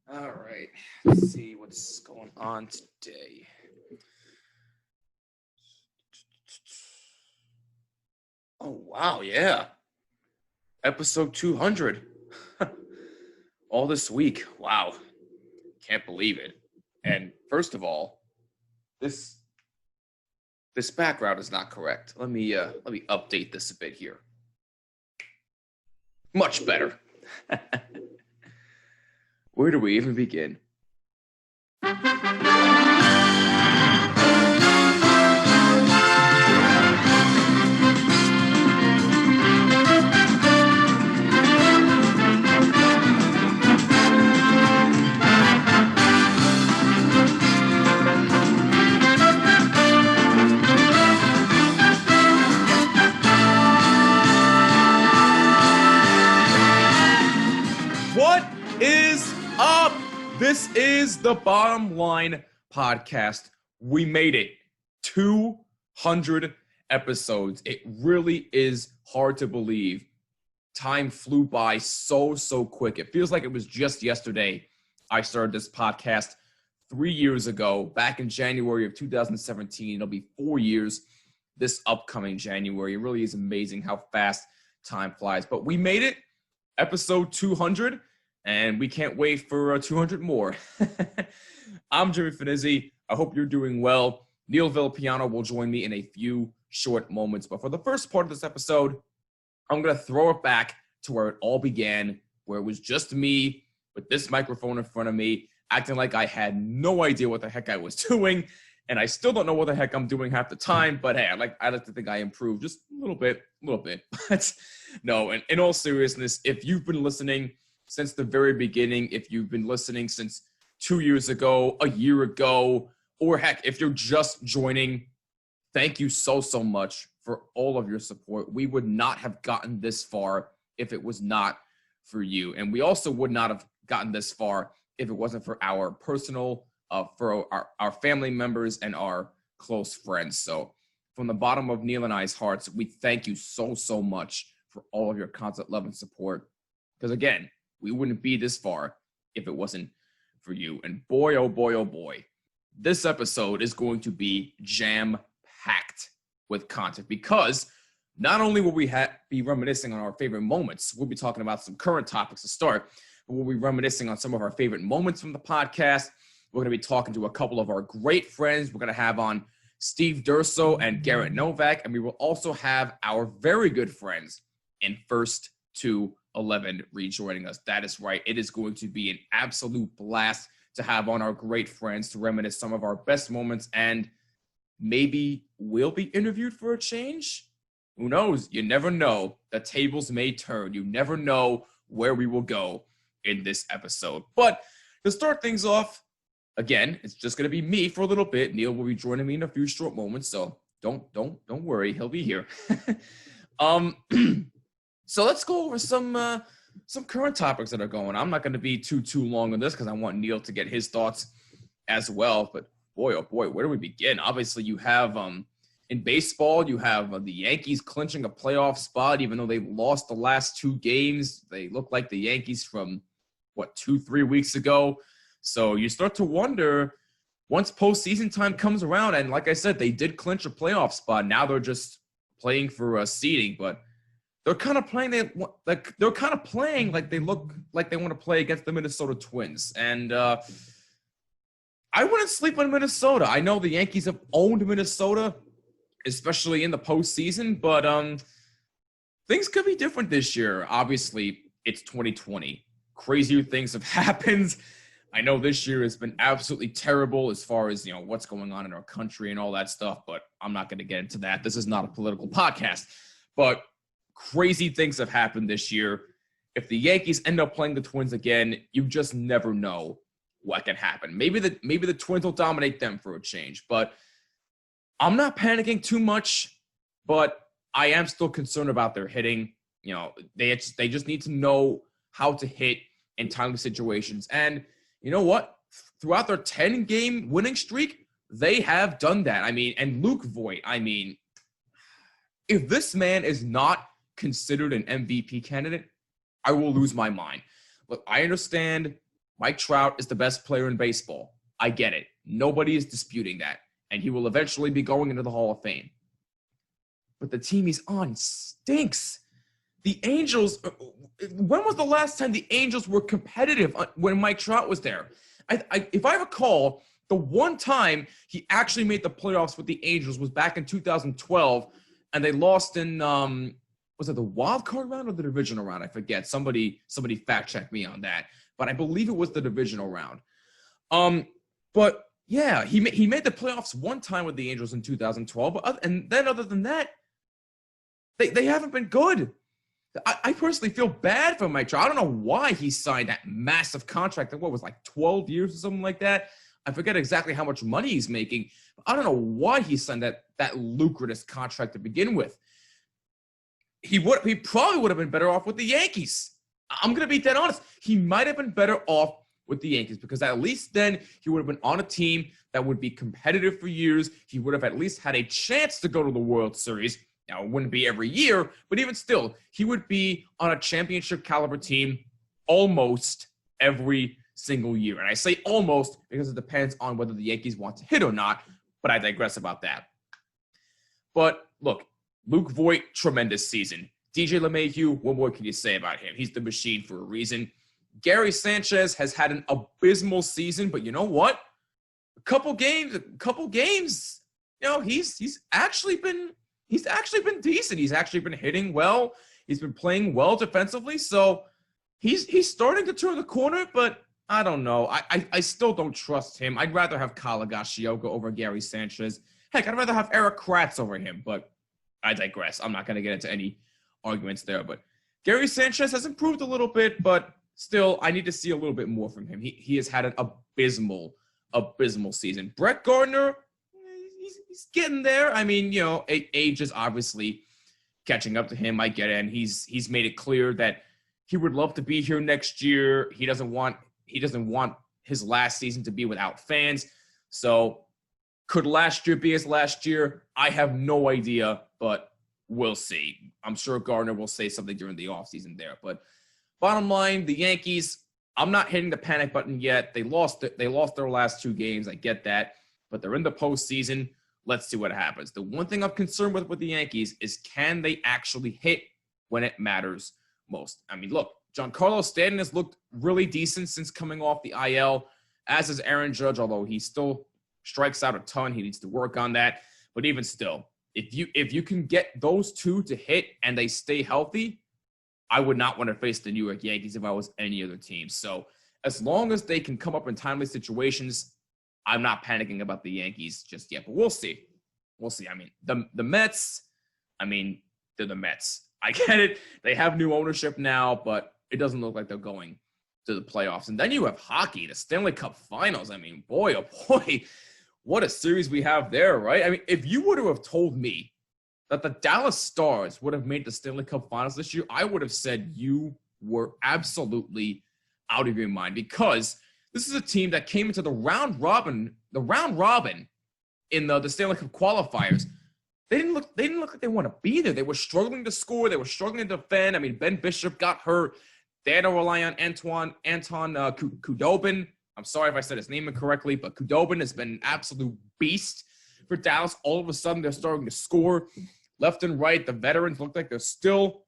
All right. Let's see what's going on today. Oh, wow. Yeah. Episode 200. All this week. Wow. Can't believe it. And first of all, this this background is not correct. Let me update this a bit here. Much better. Where do we even begin? What is up? This is the Bottom Line Podcast. We made it. 200 episodes. It really is hard to believe. Time flew by so quick. It feels like it was just yesterday I started this podcast 3 years ago, back in January of 2017. It'll be 4 years this upcoming January. It really is amazing how fast time flies. But we made it. Episode 200, and we can't wait for 200 more. I'm Jimmy Finizzi. I hope you're doing well. Neil Villapiano will join me in a few short moments. But for the first part of this episode, I'm going to throw it back to where it all began, where it was just me with this microphone in front of me, acting like I had no idea what the heck I was doing. And I still don't know what the heck I'm doing half the time. But hey, I like to think I improved just a little bit. But no, and in all seriousness, if you've been listening since the very beginning, if you've been listening since 2 years ago, a year ago, or heck, if you're just joining, thank you so much for all of your support. We would not have gotten this far if it was not for you. And we also would not have gotten this far if it wasn't for our personal, for our family members and our close friends. So from the bottom of Neil and I's hearts, we thank you so much for all of your constant love and support. Because again, we wouldn't be this far if it wasn't for you. And boy, oh boy, this episode is going to be jam-packed with content, because not only will we be reminiscing on our favorite moments, we'll be talking about some current topics to start, but we'll be reminiscing on some of our favorite moments from the podcast. We're going to be talking to a couple of our great friends. We're going to have on Steve Durso and Garrett Novak, and we will also have our very good friends in First to 11 rejoining us. That is right. It is going to be an absolute blast to have on our great friends to reminisce some of our best moments, and maybe we'll be interviewed for a change. Who knows? You never know. The tables may turn. You never know where we will go in this episode. But to start things off, again, it's just going to be me for a little bit. Neil will be joining me in a few short moments, so don't worry. He'll be here. So let's go over some current topics that are going. I'm not going to be too long on this because I want Neil to get his thoughts as well. But boy, oh boy, where do we begin? Obviously, you have in baseball, you have the Yankees clinching a playoff spot, even though they lost the last two games. They look like the Yankees from 2-3 weeks ago. So you start to wonder, once postseason time comes around, and like I said, they did clinch a playoff spot. Now they're just playing for seeding, but they're kind of playing like they look like they want to play against the Minnesota Twins. And I wouldn't sleep on Minnesota. I know the Yankees have owned Minnesota, especially in the postseason, but things could be different this year. Obviously, it's 2020. Crazier things have happened. I know this year has been absolutely terrible as far as, what's going on in our country and all that stuff, but I'm not going to get into that. This is not a political podcast. But crazy things have happened this year. If the Yankees end up playing the Twins again, you just never know what can happen. Maybe the Twins will dominate them for a change, but I'm not panicking too much, but I am still concerned about their hitting. They just need to know how to hit in timely situations. And you know what? Throughout their 10-game winning streak, they have done that. And Luke Voit, if this man is not considered an MVP candidate, I will lose my mind. Look, I understand Mike Trout is the best player in baseball. I get it. Nobody is disputing that. And he will eventually be going into the Hall of Fame. But the team he's on stinks. The Angels, when was the last time the Angels were competitive when Mike Trout was there? If I recall, the one time he actually made the playoffs with the Angels was back in 2012, and they lost in, was it the wild card round or the divisional round? I forget. Somebody fact check me on that. But I believe it was the divisional round. But yeah, he made the playoffs one time with the Angels in 2012, and then other than that, they haven't been good. I personally feel bad for Mike Trout. I don't know why he signed that massive contract. What was like 12 years or something like that? I forget exactly how much money he's making. I don't know why he signed that lucrative contract to begin with. He probably would have been better off with the Yankees. I'm going to be dead honest. He might have been better off with the Yankees because at least then he would have been on a team that would be competitive for years. He would have at least had a chance to go to the World Series. Now, it wouldn't be every year, but even still, he would be on a championship caliber team almost every single year. And I say almost because it depends on whether the Yankees want to hit or not, but I digress about that. But look, Luke Voit, tremendous season. DJ LeMahieu, what more can you say about him? He's the machine for a reason. Gary Sanchez has had an abysmal season, but you know what? A couple games, you know, he's actually been decent. He's actually been hitting well. He's been playing well defensively. So he's starting to turn the corner, but I don't know. I still don't trust him. I'd rather have Kyle Higashioka over Gary Sanchez. Heck, I'd rather have Eric Kratz over him, but I digress. I'm not going to get into any arguments there. But Gary Sanchez has improved a little bit, but still, I need to see a little bit more from him. He has had an abysmal season. Brett Gardner, he's getting there. I mean, you know, age is obviously catching up to him. I get it. And he's made it clear that he would love to be here next year. He doesn't want his last season to be without fans. So could last year be his last year? I have no idea, but we'll see. I'm sure Gardner will say something during the offseason there. But bottom line, the Yankees, I'm not hitting the panic button yet. They lost their last two games. I get that. But they're in the postseason. Let's see what happens. The one thing I'm concerned with the Yankees is can they actually hit when it matters most? I mean, look, Giancarlo Stanton has looked really decent since coming off the IL, as is Aaron Judge, although he still strikes out a ton. He needs to work on that. But even still, if you can get those two to hit and they stay healthy, I would not want to face the New York Yankees if I was any other team. So as long as they can come up in timely situations, I'm not panicking about the Yankees just yet. But we'll see. We'll see. I mean, the Mets, I mean, they're the Mets. I get it. They have new ownership now, but it doesn't look like they're going to the playoffs. And then you have hockey, the Stanley Cup Finals. I mean, boy, oh boy, what a series we have there, right? I mean, if you were to have told me that the Dallas Stars would have made the Stanley Cup Finals this year, I would have said you were absolutely out of your mind, because this is a team that came into the round robin in the Stanley Cup qualifiers. They didn't look like they want to be there. They were struggling to score. They were struggling to defend. I mean, Ben Bishop got hurt. They had to rely on Anton Khudobin. I'm sorry if I said his name incorrectly, but Khudobin has been an absolute beast for Dallas. All of a sudden, they're starting to score left and right. The veterans look like they're still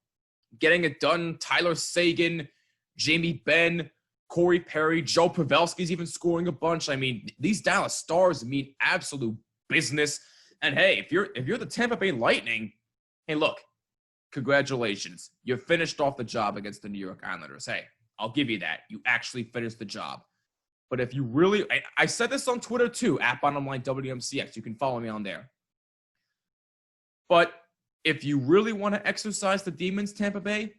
getting it done. Tyler Seguin, Jamie Benn, Corey Perry, Joe Pavelski's even scoring a bunch. I mean, these Dallas Stars mean absolute business. And hey, if you're the Tampa Bay Lightning, hey, look, congratulations. You finished off the job against the New York Islanders. Hey, I'll give you that. You actually finished the job. But if you really, I said this on Twitter too, @BottomLineWMCX. You can follow me on there. But if you really want to exercise the demons, Tampa Bay,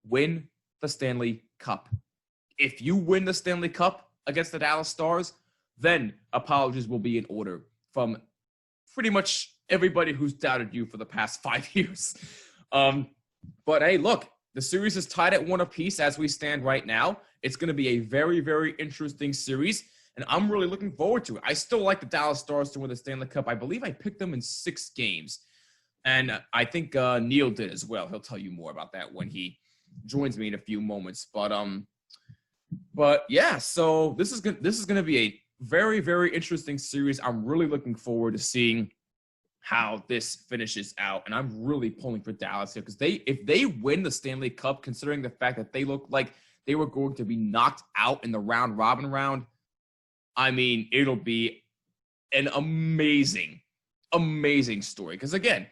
win the Stanley Cup. If you win the Stanley Cup against the Dallas Stars, then apologies will be in order from pretty much everybody who's doubted you for the past 5 years. But hey, look, the series is tied at 1 apiece as we stand right now. It's going to be a very, very interesting series, and I'm really looking forward to it. I still like the Dallas Stars to win the Stanley Cup. I believe I picked them in 6 games, and I think Neil did as well. He'll tell you more about that when he joins me in a few moments. But But yeah, so this is gonna be a very, very interesting series. I'm really looking forward to seeing how this finishes out, and I'm really pulling for Dallas here because if they win the Stanley Cup, considering the fact that they look like they were going to be knocked out in the round robin round, I mean, it'll be an amazing, amazing story. Because again,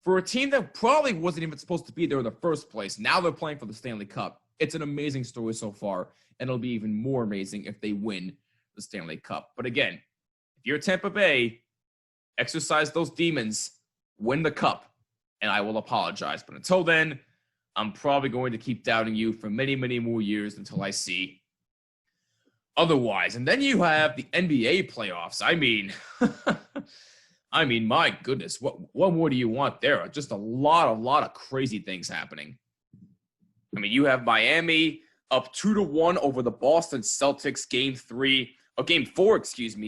for a team that probably wasn't even supposed to be there in the first place, now they're playing for the Stanley Cup. It's an amazing story so far, and it'll be even more amazing if they win the Stanley Cup. But again, if you're Tampa Bay, exercise those demons, win the cup, and I will apologize. But until then, I'm probably going to keep doubting you for many, many more years until I see otherwise. And then you have the NBA playoffs. I mean, my goodness, what more do you want there? Just a lot of crazy things happening. I mean, you have Miami up 2-1 over the Boston Celtics. Game 4,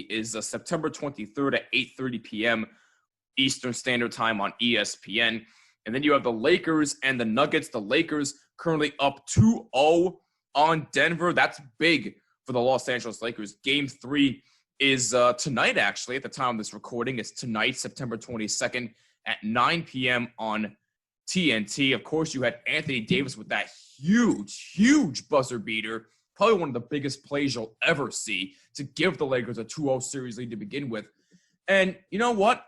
is September 23rd at 8:30 p.m. Eastern Standard Time on ESPN. And then you have the Lakers and the Nuggets. The Lakers currently up 2-0 on Denver. That's big for the Los Angeles Lakers. Game 3 is tonight, actually, at the time of this recording. It's tonight, September 22nd at 9 p.m. on TNT. Of course, you had Anthony Davis with that huge buzzer beater. Probably one of the biggest plays you'll ever see to give the Lakers a 2-0 series lead to begin with. And you know what?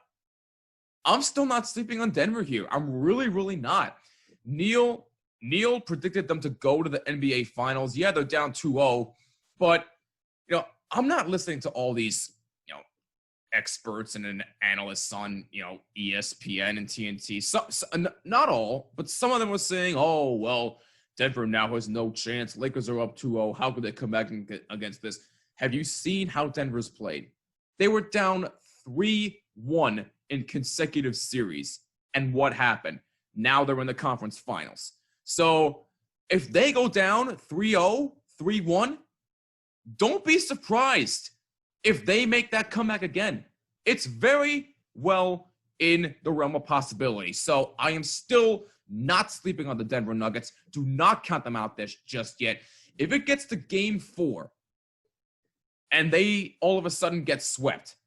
I'm still not sleeping on Denver here. I'm really not. Neil predicted them to go to the NBA Finals. Yeah, they're down 2-0, but I'm not listening to all these experts and analysts on ESPN and TNT. So, not all, but some of them were saying, "Oh well, Denver now has no chance. Lakers are up 2-0. How could they come back against this?" Have you seen how Denver's played? They were down 3-1 in consecutive series. And what happened? Now they're in the conference finals. So if they go down 3-0, 3-1, don't be surprised if they make that comeback again. It's very well in the realm of possibility. So I am still not sleeping on the Denver Nuggets. Do not count them out just yet. If it gets to game 4 and they all of a sudden get swept,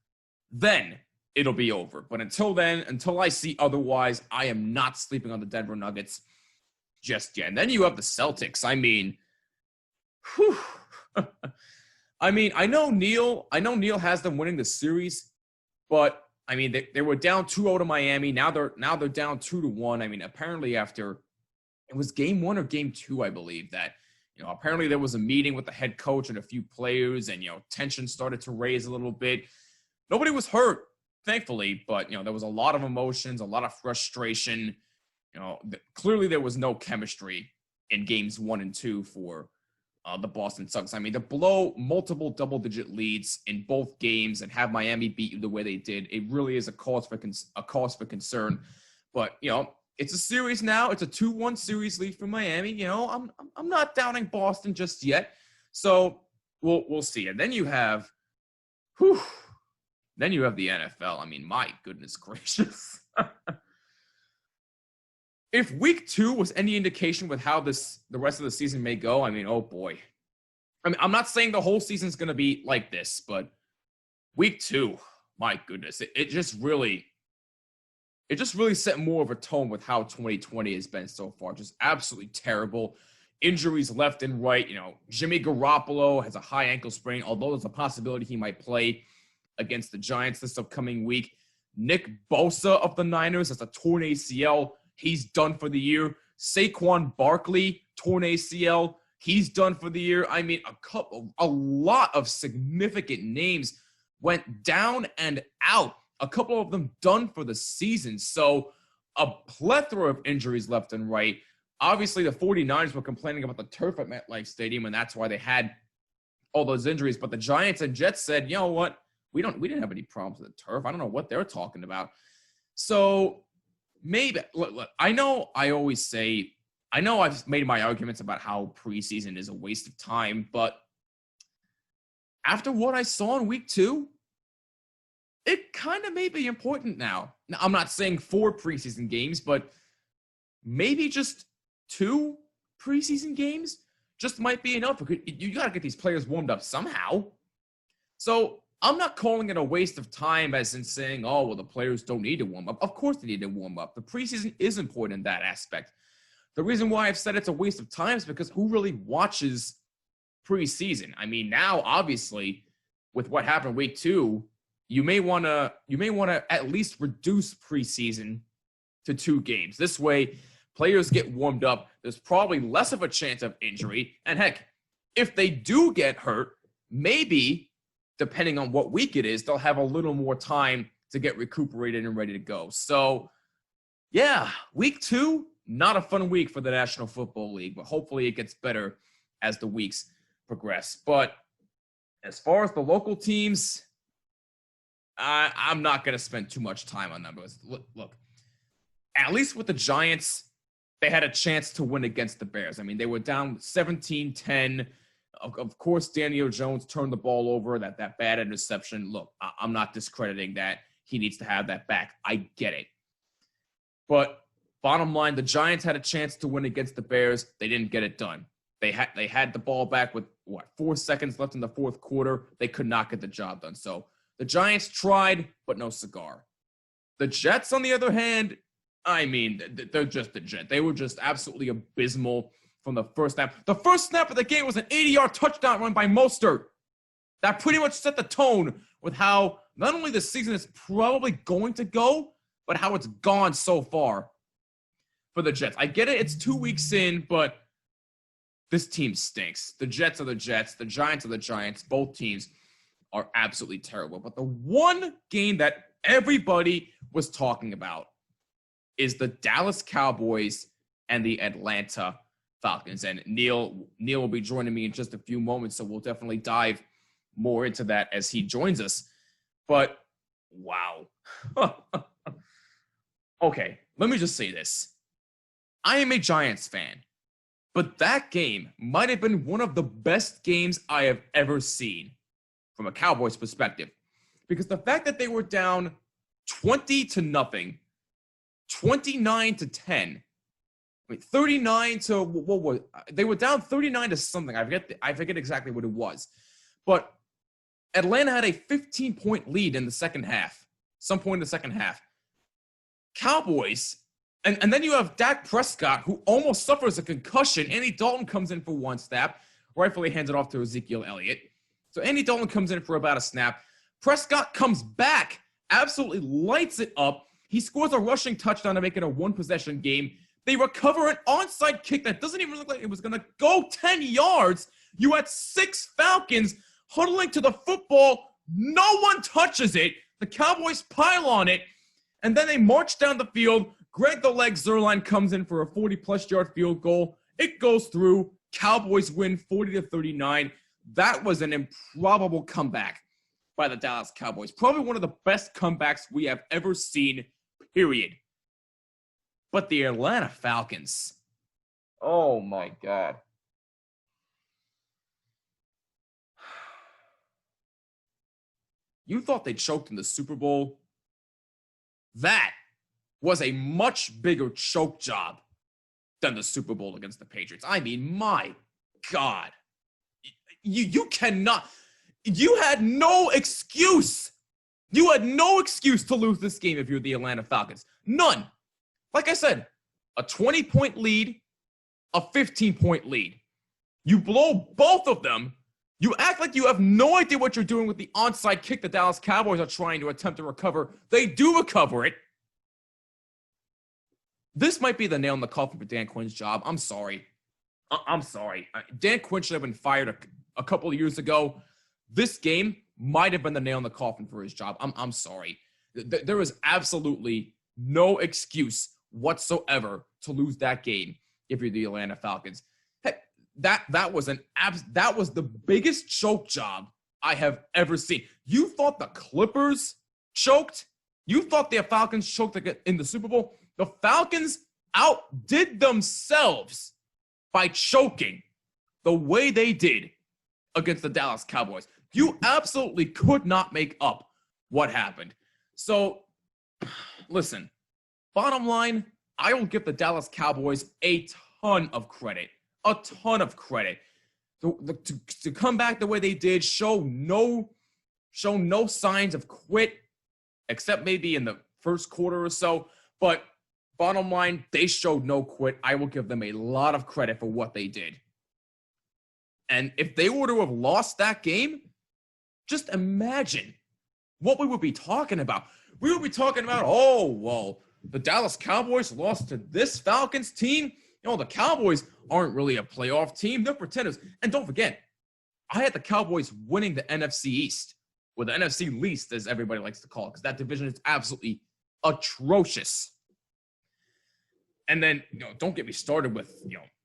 then it'll be over. But until then, until I see otherwise, I am not sleeping on the Denver Nuggets just yet. And then you have the Celtics. I mean, I know Neil has them winning the series, but I mean, they were down 2-0 to Miami. Now they're down 2-1. I mean, apparently after it was game 1 or game 2, I believe that, apparently there was a meeting with the head coach and a few players, and, tension started to raise a little bit. Nobody was hurt, thankfully, but, there was a lot of emotions, a lot of frustration. Clearly there was no chemistry in games 1 and 2 for the Boston Celtics. I mean, to blow multiple double-digit leads in both games and have Miami beat you the way they did, it really is a cause for concern. But it's a series now. It's a 2-1 series lead for Miami. I'm not doubting Boston just yet. So we'll see. And then you have, the NFL. I mean, my goodness gracious. If week 2 was any indication with how the rest of the season may go, I mean, oh boy. I mean, I'm not saying the whole season's going to be like this, but week 2, my goodness, it just really set more of a tone with how 2020 has been so far. Just absolutely terrible. Injuries left and right. Jimmy Garoppolo has a high ankle sprain, although there's a possibility he might play against the Giants this upcoming week. Nick Bosa of the Niners has a torn ACL. He's done for the year. Saquon Barkley, torn ACL. He's done for the year. I mean, a lot of significant names went down and out. A couple of them done for the season. So a plethora of injuries left and right. Obviously, the 49ers were complaining about the turf at MetLife Stadium, and that's why they had all those injuries. But the Giants and Jets said, you know what? We didn't have any problems with the turf. I don't know what they're talking about. So maybe, look, I know I've made my arguments about how preseason is a waste of time, but after what I saw in week 2, it kind of may be important now. Now, I'm not saying 4 preseason games, but maybe just 2 preseason games. just might be enough. You got to get these players warmed up somehow. So I'm not calling it a waste of time as in saying, oh, well, the players don't need to warm up. Of course they need to warm up. The preseason is important in that aspect. The reason why I've said it's a waste of time is because who really watches preseason? I mean, now, obviously, with what happened week 2, you may want to at least reduce preseason to 2 games. This way, players get warmed up. There's probably less of a chance of injury. And heck, if they do get hurt, maybe, depending on what week it is, they'll have a little more time to get recuperated and ready to go. So, yeah, week 2, not a fun week for the National Football League, but hopefully it gets better as the weeks progress. But as far as the local teams, I'm not going to spend too much time on numbers. Look, at least with the Giants, they had a chance to win against the Bears. I mean, they were down 17-10. Of course, Daniel Jones turned the ball over, that bad interception. Look, I'm not discrediting that. He needs to have that back. I get it. But bottom line, the Giants had a chance to win against the Bears. They didn't get it done. They had the ball back with, 4 seconds left in the fourth quarter. They could not get the job done. So the Giants tried, but no cigar. The Jets, on the other hand, I mean, they're just the Jets. They were just absolutely abysmal from the first snap. The first snap of the game was an 80-yard touchdown run by Mostert. That pretty much set the tone with how not only the season is probably going to go, but how it's gone so far for the Jets. I get it. It's 2 weeks in, but this team stinks. The Jets are the Jets. The Giants are the Giants. Both teams are absolutely terrible. But the one game that everybody was talking about is the Dallas Cowboys and the Atlanta Falcons. And Neil will be joining me in just a few moments, so we'll definitely dive more into that as he joins us. But, wow. Okay, let me just say this. I am a Giants fan, but that game might have been one of the best games I have ever seen from a Cowboys perspective. Because the fact that they were down 20-0, 29-10, 39 to what was they were down 39 to something. I forget exactly what it was. But Atlanta had a 15-point lead in the second half. Some point in the second half. Cowboys, and then you have Dak Prescott, who almost suffers a concussion. Andy Dalton comes in for one snap, rightfully hands it off to Ezekiel Elliott. So Andy Dalton comes in for about a snap. Prescott comes back, absolutely lights it up. He scores a rushing touchdown to make it a one-possession game. They recover an onside kick that doesn't even look like it was going to go 10 yards. You had 6 Falcons huddling to the football. No one touches it. The Cowboys pile on it. And then they march down the field. Greg the Leg Zuerlein comes in for a 40-plus yard field goal. It goes through. Cowboys win 40-39. That was an improbable comeback by the Dallas Cowboys. Probably one of the best comebacks we have ever seen, period. But the Atlanta Falcons, oh my God. You thought they choked in the Super Bowl? That was a much bigger choke job than the Super Bowl against the Patriots. I mean, my God. You cannot. You had no excuse. You had no excuse to lose this game if you're the Atlanta Falcons. None. Like I said, a 20-point lead, a 15-point lead. You blow both of them. You act like you have no idea what you're doing with the onside kick the Dallas Cowboys are trying to attempt to recover. They do recover it. This might be the nail in the coffin for Dan Quinn's job. I'm sorry. I'm sorry. Dan Quinn should have been fired a couple of years ago. This game might have been the nail in the coffin for his job. I'm sorry. There is absolutely no excuse whatsoever to lose that game if you're the Atlanta Falcons. Heck, that was the biggest choke job I have ever seen. You thought the Clippers choked? You thought the Falcons choked in the Super Bowl? The Falcons outdid themselves by choking the way they did against the Dallas Cowboys. You absolutely could not make up what happened. So, listen, bottom line, I will give the Dallas Cowboys a ton of credit. a ton of credit. To come back the way they did, show no signs of quit, except maybe in the first quarter or so. But bottom line, they showed no quit. I will give them a lot of credit for what they did. And if they were to have lost that game, just imagine what we would be talking about. We would be talking about, oh, well, the Dallas Cowboys lost to this Falcons team. The Cowboys aren't really a playoff team. They're pretenders. And don't forget, I had the Cowboys winning the NFC East, or the NFC least, as everybody likes to call it, because that division is absolutely atrocious. And then, don't get me started with,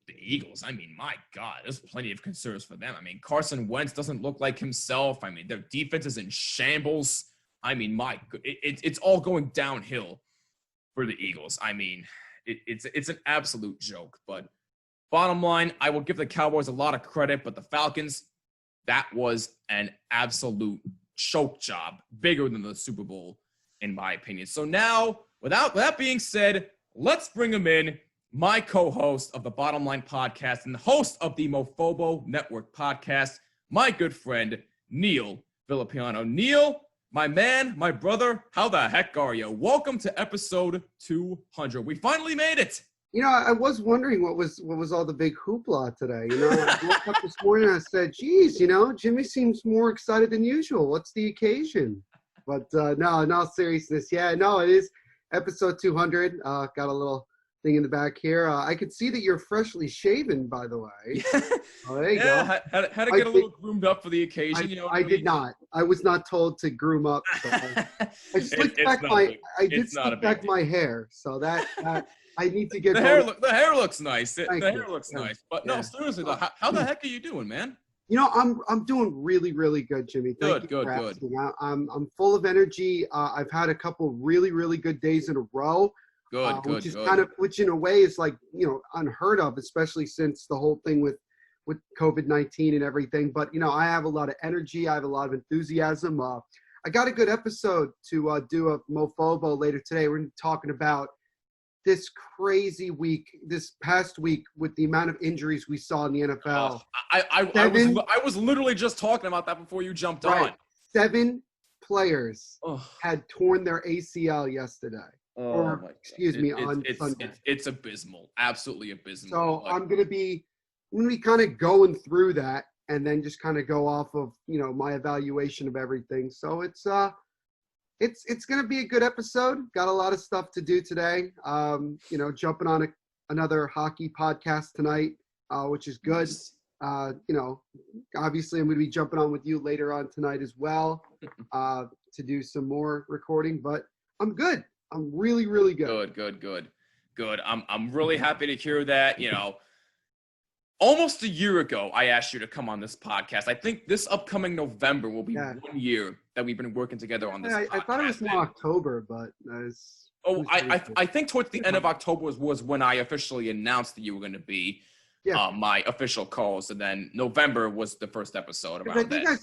the Eagles. I mean, my God, there's plenty of concerns for them. I mean, Carson Wentz doesn't look like himself. I mean, their defense is in shambles. I mean, it's all going downhill for the Eagles. I mean, it's an absolute joke. But bottom line, I will give the Cowboys a lot of credit, but the Falcons, that was an absolute choke job, bigger than the Super Bowl, in my opinion. So now, without that being said, let's bring him in. My co-host of the Bottom Line Podcast and the host of the Mofobo Network Podcast, my good friend, Neil Villapiano. Neil, my man, my brother, how the heck are you? Welcome to episode 200. We finally made it. I was wondering what was all the big hoopla today. I woke up this morning and I said, geez, Jimmy seems more excited than usual. What's the occasion? But no, in all seriousness, yeah, no, it is episode 200. Got a little thing in the back here. I could see that you're freshly shaven, by the way. Oh, there you go. Had to get a little groomed up for the the I did not. I was not told to groom up. So I slicked back my hair, so that I need to get the hair looks nice. The hair looks nice. But no, seriously, how the heck are you doing, man? I'm doing really, really good, Jimmy. Thank you for asking. I'm full of energy. I've had a couple really, really good days in a row. Which in a way is like, unheard of, especially since the whole thing with COVID-19 and everything. But, I have a lot of energy. I have a lot of enthusiasm. I got a good episode to do of Mofobo later today. We're talking about this crazy week, this past week, with the amount of injuries we saw in the NFL. I was literally just talking about that before you jumped on. 7 players had torn their ACL yesterday. On Sunday. It's abysmal, absolutely abysmal. So I'm gonna be kind of going through that, and then just kind of go off of my evaluation of everything. So it's gonna be a good episode. Got a lot of stuff to do today. Jumping on another hockey podcast tonight, which is good. Obviously I'm gonna be jumping on with you later on tonight as well to do some more recording. But I'm good. I'm really, really good. Good. I'm really happy to hear that. Almost a year ago, I asked you to come on this podcast. I think this upcoming November will be 1 year that we've been working together on this podcast. I thought it was more October, but I think towards the end of October was when I officially announced that you were going to be my official co-host, and then November was the first episode around that.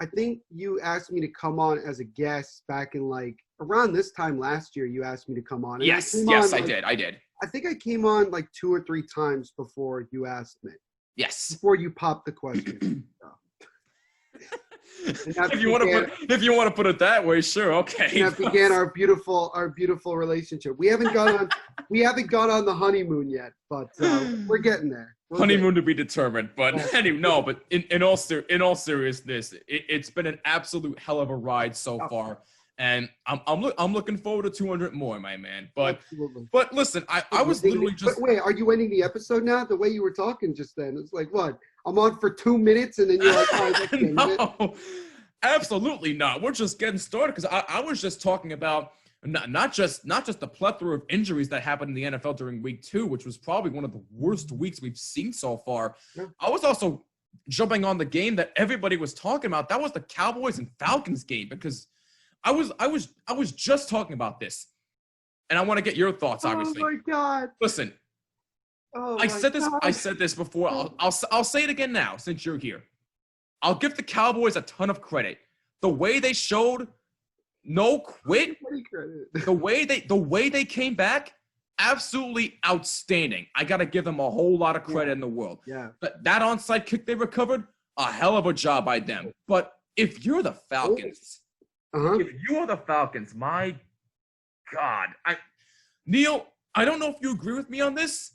I think you asked me to come on as a guest back in around this time last year. You asked me to come on. Yes, I did. I think I came on 2 or 3 times before you asked me. Yes. Before you popped the question. If you want to put it that way, sure, okay. And that began our beautiful relationship. We haven't gone on the honeymoon yet, but we're getting there. Honeymoon to be determined, but anyway, no. But in all seriousness, it's been an absolute hell of a ride so far, and I'm looking forward to 200 more, my man. But absolutely. But listen, I was literally just. But wait, are you ending the episode now? The way you were talking just then, it's like what? I'm on for 2 minutes, and then you're like, "Oh, that's no, absolutely not. We're just getting started because I was just talking about not just the plethora of injuries that happened in the NFL during week 2, which was probably one of the worst weeks we've seen so far. Yeah. I was also jumping on the game that everybody was talking about. That was the Cowboys and Falcons game, because I was just talking about this, and I want to get your thoughts. Obviously, oh my God! Listen. I said this before. I'll say it again now since you're here. I'll give the Cowboys a ton of credit. The way they showed no quit, the way they came back, absolutely outstanding. I got to give them a whole lot of credit in the world. Yeah. But that onside kick they recovered, a hell of a job by them. But if you're the Falcons, my God. Neil, I don't know if you agree with me on this.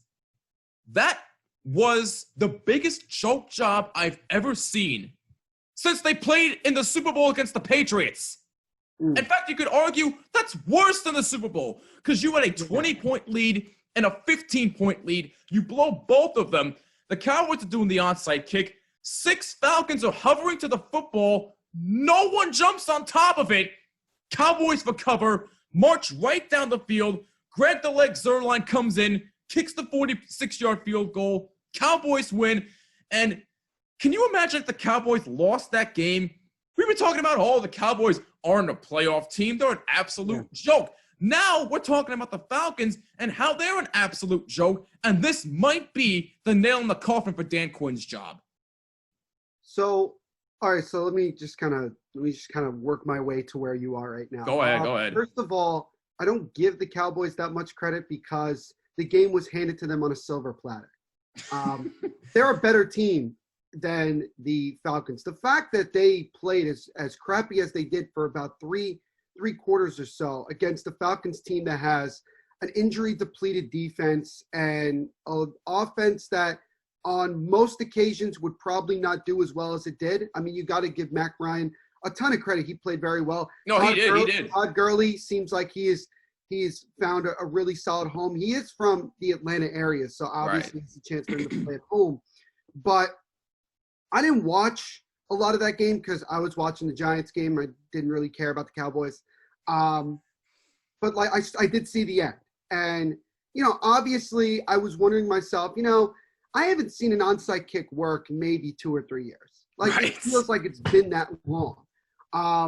That was the biggest choke job I've ever seen since they played in the Super Bowl against the Patriots. In fact, you could argue that's worse than the Super Bowl because you had a 20-point lead and a 15-point lead. You blow both of them. The Cowboys are doing the onside kick. 6 Falcons are hovering to the football. No one jumps on top of it. Cowboys recover, march right down the field. Greg the Leg Zuerlein comes in, kicks the 46-yard field goal. Cowboys win. And can you imagine if the Cowboys lost that game? We've been talking about, the Cowboys aren't a playoff team. They're an absolute joke. Now we're talking about the Falcons and how they're an absolute joke. And this might be the nail in the coffin for Dan Quinn's job. So, all right. So let me just kind of work my way to where you are right now. Go ahead. First of all, I don't give the Cowboys that much credit because the game was handed to them on a silver platter. They're a better team than the Falcons. The fact that they played as crappy as they did for about three quarters or so against the Falcons team that has an injury depleted defense and an offense that on most occasions would probably not do as well as it did. I mean, you got to give Matt Ryan a ton of credit. He played very well. No, he did. Todd Gurley seems like he's found a really solid home. He is from the Atlanta area, so obviously it's a chance for him to play at home. But I didn't watch a lot of that game because I was watching the Giants game. I didn't really care about the Cowboys. But I did see the end. And, obviously I was wondering myself, I haven't seen an onside kick work in maybe 2 or 3 years. It feels like it's been that long. I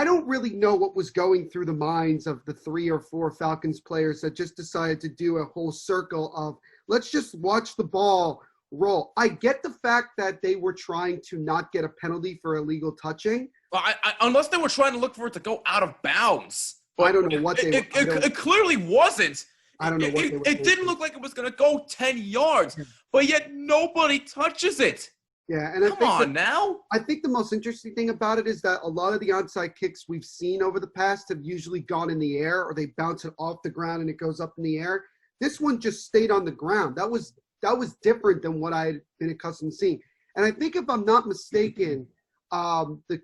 don't really know what was going through the minds of the 3 or 4 Falcons players that just decided to do a whole circle of let's just watch the ball roll. I get the fact that they were trying to not get a penalty for illegal touching. Well, unless they were trying to look for it to go out of bounds. But I don't know what it clearly wasn't. I don't know what they were It didn't look like it was going to go 10 yards, but yet nobody touches it. Yeah, and I think the most interesting thing about it is that a lot of the onside kicks we've seen over the past have usually gone in the air or they bounce it off the ground and it goes up in the air. This one just stayed on the ground. That was different than what I had been accustomed to seeing. And I think if I'm not mistaken, the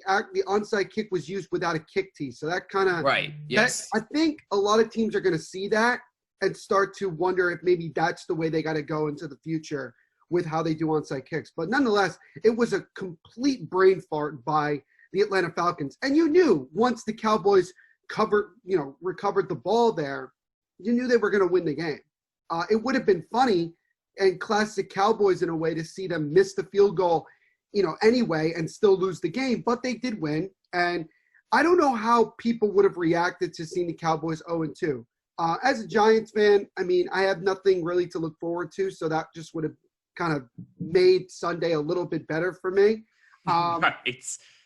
onside kick was used without a kick tee. So that kind of right. Yes. I think a lot of teams are going to see that and start to wonder if maybe that's the way they got to go into the future with how they do onside kicks. But nonetheless, it was a complete brain fart by the Atlanta Falcons. And you knew once the Cowboys recovered the ball there, you knew they were going to win the game. It would have been funny and classic Cowboys in a way to see them miss the field goal, anyway, and still lose the game, but they did win. And I don't know how people would have reacted to seeing the Cowboys 0-2. As a Giants fan, I mean, I have nothing really to look forward to, so that just would have kind of made Sunday a little bit better for me.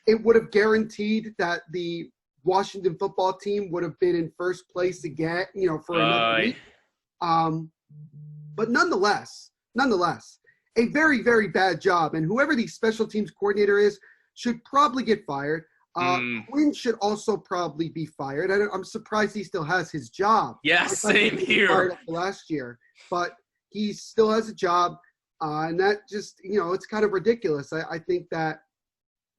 It would have guaranteed that the Washington football team would have been in first place again, for another week. But nonetheless, a very, very bad job. And whoever the special teams coordinator is should probably get fired. Quinn should also probably be fired. I'm surprised he still has his job. Yes, same here. Last year, but he still has a job. And that just, it's kind of ridiculous. I think that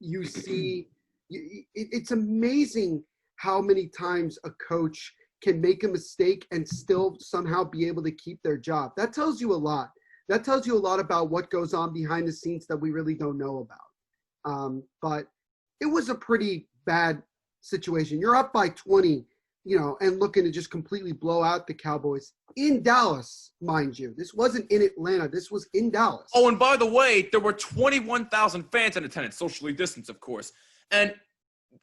you see, it's amazing how many times a coach can make a mistake and still somehow be able to keep their job. That tells you a lot. That tells you a lot about what goes on behind the scenes that we really don't know about. But it was a pretty bad situation. You're up by 20, and looking to just completely blow out the Cowboys in Dallas, mind you. This wasn't in Atlanta. This was in Dallas. Oh, and by the way, there were 21,000 fans in attendance, socially distanced, of course. And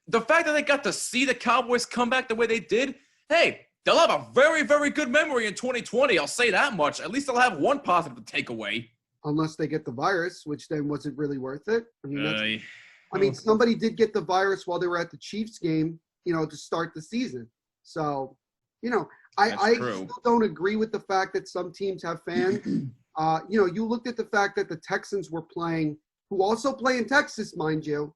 the fact that they got to see the Cowboys come back the way they did, hey, they'll have a very, very good memory in 2020. I'll say that much. At least they'll have one positive to take away. Unless they get the virus, which then wasn't really worth it. I mean, somebody did get the virus while they were at the Chiefs game, to start the season. So, You know, I still don't agree with the fact that some teams have fans. You know, you looked at the fact that the Texans were playing, who also play in Texas, mind you.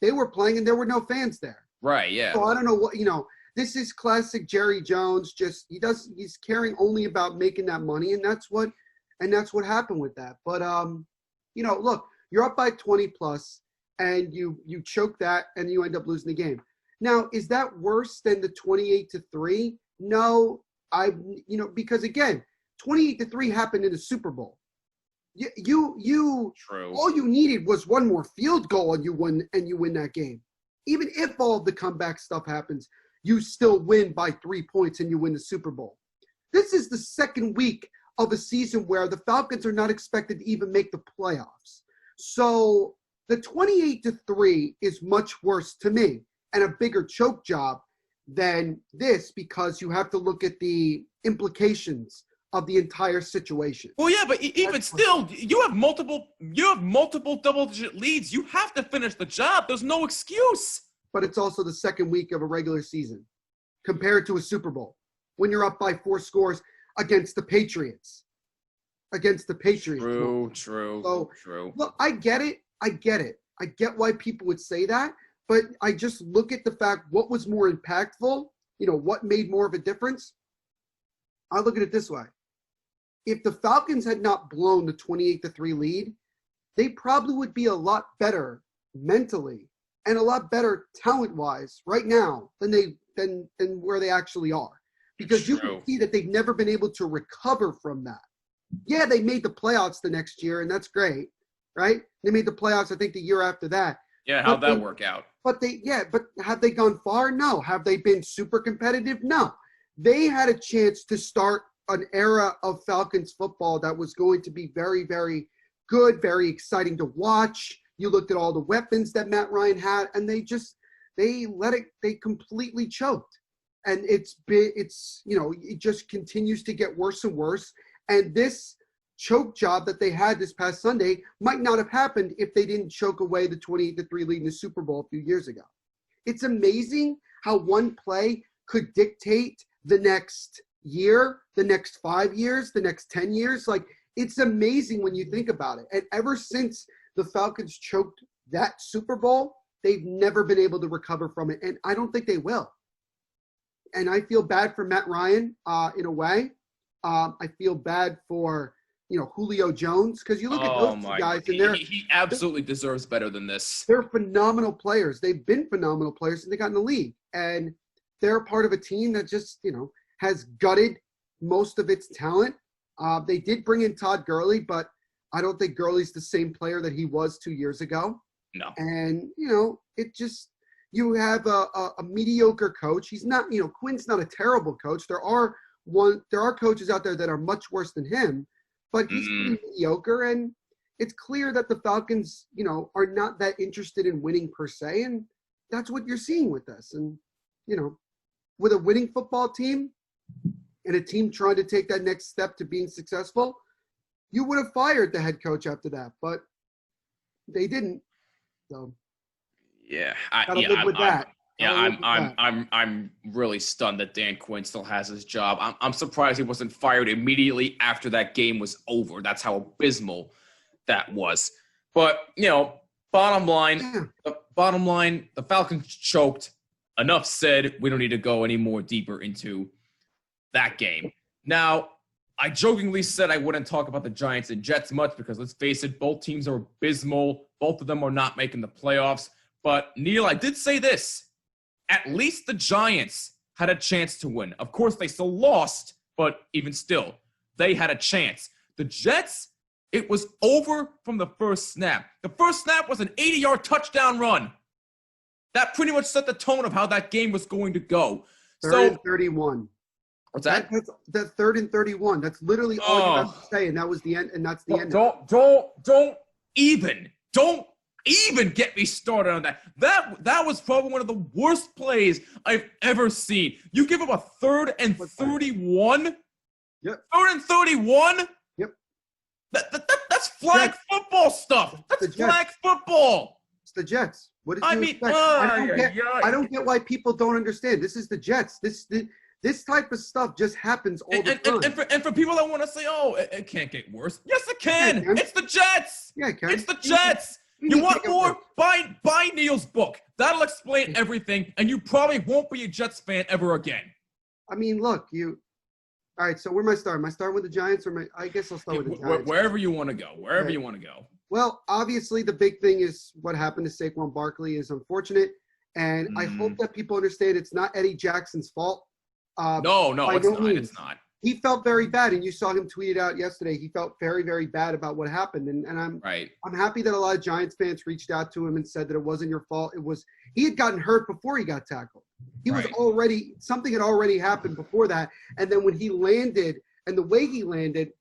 They were playing and there were no fans there. Right, yeah. So I don't know what, you know, this is classic Jerry Jones. Just he's caring only about making that money, and that's what happened with that. But you know, look, you're up by 20 plus and you choke that and you end up losing the game. Now, is that worse than the 28-3? No, you know, because again, 28-3 happened in the Super Bowl. You True. All you needed was one more field goal and you win that game. Even if all of the comeback stuff happens, you still win by 3 points and you win the Super Bowl. This is the second week of a season where the Falcons are not expected to even make the playoffs. So the 28-3 is much worse to me and a bigger choke job than this, because you have to look at the implications of the entire situation. Well, yeah, but even still, you have multiple double-digit leads. You have to finish the job. There's no excuse. But it's also the second week of a regular season compared to a Super Bowl when you're up by 4 scores against the Patriots. True. Look, I get it. I get why people would say that, but I just look at the fact what was more impactful, you know, what made more of a difference. I look at it this way. If the Falcons had not blown the 28-3 lead, they probably would be a lot better mentally and a lot better talent-wise right now than where they actually are. Because you can see that they've never been able to recover from that. Yeah, they made the playoffs the next year, and that's great, right? They made the playoffs, I think, the year after that. Yeah, how'd that work out? But have they gone far? No. Have they been super competitive? No. They had a chance to start an era of Falcons football that was going to be very, very good, very exciting to watch. You looked at all the weapons that Matt Ryan had, and they completely choked. And it just continues to get worse and worse. And this choke job that they had this past Sunday might not have happened if they didn't choke away the 28-3 lead in the Super Bowl a few years ago. It's amazing how one play could dictate the next year, the next 5 years, the next 10 years. Like, it's amazing when you think about it. And ever since the Falcons choked that Super Bowl, they've never been able to recover from it. And I don't think they will. And I feel bad for Matt Ryan in a way. I feel bad for, you know, Julio Jones, because you look at those two guys and he absolutely deserves better than this. They're phenomenal players. They've been phenomenal players since they got in the league. And they're part of a team that just, you know, has gutted most of its talent. They did bring in Todd Gurley, but I don't think Gurley's the same player that he was 2 years ago. No. And, you know, it just, you have a mediocre coach. He's not, you know, Quinn's not a terrible coach. There are coaches out there that are much worse than him, but he's pretty mediocre. And it's clear that the Falcons, you know, are not that interested in winning per se. And that's what you're seeing with this. And, you know, with a winning football team and a team trying to take that next step to being successful, you would have fired the head coach after that, but they didn't. So yeah, I'm really stunned that Dan Quinn still has his job. I'm surprised he wasn't fired immediately after that game was over. That's how abysmal that was. But, you know, bottom line, the Falcons choked. Enough said. We don't need to go any more deeper into that game. Now, I jokingly said I wouldn't talk about the Giants and Jets much because, let's face it, both teams are abysmal. Both of them are not making the playoffs. But, Neil, I did say this. At least the Giants had a chance to win. Of course, they still lost, but even still, they had a chance. The Jets, it was over from the first snap. The first snap was an 80-yard touchdown run. That pretty much set the tone of how that game was going to go. Third and 31. What's that? That's third and 31. That's literally all you have to say, and that was the end. And that's the end. Don't even get me started on that. That was probably one of the worst plays I've ever seen. You give him a 3rd and 31. Yep. 3rd and 31. Yep. That's flag football stuff. That's flag football. It's the Jets. What did you expect? I don't get why people don't understand. This is the Jets. This This type of stuff just happens all the time. And for people that want to say, oh, it can't get worse. Yes, it can. Yeah, it's the Jets. Yeah, it can. It's the Jets. You want more? Buy Neil's book. That'll explain everything, and you probably won't be a Jets fan ever again. I mean, look, all right, so where am I starting? Am I starting with the Giants, I guess I'll start with the Giants. Wherever you want to go. Wherever you want to go. Well, obviously, the big thing is what happened to Saquon Barkley is unfortunate, and I hope that people understand it's not Eddie Jackson's fault. No, it's not. It's not. He felt very bad, and you saw him tweet it out yesterday. He felt very, very bad about what happened, and I'm happy that a lot of Giants fans reached out to him and said that it wasn't your fault. He had gotten hurt before he got tackled. Something had already happened before that, and then when he landed and the way he landed,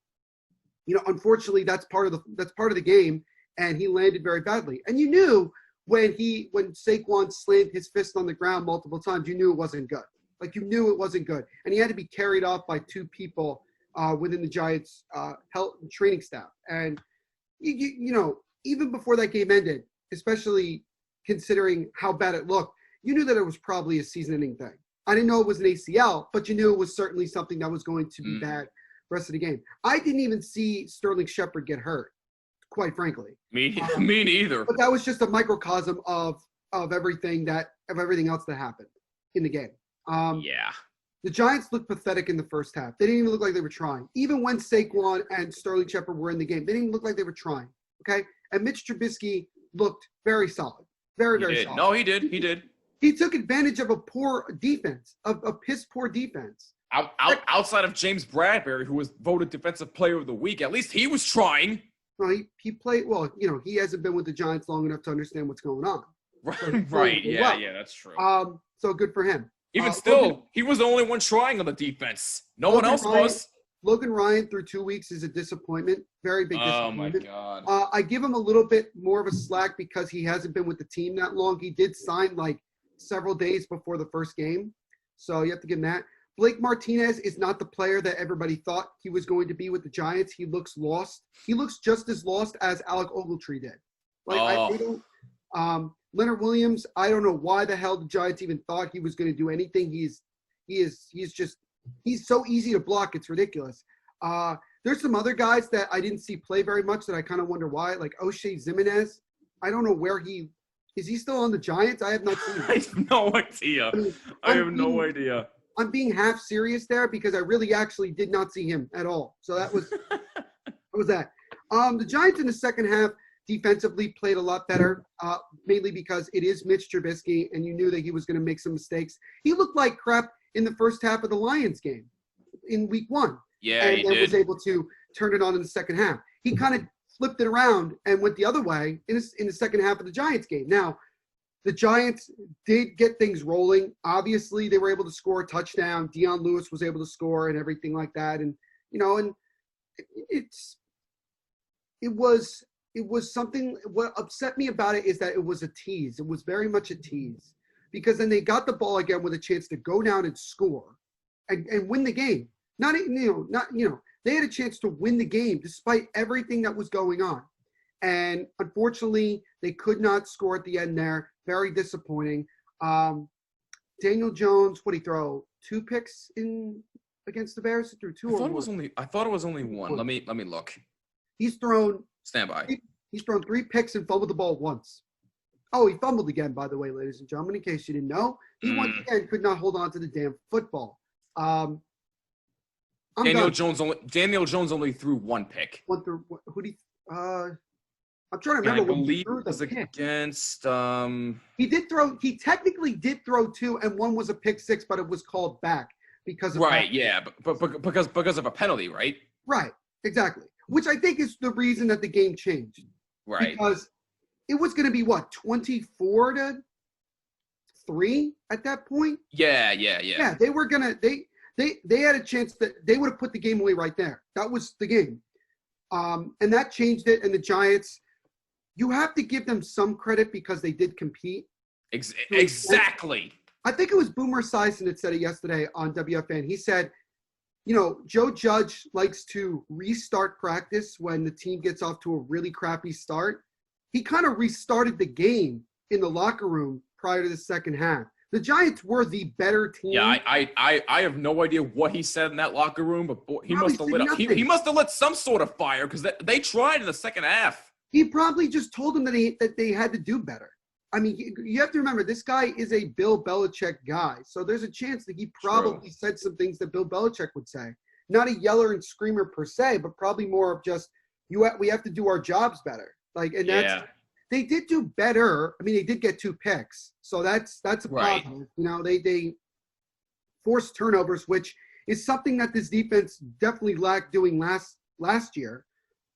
unfortunately that's part of the game, and he landed very badly. And you knew when Saquon slammed his fist on the ground multiple times, you knew it wasn't good. Like, you knew it wasn't good. And he had to be carried off by two people within the Giants' health and training staff. And, even before that game ended, especially considering how bad it looked, you knew that it was probably a season-ending thing. I didn't know it was an ACL, but you knew it was certainly something that was going to be bad the rest of the game. I didn't even see Sterling Shepard get hurt, quite frankly. Me neither. But that was just a microcosm of everything else that happened in the game. The Giants looked pathetic in the first half. They didn't even look like they were trying. Even when Saquon and Sterling Shepard were in the game, they didn't even look like they were trying. Okay? And Mitch Trubisky looked very solid. Very, very solid. No, he did. He took advantage of a poor defense, of a piss-poor defense. Outside of James Bradbury, who was voted Defensive Player of the Week, at least he was trying. Well, he played – well, he hasn't been with the Giants long enough to understand what's going on. Right. Yeah, that's true. So good for him. Even still, he was the only one trying on the defense. No one else was. Logan Ryan through 2 weeks is a disappointment. Very big disappointment. Oh, my God. I give him a little bit more of a slack because he hasn't been with the team that long. He did sign several days before the first game. So you have to give him that. Blake Martinez is not the player that everybody thought he was going to be with the Giants. He looks lost. He looks just as lost as Alec Ogletree did. Leonard Williams, I don't know why the hell the Giants even thought he was going to do anything. He's so easy to block. It's ridiculous. There's some other guys that I didn't see play very much that I kind of wonder why, like O'Shea Zimenez. I don't know where is he still on the Giants? I have not seen him. I have no idea. I have no idea. I'm being half serious there because I really actually did not see him at all. So that was that. The Giants in the second half defensively played a lot better, mainly because it is Mitch Trubisky, and you knew that he was going to make some mistakes. He looked like crap in the first half of the Lions game in week 1. Yeah, and then was able to turn it on in the second half. He kind of flipped it around and went the other way in the second half of the Giants game. Now, the Giants did get things rolling. Obviously, they were able to score a touchdown. Dion Lewis was able to score and everything like that. And, it was something. What upset me about it is that it was a tease. It was very much a tease because then they got the ball again with a chance to go down and score and win the game. They had a chance to win the game despite everything that was going on. And unfortunately, they could not score at the end there. Very disappointing. Daniel Jones, what did he throw? 2 picks against the Bears? He threw 2 or 1? I thought it was only 1. Let me look. He's thrown. Stand by. He's thrown 3 picks and fumbled the ball once. Oh, he fumbled again, by the way, ladies and gentlemen, in case you didn't know. He once again could not hold on to the damn football. Daniel Jones only threw 1 pick. I'm trying to remember. I believe it was against. He technically did throw 2, and 1 was a pick 6, but it was called back because of because of a penalty, right? Right, exactly. Which I think is the reason that the game changed. Right. Because it was going to be 24-3 at that point. Yeah. Yeah, they were gonna. They had a chance that they would have put the game away right there. That was the game. And that changed it. And the Giants, you have to give them some credit because they did compete. Exactly. I think it was Boomer Esiason that said it yesterday on WFN. He said, Joe Judge likes to restart practice when the team gets off to a really crappy start. He kind of restarted the game in the locker room prior to the second half. The Giants were the better team. Yeah, I have no idea what he said in that locker room, but boy, he must have lit up. He must have lit some sort of fire because they tried in the second half. He probably just told them that they had to do better. I mean, you have to remember, this guy is a Bill Belichick guy. So there's a chance that he probably said some things that Bill Belichick would say. Not a yeller and screamer per se, but probably more of just, we have to do our jobs better. Like, and that's, they did do better. I mean, they did get 2 picks. So that's a problem. You know, they forced turnovers, which is something that this defense definitely lacked doing last year.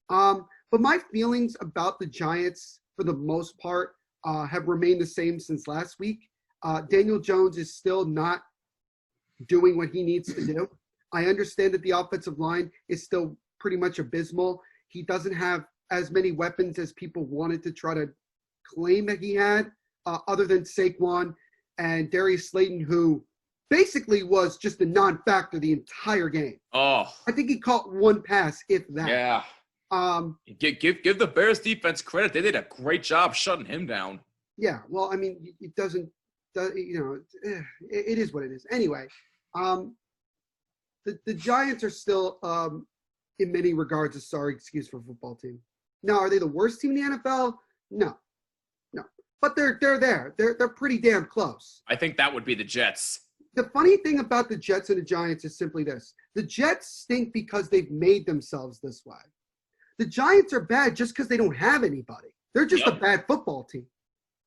But my feelings about the Giants, for the most part, have remained the same since last week. Daniel Jones is still not doing what he needs to do. I understand that the offensive line is still pretty much abysmal. He doesn't have as many weapons as people wanted to try to claim that he had, other than Saquon and Darius Slayton, who basically was just a non-factor the entire game. Oh, I think he caught 1 pass, if that. Yeah. Give the Bears defense credit. They did a great job shutting him down. Yeah, well, I mean, it doesn't, you know, it is what it is. Anyway, the Giants are still, in many regards, a sorry excuse for a football team. Now, are they the worst team in the NFL? No. But they're there. They're pretty damn close. I think that would be the Jets. The funny thing about the Jets and the Giants is simply this: the Jets stink because they've made themselves this way. The Giants are bad just because they don't have anybody. They're just a bad football team.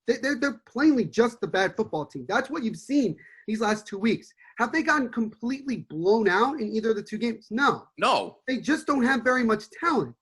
They're plainly just the bad football team. That's what you've seen these last 2 weeks. Have they gotten completely blown out in either of the 2 games? No. They just don't have very much talent.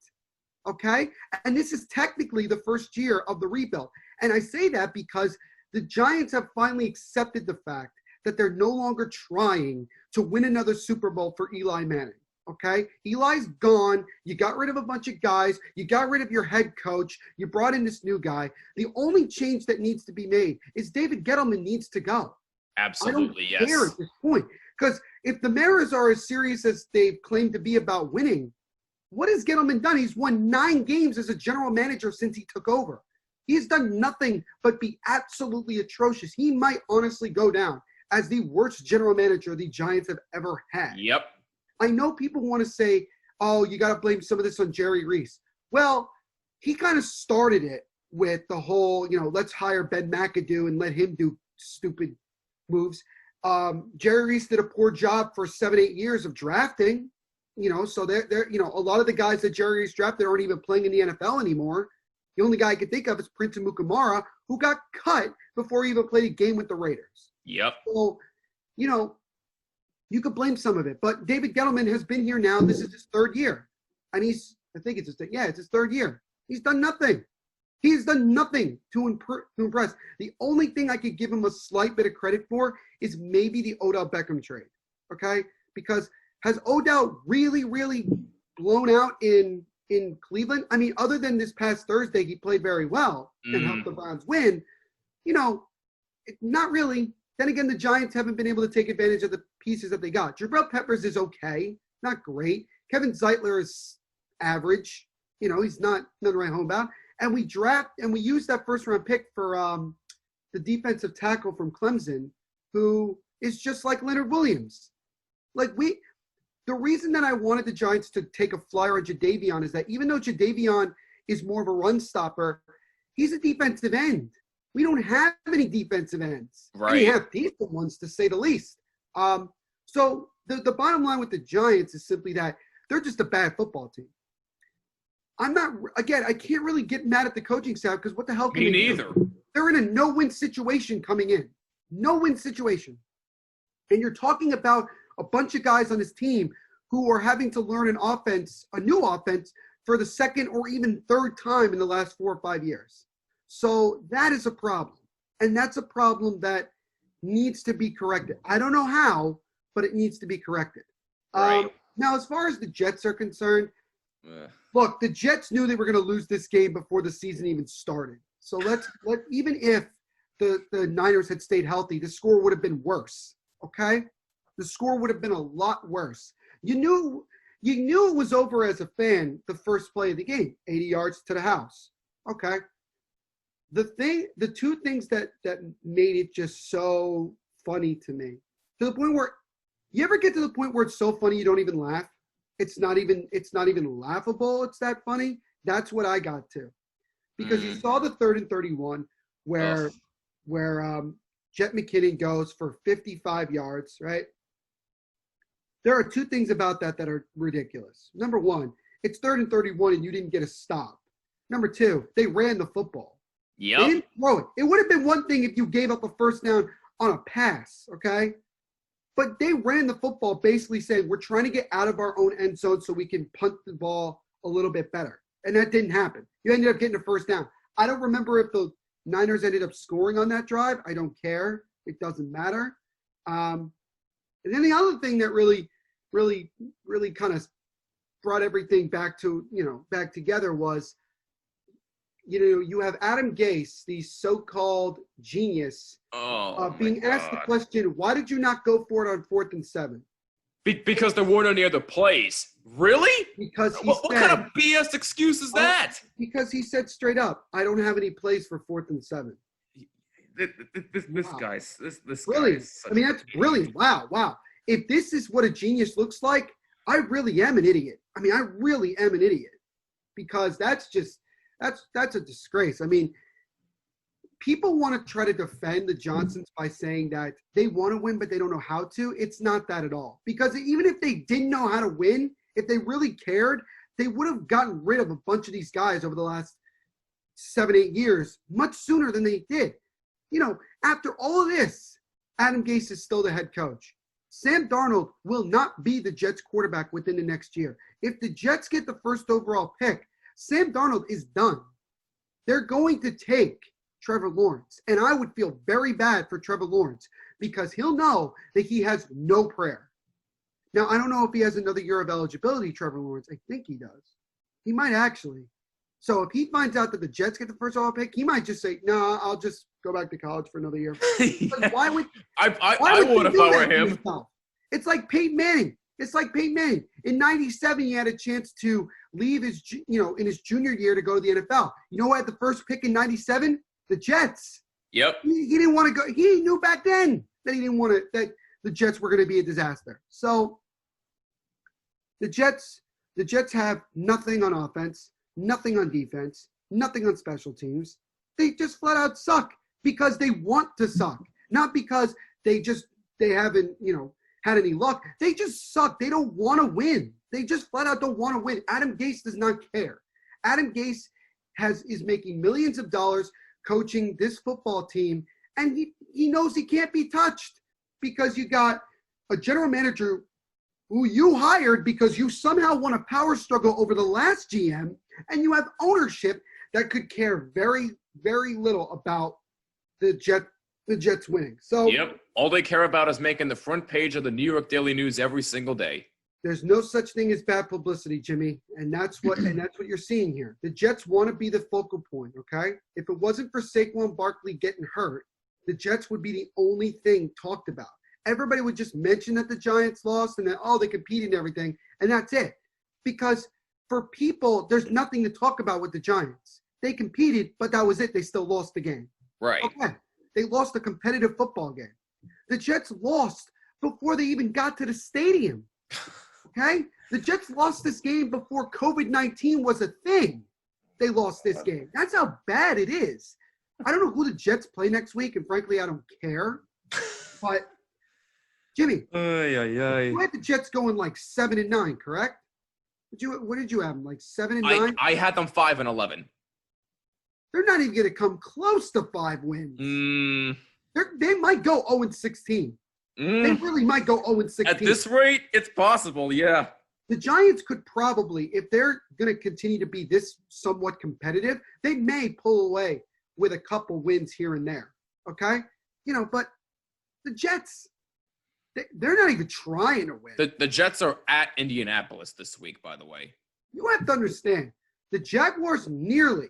Okay? And this is technically the first year of the rebuild. And I say that because the Giants have finally accepted the fact that they're no longer trying to win another Super Bowl for Eli Manning. Okay? Eli's gone. You got rid of a bunch of guys. You got rid of your head coach. You brought in this new guy. The only change that needs to be made is David Gettleman needs to go. Absolutely, I don't care at this point. Because if the Mariners are as serious as they've claimed to be about winning, what has Gettleman done? He's won 9 games as a general manager since he took over. He's done nothing but be absolutely atrocious. He might honestly go down as the worst general manager the Giants have ever had. Yep. I know people want to say, oh, you got to blame some of this on Jerry Reese. Well, he kind of started it with the whole, let's hire Ben McAdoo and let him do stupid moves. Jerry Reese did a poor job for 7-8 years of drafting, so they're a lot of the guys that Jerry Reese drafted aren't even playing in the NFL anymore. The only guy I can think of is Prince Amukamara, who got cut before he even played a game with the Raiders. Yep. So, you could blame some of it, but David Gettleman has been here now. This is his 3rd year, and it's his 3rd year. He's done nothing. He's done nothing to impress. The only thing I could give him a slight bit of credit for is maybe the Odell Beckham trade, okay? Because has Odell really, really blown out in Cleveland? I mean, other than this past Thursday, he played very well and helped the Browns win. Not really. Then again, the Giants haven't been able to take advantage of the pieces that they got. Jabril Peppers is okay, not great. Kevin Zeitler is average. He's nothing to write home about. And we used that 1st-round pick for the defensive tackle from Clemson, who is just like Leonard Williams. The reason that I wanted the Giants to take a flyer on Jadeveon is that even though Jadeveon is more of a run stopper, he's a defensive end. We don't have any defensive ends. Right. We have decent ones, to say the least. So the bottom line with the Giants is simply that they're just a bad football team. I can't really get mad at the coaching staff because what the hell can Me they neither. do? They're in a no-win situation coming in. No-win situation. And you're talking about a bunch of guys on this team who are having to learn a new offense for the 2nd or even 3rd time in the last 4 or 5 years. So that is a problem. And that's a problem that needs to be corrected. I don't know how, but it needs to be corrected. Right. Now, as far as the Jets are concerned, look, the Jets knew they were going to lose this game before the season even started. So even if the Niners had stayed healthy, the score would have been worse. Okay? The score would have been a lot worse. You knew it was over as a fan the first play of the game, 80 yards to the house. Okay. the two things that made it just so funny to me, to the point where you ever get to the point where it's so funny you don't even laugh? It's not even laughable. It's that funny. That's what I got to, because you saw the 3rd and 31 where Jet McKinnon goes for 55 yards, right? There are two things about that are ridiculous. Number one, it's 3rd and 31 and you didn't get a stop. Number two, they ran the football. Yep. They didn't throw it. It would have been one thing if you gave up a first down on a pass, okay? But they ran the football basically saying, we're trying to get out of our own end zone so we can punt the ball a little bit better. And that didn't happen. You ended up getting a first down. I don't remember if the Niners ended up scoring on that drive. I don't care. It doesn't matter. And then the other thing that really kind of brought everything back together was, you have Adam Gase, the so-called genius, being asked the question, why did you not go for it on 4th and 7? Because there weren't any other plays. Really? Because what kind of BS excuse is that? Because he said straight up, I don't have any plays for 4th and 7. This guy's brilliant. I mean, that's brilliant. Wow. If this is what a genius looks like, I really am an idiot. I mean, I really am an idiot, because that's a disgrace. I mean, people want to try to defend the Johnsons by saying that they want to win, but they don't know how to. It's not that at all. Because even if they didn't know how to win, if they really cared, they would have gotten rid of a bunch of these guys over the last 7-8 years much sooner than they did. After all of this, Adam Gase is still the head coach. Sam Darnold will not be the Jets quarterback within the next year. If the Jets get the first overall pick, Sam Darnold is done. They're going to take Trevor Lawrence. And I would feel very bad for Trevor Lawrence, because he'll know that he has no prayer. Now, I don't know if he has another year of eligibility, Trevor Lawrence. I think he does. He might actually. So if he finds out that the Jets get the first overall pick, he might just say, no, I'll just go back to college for another year. Yeah. Why would I would if I were him. It's like Peyton Manning. In 97, he had a chance to leave in his junior year to go to the NFL. You know what? Had the first pick in 97? The Jets. Yep. He didn't want to go. He knew back then that he didn't want to, that the Jets were going to be a disaster. So the Jets have nothing on offense, nothing on defense, nothing on special teams. They just flat out suck because they want to suck, not because they haven't, had any luck. They just suck. They don't want to win. They just flat out don't want to win. Adam Gase does not care. Adam Gase is making millions of dollars coaching this football team, and he knows he can't be touched, because you got a general manager who you hired because you somehow won a power struggle over the last GM, and you have ownership that could care very, very little about the Jets winning. So yep, all they care about is making the front page of the New York Daily News every single day. There's no such thing as bad publicity, Jimmy, and that's what you're seeing here. The Jets want to be the focal point, okay? If it wasn't for Saquon Barkley getting hurt, the Jets would be the only thing talked about. Everybody would just mention that the Giants lost and that, they competed and everything, and that's it. Because for people, there's nothing to talk about with the Giants. They competed, but that was it. They still lost the game. Right. Okay. They lost a competitive football game. The Jets lost before they even got to the stadium. Okay? The Jets lost this game before COVID-19 was a thing. They lost this game. That's how bad it is. I don't know who the Jets play next week, and frankly, I don't care. But, Jimmy, you had the Jets going like 7-9, correct? What did you have them, like 7-9? I had them 5-11. They're not even going to come close to 5 wins. They might go 0-16. They really might go 0-16. At this rate, it's possible, yeah. The Giants could probably, if they're going to continue to be this somewhat competitive, they may pull away with a couple wins here and there, okay? But the Jets, they're not even trying to win. The Jets are at Indianapolis this week, by the way. You have to understand, the Jaguars nearly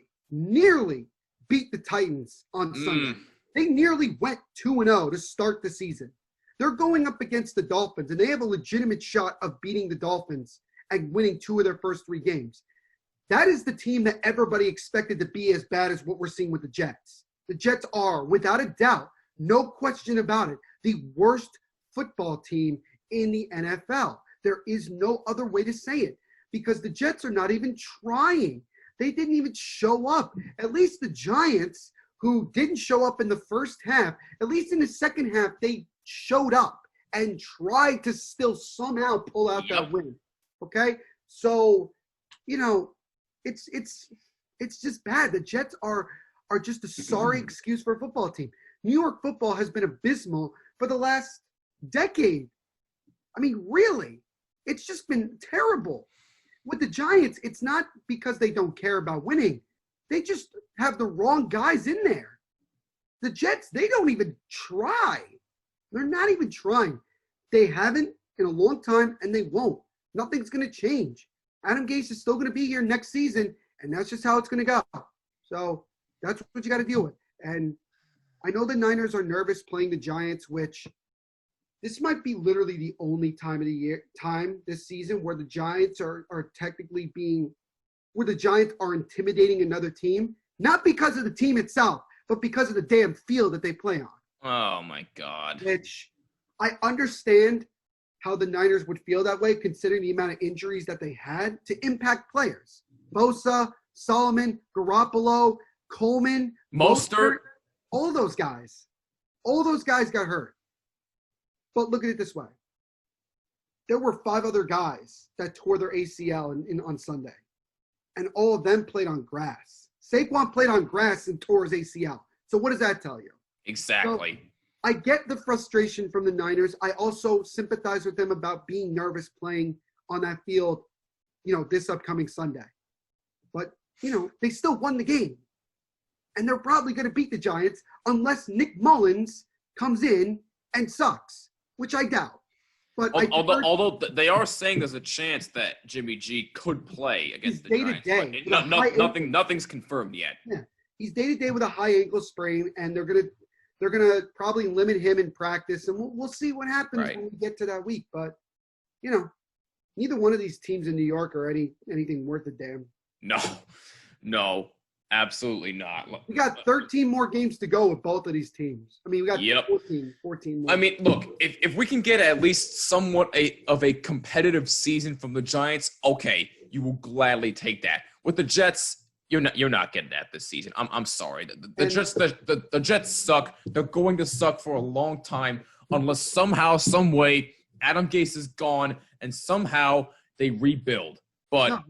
beat the Titans on Sunday. They nearly went 2-0 to start the season. They're going up against the Dolphins, and they have a legitimate shot of beating the Dolphins and winning 2 of their first 3 games. That is the team that everybody expected to be as bad as what we're seeing with the Jets. The Jets are, without a doubt, no question about it, the worst football team in the NFL. There is no other way to say it because the Jets are not even trying. They didn't even show up. At least the Giants, who didn't show up in the first half, at least in the second half, they showed up and tried to still somehow pull out that win. Okay? So, it's just bad. The Jets are just a sorry excuse for a football team. New York football has been abysmal for the last decade. I mean, really, it's just been terrible. With the Giants, it's not because they don't care about winning. They just have the wrong guys in there. The Jets, they don't even try. They're not even trying. They haven't in a long time, and they won't. Nothing's going to change. Adam Gase is still going to be here next season, and that's just how it's going to go. So that's what you got to deal with. And I know the Niners are nervous playing the Giants, which this might be literally the only time this season where the Giants are technically where the Giants are intimidating another team, not because of the team itself, but because of the damn field that they play on. Oh my God. Which I understand how the Niners would feel that way, considering the amount of injuries that they had to impact players. Bosa, Solomon, Garoppolo, Coleman, Mostert, all those guys. All those guys got hurt. But look at it this way. There were 5 other guys that tore their ACL on Sunday. And all of them played on grass. Saquon played on grass and tore his ACL. So what does that tell you? Exactly. So, I get the frustration from the Niners. I also sympathize with them about being nervous playing on that field, this upcoming Sunday. But, they still won the game. And they're probably going to beat the Giants unless Nick Mullins comes in and sucks, which I doubt. But although they are saying there's a chance that Jimmy G could play against the Giants. Nothing's confirmed yet. Yeah, he's day-to-day with a high ankle sprain, and they're gonna probably limit him in practice, and we'll see what happens when we get to that week. But neither one of these teams in New York are anything worth a damn. No, absolutely not. We got 13 more games to go with both of these teams. I mean, we got 14 more. I mean, look, if we can get at least somewhat of a competitive season from the Giants, okay, you will gladly take that. With the Jets, you're not getting that this season. I'm sorry. The Jets suck. They're going to suck for a long time unless somehow, some way, Adam Gase is gone and somehow they rebuild. But no,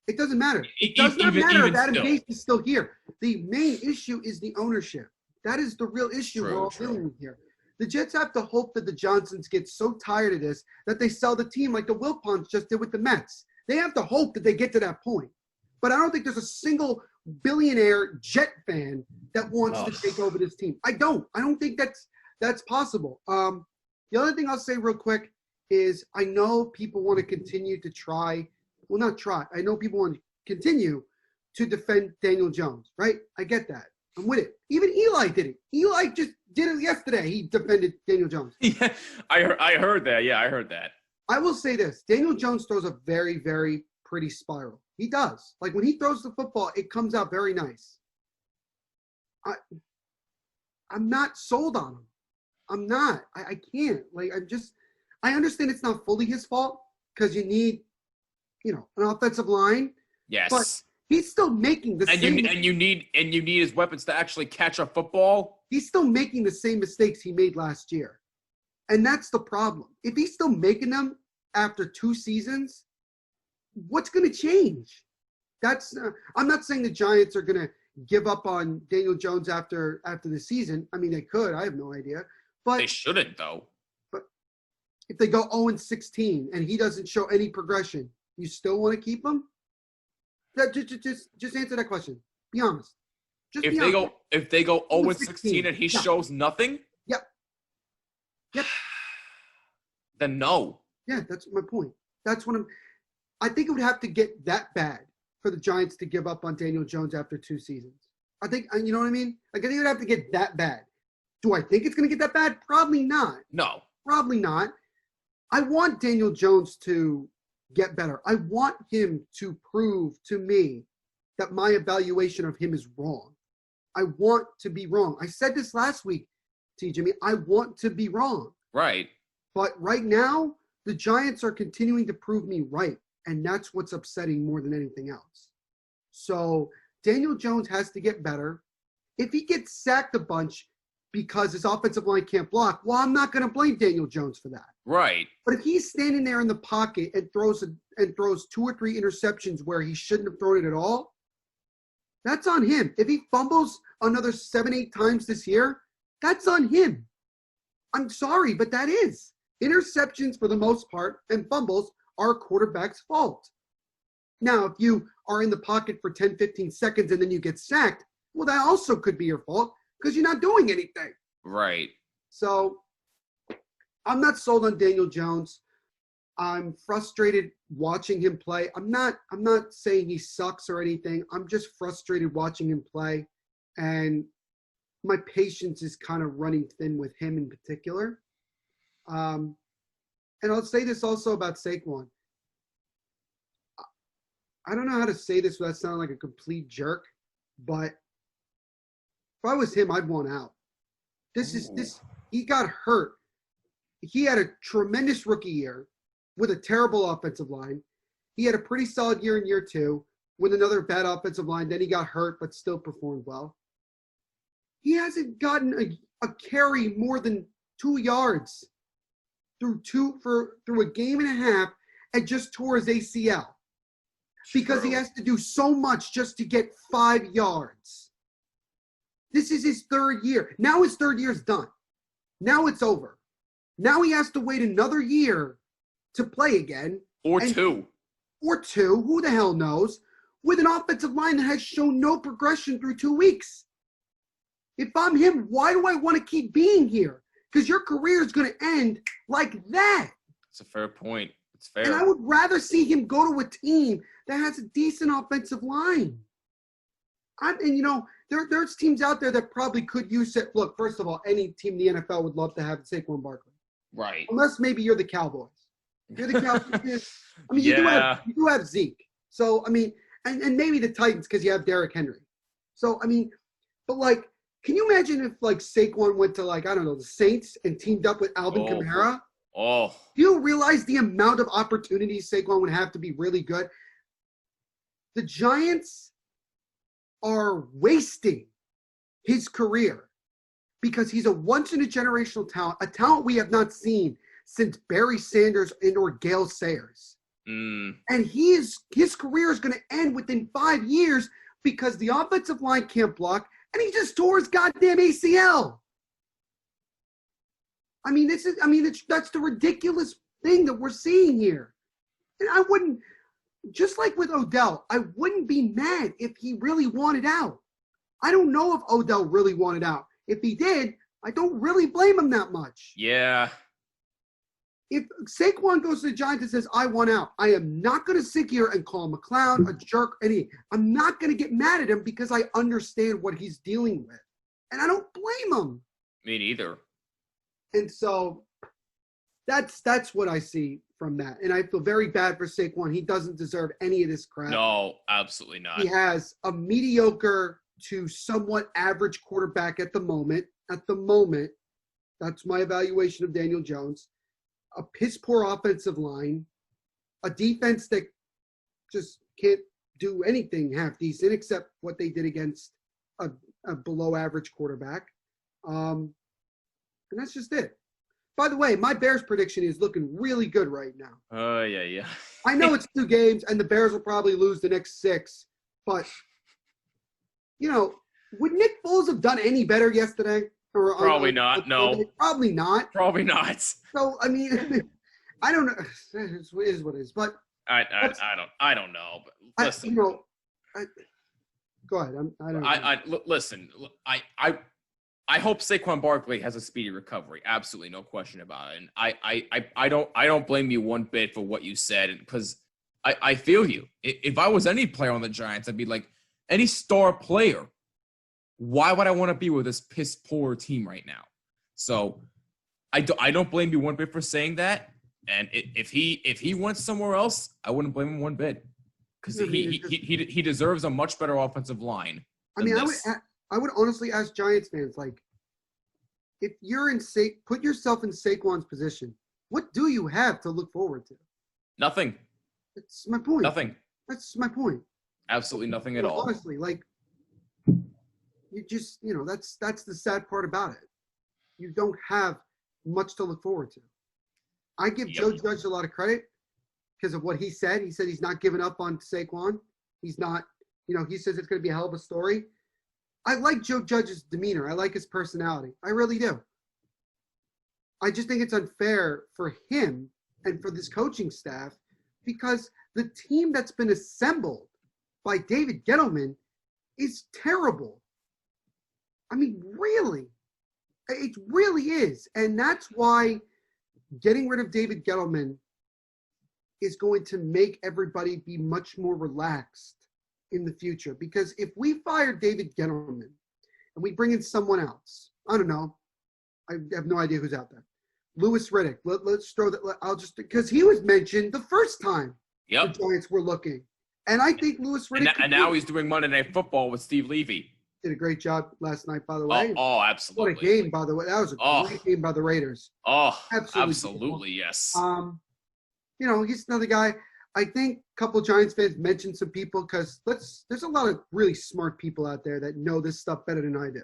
it doesn't matter. It does not matter if Adam Gase is still here. The main issue is the ownership. That is the real issue we're all dealing with here. The Jets have to hope that the Johnsons get so tired of this that they sell the team like the Wilpons just did with the Mets. They have to hope that they get to that point. But I don't think there's a single billionaire Jet fan that wants to take over this team. I don't think that's possible. The other thing I'll say real quick is I know people want to continue to try. Well, not try. I know people want to continue to defend Daniel Jones, right? I get that. I'm with it. Even Eli did it. Eli just did it yesterday. He defended Daniel Jones. Yeah, I heard that. Yeah, I heard that. I will say this. Daniel Jones throws a very, very pretty spiral. He does. Like when he throws the football, it comes out very nice. I'm not sold on him. I'm not. I can't. I understand it's not fully his fault because you need, an offensive line. Yes. But he's still making the same. And you need his weapons to actually catch a football. He's still making the same mistakes he made last year. And that's the problem. If he's still making them after 2 seasons, what's going to change? I'm not saying the Giants are going to give up on Daniel Jones after the season. I mean, they could. I have no idea. But they shouldn't, though. But if they go 0-16 and he doesn't show any progression, you still want to keep him? Just answer that question. Be honest. If they go 0-16 and he shows nothing? Yep. Then no. Yeah, that's my point. I think it would have to get that bad for the Giants to give up on Daniel Jones after 2 seasons. I think, you know what I mean? I think it would have to get that bad. Do I think it's going to get that bad? Probably not. No. Probably not. I want Daniel Jones to get better. I want him to prove to me that my evaluation of him is wrong. I want to be wrong. I said this last week, T. Jimmy. I want to be wrong. Right. But right now, the Giants are continuing to prove me right. And that's what's upsetting more than anything else. So Daniel Jones has to get better. If he gets sacked a bunch because his offensive line can't block, well, I'm not going to blame Daniel Jones for that. Right. But if he's standing there in the pocket and throws 2 or 3 interceptions where he shouldn't have thrown it at all, that's on him. If he fumbles another 7-8 times this year, that's on him. I'm sorry, but that is. Interceptions, for the most part, and fumbles are a quarterback's fault. Now, if you are in the pocket for 10, 15 seconds and then you get sacked, well, that also could be your fault because you're not doing anything. Right. So I'm not sold on Daniel Jones. I'm frustrated watching him play. I'm not saying he sucks or anything. I'm just frustrated watching him play. And my patience is kind of running thin with him in particular. And I'll say this also about Saquon. I don't know how to say this without sounding like a complete jerk, but if I was him, I'd want out. He got hurt. He had a tremendous rookie year with a terrible offensive line. He had a pretty solid year in year 2 with another bad offensive line. Then he got hurt, but still performed well. He hasn't gotten a carry more than 2 yards through a game and a half and just tore his ACL because he has to do so much just to get 5 yards. This is his 3rd year. Now his 3rd year is done. Now it's over. Now he has to wait another year to play again. Or 2. Or 2. Who the hell knows? With an offensive line that has shown no progression through 2 weeks. If I'm him, why do I want to keep being here? Because your career is going to end like that. It's a fair point. It's fair. And I would rather see him go to a team that has a decent offensive line. There's teams out there that probably could use it. Look, first of all, any team in the NFL would love to have Saquon Barkley. Right. Unless maybe you're the Cowboys. You're the Cowboys. You do have Zeke. So, and maybe the Titans because you have Derrick Henry. So, but can you imagine if Saquon went to the Saints and teamed up with Alvin Kamara? Oh. Do you realize the amount of opportunities Saquon would have to be really good? The Giants are wasting his career because he's a once-in-a-generational talent, a talent we have not seen since Barry Sanders or Gale Sayers. Mm. And his career is going to end within 5 years because the offensive line can't block, and he just tore his goddamn ACL. That's the ridiculous thing that we're seeing here. And I wouldn't, just like with Odell, I wouldn't be mad if he really wanted out. I don't know if Odell really wanted out. If he did, I don't really blame him that much. Yeah. If Saquon goes to the Giants and says, I want out, I am not going to sit here and call him a clown, a jerk, I'm not going to get mad at him because I understand what he's dealing with. And I don't blame him. Me neither. And so that's what I see from that. And I feel very bad for Saquon. He doesn't deserve any of this crap. No, absolutely not. He has a mediocre to somewhat average quarterback at the moment. That's my evaluation of Daniel Jones. A piss-poor offensive line. A defense that just can't do anything half decent except what they did against a below-average quarterback. And that's just it. By the way, my Bears prediction is looking really good right now. Yeah. I know it's 2 games, and the Bears will probably lose the next 6. But, would Nick Foles have done any better yesterday? Probably not, no. Probably not. Probably not. So, I don't know. It is what it is. But I don't know. But listen. Go ahead. Listen, I hope Saquon Barkley has a speedy recovery. Absolutely, no question about it. And I don't blame you one bit for what you said, because I feel you. If I was any player on the Giants, I'd be like, any star player, why would I want to be with this piss poor team right now? So I don't blame you one bit for saying that. And if he went somewhere else, I wouldn't blame him one bit, because he deserves a much better offensive line. I mean, I would honestly ask Giants fans, like, if you're put yourself in Saquon's position, what do you have to look forward to? Nothing. That's my point. Nothing. That's my point. Absolutely nothing at all. Honestly, like, you just, that's the sad part about it. You don't have much to look forward to. I give Joe Judge a lot of credit because of what he said. He said he's not giving up on Saquon. He's not, he says it's going to be a hell of a story. I like Joe Judge's demeanor. I like his personality. I really do. I just think it's unfair for him and for this coaching staff because the team that's been assembled by David Gettleman is terrible. I mean, really. It really is. And that's why getting rid of David Gettleman is going to make everybody be much more relaxed in the future. Because if we fire David Gettleman and we bring in someone else, I don't know. I have no idea who's out there. Louis Riddick. Let's throw that. Because he was mentioned the first time the Giants were looking. And I think Louis Riddick. And now he's doing Monday Night Football with Steve Levy. Did a great job last night, by the way. Oh, absolutely. What a game, by the way. That was a great game by the Raiders. Oh, absolutely, yes. He's another guy. I think a couple of Giants fans mentioned some people because there's a lot of really smart people out there that know this stuff better than I do.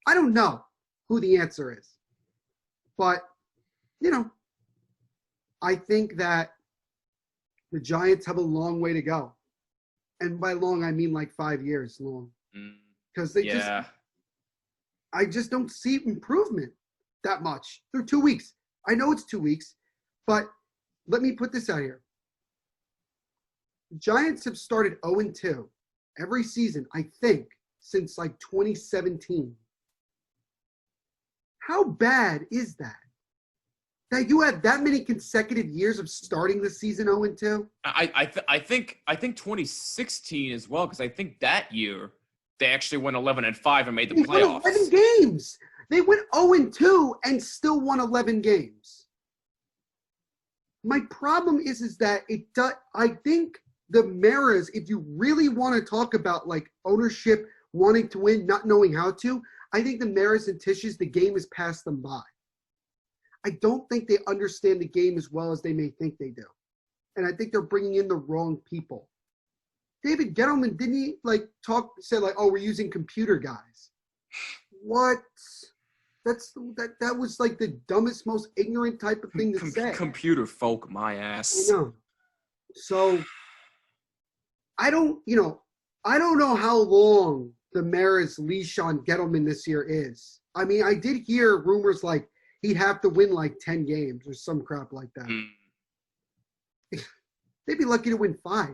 I don't know who the answer is. But, I think that the Giants have a long way to go. And by long, I mean like 5 years long. Because I just don't see improvement that much through 2 weeks. I know it's 2 weeks, but let me put this out here. The Giants have started 0-2 every season, I think, since like 2017. How bad is that? That you have that many consecutive years of starting the season 0-2? I think 2016 as well, because I think that year they actually went 11-5 and made the playoffs. 11 games. They went 0-2 and still won 11 games. My problem is that it does. I think the Maras, if you really want to talk about like ownership, wanting to win, not knowing how to, I think the Maras and Tisches, the game has passed them by. I don't think they understand the game as well as they may think they do. And I think they're bringing in the wrong people. David Gettleman, didn't he say we're using computer guys? What? That was like the dumbest, most ignorant type of thing to say. Computer folk, my ass. I know. So I don't know how long the Maras' leash on Gettleman this year is. I mean, I did hear rumors like he'd have to win like 10 games or some crap like that. They'd be lucky to win 5.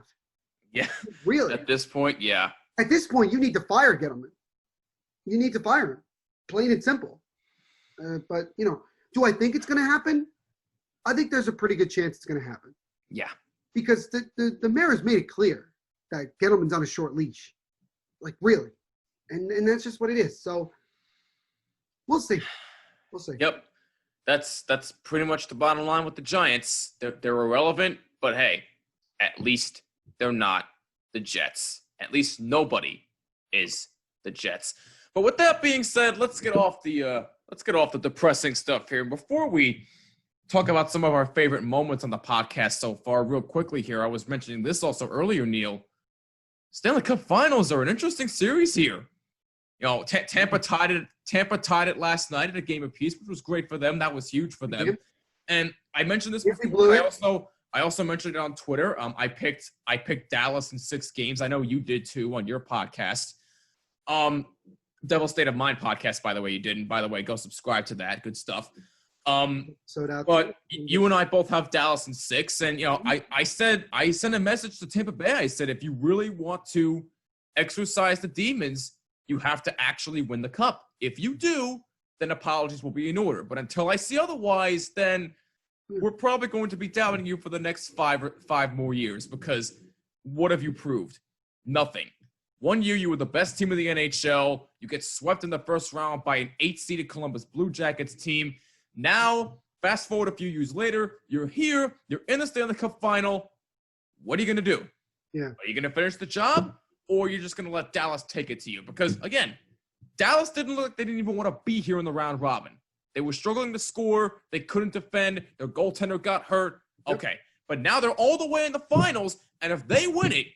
Yeah. Really? At this point, yeah. At this point, you need to fire Gettleman. You need to fire him. Plain and simple. But, do I think it's going to happen? I think there's a pretty good chance it's going to happen. Yeah. Because the Maras made it clear that Gettleman's on a short leash. Like, really. And that's just what it is. So, we'll see. We'll see. Yep. That's pretty much the bottom line with the Giants. They're irrelevant, but hey, at least they're not the Jets. At least nobody is the Jets. But with that being said, let's get off the depressing stuff here. Before we talk about some of our favorite moments on the podcast so far, real quickly here, I was mentioning this also earlier, Neil. Stanley Cup Finals are an interesting series here. Tampa tied it last night at a game apiece, which was great for them. That was huge for them. And I mentioned this before. I also mentioned it on Twitter. I picked Dallas in 6 games. I know you did too on your podcast. Devil State of Mind podcast, by the way, you didn't. By the way, go subscribe to that. Good stuff. But you and I both have Dallas in 6, and I sent a message to Tampa Bay. I said, if you really want to exercise the demons, you have to actually win the cup. If you do, then apologies will be in order. But until I see otherwise, then we're probably going to be doubting you for the next 5 more years, because what have you proved? Nothing. 1 year you were the best team of the NHL. You get swept in the first round by an 8-seeded Columbus Blue Jackets team. Now Fast forward a few years later, you're here, you're in the Stanley Cup final. What are you going to do? Yeah. Are you going to finish the job, or are you just going to let Dallas take it to you? Because, again, Dallas didn't look like they didn't even want to be here in the round robin. They were struggling to score. They couldn't defend. Their goaltender got hurt. Okay. But now they're all the way in the finals, and if they win it,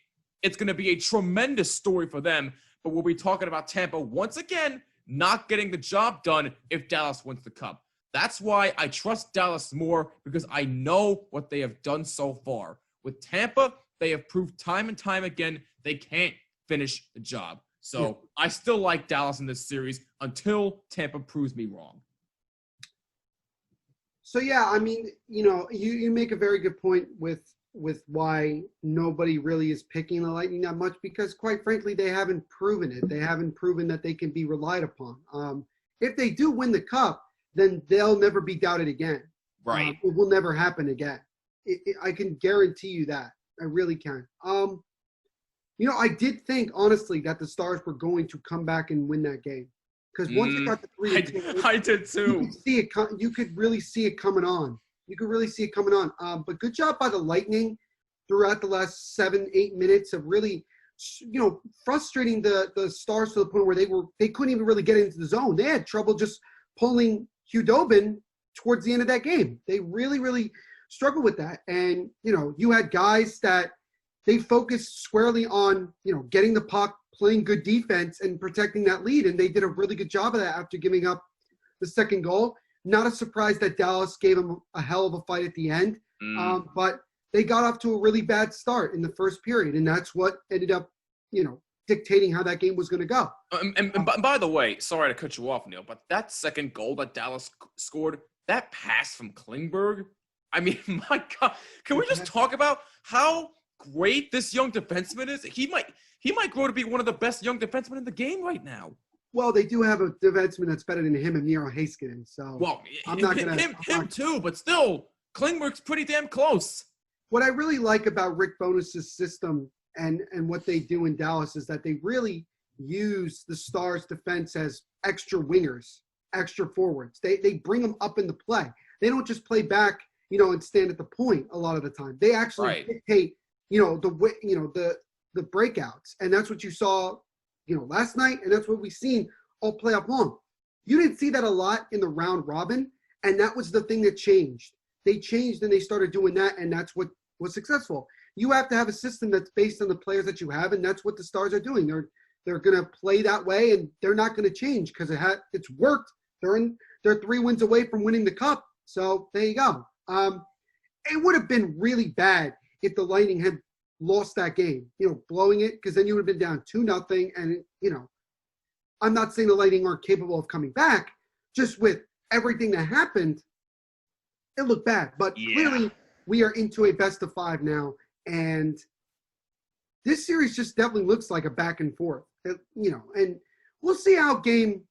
it's going to be a tremendous story for them. But we'll be talking about Tampa once again not getting the job done if Dallas wins the Cup. That's why I trust Dallas more, because I know what they have done so far. With Tampa, they have proved time and time again they can't finish the job. So I still like Dallas in this series until Tampa proves me wrong. So, yeah, I mean, you make a very good point with why nobody really is picking the Lightning that much, because, quite frankly, they haven't proven it. They haven't proven that they can be relied upon. If they do win the Cup, then they'll never be doubted again. Right. It will never happen again. I can guarantee you that. I really can. I did think, honestly, that the Stars were going to come back and win that game. Because once they got the 3-2, I did too. You could really see it coming on. But good job by the Lightning throughout the last 7-8 minutes of really, frustrating the Stars to the point where they couldn't even really get into the zone. They had trouble just pulling Khudobin towards the end of that game. They really, really struggled with that. And, you had guys that they focused squarely on, getting the puck, playing good defense, and protecting that lead. And they did a really good job of that after giving up the second goal. Not a surprise that Dallas gave them a hell of a fight at the end. But they got off to a really bad start in the first period. And that's what ended up, dictating how that game was going to go. And by the way, sorry to cut you off, Neil, but that second goal that Dallas scored, that pass from Klingberg, I mean, my God, can we just talk about how great this young defenseman is? He might grow to be one of the best young defensemen in the game right now. Well, they do have a defenseman that's better than him, and Miro Heiskanen. So I'm not gonna him too, but still, Klingberg's pretty damn close. What I really like about Rick Bowness's system and what they do in Dallas is that they really use the Stars' defense as extra wingers, extra forwards. They bring them up in the play. They don't just play back, and stand at the point a lot of the time. They actually dictate, the breakouts, and that's what you saw, last night, and that's what we've seen all playoff long. You didn't see that a lot in the round robin, and that was the thing that changed. They changed and they started doing that, and that's what was successful. You have to have a system that's based on the players that you have, and that's what the Stars are doing. They're going to play that way, and they're not going to change because it's worked. They're 3 wins away from winning the Cup, so there you go. It would have been really bad if the Lightning had lost that game, blowing it, because then you would have been down 2-0, and I'm not saying the Lightning aren't capable of coming back. Just with everything that happened, it looked bad. But clearly, we are into a best-of-5 now, and this series just definitely looks like a back and forth. And we'll see how game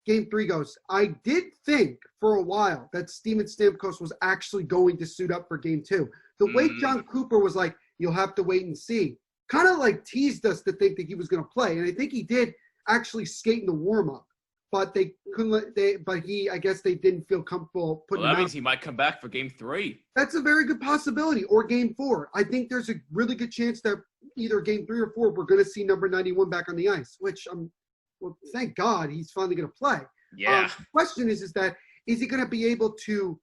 3 goes. I did think for a while that Steven Stamkos was actually going to suit up for game 2. The way John Cooper was like, you'll have to wait and see, kind of like teased us to think that he was going to play. And I think he did actually skate in the warm-up, but they couldn't. I guess they didn't feel comfortable putting him out. That means he might come back for game 3. That's a very good possibility, or game 4. I think there's a really good chance that either game 3 or 4, we're going to see number 91 back on the ice, which thank God he's finally going to play. Yeah. The question is he going to be able to,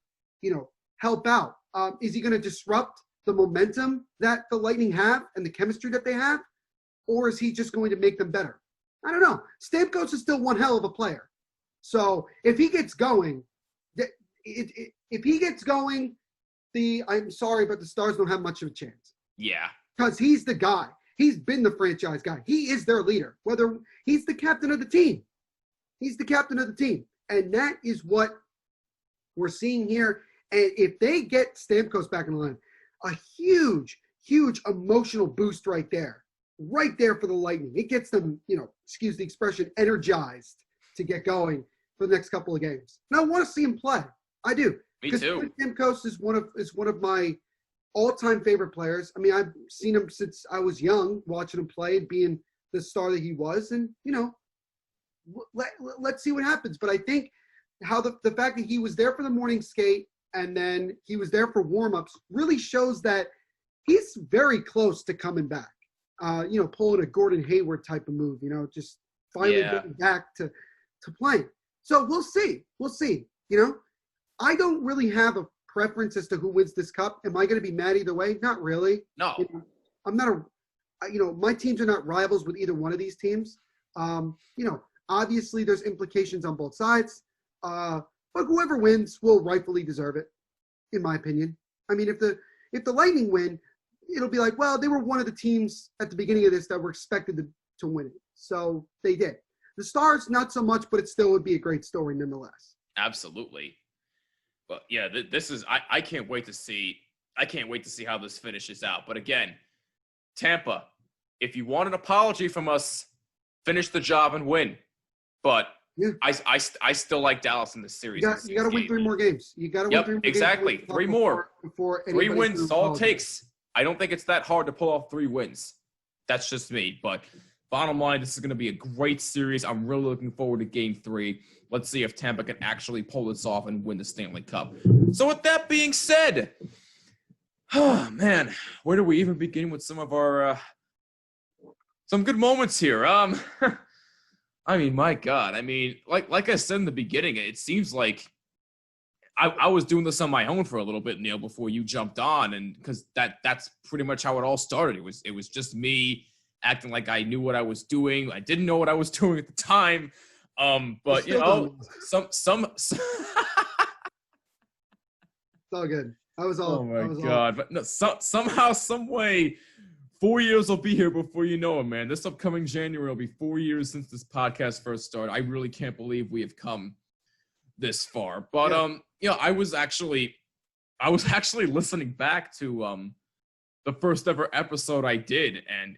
help out? Is he going to disrupt the momentum that the Lightning have and the chemistry that they have, or is he just going to make them better? I don't know. Stamkos is still one hell of a player. So if he gets going, I'm sorry, but the Stars don't have much of a chance. Yeah. Because he's the guy. He's been the franchise guy. He is their leader. Whether he's the captain of the team. He's the captain of the team. And that is what we're seeing here. And if they get Stamkos back in the line, a huge, huge emotional boost right there for the Lightning. It gets them, excuse the expression, energized to get going for the next couple of games. And I want to see him play. I do. Me too. Stamkos is one of my all-time favorite players. I mean, I've seen him since I was young, watching him play and being the star that he was. And, let's see what happens. But I think how the fact that he was there for the morning skate, and then he was there for warmups, really shows that he's very close to coming back. Pulling a Gordon Hayward type of move, just finally getting back to playing. So we'll see. I don't really have a preference as to who wins this cup. Am I going to be mad either way? Not really. No. I'm not my teams are not rivals with either one of these teams. Obviously there's implications on both sides. But whoever wins will rightfully deserve it, in my opinion. I mean, if the Lightning win, it'll be like, well, they were one of the teams at the beginning of this that were expected to win it. So they did. The Stars, not so much, but it still would be a great story nonetheless. Absolutely. But yeah, this is, I can't wait to see how this finishes out. But again, Tampa, if you want an apology from us, finish the job and win. But yeah. I still like Dallas in this series. You got to win 3 more games. You got to win 3 more exactly. games. 3 more. Before 3 wins is all it takes. I don't think it's that hard to pull off 3 wins. That's just me. But bottom line, this is going to be a great series. I'm really looking forward to Game 3. Let's see if Tampa can actually pull this off and win the Stanley Cup. So with that being said, oh man, where do we even begin with some of our some good moments here? I mean, my God. I mean, like I said in the beginning, it seems like I was doing this on my own for a little bit, Neil, before you jumped on, and because that's pretty much how it all started. It was just me acting like I knew what I was doing. I didn't know what I was doing at the time. But some it's all good. I was all. Oh my God! But no, somehow, some way, 4 years will be here before you know it, man. This upcoming January will be 4 years since this podcast first started. I really can't believe we have come this far. But I was actually listening back to the first ever episode I did, and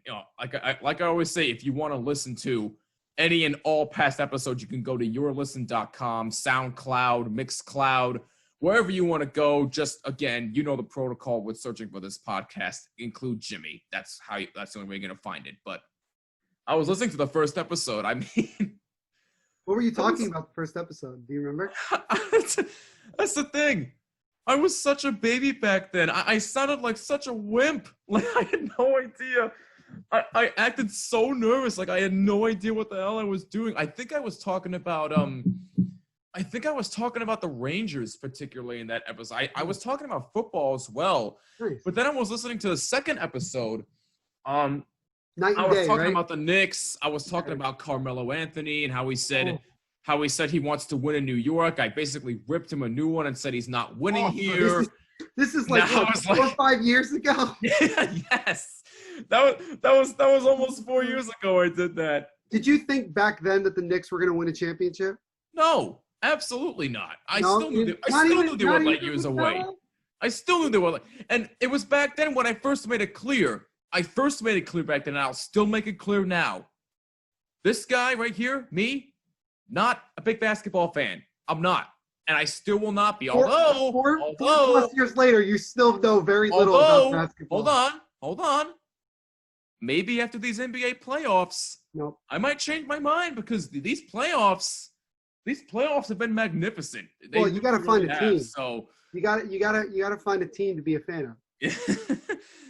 like I always say, if you want to listen to any and all past episodes, you can go to yourlisten.com, SoundCloud, Mixcloud, wherever you want to go. Just again, the protocol with searching for this podcast. Include Jimmy. That's the only way you're gonna find it. But I was listening to the first episode. I mean, what were you talking about the first episode? Do you remember? That's the thing. I was such a baby back then. I sounded like such a wimp. Like I had no idea. I acted so nervous. Like I had no idea what the hell I was doing. I think I was talking about the Rangers, particularly in that episode. I was talking about football as well. Nice. But then I was listening to the second episode. I was talking about the Knicks. I was talking about Carmelo Anthony and how he said he wants to win in New York. I basically ripped him a new one and said he's not winning here. This is like 4 or 5 years ago. Yes. That was almost 4 years ago I did that. Did you think back then that the Knicks were going to win a championship? No, absolutely not. I still knew they were light years away. I still knew they were. And it was back then when I first made it clear. I first made it clear back then, and I'll still make it clear now. This guy right here, me, not a big basketball fan. I'm not. And I still will not be. Although 4+ years later, you still know very little about basketball. Hold on. Maybe after these NBA playoffs, I might change my mind, because these playoffs have been magnificent. Well, you got to find a team. So you got to find a team to be a fan of.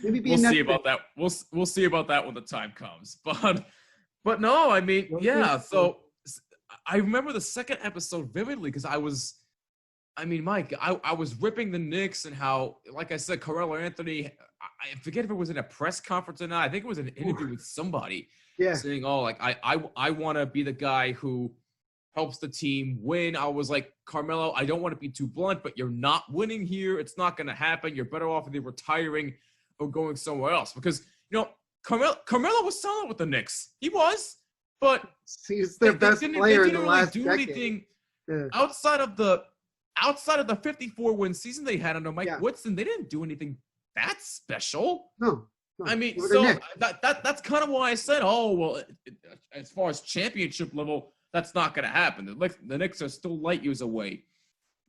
Maybe we'll see about that. We'll see about that when the time comes. But no, I mean, yeah. So I remember the second episode vividly, because Mike, I was ripping the Knicks and how, like I said, Carmelo Anthony, I forget if it was in a press conference or not. I think it was an interview with somebody saying, I want to be the guy who helps the team win. I was like, Carmelo, I don't want to be too blunt, but you're not winning here. It's not going to happen. You're better off either retiring or going somewhere else. Because, Carmelo was solid with the Knicks. He was. But he's their best player in the last decade. Anything outside of the 54-win season they had under Mike Woodson. They didn't do anything that special. No. I mean, so that's kind of why I said, as far as championship level, that's not going to happen. The Knicks are still light years away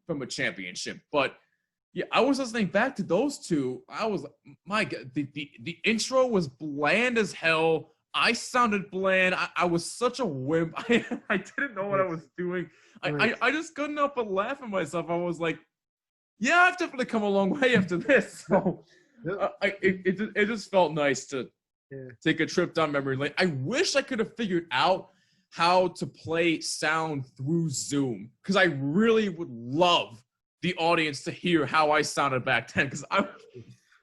from a championship. But yeah, I was listening back to those two. I was, my God, the intro was bland as hell. I sounded bland. I was such a wimp. I didn't know what I was doing. I just couldn't help but laugh at myself. I was like, Yeah, I've definitely come a long way after this. So it just felt nice to take a trip down memory lane. I wish I could have figured out how to play sound through Zoom, because I really would love the audience to hear how I sounded back then, because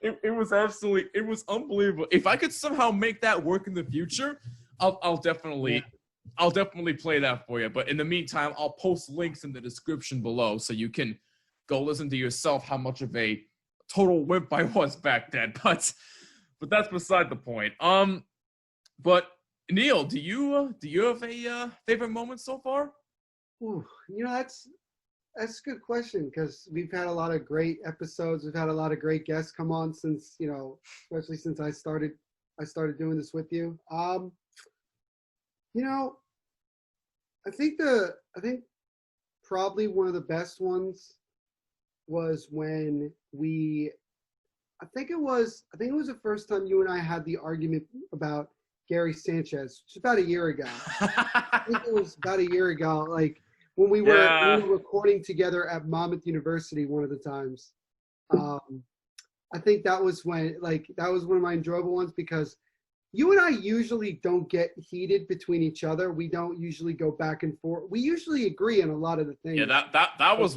it was unbelievable. If I could somehow make that work in the future, I'll definitely play that for you. But in the meantime, I'll post links in the description below so you can go listen to yourself how much of a total wimp I was back then. But that's beside the point. But Neil, do you have a favorite moment so far? Ooh, that's a good question, because we've had a lot of great episodes. We've had a lot of great guests come on since, especially since I started doing this with you. I think probably one of the best ones was when I think it was the first time you and I had the argument about Gary Sanchez, just about a year ago. I think it was about a year ago, like when we were recording together at Monmouth University one of the times. I think that was one of my enjoyable ones, because you and I usually don't get heated between each other. We don't usually go back and forth. We usually agree on a lot of the things. Yeah, that was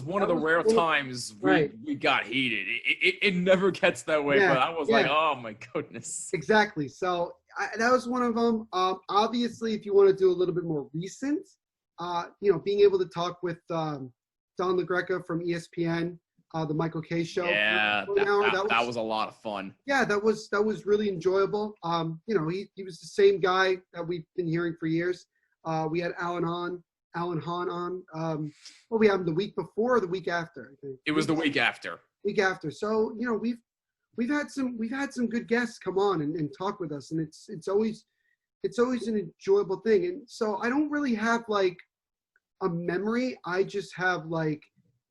one of the rare times we got heated. It never gets that way, but I was like, oh my goodness. Exactly. So that was one of them. Obviously, if you want to do a little bit more recent, being able to talk with Don LaGreca from ESPN, the Michael Kay show. Yeah, that was a lot of fun. Yeah, that was really enjoyable. He was the same guy that we've been hearing for years. We had Alan Hahn on. We had him the week before or the week after, I think. It was the week after. So, we've had some good guests come on and talk with us, and it's always an enjoyable thing. And so I don't really have like a memory. I just have like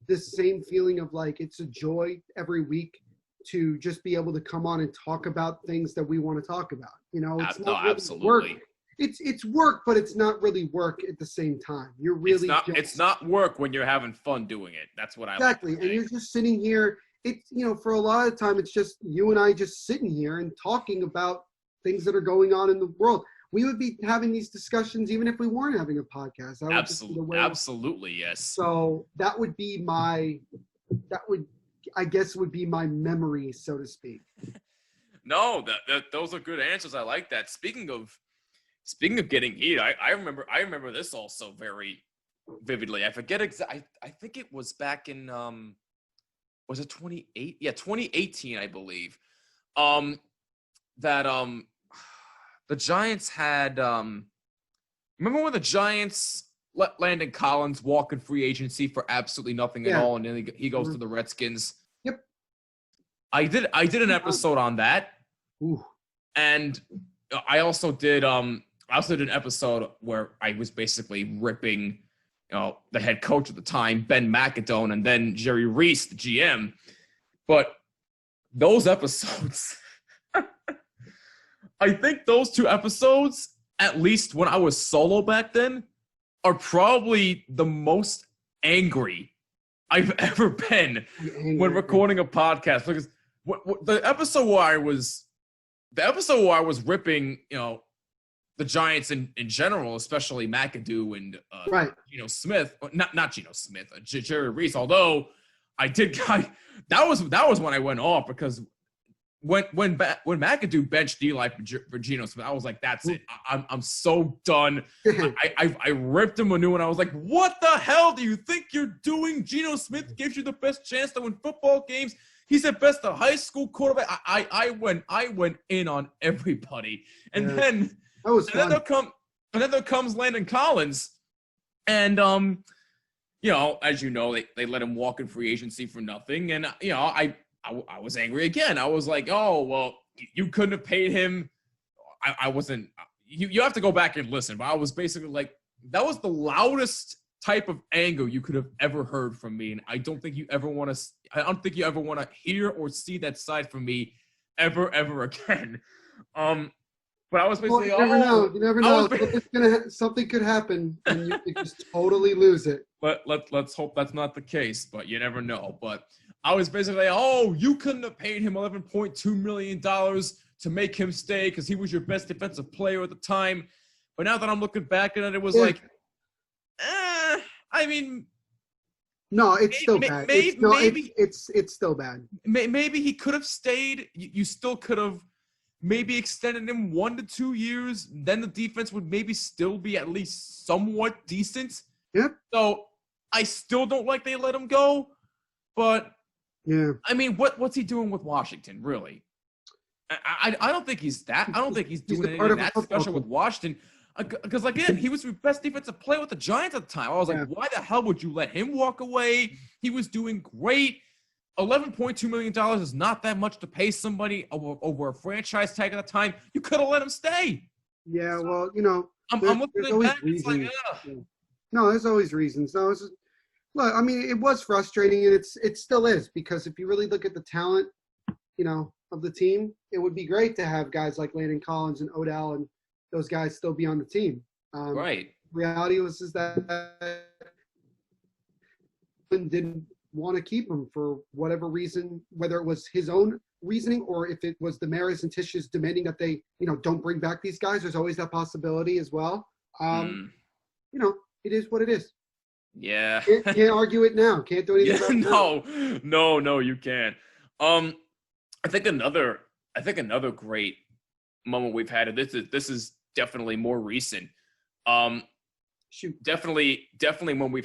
this same feeling of like it's a joy every week to just be able to come on and talk about things that we want to talk about. It's not really absolutely work. It's work, but it's not really work at the same time. You're really it's not work when you're having fun doing it. That's what I exactly. Like and you're just sitting here. It's for a lot of the time it's just you and I just sitting here and talking about things that are going on in the world. We would be having these discussions even if we weren't having a podcast. Absolutely, yes. So that would be my memory, so to speak. No, those are good answers. I like that. Speaking of getting heat, I remember this also very vividly. I forget exactly. I think it was back in was it 2018? Yeah, 2018, I believe. The Giants had remember when the Giants let Landon Collins walk in free agency for absolutely nothing at all, and then he goes to the Redskins? Yep. I did an episode on that. Ooh. And I also did an episode where I was basically ripping the head coach at the time, Ben McAdone, and then Jerry Reese, the GM. But those episodes I think those two episodes, at least when I was solo back then, are probably the most angry I've ever been when recording a podcast. Because the episode where I was ripping, the Giants in general, especially McAdoo and Geno Smith, not Geno Smith, Jerry Reese. Although that was when I went off, because when McAdoo benched Eli for Geno Smith, I was like, that's it. I'm so done. I ripped him a new one. I was like, what the hell do you think you're doing? Geno Smith gives you the best chance to win football games. He's the best high school quarterback. I went in on everybody. And then there comes Landon Collins. And as you know, they let him walk in free agency for nothing. And I was angry again. I was like, oh, well, you couldn't have paid him. I wasn't – you have to go back and listen. But I was basically like, that was the loudest type of anger you could have ever heard from me. And I don't think you ever want to hear or see that side from me ever again. But But I was basically, you never know. You never know. Something could happen, and you could just totally lose it. But let's hope that's not the case. But you never know. But I was basically, you couldn't have paid him $11.2 million to make him stay because he was your best defensive player at the time. But now that I'm looking back at it, it was like, I mean. No, it's still bad. It's still bad. Maybe he could have stayed. You still could have maybe extended him 1 to 2 years. Then the defense would maybe still be at least somewhat decent. Yep. So I still don't like they let him go. But, yeah. I mean, what's he doing with Washington, really? I don't think he's that. I don't think he's doing anything that special with Washington. Because, again, he was the best defensive player with the Giants at the time. I was like, why the hell would you let him walk away? He was doing great. $11.2 million is not that much to pay somebody over a franchise tag at the time. You could have let him stay. Yeah, well, I'm looking at that. It's like, No, there's always reasons. No, look, I mean, it was frustrating, and it still is, because if you really look at the talent, of the team, it would be great to have guys like Landon Collins and Odell and those guys still be on the team. Right. Reality is that didn't want to keep him for whatever reason, whether it was his own reasoning or if it was the Maras and Tisches demanding that they, don't bring back these guys. There's always that possibility as well. It is what it is. Yeah. Can't argue it now. Can't do anything about it. No, you can't. I think another great moment we've had, and this is definitely more recent. Definitely when we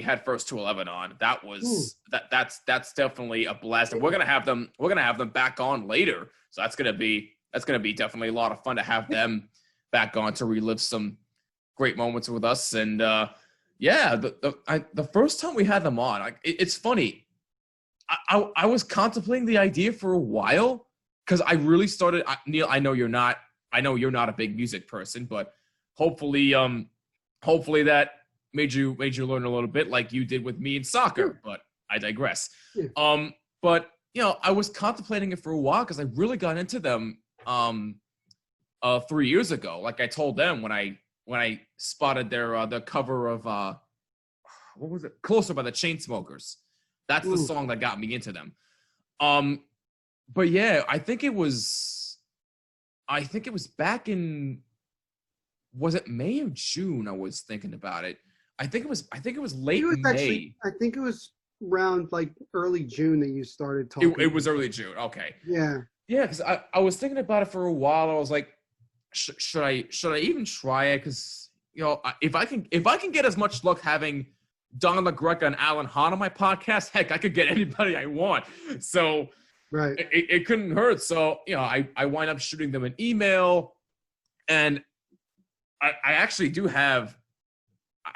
had First 211 on. That was that's definitely a blast. And we're gonna have them back on later. So that's gonna be definitely a lot of fun to have them back on to relive some great moments with us. And the first time we had them on, it's funny. I was contemplating the idea for a while because I really started. Neil, I know you're not a big music person, but hopefully that made you learn a little bit like you did with me in soccer. But I digress. Yeah. But I was contemplating it for a while because I really got into them 3 years ago. Like I told them when I spotted their the cover of what was it? Closer by the Chainsmokers. That's the song that got me into them. But yeah, I think it was back in, was it May or June? I was thinking about it. I think it was late May. I think it was around like early June that you started talking. It was early June. Okay. Yeah. Yeah, because I was thinking about it for a while. I was like, should I even try it? Because if I can get as much luck having Don LaGreca and Alan Hahn on my podcast, heck, I could get anybody I want. So right, it couldn't hurt. So I wind up shooting them an email, and I actually do have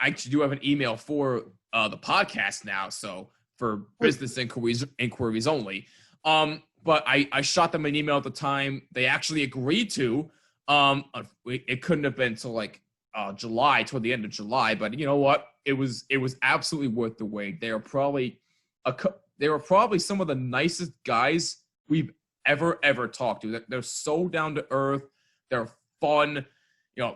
an email for the podcast now. So for business inquiries only. But I shot them an email at the time. They actually agreed to. It couldn't have been till like July, toward the end of July. But you know what? It was absolutely worth the wait. They were probably some of the nicest guys we've ever talked to. They're so down to earth. They're fun.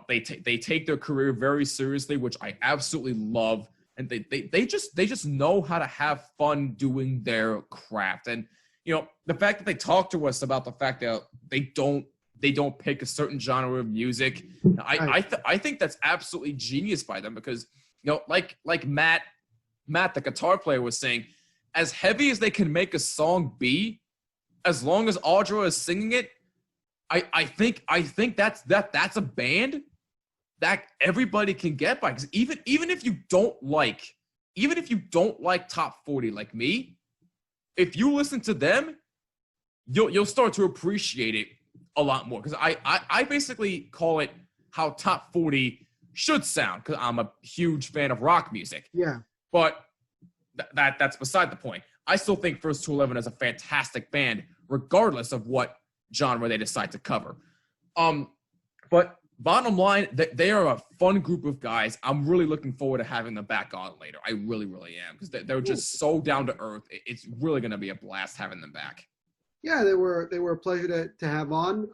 They take their career very seriously, which I absolutely love. And they just know how to have fun doing their craft. And the fact that they talk to us about the fact that they don't pick a certain genre of music, I think that's absolutely genius by them, because like Matt the guitar player was saying, as heavy as they can make a song be, as long as Audra is singing it, I think that's a band that everybody can get by. Because even if you don't like top 40 like me, if you listen to them, you'll start to appreciate it a lot more. Because I basically call it how top 40 should sound, because I'm a huge fan of rock music. Yeah. But that's beside the point. I still think First 211 is a fantastic band, regardless of what genre they decide to cover. But bottom line, they are a fun group of guys. I'm really looking forward to having them back on later. I really, really am, because they're just so down to earth. It's really going to be a blast having them back. Yeah, they were a pleasure to have on.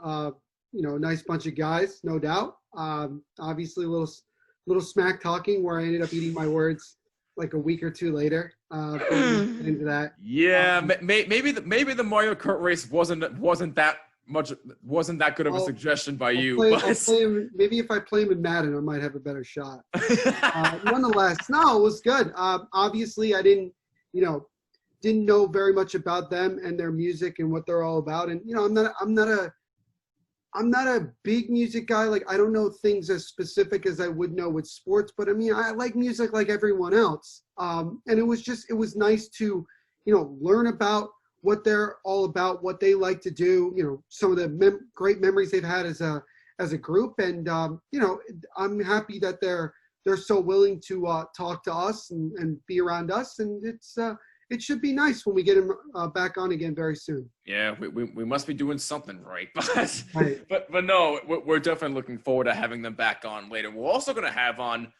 a nice bunch of guys, no doubt. Obviously, a little smack talking where I ended up eating my words like a week or two later. Into that. Yeah, maybe the Mario Kart race wasn't that good of a suggestion by you. Maybe if I play him in Madden, I might have a better shot. Nonetheless, no, it was good. Obviously, I didn't know very much about them and their music and what they're all about. And I'm not a big music guy. Like, I don't know things as specific as I would know with sports, but I mean, I like music like everyone else. And it was nice to, learn about what they're all about, what they like to do, some of the great memories they've had as a group. And, I'm happy that they're so willing to talk to us and be around us. And it should be nice when we get him back on again very soon. Yeah, we must be doing something right. But no, we're definitely looking forward to having them back on later. We're also going to have on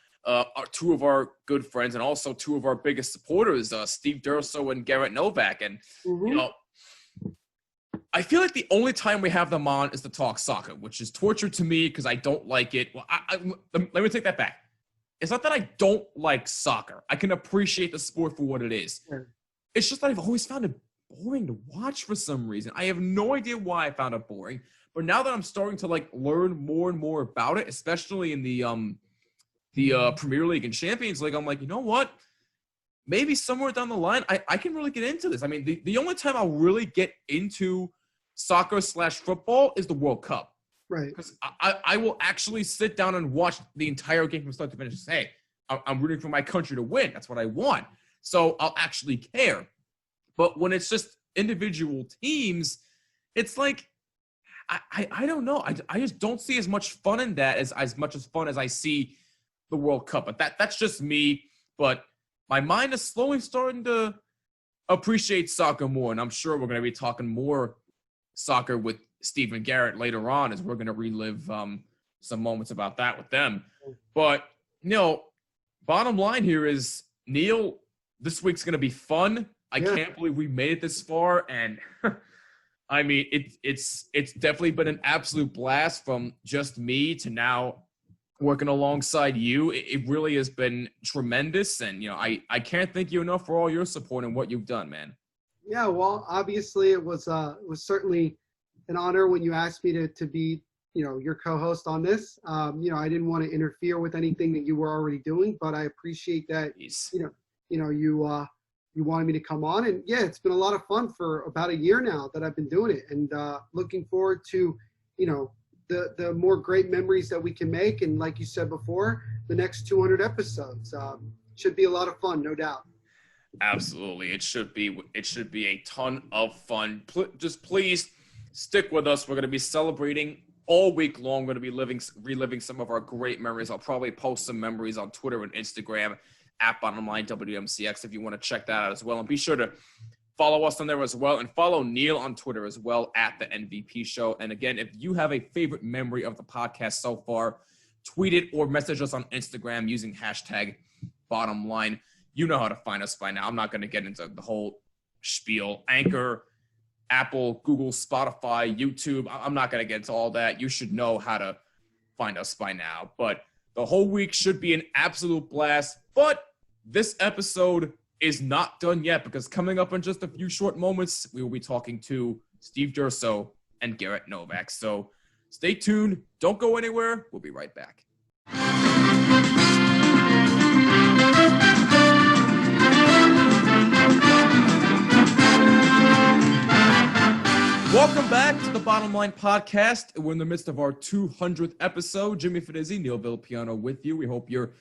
two of our good friends and also two of our biggest supporters, Steve Durso and Garrett Novak. And, I feel like the only time we have them on is to talk soccer, which is torture to me because I don't like it. Well, let me take that back. It's not that I don't like soccer. I can appreciate the sport for what it is. Sure. It's just that I've always found it boring to watch for some reason. I have no idea why I found it boring. But now that I'm starting to learn more and more about it, especially in the Premier League and Champions League, I'm like, you know what? Maybe somewhere down the line, I can really get into this. I mean, the only time I'll really get into soccer/football is the World Cup. Right. Because I will actually sit down and watch the entire game from start to finish and say, hey, I'm rooting for my country to win. That's what I want. So I'll actually care. But when it's just individual teams, it's like, I don't know. I just don't see as much fun in that as much as fun as I see the World Cup. But that's just me. But my mind is slowly starting to appreciate soccer more. And I'm sure we're going to be talking more soccer with Steve and Garrett later on as we're going to relive some moments about that with them. But, bottom line here is, Neil, this week's going to be fun. I can't believe we made it this far. And I mean, it's definitely been an absolute blast from just me to now working alongside you. It really has been tremendous. And, I can't thank you enough for all your support and what you've done, man. Yeah, well, obviously it was certainly an honor when you asked me to be, your co-host on this. I didn't want to interfere with anything that you were already doing, but I appreciate that, you wanted me to come on. And yeah, it's been a lot of fun for about a year now that I've been doing it, and looking forward to, the more great memories that we can make. And like you said before, the next 200 episodes should be a lot of fun, no doubt. Absolutely. It should be a ton of fun. Just please stick with us. We're going to be celebrating all week long. We're going to be reliving some of our great memories. I'll probably post some memories on Twitter and Instagram at Bottomline WMCX if you want to check that out as well. And be sure to follow us on there as well, and follow Neil on Twitter as well at the NVP Show. And again, if you have a favorite memory of the podcast so far, tweet it or message us on Instagram using hashtag Bottomline. You know how to find us by now. I'm not going to get into the whole spiel. Anchor, Apple, Google, Spotify, YouTube. I'm not going to get into all that. You should know how to find us by now. But the whole week should be an absolute blast. But this episode is not done yet, because coming up in just a few short moments, we will be talking to Steve Durso and Garrett Novak. So stay tuned. Don't go anywhere. We'll be right back. Welcome back to the Bottom Line Podcast. We're in the midst of our 200th episode. Jimmy Fidizzi, Neil Villapiano with you. We hope you're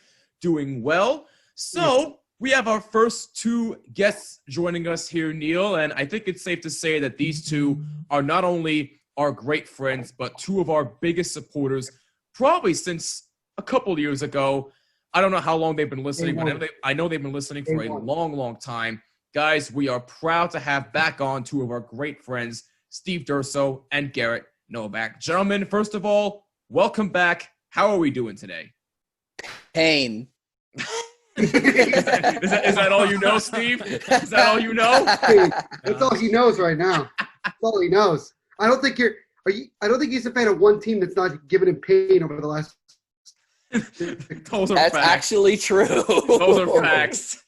doing well. So we have our first two guests joining us here, Neil, and I think it's safe to say that these two are not only our great friends, but two of our biggest supporters, probably since a couple of years ago. I don't know how long they've been listening, but I know they've been listening for a long, long time. Guys, we are proud to have back on two of our great friends, Steve Durso and Garrett Novak. Gentlemen, first of all, welcome back. How are we doing today? Pain. Is that all you know, Steve? Is that all you know? That's all he knows right now. That's all he knows. I don't think are I don't think he's a fan of one team that's not giving him pain over the last. That's actually true. Those are facts.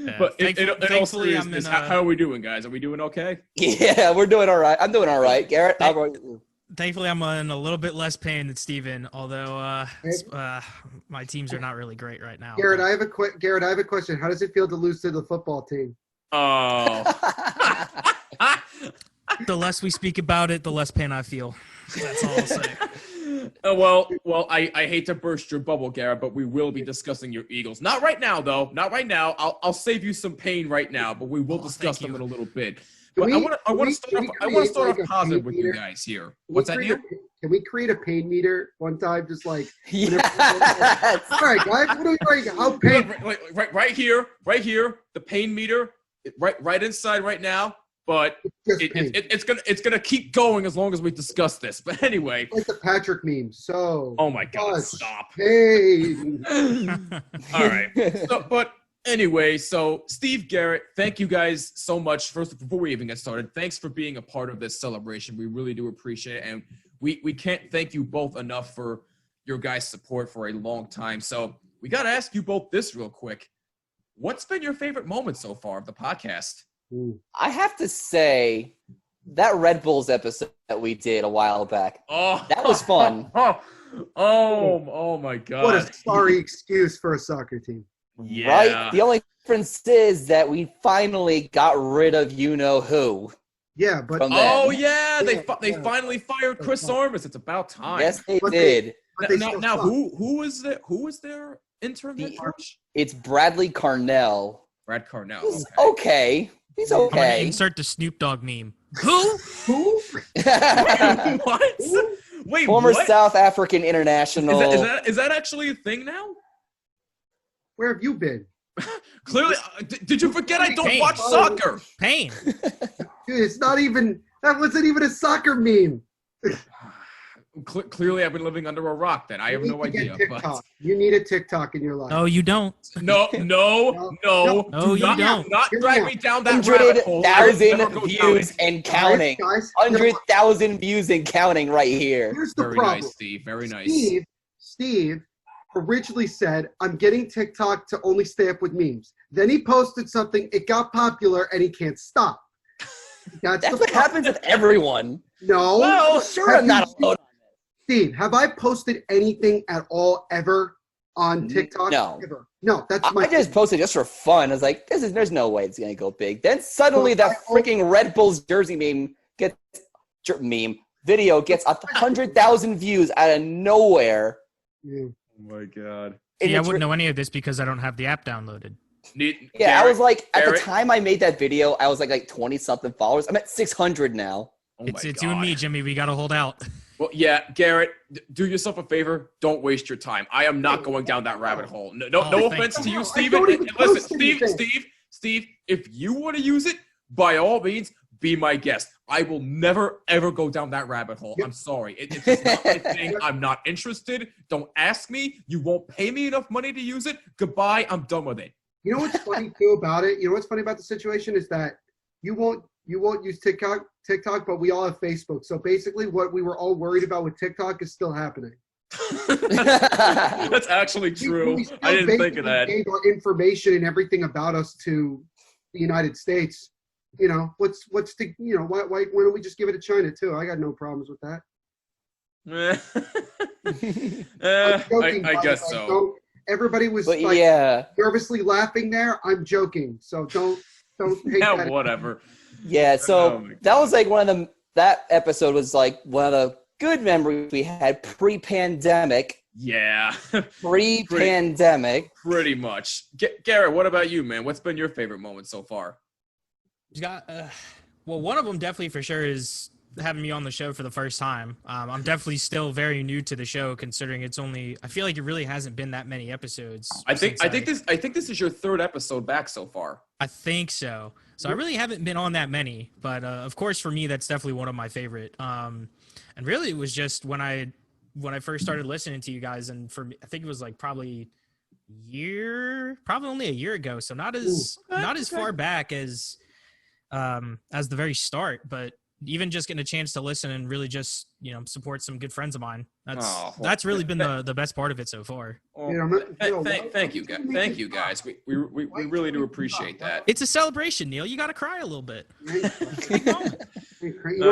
Yeah, but thankfully, how are we doing, guys? Are we doing okay? Yeah, we're doing all right. I'm doing all right. Garrett, how about you? Thankfully, I'm in a little bit less pain than Steven, although my teams are not really great right now. Garrett, I have a question. How does it feel to lose to the football team? Oh. The less we speak about it, the less pain I feel. That's all I'll say. Well, I hate to burst your bubble, Garrett, but we will be discussing your Eagles. Not right now, though. Not right now. I'll save you some pain right now, but we will discuss them in a little bit. But I want to start off positive with you guys here. What's that, Neil? Can we create a pain meter one time? Just like yes. All right, guys. What are we doing? How pain? Right here, the pain meter, right inside right now. But it's gonna keep going as long as we discuss this. But anyway, like the Patrick meme. So. Oh my God! Stop. Pain. All right. But anyway, so Steve, Garrett, thank you guys so much. First, before we even get started, thanks for being a part of this celebration. We really do appreciate it, and we can't thank you both enough for your guys' support for a long time. So we got to ask you both this real quick. What's been your favorite moment so far of the podcast? I have to say that Red Bulls episode that we did a while back. Oh, that was fun. Oh my God! What a sorry excuse for a soccer team. Yeah. Right. The only difference is that we finally got rid of you know who. Yeah, but they finally fired Chris Armas. It's about time. Yes, they did. Now who is their interim head coach? It's Bradley Carnell. Brad Carnell. He's okay. He's okay. I'm gonna insert the Snoop Dogg meme. Who? What? Wait, former what? South African international. Is that actually a thing now? Where have you been? Clearly, did you forget I don't watch soccer? Pain. Dude, that wasn't even a soccer meme. Clearly, I've been living under a rock. Then I have no idea. But... You need a TikTok in your life. No, you don't. No, you don't. Not drag me down that rabbit hole. 100,000 views and counting. 100,000 views and counting right here. Here's the Very problem. Nice, Steve. Very nice. Steve originally said, "I'm getting TikTok to only stay up with memes." Then he posted something. It got popular, and he can't stop. That's what happens with everyone. No. Well, sure, I'm not alone. Steve, have I posted anything at all ever on TikTok? No. Ever. No, I just posted just for fun. I was like, there's no way it's going to go big. Then suddenly that freaking Red Bulls jersey video gets 100,000 views out of nowhere. Yeah. Oh my God. I wouldn't know any of this because I don't have the app downloaded. I was like, at the time I made that video, I was like 20-something followers. I'm at 600 now. It's you and me, Jimmy. We got to hold out. Well, yeah, Garrett, do yourself a favor. Don't waste your time. I am not going down that rabbit hole. No offense to you, Steven. Listen, Steve, if you want to use it, by all means, be my guest. I will never, ever go down that rabbit hole. I'm sorry. It's just not my thing. I'm not interested. Don't ask me. You won't pay me enough money to use it. Goodbye. I'm done with it. You know what's funny, too, about it? You know what's funny about the situation is that you won't use TikTok, but we all have Facebook. So basically what we were all worried about with TikTok is still happening. That's actually true. I didn't think of that. Gave our information and everything about us to the United States. You know, why don't we just give it to China too? I got no problems with that. I guess so. Everybody was nervously laughing there. I'm joking. So don't hate that. Whatever. Yeah, so that was like that episode was like one of the good memories we had pre-pandemic. Yeah. Pre-pandemic. Pretty much. Garrett, what about you, man? What's been your favorite moment so far? One of them definitely for sure is having me on the show for the first time. I'm definitely still very new to the show, considering I feel like it really hasn't been that many episodes. I think this is your third episode back so far. I think so. So I really haven't been on that many, but of course for me that's definitely one of my favorite. And really it was just when I first started listening to you guys, and for me, I think it was like probably only a year ago. So not as far back as the very start, but even just getting a chance to listen and really just, support some good friends of mine. That's really been the best part of it so far. Thank you, guys. Thank you, guys. We really do appreciate that. It's a celebration, Neil. You got to cry a little bit. You know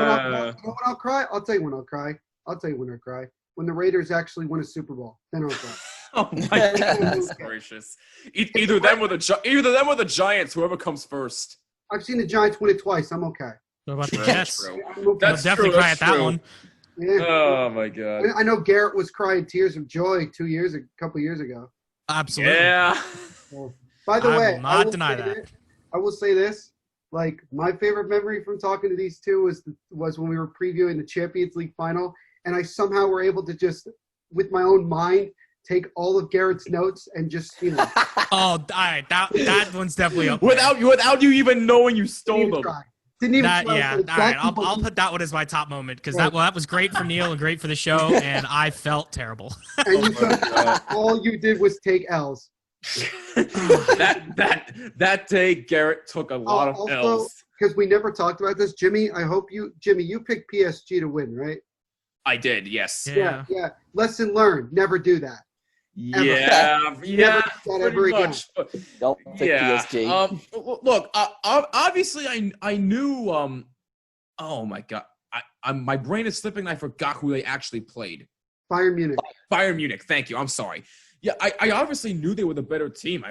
what I'll cry? I'll tell you when I'll cry. When the Raiders actually win a Super Bowl, then I'll cry. Oh my goodness gracious! Either them or the Giants. Whoever comes first. I've seen the Giants win it twice. I'm okay. What about the Jets? That's definitely true. cry at that one. Yeah. Oh my god! I know Garrett was crying tears of joy a couple years ago. Absolutely. Yeah. By the way, I will not deny that. I will say this: like my favorite memory from talking to these two was when we were previewing the Champions League final, and I somehow were able to just, with my own mind, take all of Garrett's notes and just, Oh, all right. That one's definitely up. Without you even knowing you stole them. Didn't even try. Yeah. All right. I'll put that one as my top moment because that was great for Neil and great for the show, and I felt terrible. And all you did was take L's. that day, Garrett took a lot of L's. Because we never talked about this, Jimmy. Jimmy, you picked PSG to win, right? I did, yes. Yeah. Lesson learned: never do that. Yeah, pretty much. Don't pick PSG. Look, obviously, I knew. Oh my god, my brain is slipping. I forgot who they actually played. Bayern Munich. Bayern Munich. Thank you. I'm sorry. Yeah, I obviously knew they were the better team.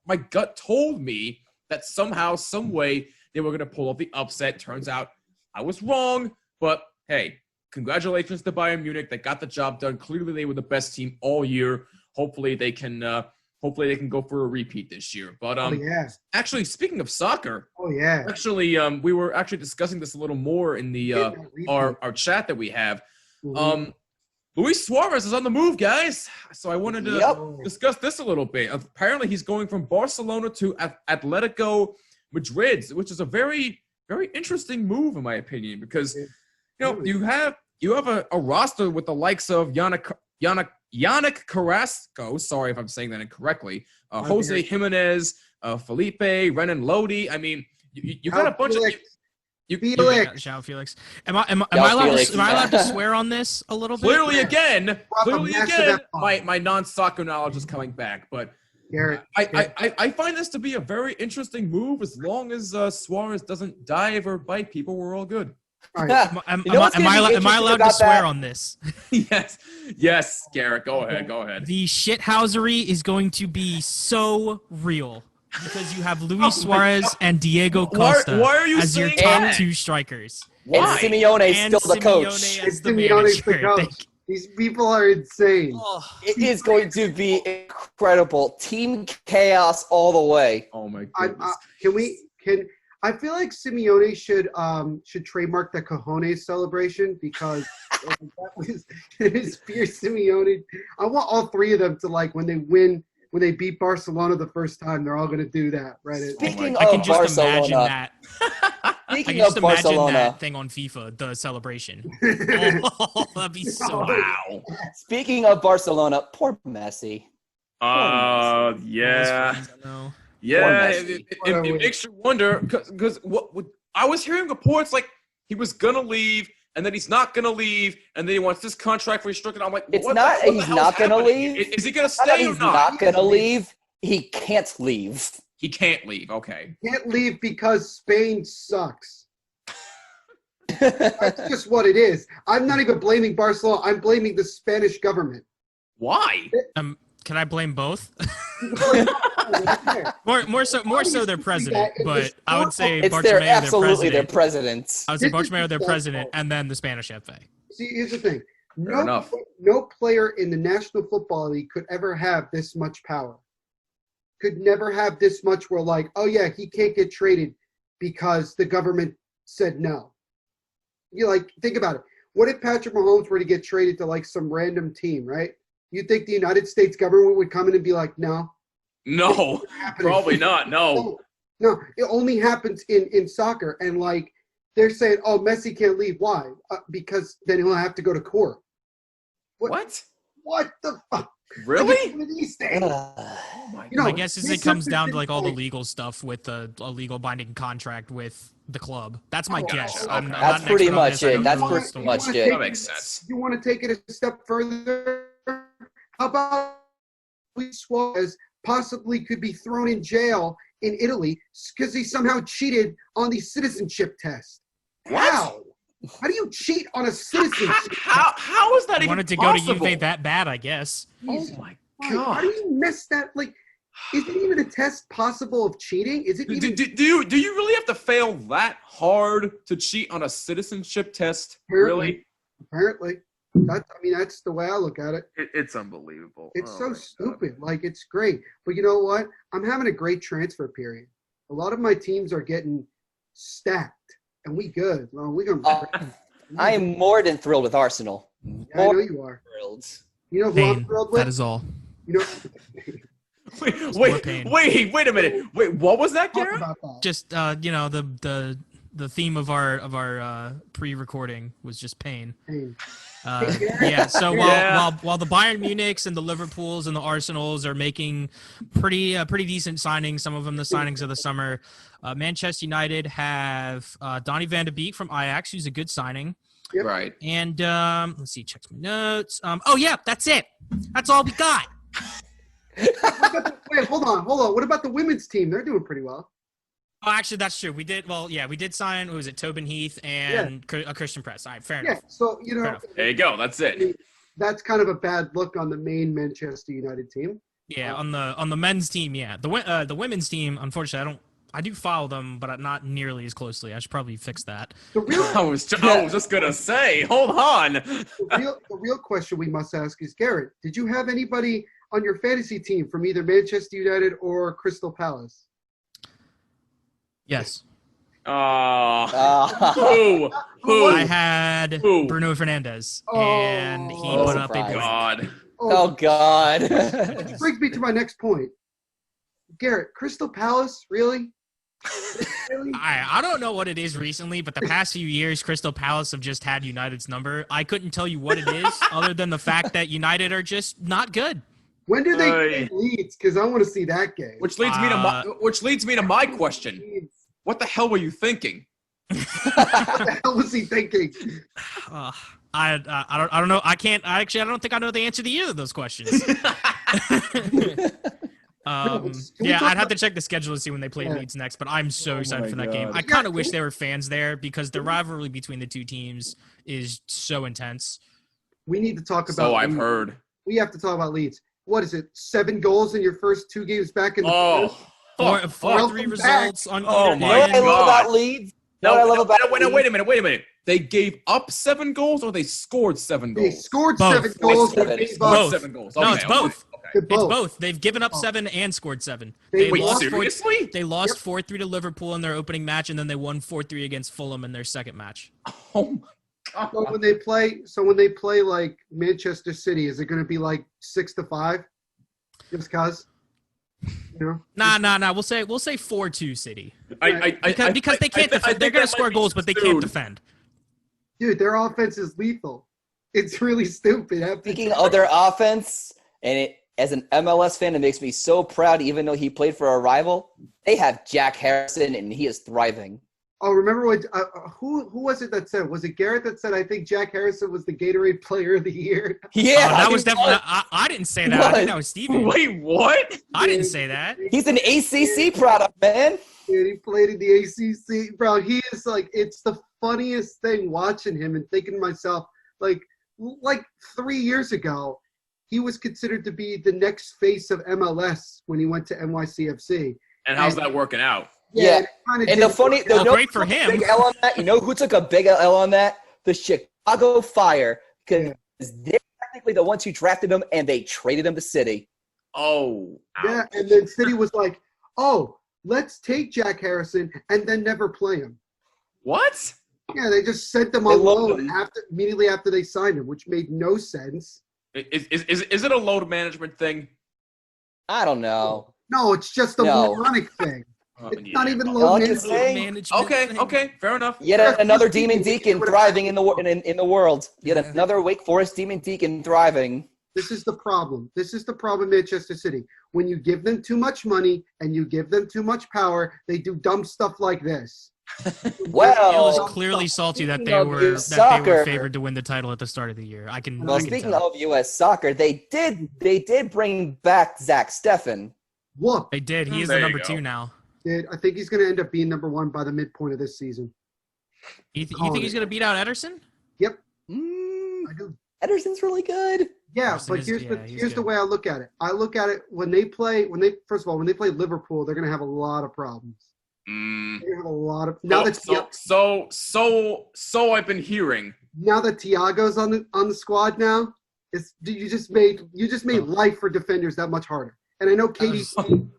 My gut told me that somehow, some way, they were going to pull off the upset. Turns out I was wrong. But hey. Congratulations to Bayern Munich. They got the job done. Clearly, they were the best team all year. Hopefully, they can go for a repeat this year. But actually, speaking of soccer, actually, we were actually discussing this a little more in the our chat that we have. Luis Suarez is on the move, guys. So I wanted to discuss this a little bit. Apparently, he's going from Barcelona to Atletico Madrid, which is a very, very interesting move, in my opinion, because. You have a roster with the likes of Yannick Carrasco. Sorry if I'm saying that incorrectly. Jose Jimenez, Felipe, Renan Lodi. I mean, you got a bunch of. João Felix. Am I allowed to swear on this a little bit? Clearly again, my non-soccer knowledge is coming back, but. Garrett, I find this to be a very interesting move. As long as Suarez doesn't dive or bite people, we're all good. All right. Am I allowed to swear on this? Yes, Garrett, go ahead. The shithousery is going to be so real because you have Luis Suarez and Diego Costa as your top two strikers. Why? And Simeone is still the coach. Simeone's the coach. These people are insane. It is going to be incredible. Team chaos all the way. Oh my goodness. I feel like Simeone should trademark the cojones celebration because that was his fierce Simeone. I want all three of them to when they beat Barcelona the first time, they're all going to do that, right? Speaking I can of just Barcelona, imagine that. Speaking of Barcelona, that thing on FIFA, the celebration. That'd be so wow. Speaking of Barcelona, poor Messi. Yeah. Yeah, it makes you wonder because what I was hearing reports like he was gonna leave and then he's not gonna leave and then he wants this contract restricted. I'm like, he's not gonna leave. Is he gonna stay or not? He's not gonna leave. He can't leave. He can't leave. Okay. Can't leave because Spain sucks. That's just what it is. I'm not even blaming Barcelona. I'm blaming the Spanish government. Why? Can I blame both? more so their president, but I would say absolutely their president. I would say Bartomeu their president, and then the Spanish FA. See, here's the thing: no player in the National Football League could ever have this much power. Could never have this much. Where he can't get traded because the government said no. Think about it. What if Patrick Mahomes were to get traded to some random team, right? You think the United States government would come in and be like, no? No, probably not. No, it only happens in soccer. And they're saying, oh, Messi can't leave. Why? Because then he'll have to go to court. What? What the fuck? Really? My guess is it comes down to like all the legal stuff with a legal binding contract with the club. That's my guess. Okay. That's pretty much it. That's pretty much it. That makes sense. You want to take it a step further? How about Luis Suarez possibly could be thrown in jail in Italy because he somehow cheated on the citizenship test? What? How do you cheat on a citizenship? How is that even wanted to possible? go to Juve that bad, I guess. Oh my god! How do you miss that? Like, is it even a test possible of cheating? Is it even? Do you really have to fail that hard to cheat on a citizenship test? Apparently. That's the way I look at it. It's unbelievable. It's so stupid. Like, it's great. But you know what? I'm having a great transfer period. A lot of my teams are getting stacked, and we good. Well, we're gonna. I am more than thrilled with Arsenal. Yeah, I know you are. Thrilled. You know who I'm thrilled with? That is all. You know. Wait a minute. Wait, what was that, Garrett? Just the theme of our pre-recording was just pain. So while the Bayern Munichs and the Liverpools and the Arsenals are making pretty decent signings, some of them the signings of the summer, Manchester United have Donny van de Beek from Ajax, who's a good signing. Yep. Right. And let's see, check my notes. That's it. That's all we got. Wait, hold on. What about the women's team? They're doing pretty well. Oh, actually, that's true. We did sign, what was it, Tobin Heath and a Christian Press. All right, fair enough. Yeah, so, there you go. That's it. That's kind of a bad look on the main Manchester United team. Yeah, on the men's team, yeah. The women's team, unfortunately, I do follow them, but not nearly as closely. I should probably fix that. I was just gonna say, hold on. The real question we must ask is, Garrett, did you have anybody on your fantasy team from either Manchester United or Crystal Palace? Yes. Who? I had Bruno Fernandes, and he put up a God. Oh God. Which brings me to my next point. Garrett, Crystal Palace, really? Really? I don't know what it is recently, but the past few years, Crystal Palace have just had United's number. I couldn't tell you what it is, other than the fact that United are just not good. When do they play Leeds? Because I want to see that game. Which leads me to my question. What the hell were you thinking? What the hell was he thinking? I don't know. I don't think I know the answer to either of those questions. I'd have to check the schedule to see when they play Leeds next, but I'm so excited for that game. I kind of wish there were fans there because the rivalry between the two teams is so intense. We need to talk about So I've heard. We have to talk about Leeds. What is it? 7 goals in your first 2 games back in the 4-3 results on my God. I love about Leeds. Wait a minute. They gave up 7 goals or they scored 7 goals? They scored 7 goals. They scored 7 goals. No, it's both. Okay. It's both. They've given up 7 and scored 7. Seriously? They lost 4-3 to Liverpool in their opening match, and then they won 4-3 against Fulham in their second match. Oh my God. So when they play like Manchester City, is it going to be like 6-5? Just cause. Nah. We'll say 4-2 City. Because they can't defend. They're going to score goals, but they can't defend. Dude, their offense is lethal. It's really stupid. Speaking of their offense, as an MLS fan, it makes me so proud, even though he played for a rival. They have Jack Harrison, and he is thriving. Oh, remember what? Who was it that said? Was it Garrett that said, I think Jack Harrison was the Gatorade Player of the Year? Yeah. That was definitely – I didn't say that. I think that was Steven. Wait, what? I didn't say that. He's an ACC product, man. Dude, he played in the ACC. Bro, he is like – it's the funniest thing watching him and thinking to myself, like 3 years ago, he was considered to be the next face of MLS when he went to NYCFC. And how's that working out? Yeah. And great for him. Big L on that? You know who took a big L on that? The Chicago Fire. Because they're technically the ones who drafted him, and they traded him to City. Oh. Yeah, and then City was like, oh, let's take Jack Harrison and then never play him. What? Yeah, they just sent them on loan immediately after they signed him, which made no sense. Is it a load management thing? I don't know. No, it's just a moronic thing. It's not even load management. Okay, fair enough. Yet another Demon Deacon thriving in the world. Yet another Wake Forest Demon Deacon thriving. This is the problem. This is the problem, Manchester City. When you give them too much money and you give them too much power, they do dumb stuff like this. Well, it was clearly salty that they were favored to win the title at the start of the year. Speaking of U.S. soccer, they did bring back Zach Steffen. What? They did. He is the number 2 now. I think he's going to end up being number 1 by the midpoint of this season. You think he's going to beat out Ederson? Yep. I do. Ederson's really good. Yeah, but here's the way I look at it. I look at it when they play Liverpool, they're going to have a lot of problems. They have a lot of so I've been hearing. Now that Thiago's on the squad now, you just made life for defenders that much harder. And I know KDB,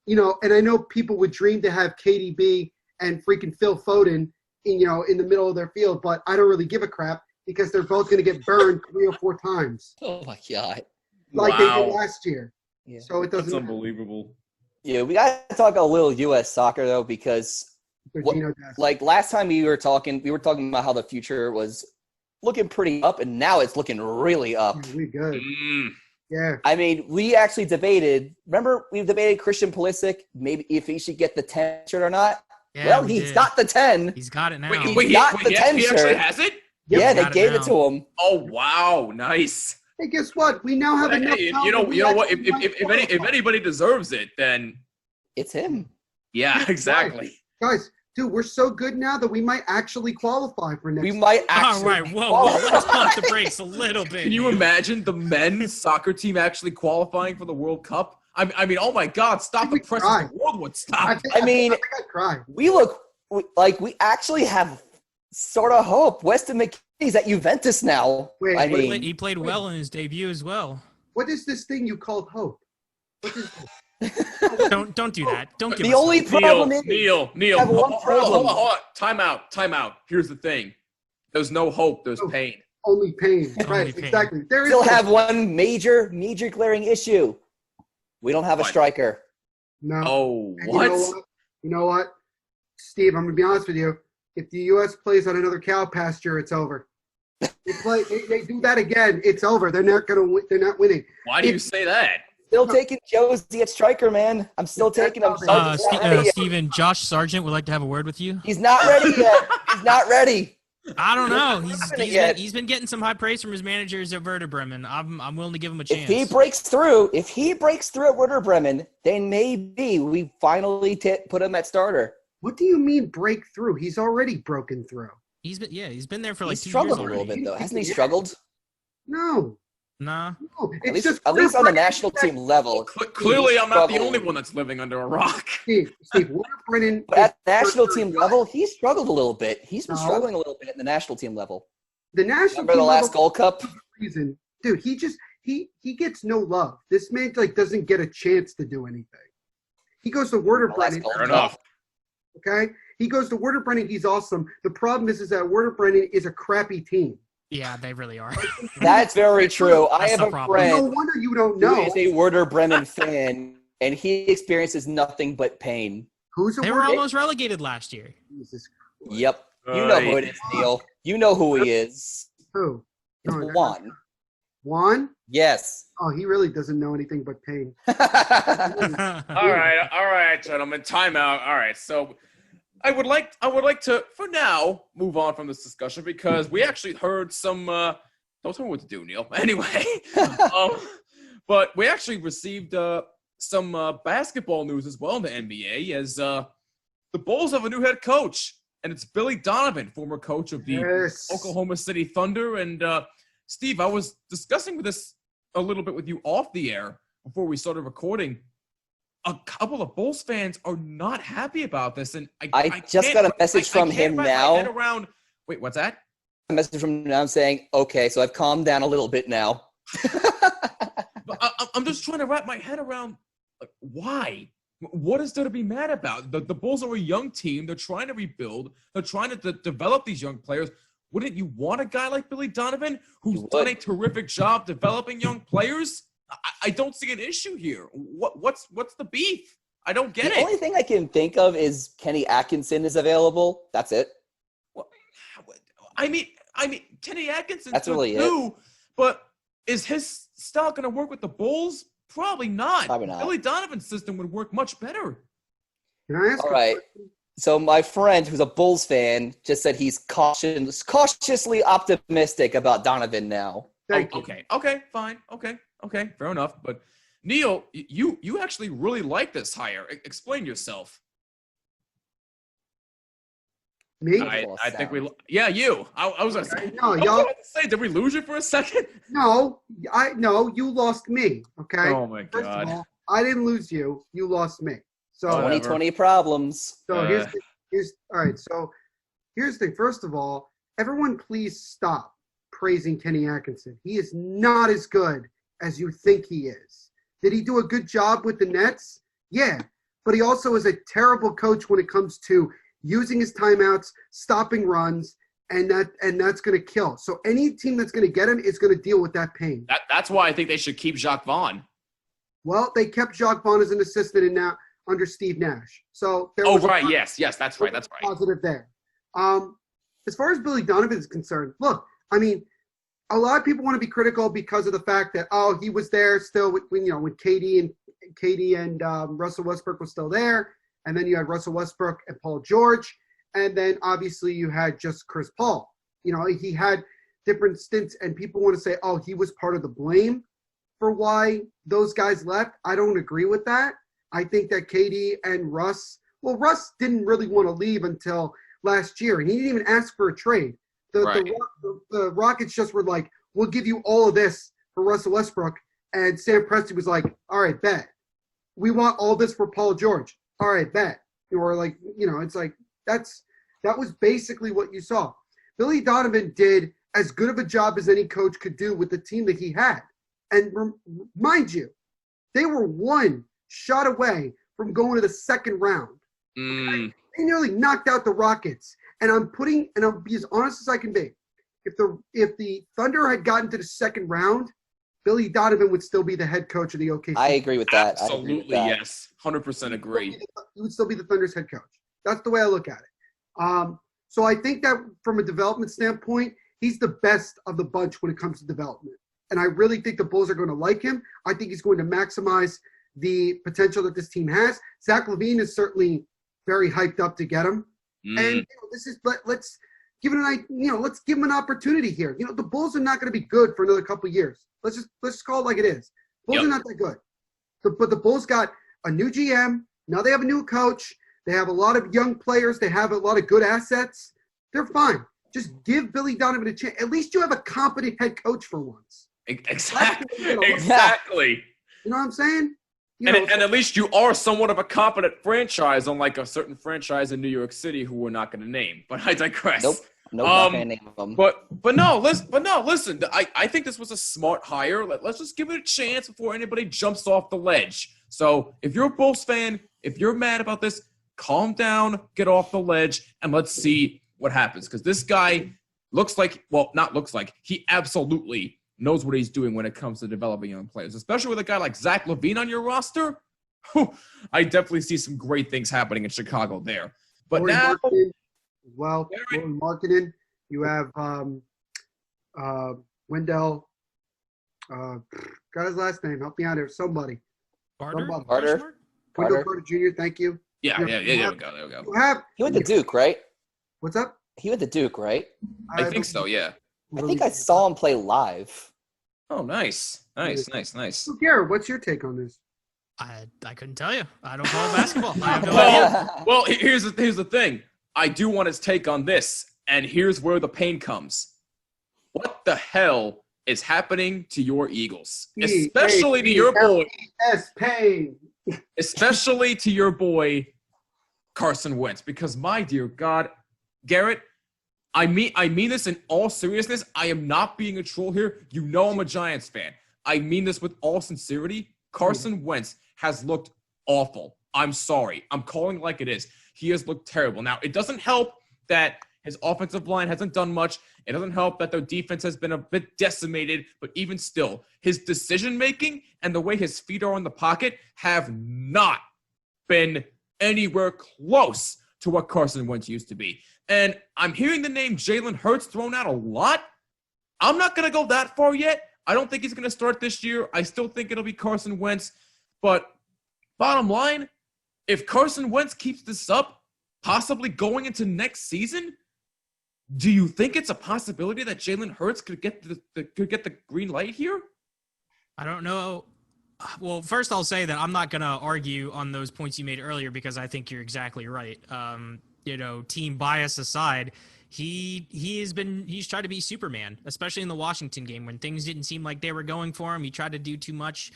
and I know people would dream to have KDB and freaking Phil Foden in the middle of their field, but I don't really give a crap because they're both going to get burned 3 or 4 times. Oh my God! Like they did last year. Yeah. So it doesn't. That's unbelievable. Yeah, we got to talk a little U.S. soccer though, because like last time we were talking about how the future was looking pretty up, and now it's looking really up. Really good. Yeah. I mean, we actually debated. Remember, we debated Christian Pulisic, maybe if he should get the 10 shirt or not. Yeah, well, he's got the 10. He's got it now. He actually has it? Yeah, they gave it to him. Oh wow, nice. Hey, guess what? We now have enough. You know what? If anybody deserves it, then it's him. Yeah, exactly. Guys, dude, we're so good now that we might actually qualify for next. We might actually. All right, whoa, let's pump the brakes a little bit. Can you imagine the men's soccer team actually qualifying for the World Cup? I mean, oh my God! Stop the press! The world would stop. I mean, I'd cry. We look like we actually have sort of hope. Weston McKennie's at Juventus now. He played well in his debut as well. What is this thing you called hope? What is this? Don't do that. Don't give the only problem is Neil. Hold on. Time out. Here's the thing. There's no hope. There's pain. Only pain. Right. Pain. Exactly. There is. Still have one major glaring issue. We don't have a striker. No. Oh, what? You know what, Steve? I'm gonna be honest with you. If the U.S. plays on another cow pasture, it's over. They do that again, it's over. They're not winning. Why do you say that? Still taking Josie at striker, man. I'm still taking him. Steven, Josh Sargent would like to have a word with you. He's not ready yet. He's not ready. I don't know. He's been getting some high praise from his managers at Werder Bremen. I'm willing to give him a chance. If he breaks through at Werder Bremen, then maybe we finally put him at starter. What do you mean breakthrough? He's already broken through. He's been there for like 2 years already. He's struggled a little bit though, hasn't he? Struggled? No. Nah. No, at least on the national team level. Clearly, I'm not the only one that's living under a rock. Steve, Brennan. But at national team level, he struggled a little bit. He's been struggling a little bit at the national team level. The national Remember team the last Gold Cup? Reason, dude, he gets no love. This man doesn't get a chance to do anything. He goes to Werder Bremen. Fair enough. Okay, he goes to Werder Bremen. He's awesome. The problem is that Werder Bremen is a crappy team. Yeah, they really are. That's very true. I have a friend. No wonder you don't know. Who is a Werder Bremen fan, and he experiences nothing but pain. They were almost relegated last year. Jesus Christ. Yep. You know who it is, Neil. You know who he is. Who? It's Juan. Juan? Yes. Oh, he really doesn't know anything but pain. All right, gentlemen. Time out. All right, so I would like to, for now, move on from this discussion because we actually heard some. Don't tell me what to do, Neil. Anyway, but we actually received some basketball news as well in the NBA as the Bulls have a new head coach, and it's Billy Donovan, former coach of the Oklahoma City Thunder. And Steve, I was discussing this a little bit with you off the air before we started recording. A couple of Bulls fans are not happy about this, and I just got a message from him now. Wait, what's that? A message from him now saying, "Okay, so I've calmed down a little bit now." But I'm just trying to wrap my head around why. What is there to be mad about? The Bulls are a young team. They're trying to rebuild. They're trying to develop these young players. Wouldn't you want a guy like Billy Donovan who's done a terrific job developing young players? I don't see an issue here. What's the beef? I don't get it. The only thing I can think of is Kenny Atkinson is available. That's it. Well, I mean, Kenny Atkinson. That's really it. But is his style going to work with the Bulls? Probably not. Probably not. Billy Donovan's system would work much better. Can I ask? All right. So my friend, who's a Bulls fan, just said he's cautiously optimistic about Donovan now. Thank you. Okay, fine. Okay, fair enough. But Neil, you actually really like this hire. Explain yourself. Me? I think we. Yeah, you. I was gonna say. No, y'all. Did we lose you for a second? No, you lost me. Okay. Oh my First God. of all, I didn't lose you. You lost me. So 2020 problems. So here's all right. So here's the thing. First of all, everyone, please stop praising Kenny Atkinson. He is not as good as you think he is. Did he do a good job with the Nets? Yeah, but he also is a terrible coach when it comes to using his timeouts, stopping runs, and that's going to kill. So any team that's going to get him is going to deal with that pain. That's why I think they should keep Jacques Vaughn. Well, they kept Jacques Vaughn as an assistant and now under Steve Nash. So yes, that's right. Positive there. As far as Billy Donovan is concerned, look, I mean, a lot of people want to be critical because of the fact that he was there still when KD and Russell Westbrook was still there. And then you had Russell Westbrook and Paul George. And then obviously you had just Chris Paul. He had different stints, and people want to say, he was part of the blame for why those guys left. I don't agree with that. I think that KD and Russ didn't really want to leave until last year, and he didn't even ask for a trade. The Rockets just were like, we'll give you all of this for Russell Westbrook. And Sam Presti was like, all right, bet. We want all this for Paul George. All right, bet. Or like, it's like that was basically what you saw. Billy Donovan did as good of a job as any coach could do with the team that he had. And mind you, they were one shot away from going to the second round. They nearly knocked out the Rockets. And I'll be as honest as I can be. If the Thunder had gotten to the second round, Billy Donovan would still be the head coach of the OKC. I agree with that. Absolutely, yes. 100% agree. He would still be the Thunder's head coach. That's the way I look at it. So I think that from a development standpoint, he's the best of the bunch when it comes to development. And I really think the Bulls are going to like him. I think he's going to maximize the potential that this team has. Zach LaVine is certainly very hyped up to get him. And let's give it let's give him an opportunity here. The Bulls are not going to be good for another couple of years. Let's just call it like it is. Bulls are not that good. But the Bulls got a new GM. Now they have a new coach. They have a lot of young players. They have a lot of good assets. They're fine. Just give Billy Donovan a chance. At least you have a competent head coach for once. Exactly. You know what I'm saying? And at least you are somewhat of a competent franchise, unlike a certain franchise in New York City who we're not going to name. But I digress. Nope, not going to name them. But listen. I think this was a smart hire. Let's just give it a chance before anybody jumps off the ledge. So if you're a Bulls fan, if you're mad about this, calm down, get off the ledge, and let's see what happens. Because this guy he absolutely knows what he's doing when it comes to developing young players, especially with a guy like Zach LaVine on your roster. I definitely see some great things happening in Chicago there. But now, marketing, you have Wendell. Got his last name. Help me out here. Somebody. Carter. Wendell Carter Jr. Thank you. Yeah. There we go. He went to Duke, right? What's up? He went to Duke, right? I think so. Yeah. I think I saw him play live. Oh, nice. So, Garrett, what's your take on this? I couldn't tell you. I don't follow basketball. I have no idea. Well, here's the thing. I do want his take on this, and here's where the pain comes. What the hell is happening to your Eagles? Especially to your boy. Pain. Especially to your boy, Carson Wentz. Because, my dear God, Garrett, I mean this in all seriousness. I am not being a troll here. You know I'm a Giants fan. I mean this with all sincerity. Carson Wentz has looked awful. I'm sorry. I'm calling it like it is. He has looked terrible. Now, it doesn't help that his offensive line hasn't done much. It doesn't help that their defense has been a bit decimated. But even still, his decision-making and the way his feet are in the pocket have not been anywhere close to what Carson Wentz used to be. And I'm hearing the name Jalen Hurts thrown out a lot. I'm not going to go that far yet. I don't think he's going to start this year. I still think it'll be Carson Wentz. But bottom line, if Carson Wentz keeps this up, possibly going into next season, do you think it's a possibility that Jalen Hurts could get the green light here? I don't know. Well, first I'll say that I'm not going to argue on those points you made earlier because I think you're exactly right. Team bias aside, he's tried to be Superman, especially in the Washington game when things didn't seem like they were going for him. He tried to do too much.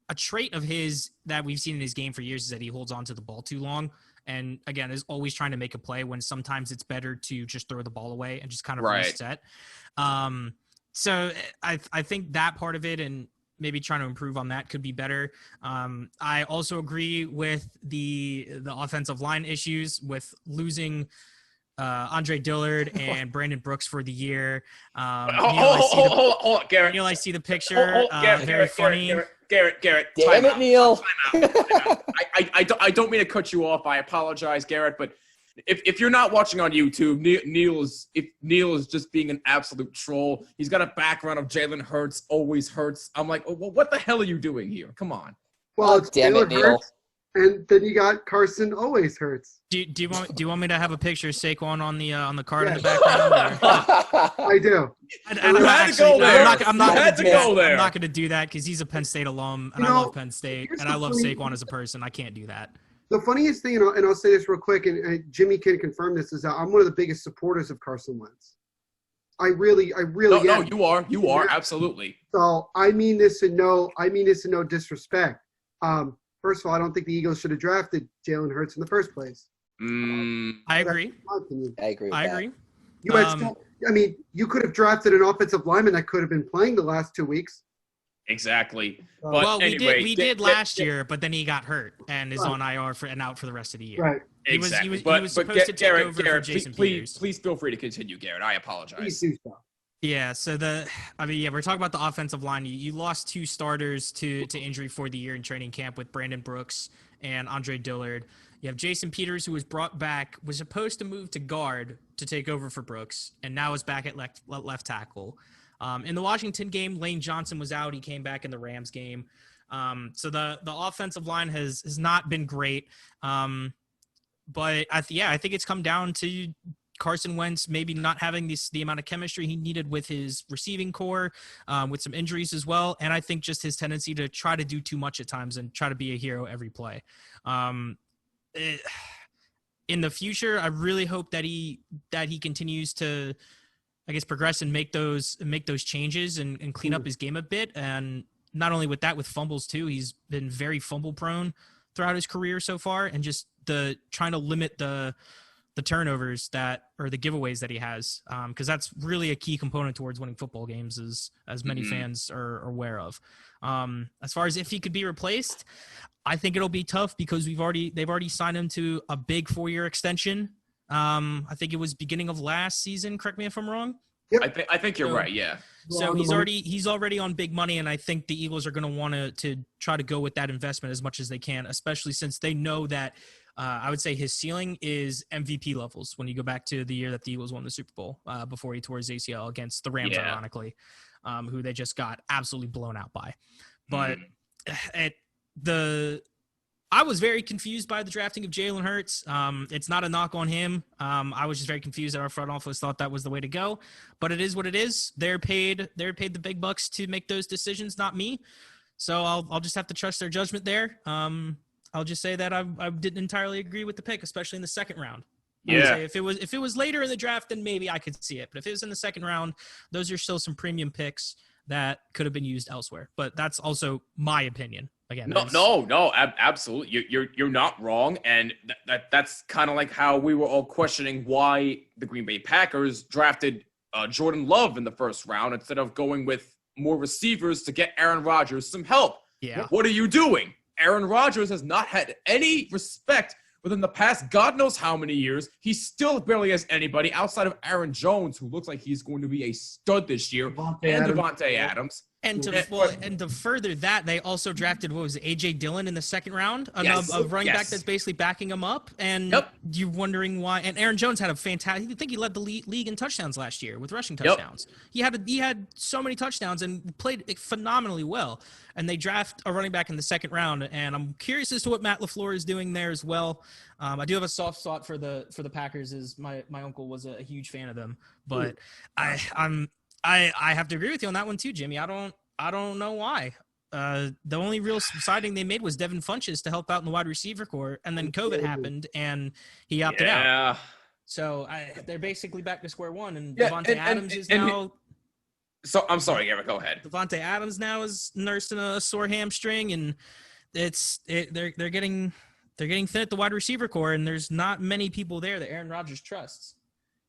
A trait of his that we've seen in his game for years is that he holds on to the ball too long. And again, is always trying to make a play when sometimes it's better to just throw the ball away and just kind of reset. So I think that part of it and maybe trying to improve on that could be better. I also agree with the offensive line issues with losing Andre Dillard and Brandon Brooks for the year. Hold on, Garrett. Neil, I see the picture. Very funny. Garrett. Damn it, Neil. Time out. I don't mean to cut you off. I apologize, Garrett, but if you're not watching on YouTube, Neil is just being an absolute troll. He's got a background of Jalen Hurts, always hurts. I'm like, well, what the hell are you doing here? Come on. Well, it's damn it, Neil. And then you got Carson always hurts. Do you want me to have a picture of Saquon on the card in the background? I do. I'm not going to do that because he's a Penn State alum and I love Penn State and I love Saquon as a person. I can't do that. The funniest thing, and I'll say this real quick, and Jimmy can confirm this, is that I'm one of the biggest supporters of Carson Wentz. I really am. No, you are absolutely. So I mean this in no disrespect. First of all, I don't think the Eagles should have drafted Jalen Hurts in the first place. I agree. I agree. You could have drafted an offensive lineman that could have been playing the last 2 weeks. Exactly. But anyway, we did last year, but then he got hurt and is on IR and out for the rest of the year. Right. He was supposed to take over for Jason Peters. Please feel free to continue, Garrett. I apologize. Please do so. Yeah, so we're talking about the offensive line. You lost 2 starters to injury for the year in training camp with Brandon Brooks and Andre Dillard. You have Jason Peters, who was brought back, was supposed to move to guard to take over for Brooks, and now is back at left tackle. In the Washington game, Lane Johnson was out. He came back in the Rams game. So the offensive line has not been great. But I think it's come down to Carson Wentz maybe not having the amount of chemistry he needed with his receiving core, with some injuries as well. And I think just his tendency to try to do too much at times and try to be a hero every play. In the future, I really hope that he continues to, I guess, progress and make those changes and clean up his game a bit. And not only with that, with fumbles too, he's been very fumble prone throughout his career so far, and just trying to limit the turnovers or the giveaways that he has, because that's really a key component towards winning football games, as many fans are aware of. As far as if he could be replaced, I think it'll be tough because they've already signed him to a big 4-year extension. I think it was beginning of last season. Correct me if I'm wrong. Yep. I think you're right. Yeah. So he's already on big money, and I think the Eagles are going to want to try to go with that investment as much as they can, especially since they know that I would say his ceiling is MVP levels. When you go back to the year that the Eagles won the Super Bowl before he tore his ACL against the Rams, ironically, who they just got absolutely blown out by. But I was very confused by the drafting of Jalen Hurts. It's not a knock on him. I was just very confused that our front office thought that was the way to go. But it is what it is. They're paid the big bucks to make those decisions, not me. So I'll just have to trust their judgment there. I'll just say that I didn't entirely agree with the pick, especially in the second round. Yeah. If it was later in the draft, then maybe I could see it. But if it was in the second round, those are still some premium picks that could have been used elsewhere. But that's also my opinion. Again, no, absolutely. You're not wrong, and that's kind of like how we were all questioning why the Green Bay Packers drafted Jordan Love in the first round instead of going with more receivers to get Aaron Rodgers some help. Yeah. What are you doing? Aaron Rodgers has not had any respect within the past God knows how many years. He still barely has anybody outside of Aaron Jones, who looks like he's going to be a stud this year, Davante Adams. And to further that, they also drafted, what was it, A.J. Dillon in the second round, a running back that's basically backing him up. And you're wondering why. And Aaron Jones had a fantastic. I think he led the league in touchdowns last year with rushing touchdowns. He had so many touchdowns and played phenomenally well. And they draft a running back in the second round. And I'm curious as to what Matt LaFleur is doing there as well. I do have a soft spot for the Packers, as my uncle was a huge fan of them. But I have to agree with you on that one too, Jimmy. I don't know why. The only real signing they made was Devin Funchess to help out in the wide receiver corps, and then COVID happened and he opted out. So they're basically back to square one, and Davante Adams is now. So I'm sorry, Eric. Go ahead. Davante Adams now is nursing a sore hamstring, and they're getting thin at the wide receiver corps, and there's not many people there that Aaron Rodgers trusts.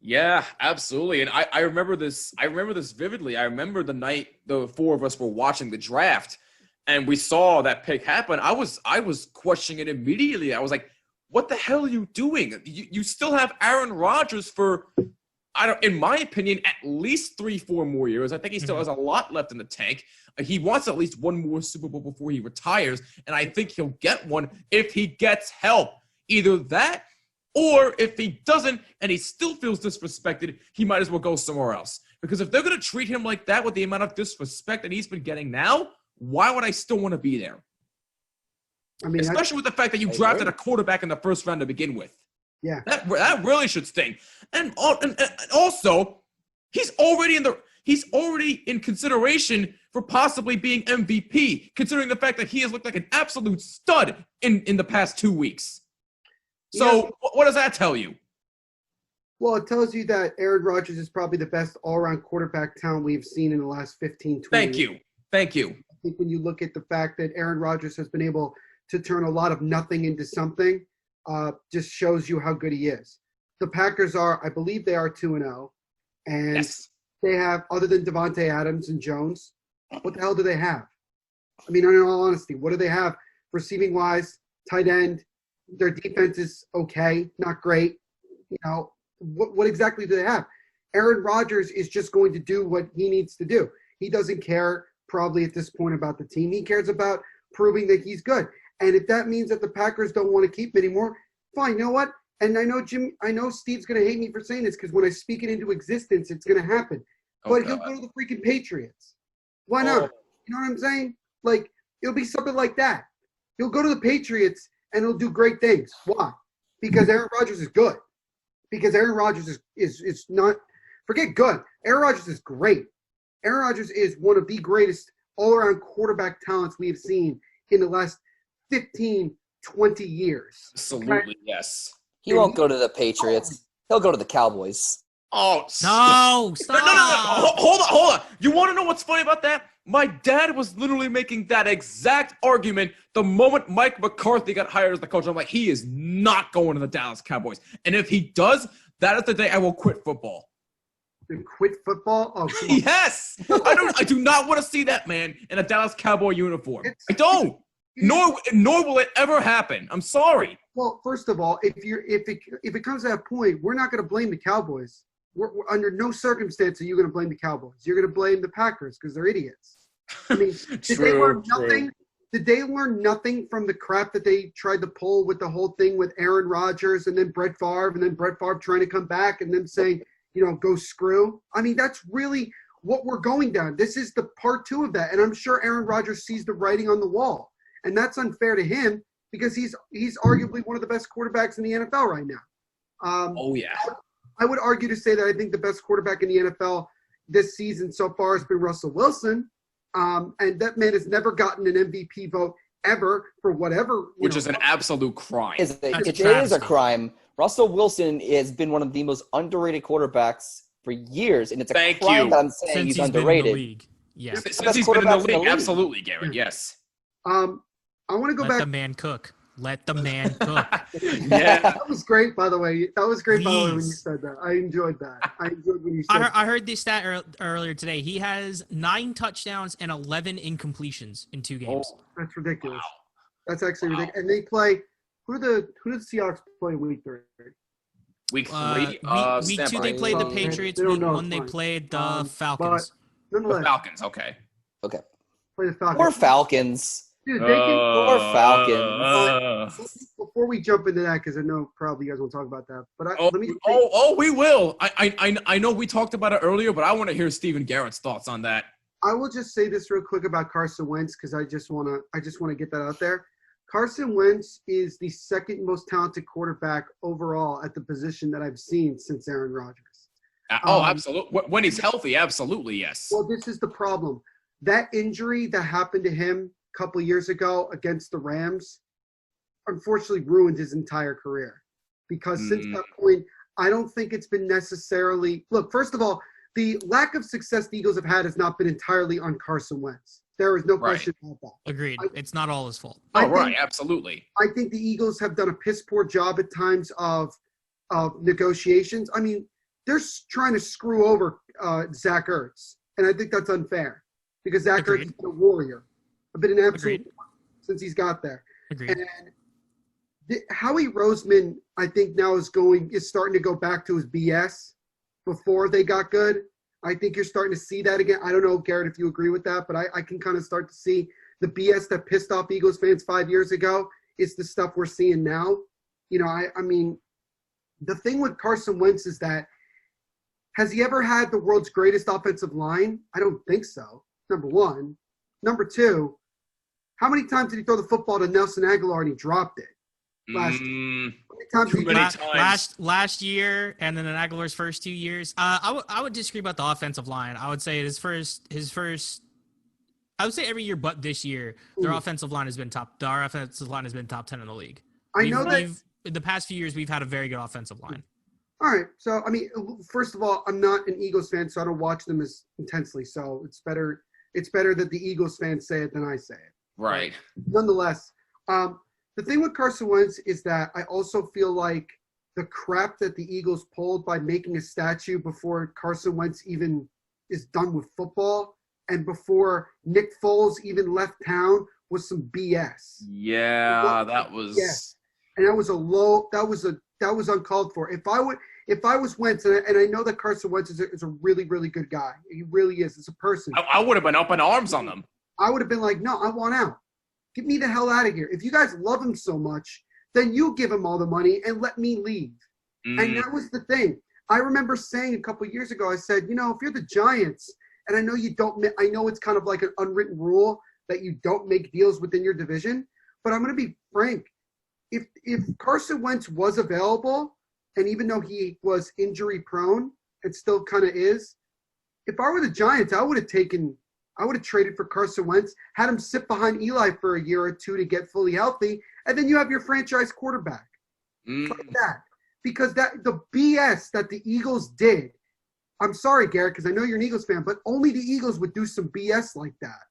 Yeah, absolutely. And I remember this. I remember this vividly. I remember the night the four of us were watching the draft and we saw that pick happen. I was questioning it immediately. I was like, what the hell are you doing? You still have Aaron Rodgers for, in my opinion, at least 3-4 more years. I think he still has a lot left in the tank. He wants at least one more Super Bowl before he retires. And I think he'll get one if he gets help. Either that, or if he doesn't and he still feels disrespected, he might as well go somewhere else. Because if they're going to treat him like that with the amount of disrespect that he's been getting now, why would I still want to be there? I mean, especially with the fact that you drafted a quarterback in the first round to begin with. Yeah. That really should sting. And also, he's already in consideration for possibly being MVP, considering the fact that he has looked like an absolute stud in the past 2 weeks. So what does that tell you? Well, it tells you that Aaron Rodgers is probably the best all-around quarterback talent we've seen in the last 15, 20 years. Thank you. I think when you look at the fact that Aaron Rodgers has been able to turn a lot of nothing into something, just shows you how good he is. The Packers I believe they are 2-0. And they have, other than Davante Adams and Jones, what the hell do they have? I mean, in all honesty, what do they have receiving-wise, tight end? Their defense is okay, not great. You know, what exactly do they have? Aaron Rodgers is just going to do what he needs to do. He doesn't care probably at this point about the team. He cares about proving that he's good. And if that means that the Packers don't want to keep him anymore, fine. You know what? And I know Steve's going to hate me for saying this because when I speak it into existence, it's going to happen. But he'll go to the freaking Patriots. Why not? You know what I'm saying? Like, it'll be something like that. He'll go to the Patriots and he'll do great things. Why? Because Aaron Rodgers is good. Because Aaron Rodgers is not – forget good. Aaron Rodgers is great. Aaron Rodgers is one of the greatest all-around quarterback talents we have seen in the last 15, 20 years. Absolutely, yes. He won't go to the Patriots. He'll go to the Cowboys. Oh, no, stop. No. Hold on. You want to know what's funny about that? My dad was literally making that exact argument the moment Mike McCarthy got hired as the coach. I'm like, he is not going to the Dallas Cowboys. And if he does, that is the day I will quit football. You quit football? Oh, yes. I do not want to see that man in a Dallas Cowboy uniform. I don't. Nor will it ever happen. I'm sorry. Well, first of all, if it comes to that point, we're not going to blame the Cowboys. We're under no circumstance are you going to blame the Cowboys. You're going to blame the Packers because they're idiots. I mean, did they learn nothing? Did they learn nothing from the crap that they tried to pull with the whole thing with Aaron Rodgers and then Brett Favre and then Brett Favre trying to come back and then saying, go screw? I mean, that's really what we're going down. This is the part 2 of that. And I'm sure Aaron Rodgers sees the writing on the wall. And that's unfair to him because he's arguably one of the best quarterbacks in the NFL right now. I would argue to say that I think the best quarterback in the NFL this season so far has been Russell Wilson. And that man has never gotten an MVP vote ever for whatever. Which is an absolute crime. It is a crime. Russell Wilson has been one of the most underrated quarterbacks for years. And it's a crime that I'm saying he's underrated. Been in the league. Yes. Since he's been in the league. Absolutely, Garrett. Yes. I want to go back. Let the man cook. Let the man cook. Yeah. That was great, by the way. By the way, when you said that. I enjoyed that. I enjoyed when you said that. I heard this stat earlier today. He has 9 touchdowns and 11 incompletions in 2 games. Oh, that's ridiculous. Wow. That's actually ridiculous. And they play – who do the Seahawks play week 3? Week 3? Week 2 they played the Patriots. Week 1 they played the Falcons. The Falcons, okay. Okay. Play the Falcons. Or Falcons. Dude, they can. Or Falcons. Before we jump into that, because I know probably you guys won't talk about that, but we will. I know we talked about it earlier, but I want to hear Steven Garrett's thoughts on that. I will just say this real quick about Carson Wentz because I just want to get that out there. Carson Wentz is the second most talented quarterback overall at the position that I've seen since Aaron Rodgers. Absolutely. When he's healthy, absolutely, yes. Well, this is the problem. That injury that happened to him a couple of years ago against the Rams unfortunately ruined his entire career. Because since that point, I don't think it's been necessarily – look, first of all, the lack of success the Eagles have had has not been entirely on Carson Wentz. There is no question about that. Agreed. It's not all his fault. Absolutely. I think the Eagles have done a piss-poor job at times of negotiations. I mean, they're trying to screw over Zach Ertz, and I think that's unfair because Zach Ertz has been a warrior. I've been an absolute since he's got there. Agreed. And Howie Roseman, I think now is starting to go back to his BS before they got good. I think you're starting to see that again. I don't know, Garrett, if you agree with that, but I can kind of start to see the BS that pissed off Eagles fans 5 years ago is the stuff we're seeing now. You know, I mean, the thing with Carson Wentz is that has he ever had the world's greatest offensive line? I don't think so, number one. Number two, how many times did he throw the football to Nelson Aguilar and he dropped it? Last year, and then in Aguilar's first 2 years. I would disagree about the offensive line. I would say his first. I would say every year, but this year, their offensive line has been top. Our offensive line has been top 10 in the league. I know that in the past few years we've had a very good offensive line. All right, so I mean, first of all, I'm not an Eagles fan, so I don't watch them as intensely. So it's better that the Eagles fans say it than I say it. Right. Nonetheless, the thing with Carson Wentz is that I also feel like the crap that the Eagles pulled by making a statue before Carson Wentz even is done with football and before Nick Foles even left town was some BS. Yeah, that was. Yeah. And that was uncalled for. If I was Wentz, and I know that Carson Wentz is a really, really good guy. He really is. As a person. I would have been up in arms on them. I would have been like, no, I want out. Get me the hell out of here. If you guys love him so much, then you give him all the money and let me leave. And that was the thing. I remember saying a couple of years ago, I said, if you're the Giants, and I know it's kind of like an unwritten rule that you don't make deals within your division, but I'm going to be frank. If Carson Wentz was available, and even though he was injury prone and still kind of is, if I were the Giants, I would have traded for Carson Wentz, had him sit behind Eli for a year or two to get fully healthy, and then you have your franchise quarterback. Like that. Because the BS that the Eagles did, I'm sorry, Garrett, because I know you're an Eagles fan, but only the Eagles would do some BS like that.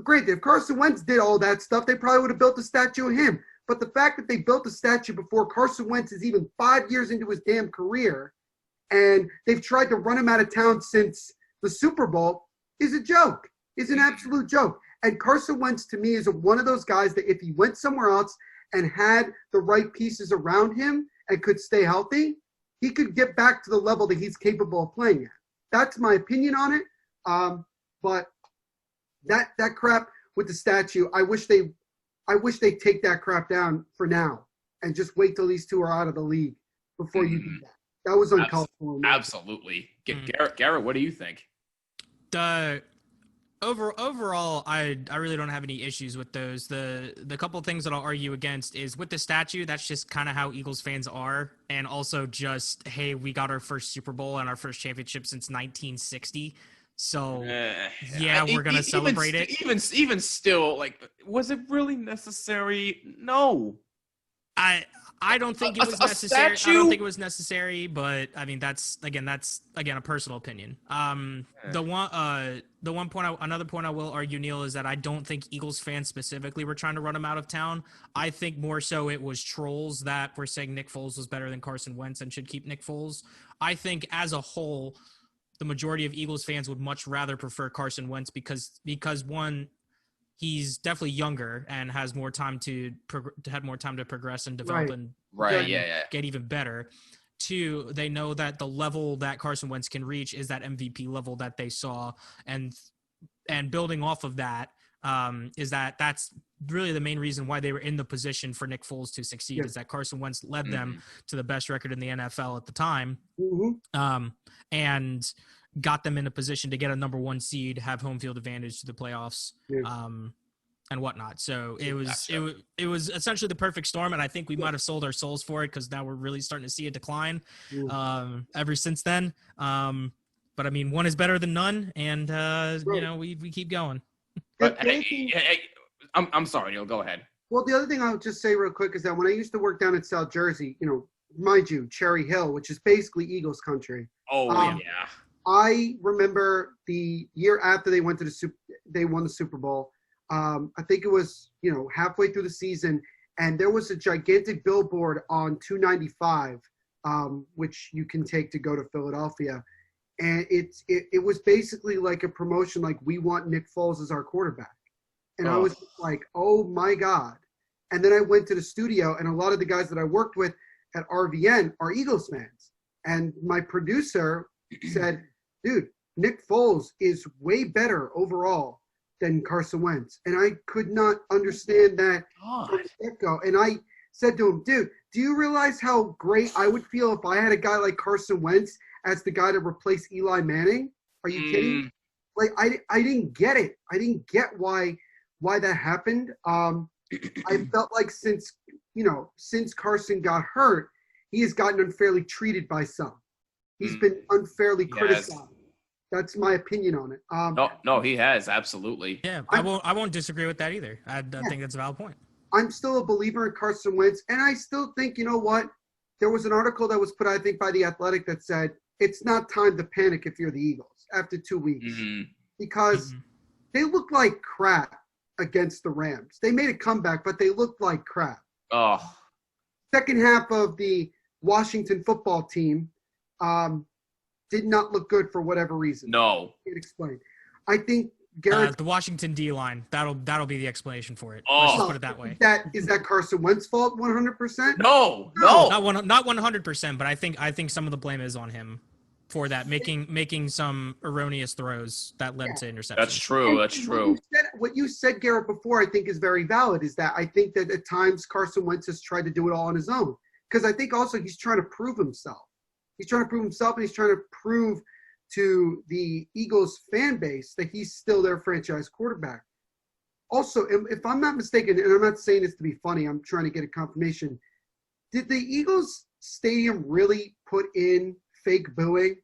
Granted, if Carson Wentz did all that stuff, they probably would have built a statue of him. But the fact that they built a statue before Carson Wentz is even 5 years into his damn career, and they've tried to run him out of town since the Super Bowl is a joke. Is an absolute joke. And Carson Wentz, to me, is one of those guys that if he went somewhere else and had the right pieces around him and could stay healthy, he could get back to the level that he's capable of playing at. That's my opinion on it. But that crap with the statue, I wish they take that crap down for now and just wait till these two are out of the league before you do that. That was uncalled for. Absolutely. Garrett, what do you think? Overall, I really don't have any issues with those. The couple of things that I'll argue against is with the statue, that's just kind of how Eagles fans are. And also just, hey, we got our first Super Bowl and our first championship since 1960. So, we're going to celebrate it. Even still, like, was it really necessary? No. I don't think it was necessary. I don't think it was necessary, but I mean that's again a personal opinion. Another point I will argue, Neil, is that I don't think Eagles fans specifically were trying to run him out of town. I think more so it was trolls that were saying Nick Foles was better than Carson Wentz and should keep Nick Foles. I think as a whole, the majority of Eagles fans would much rather prefer Carson Wentz because one, he's definitely younger and has more time to progress and develop and get even better. Two, they know that the level that Carson Wentz can reach is that MVP level that they saw. And and building off of that, is that's really the main reason why they were in the position for Nick Foles to succeed, is that Carson Wentz led them to the best record in the NFL at the time, and got them in a position to get a number 1 seed, have home field advantage to the playoffs, and whatnot. So it was essentially the perfect storm, and I think we might have sold our souls for it, because now we're really starting to see a decline ever since then. But I mean, one is better than none, and we keep going. But I'm sorry, Neil. Go ahead. Well, the other thing I'll just say real quick is that when I used to work down in South Jersey, mind you, Cherry Hill, which is basically Eagles country. Oh yeah. I remember the year after they won the Super Bowl. I think it was halfway through the season, and there was a gigantic billboard on 295, which you can take to go to Philadelphia, and it was basically like a promotion, like, we want Nick Foles as our quarterback, and I was like, oh my God. And then I went to the studio, and a lot of the guys that I worked with at RVN are Eagles fans, and my producer said, dude, Nick Foles is way better overall than Carson Wentz. And I could not understand that from the get-go. And I said to him, dude, do you realize how great I would feel if I had a guy like Carson Wentz as the guy to replace Eli Manning? Are you kidding? Like, I didn't get it. I didn't get why that happened. I felt like since Carson got hurt, he has gotten unfairly treated by some. He's been unfairly criticized. That's my opinion on it. No, he has, absolutely. Yeah, I won't disagree with that either. I think that's a valid point. I'm still a believer in Carson Wentz, and I still think, you know what? There was an article that was put, I think, by The Athletic that said, it's not time to panic if you're the Eagles after 2 weeks. Because they looked like crap against the Rams. They made a comeback, but they looked like crap. Second half of the Washington football team did not look good for whatever reason. No. I can't explain. I think Garrett. The Washington D-line. That'll be the explanation for it. Let's just put it that way. Is that Carson Wentz's fault 100%? No. Not 100%, but I think some of the blame is on him for that, making some erroneous throws that led to interceptions. That's true. That's true. What you said, Garrett, before, I think is very valid, is that I think that at times Carson Wentz has tried to do it all on his own. Because I think also he's trying to prove himself. He's trying to prove himself, and he's trying to prove to the Eagles fan base that he's still their franchise quarterback. Also, if I'm not mistaken, and I'm not saying this to be funny, I'm trying to get a confirmation, did the Eagles stadium really put in fake booing?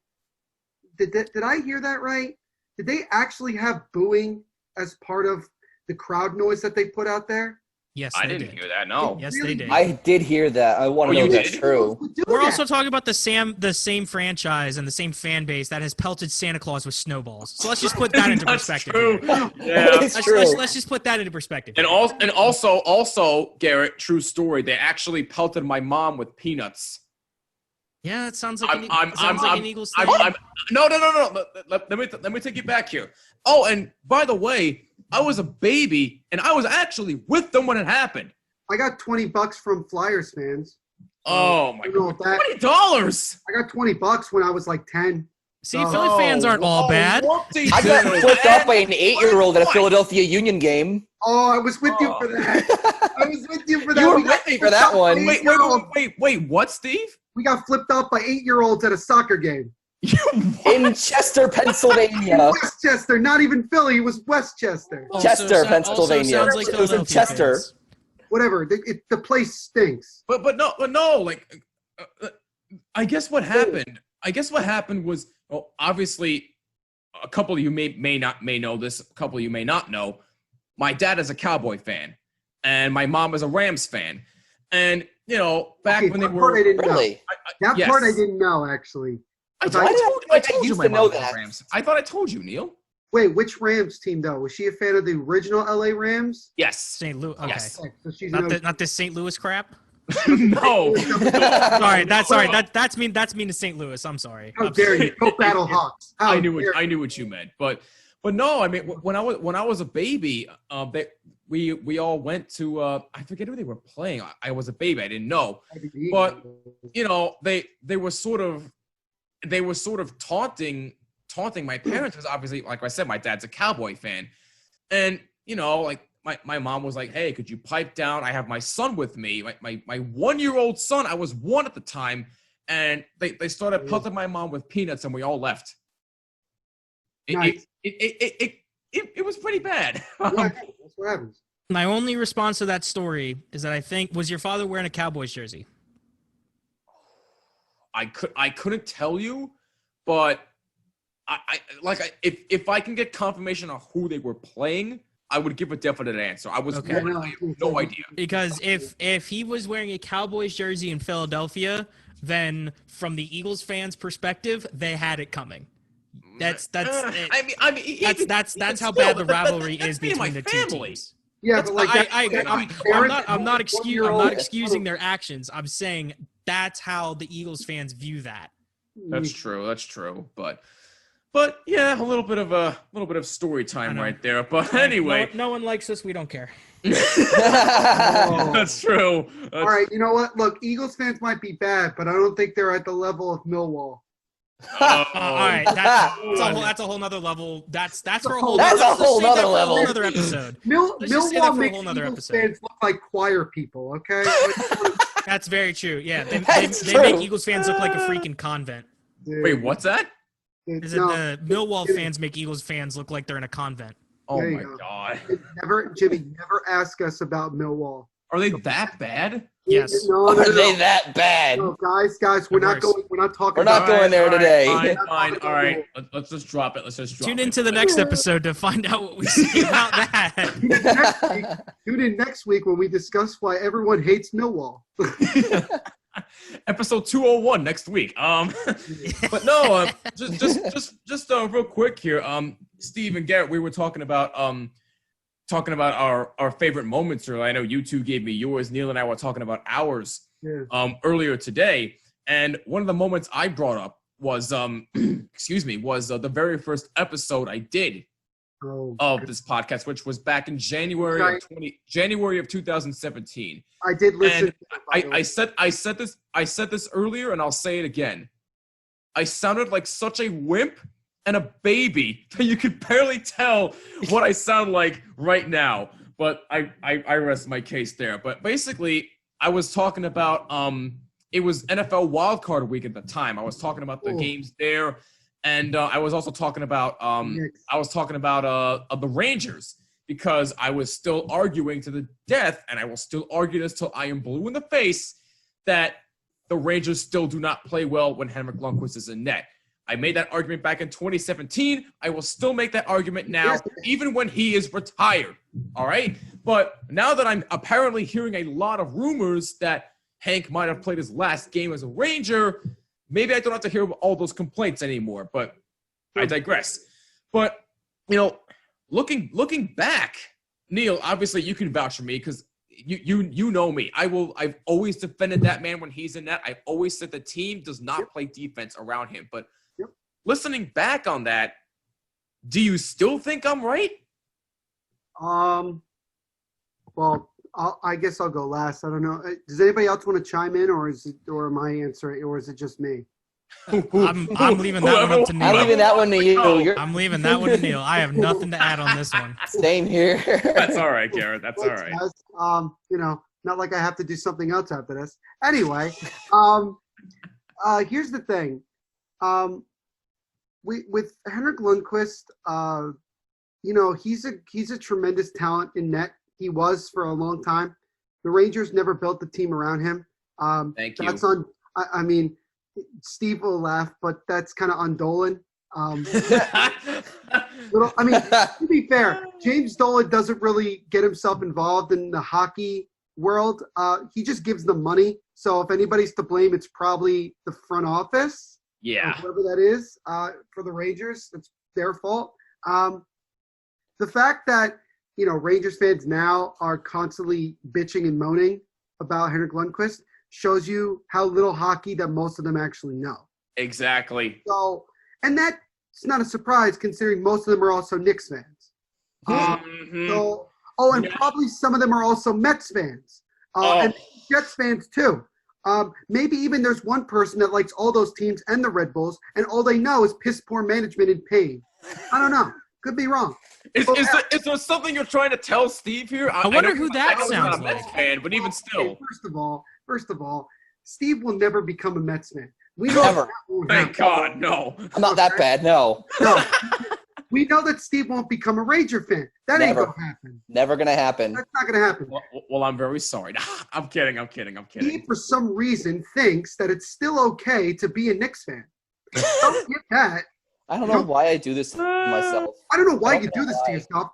Did I hear that right? Did they actually have booing as part of the crowd noise that they put out there? Yes, I didn't hear that. No. Yes, they did. I did hear that. I want to know if that's true. We're also talking about the same franchise and the same fan base that has pelted Santa Claus with snowballs. So let's just put that into perspective. True. Yeah, it's true. Let's just put that into perspective. And also, Garrett, true story. They actually pelted my mom with peanuts. Yeah, that sounds like an Eagles thing. No. Let me take you back here. Oh, and by the way, I was a baby, and I was actually with them when it happened. I got $20 from Flyers fans. Oh my God! $20. I got $20 when I was like 10. See, Philly fans aren't all bad. I got flipped off by an 8-year-old at a Philadelphia Union game. Oh, I was with you for that. I was with you for that. You were with me for that one. Wait, what, Steve? We got flipped off by 8-year-olds at a soccer game. In Chester, Pennsylvania. Westchester, not even Philly. It was Westchester. Chester, Pennsylvania. Like it was in Chester. Fans. Whatever. The place stinks. But no. Like, I guess what happened. I guess what happened was, well, obviously, a couple of you may know this. A couple of you may not know. My dad is a Cowboy fan, and my mom is a Rams fan. And back when they were really part I didn't know actually. I told you my mom was a Rams. I thought I told you, Neil. Wait, which Rams team though? Was she a fan of the original LA Rams? Yes. St. Louis. Okay. Yes. So she's not this St. Louis crap. No. Sorry. That's mean to St. Louis. I'm sorry. How dare you? Go Battle Hawks. I knew what you meant, but no. I mean, when I was a baby, we all went to I forget who they were playing. I was a baby. I didn't know, but they were sort of taunting taunting my parents because obviously, like I said, my dad's a Cowboy fan. And, you know, like my mom was like, hey, could you pipe down? I have my son with me, my 1-year-old son. I was 1 at the time. And they started pelting my mom with peanuts and we all left. Nice. It was pretty bad. Yeah, that's what happens. My only response to that story is that I think, was your father wearing a Cowboys jersey? I couldn't tell you, but if I can get confirmation on who they were playing, I would give a definite answer. I was okay. I have no idea. Because if he was wearing a Cowboys jersey in Philadelphia, then from the Eagles fans' perspective, they had it coming. That's how bad the rivalry is between the two teams. Yeah, but like I'm not excusing their actions. I'm saying that's how the Eagles fans view that. That's true. But yeah, a little bit of story time right there. But anyway, no one likes us. We don't care. That's true. All right, you know what? Look, Eagles fans might be bad, but I don't think they're at the level of Millwall. All right, that's a whole nother level. That's for a whole. That's a whole nother level. Whole other episode. Millwall makes Eagles fans look like choir people. Okay. That's very true. Yeah, they make Eagles fans look like a freaking convent. Dude. Wait, what's that? The Millwall fans make Eagles fans look like they're in a convent? Oh my God! Jimmy, never ask us about Millwall. Are they that bad? Yes. No. Are they that bad? No, guys, we're not talking. We're not going there today. Fine. All right. Let's just drop it. Tune into the next episode to find out what we say about that. Tune in next week when we discuss why everyone hates Millwall. Episode 201 next week. But no, just real quick here. Steve and Garrett, we were talking about our favorite moments earlier. I know you two gave me yours. Neil and I were talking about ours earlier today. And one of the moments I brought up was the very first episode I did of this podcast, which was back in January of 2017. I did listen. And I said this earlier, and I'll say it again. I sounded like such a wimp and a baby that you could barely tell what I sound like right now. But I rest my case there. But basically, I was talking about it was NFL wildcard week at the time. I was talking about the games there, and I was also talking about the Rangers, because I was still arguing to the death, and I will still argue this till I am blue in the face, that the Rangers still do not play well when Henrik Lundqvist is in net. I made that argument back in 2017. I will still make that argument now, even when he is retired. All right? But now that I'm apparently hearing a lot of rumors that Hank might have played his last game as a Ranger, maybe I don't have to hear all those complaints anymore. But I digress. But, looking back, Neil, obviously you can vouch for me because you know me. I've always defended that man when he's in net. I've always said the team does not play defense around him. But listening back on that, do you still think I'm right? Well, I guess I'll go last. I don't know. Does anybody else want to chime in, or am I answering, or is it just me? I'm leaving that one up to Neil. I'm leaving that one to you. I'm leaving that one to Neil. I have nothing to add on this one. Same here. That's all right, Garrett. That's all right. Not like I have to do something else after this. Anyway, here's the thing. With Henrik Lundqvist, he's a tremendous talent in net. He was for a long time. The Rangers never built the team around him. Thank you. That's on. I mean, Steve will laugh, but that's kind of on Dolan. To be fair, James Dolan doesn't really get himself involved in the hockey world. He just gives them money. So if anybody's to blame, it's probably the front office. Yeah. Whoever that is for the Rangers, it's their fault. The fact that, Rangers fans now are constantly bitching and moaning about Henrik Lundqvist shows you how little hockey that most of them actually know. Exactly. So, and that's not a surprise considering most of them are also Knicks fans. And probably some of them are also Mets fans and Jets fans too. Maybe even there's one person that likes all those teams and the Red Bulls, and all they know is piss poor management and pain. I don't know. Could be wrong. Is there something you're trying to tell Steve here? I wonder who that sounds like. Fan, but even still. First of all, Steve will never become a Mets fan. We never. Thank God, no. I'm not that bad, no. No. We know that Steve won't become a Ranger fan. That ain't gonna happen. Never gonna happen. That's not gonna happen. Well, I'm very sorry. I'm kidding. He, for some reason, thinks that it's still okay to be a Knicks fan. Don't get that. I don't know why I do this to myself. I don't know why you do this to yourself.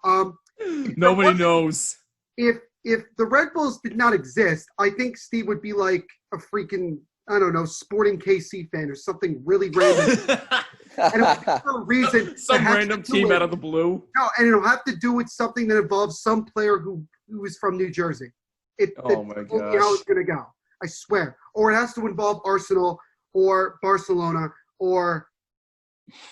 Nobody knows. If the Red Bulls did not exist, I think Steve would be like a freaking, I don't know, Sporting KC fan or something really random. And it would be for a reason. Some random team out of the blue. No, and it'll have to do with something that involves some player who is from New Jersey. Oh my gosh. That's how it's going to go. I swear. Or it has to involve Arsenal or Barcelona or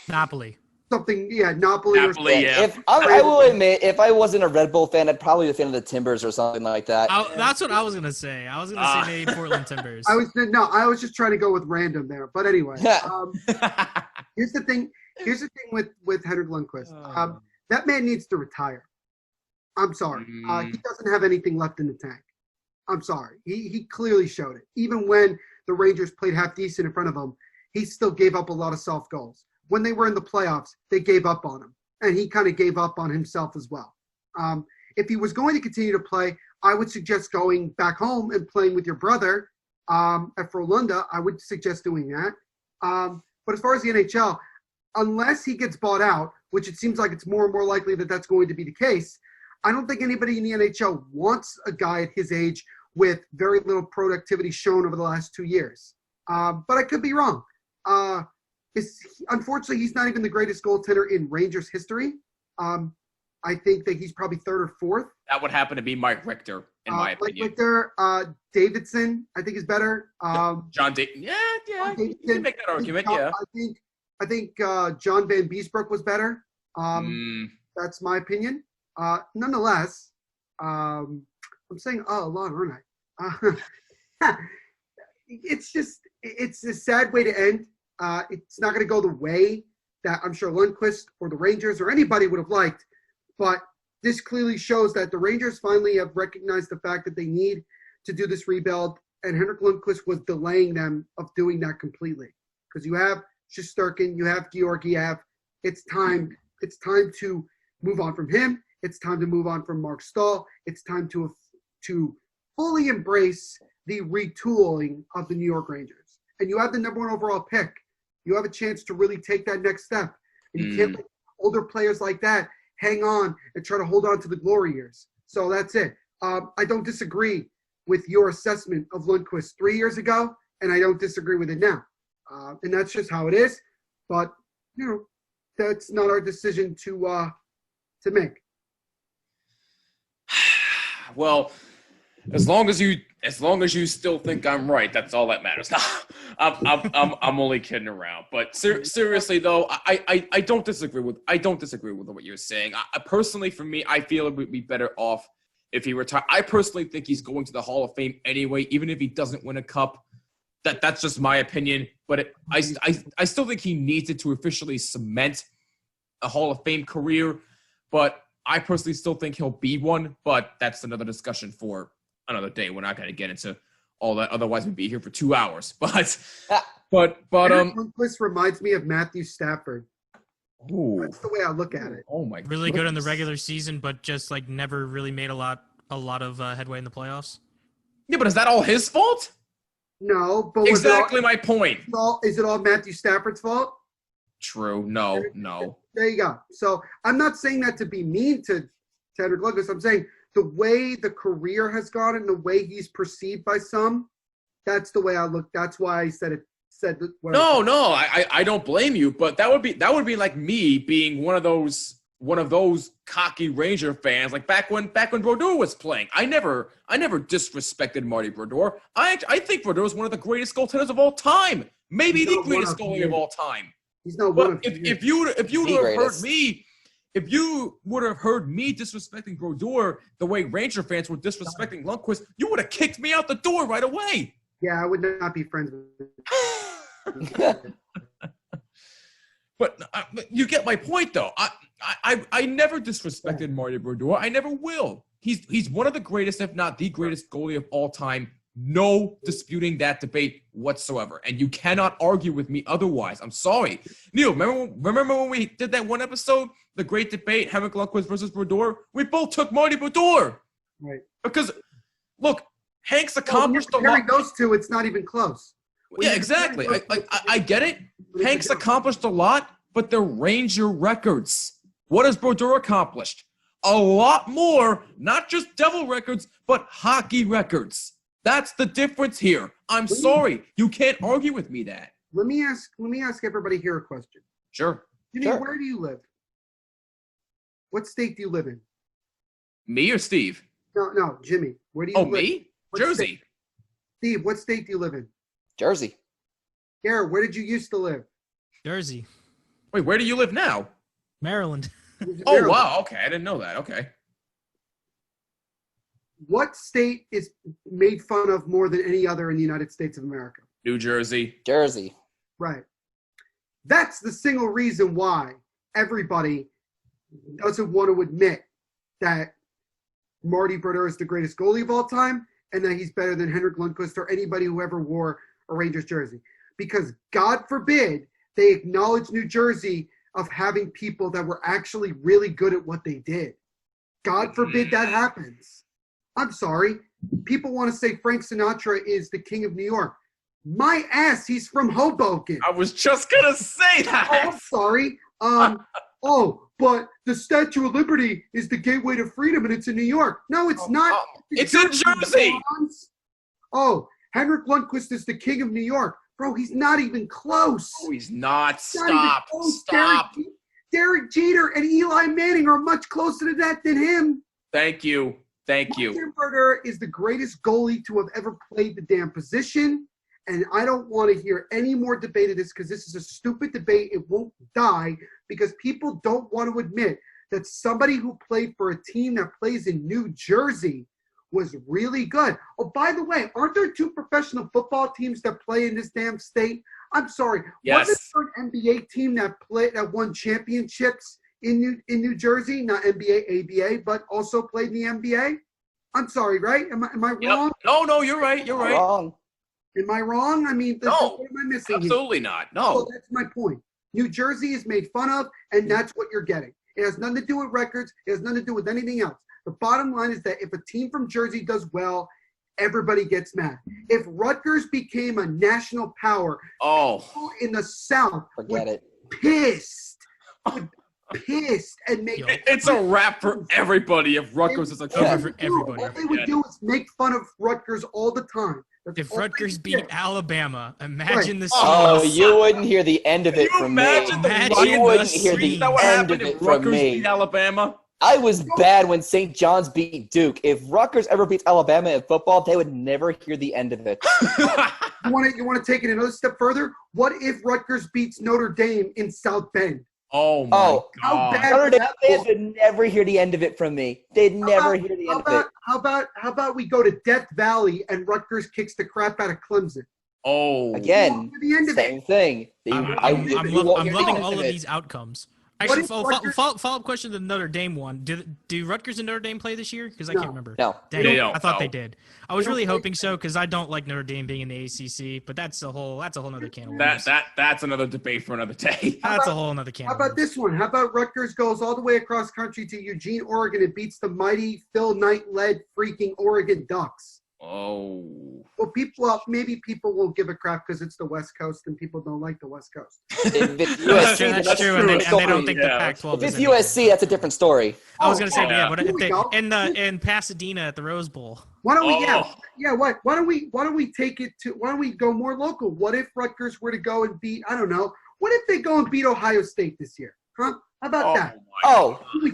Napoli. Something, Napoli. Yeah. I will admit, if I wasn't a Red Bull fan, I'd probably be a fan of the Timbers or something like that. That's what I was gonna say. I was gonna say maybe Portland Timbers. I was just trying to go with random there. But anyway, here's the thing. Here's the thing with Henrik Lundqvist. That man needs to retire. I'm sorry. He doesn't have anything left in the tank. I'm sorry. He clearly showed it. Even when the Rangers played half decent in front of him, he still gave up a lot of soft goals. When they were in the playoffs, they gave up on him. And he kind of gave up on himself as well. If he was going to continue to play, I would suggest going back home and playing with your brother at Frölunda. I would suggest doing that. But as far as the NHL, unless he gets bought out, which it seems like it's more and more likely that that's going to be the case, I don't think anybody in the NHL wants a guy at his age with very little productivity shown over the last 2 years. But I could be wrong. Unfortunately, he's not even the greatest goaltender in Rangers history. I think that he's probably third or fourth. That would happen to be Mike Richter, in my opinion. Mike Richter, Davidson, I think is better. John Davidson. Yeah, you can make that argument. I think John Van Beesbrook was better. That's my opinion. Nonetheless, I'm saying a lot, aren't I? It's a sad way to end. It's not going to go the way that I'm sure Lundqvist or the Rangers or anybody would have liked, but this clearly shows that the Rangers finally have recognized the fact that they need to do this rebuild, and Henrik Lundqvist was delaying them of doing that completely. Because you have Shesterkin, you have Georgiev. It's time to move on from him. It's time to move on from Mark Stahl. It's time to fully embrace the retooling of the New York Rangers. And you have the number 1 overall pick. You have a chance to really take that next step. And you can't let older players like that hang on and try to hold on to the glory years. So that's it. I don't disagree with your assessment of Lundqvist 3 years ago, and I don't disagree with it now. And that's just how it is. But, that's not our decision to make. Well, as long as you still think I'm right, that's all that matters. I'm only kidding around. But seriously though, I don't disagree with what you're saying. Personally, for me, I feel it would be better off if he retired. I personally think he's going to the Hall of Fame anyway, even if he doesn't win a cup. That's just my opinion. But I still think he needs it to officially cement a Hall of Fame career. But I personally still think he'll be one. But that's another discussion for another day. We're not going to get into all that. Otherwise, we'd be here for 2 hours. But this reminds me of Matthew Stafford. Ooh. That's the way I look at it. Oh my! Really good in the regular season, but just like never really made a lot of headway in the playoffs. Yeah, but is that all his fault? No, but exactly my point. Is it all Matthew Stafford's fault? True. No. There you go. So I'm not saying that to be mean to Henrik Lundqvist. I'm saying the way the career has gone and the way he's perceived by some, that's the way I look. That's why I said it. No, I don't blame you, but that would be like me being one of those cocky Ranger fans, like back when Brodeur was playing. I never disrespected Marty Brodeur. I think Brodeur is one of the greatest goaltenders of all time, maybe the greatest goalie of all time. He's not but one of if you would have heard me disrespecting Brodeur the way Ranger fans were disrespecting Lundqvist, you would have kicked me out the door right away. Yeah, I would not be friends with But you get my point, though. I never disrespected Marty Brodeur. I never will. He's one of the greatest, if not the greatest goalie of all time. No disputing that debate whatsoever. And you cannot argue with me otherwise. I'm sorry. Neil, remember when we did that one episode, the great debate, Henrik Lundqvist versus Brodeur? We both took Marty Brodeur. Right. Because, look, Hank's accomplished a lot. Those two, it's not even close. Yeah, exactly. I get it. Hank's accomplished a lot, but they're Ranger records. What has Brodeur accomplished? A lot more, not just Devil records, but hockey records. That's the difference here. I'm sorry. You can't argue with me that. Let me ask everybody here a question. Sure. Jimmy, where do you live? What state do you live in? Me or Steve? No, Jimmy. Where do you live? Oh, me? Jersey. State? Steve, what state do you live in? Jersey. Garrett, where did you used to live? Jersey. Wait, where do you live now? Maryland. Oh, wow. Okay, I didn't know that. Okay. What state is made fun of more than any other in the United States of America? New Jersey. Jersey. Right. That's the single reason why everybody doesn't want to admit that Marty Brodeur is the greatest goalie of all time and that he's better than Henrik Lundqvist or anybody who ever wore a Rangers jersey. Because God forbid they acknowledge New Jersey of having people that were actually really good at what they did. God forbid that happens. I'm sorry. People want to say Frank Sinatra is the king of New York. My ass, he's from Hoboken. I was just going to say that. Oh, I'm sorry. But the Statue of Liberty is the gateway to freedom, and it's in New York. No, it's not. It's in Jersey. Oh, Henrik Lundqvist is the king of New York. Bro, he's not even close. Oh, he's not. Stop. Derek Jeter and Eli Manning are much closer to that than him. Thank you. Marty Brodeur is the greatest goalie to have ever played the damn position, and I don't want to hear any more debate of this because this is a stupid debate. It won't die because people don't want to admit that somebody who played for a team that plays in New Jersey was really good. Oh, by the way, aren't there two professional football teams that play in this damn state? I'm sorry. Yes. Wasn't there an NBA team that won championships in New Jersey? Not NBA, ABA, but also played in the NBA? I'm sorry, right? Am I wrong? No, you're right. You're right. Wrong. Am I wrong? I mean, what am I missing absolutely here? not. No. So that's my point. New Jersey is made fun of, and that's what you're getting. It has nothing to do with records. It has nothing to do with anything else. The bottom line is that if a team from Jersey does well, everybody gets mad. If Rutgers became a national power, people in the South would pissed and make it's a wrap for everybody if Rutgers is a cover for everybody. What they would do is make fun of Rutgers all the time. If Rutgers beat Alabama, imagine the scene. Oh, you wouldn't hear the end of it from me. You wouldn't hear the end of it from me. Beat Alabama? I was bad when St. John's beat Duke. If Rutgers ever beats Alabama in football, they would never hear the end of it. You want to take it another step further? What if Rutgers beats Notre Dame in South Bend? Oh, my God. Notre Dame fans would never hear the end of it from me. They'd never hear the end of it. How about we go to Death Valley and Rutgers kicks the crap out of Clemson? Oh. Again, same thing. I'm loving all of these outcomes. Actually, follow-up question to the Notre Dame one. Do Rutgers and Notre Dame play this year? Because I can't remember. No. They don't. I thought they did. I was really hoping so because I don't like Notre Dame being in the ACC, but that's a whole other can of worms. That's another debate for another day. That's a whole other can of worms. How about this one? How about Rutgers goes all the way across country to Eugene, Oregon and beats the mighty Phil Knight-led freaking Oregon Ducks? Oh. Well, maybe people will give a crap because it's the West Coast and people don't like the West Coast. That's true. And they don't think the Pac-12 If it's USC, that's a different story. I was going to say, but in Pasadena at the Rose Bowl. Why don't we? Why don't we take it to? Why don't we go more local? What if Rutgers were to go and beat? I don't know. What if they go and beat Ohio State this year? Huh? How about that?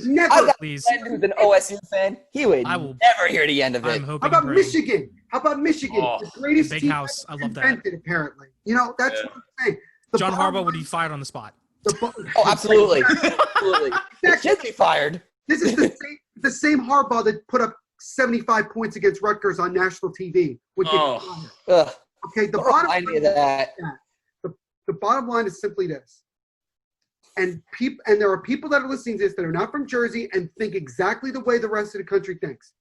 Never. Please. Who's an OSU fan? He would never hear the end of it. How about Michigan? The greatest big team house. I love that. Invented, apparently. That's what I'm saying. John Harbaugh would be fired on the spot. Absolutely. Absolutely. He should be fired. This is the same Harbaugh that put up 75 points against Rutgers on national TV. Okay, the bottom line is simply this. And there are people that are listening to this that are not from Jersey and think exactly the way the rest of the country thinks.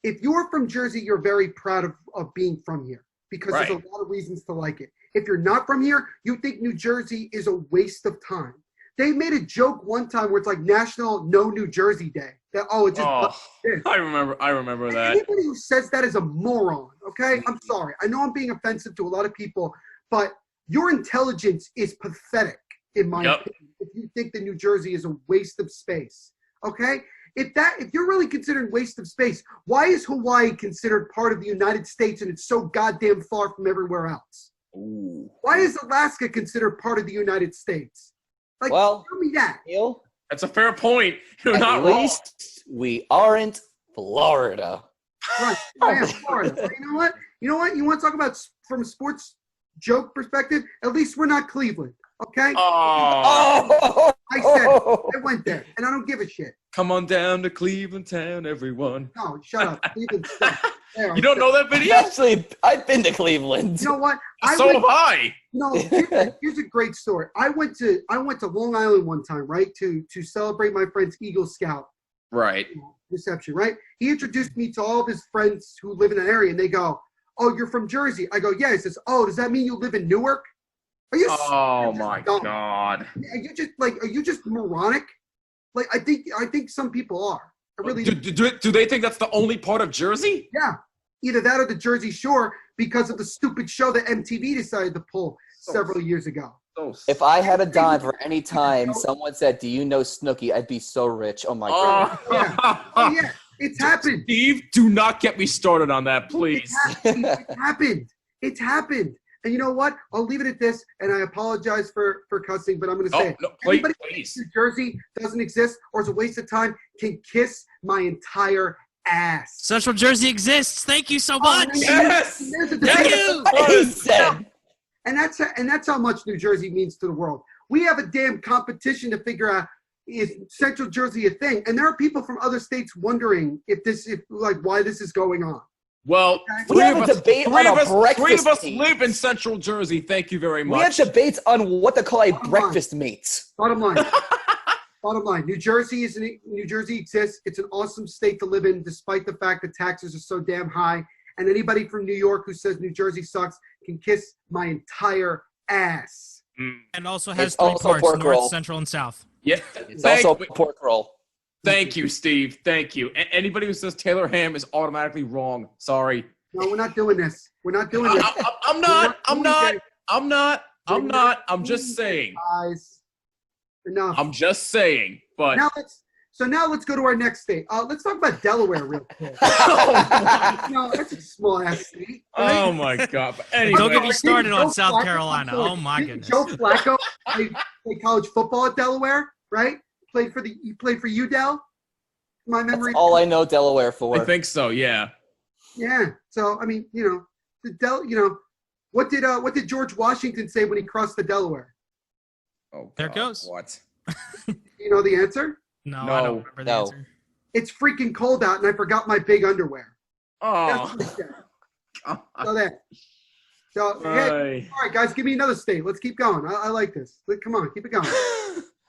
If you're from Jersey, you're very proud of being from here because there's a lot of reasons to like it. If you're not from here, you think New Jersey is a waste of time. They made a joke one time where it's like National No New Jersey Day. I remember that. Anybody who says that is a moron, okay? I'm sorry. I know I'm being offensive to a lot of people, but your intelligence is pathetic, in my opinion, if you think that New Jersey is a waste of space, okay? If you're really considering waste of space, why is Hawaii considered part of the United States and it's so goddamn far from everywhere else? Ooh. Why is Alaska considered part of the United States? Like, tell me that. Neil, that's a fair point. You're not wrong. At least we aren't Florida. Right. Yeah, Florida. So you know what? You want to talk about from a sports joke perspective? At least we're not Cleveland. Okay? Oh. I said it. I went there, and I don't give a shit. Come on down to Cleveland town, everyone. No, shut up. Cleveland stuff. You don't know that video? Actually, I've been to Cleveland. You know what? So have I. No, here's a great story. I went to Long Island one time, right, to celebrate my friend's Eagle Scout reception, right? He introduced me to all of his friends who live in that area, and they go, "Oh, you're from Jersey?" I go, "Yeah." He says, "Oh, does that mean you live in Newark?" Are you? Oh my God! Are you just moronic? Like I think some people are. I really do they think that's the only part of Jersey? Yeah, either that or the Jersey Shore because of the stupid show that MTV decided to pull several years ago. If I had a dime for any time someone said, "Do you know Snooki?" I'd be so rich. Oh my God! Yeah, it's happened. Steve, do not get me started on that, please. It happened. And you know what? I'll leave it at this, and I apologize for cussing, but I'm going to say anybody who thinks New Jersey doesn't exist or is a waste of time can kiss my entire ass. Central Jersey exists. Thank you so much. Yes. And that's how much New Jersey means to the world. We have a damn competition to figure out, is Central Jersey a thing? And there are people from other states wondering why this is going on. Well, three of us live in Central Jersey. Thank you very much. We have debates on what to call a breakfast meat. Bottom line. New Jersey exists. It's an awesome state to live in, despite the fact that taxes are so damn high. And anybody from New York who says New Jersey sucks can kiss my entire ass. And also has three parts: North, Central, and South. Yeah, it's also pork roll. Thank you, Steve. Thank you. Anybody who says Taylor Ham is automatically wrong. Sorry. No, we're not doing this. We're not doing this. I'm not. I'm just saying. Guys, enough. I'm just saying. But now let's go to our next state. Let's talk about Delaware real quick. No, that's a small ass state. Right? Oh my God. Anyway, don't get me started on South Carolina. Oh my goodness. Joe Flacco played college football at Delaware, right? He played for UDel. My memory. That's all I know Delaware for. I think so. Yeah. Yeah. So I mean, what did George Washington say when he crossed the Delaware? Oh, God. There it goes. What? You know the answer? No, I don't remember the answer. It's freaking cold out, and I forgot my big underwear. Oh. So there. So hey, all right, guys, give me another state. Let's keep going. I like this. Come on, keep it going.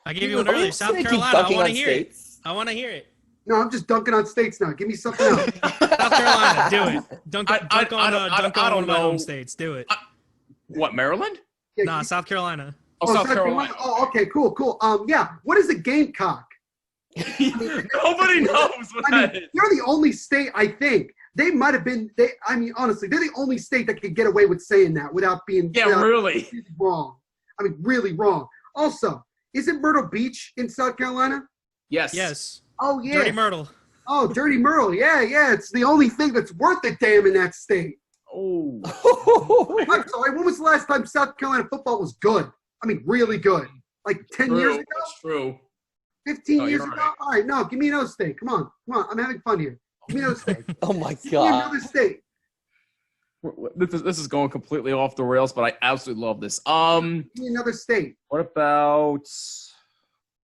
I gave you one earlier. South Carolina. I want to hear it. I want to hear it. No, I'm just dunking on states now. Give me something else. South Carolina, do it. Dunk on one of my home states. Do it. What, Maryland? Yeah, nah, South Carolina. Oh, South Carolina. Oh, okay, cool. Yeah. What is a gamecock? Nobody knows what that is. They're the only state, I think. They might have been. Honestly, they're the only state that could get away with saying that without being. Really wrong. Really wrong. Also, isn't Myrtle Beach in South Carolina? Yes. Oh yeah. Dirty Myrtle. Oh, Dirty Myrtle. Yeah. It's the only thing that's worth a damn in that state. Oh. I'm sorry. When was the last time South Carolina football was good? Really good. Like 10 years ago. That's true. 15 years ago. Right. All right. No, give me another state. Come on. I'm having fun here. Give me another state. Oh my God. Give me another state. This is going completely off the rails, but I absolutely love this. Give me another state. What about?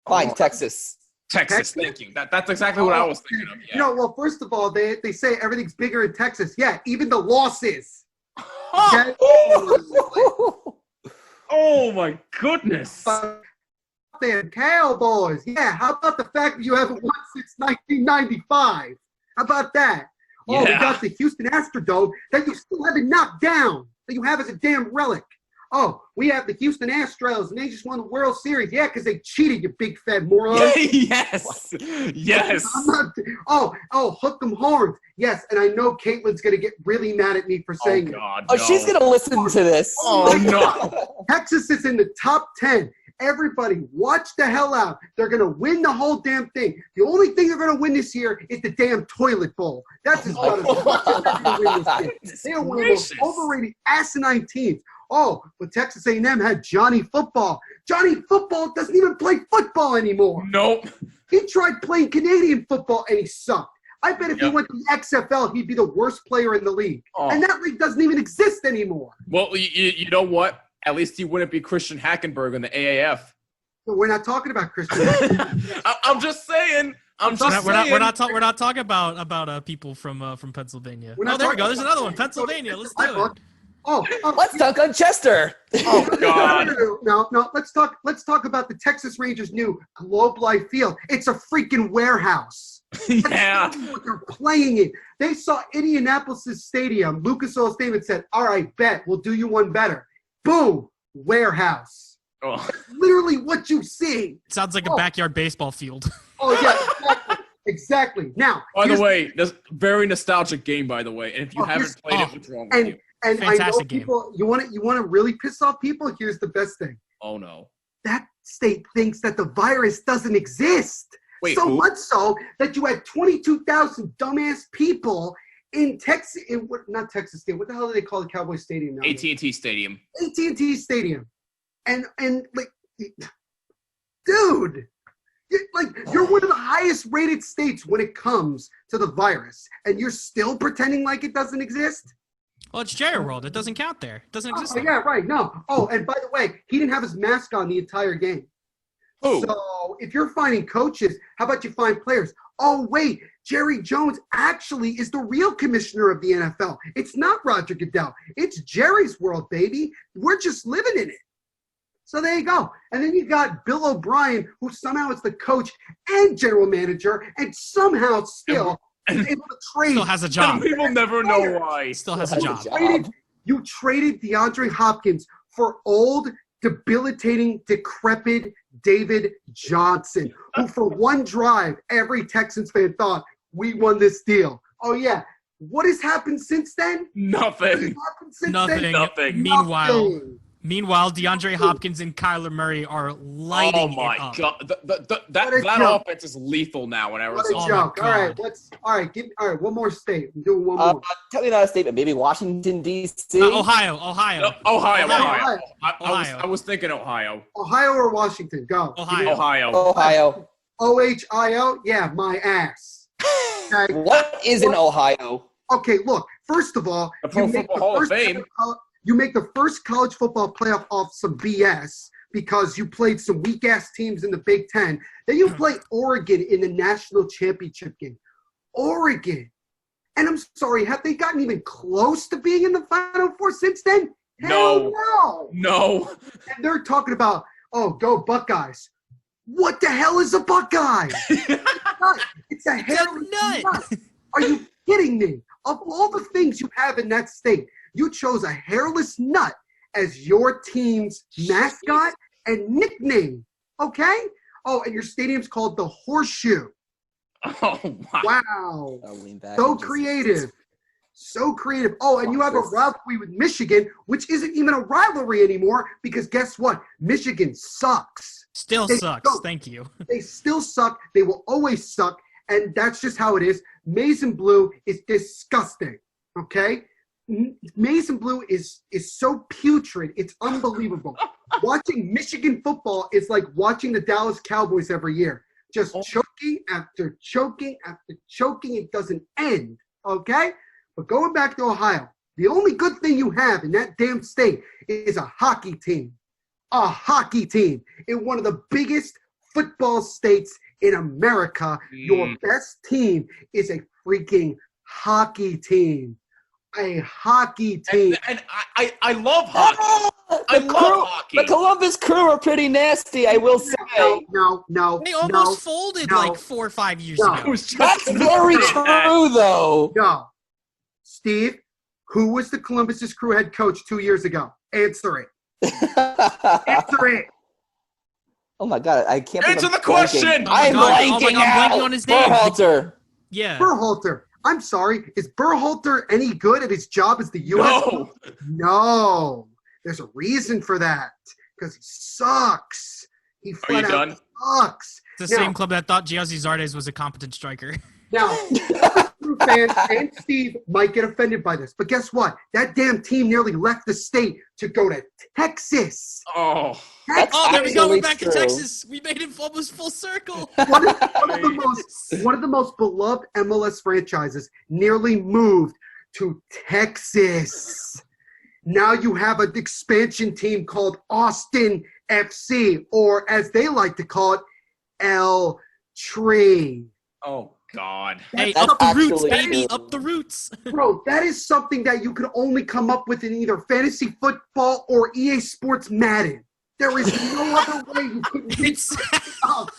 Fine, Texas. Texas, thank you. That's exactly what I was thinking of. Yeah. Well, first of all, they say everything's bigger in Texas. Yeah, even the losses. Okay? Oh my goodness. Then Cowboys. Yeah, how about the fact that you haven't won since 1995? How about that? Oh, we got the Houston Astrodome that you still haven't knocked down, that you have as a damn relic. Oh, we have the Houston Astros, and they just won the World Series. Yeah, because they cheated, you big fat moron. Yes. Hook 'em horns. Yes, and I know Caitlin's going to get really mad at me for saying it. Oh, she's going to listen to this. Oh, no. Texas is in the top 10. Everybody, watch the hell out. They're going to win the whole damn thing. The only thing they're going to win this year is the damn toilet bowl. That's as much as they're going to win this year. They are one of the most overrated asinine teams. Oh, but Texas A&M had Johnny Football. Johnny Football doesn't even play football anymore. Nope. He tried playing Canadian football, and he sucked. I bet if he went to the XFL, he'd be the worst player in the league. Oh. And that league doesn't even exist anymore. Well, you know what? At least he wouldn't be Christian Hackenberg in the AAF. But we're not talking about Christian. I'm just saying. We're not talking about people from Pennsylvania. Oh, there we go. There's another one. Pennsylvania. Let's do it. Let's talk on Chester. Oh God. No. Let's talk about the Texas Rangers' new Globe Life Field. It's a freaking warehouse. Yeah. They're playing it. They saw Indianapolis' stadium, Lucas Oil Stadium, and said, "All right, bet we'll do you one better." Boom, warehouse. Oh. That's literally what you see. Sounds like a backyard baseball field. Oh yeah, exactly. Now, by the way, that's a very nostalgic game. By the way, and if you haven't played it, what's wrong with you? And fantastic I know people, you want to really piss off people? Here's the best thing. Oh no. That state thinks that the virus doesn't exist. Wait, so much so that you had 22,000 dumbass people in Texas, not Texas State. What the hell do they call the Cowboys Stadium now? AT&T Stadium. AT&T Stadium, and like, dude, you're one of the highest rated states when it comes to the virus, and you're still pretending like it doesn't exist. Well, it's Jerry World. It doesn't count there. It doesn't exist. Yeah, right. No. Oh, and by the way, he didn't have his mask on the entire game. Oh. So if you're finding coaches, how about you find players? Oh, wait, Jerry Jones actually is the real commissioner of the NFL. It's not Roger Goodell. It's Jerry's world, baby. We're just living in it. So there you go. And then you got Bill O'Brien, who somehow is the coach and general manager, and somehow still is able to trade. Still has a job. Some people never know why. Still has a job. You traded DeAndre Hopkins for old, debilitating, decrepit David Johnson, who for one drive, every Texans fan thought, we won this deal. Oh, yeah. What has happened since then? Nothing. Nothing. Meanwhile, DeAndre Hopkins and Kyler Murray are lighting it up. God. That offense is lethal now in Arizona. What a joke. All right, one more state. I'm doing one more. Probably not a state, but maybe Washington, D.C. Ohio. Ohio. I was thinking Ohio. Ohio or Washington? Go. Ohio. OHIO? Yeah, my ass. Okay. What is in Ohio? Okay, look. First of all, you make the first college football playoff off some BS because you played some weak-ass teams in the Big Ten. Then you play Oregon in the national championship game. Oregon. And I'm sorry, have they gotten even close to being in the Final Four since then? Hell no. And they're talking about, oh, go Buckeyes. What the hell is a Buckeye? It's a hairless nut. Are you kidding me? Of all the things you have in that state, you chose a hairless nut as your team's mascot and nickname, okay? Oh, and your stadium's called the Horseshoe. Oh, wow. So creative. So creative. Oh, and you have a rivalry with Michigan, which isn't even a rivalry anymore because guess what? Michigan sucks. Still sucks. Thank you. They still suck. They will always suck, and that's just how it is. Maize and blue is disgusting, okay? Maize and blue is so putrid. It's unbelievable. Watching Michigan football is like watching the Dallas Cowboys every year. Just choking after choking after choking. It doesn't end, okay? But going back to Ohio, the only good thing you have in that damn state is a hockey team. A hockey team in one of the biggest football states in America. Your best team is a freaking hockey team. a hockey team. And I love hockey. I love hockey. The Columbus Crew are pretty nasty, I will say. No. They almost folded like 4 or 5 years ago. That's very true, though. No. Steve, who was the Columbus Crew head coach 2 years ago? Answer it. Answer it. Oh, my God. I can't answer the question. I'm blanking on his name. Berhalter. Yeah. Berhalter. I'm sorry. Is Berhalter any good at his job as the U.S.? No. There's a reason for that. Because he sucks. He flat out sucks. It's the same club that thought Giazzi Zardes was a competent striker. Now, fans and Steve might get offended by this, but guess what? That damn team nearly left the state to go to Texas. Oh. There we go. We're back to Texas. We made it almost full circle. One of the most beloved MLS franchises nearly moved to Texas. Now you have an expansion team called Austin FC, or as they like to call it, L Tree. Oh, God. Hey, up the roots, baby. Up the roots. Bro, that is something that you could only come up with in either fantasy football or EA Sports Madden. There is no other way you could make it up.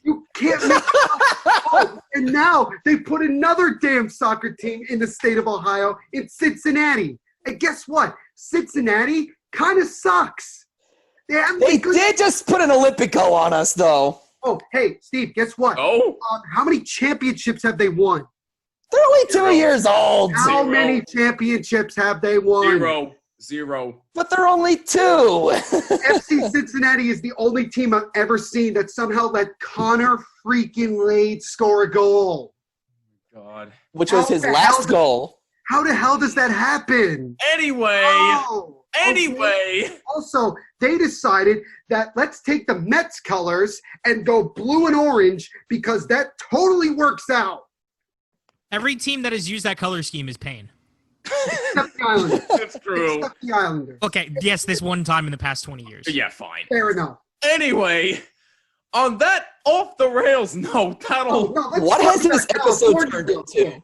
You can't make it up. Oh, and now they put another damn soccer team in the state of Ohio in Cincinnati. And guess what? Cincinnati kind of sucks. They did just put an Olympico on us, though. Oh, hey, Steve, guess what? Oh. How many championships have they won? They're only 2 years old. How many championships have they won? Zero. But they're only 2. FC Cincinnati is the only team I've ever seen that somehow let Connor freaking Lade score a goal. God. Which was his last goal. How the hell does that happen? Anyway. Okay. Also, they decided that let's take the Mets colors and go blue and orange because that totally works out. Every team that has used that color scheme is pain. Except the Islanders. That's true. Except the Islanders. Okay, yes, this one time in the past 20 years. Yeah, fine. Fair enough. Anyway, on that off the rails note, what has this episode turned into?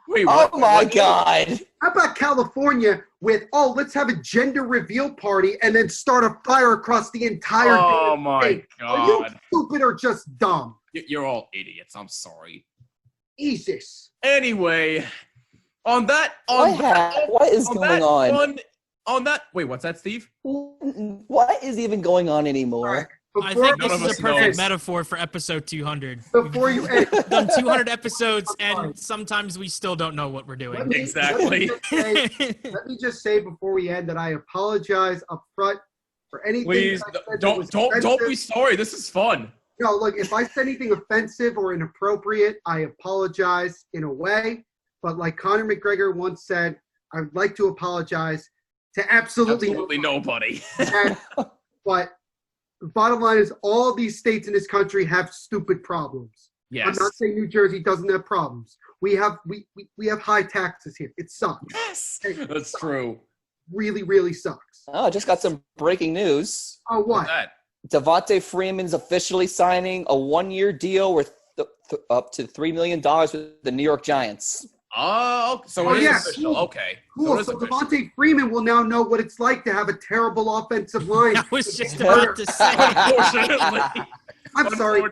Wait, oh my God. How about California with, let's have a gender reveal party and then start a fire across the entire Oh my state. God. Are you stupid or just dumb? You're all idiots. I'm sorry. Jesus. Anyway, what is going on? Wait, what's that, Steve? What is even going on anymore? I think this is a perfect metaphor for episode 200. Before you end, We've done 200 episodes, and sometimes we still don't know what we're doing. Exactly. Let me just say before we end that I apologize up front for anything. Please don't be sorry. This is fun. No, look, if I said anything offensive or inappropriate, I apologize in a way. But like Conor McGregor once said, I would like to apologize to absolutely nobody. But the bottom line is all these states in this country have stupid problems. Yes. I'm not saying New Jersey doesn't have problems. We have high taxes here. It sucks. Yes, that's true. Really, really sucks. Oh, I just got some breaking news. Oh, what? What's that? Devontae Freeman's officially signing a 1-year deal worth up to $3 million with the New York Giants. Oh, so it is official. Okay. Cool. So Devontae Freeman will now know what it's like to have a terrible offensive line. I was just about to say. Unfortunately. I'm sorry,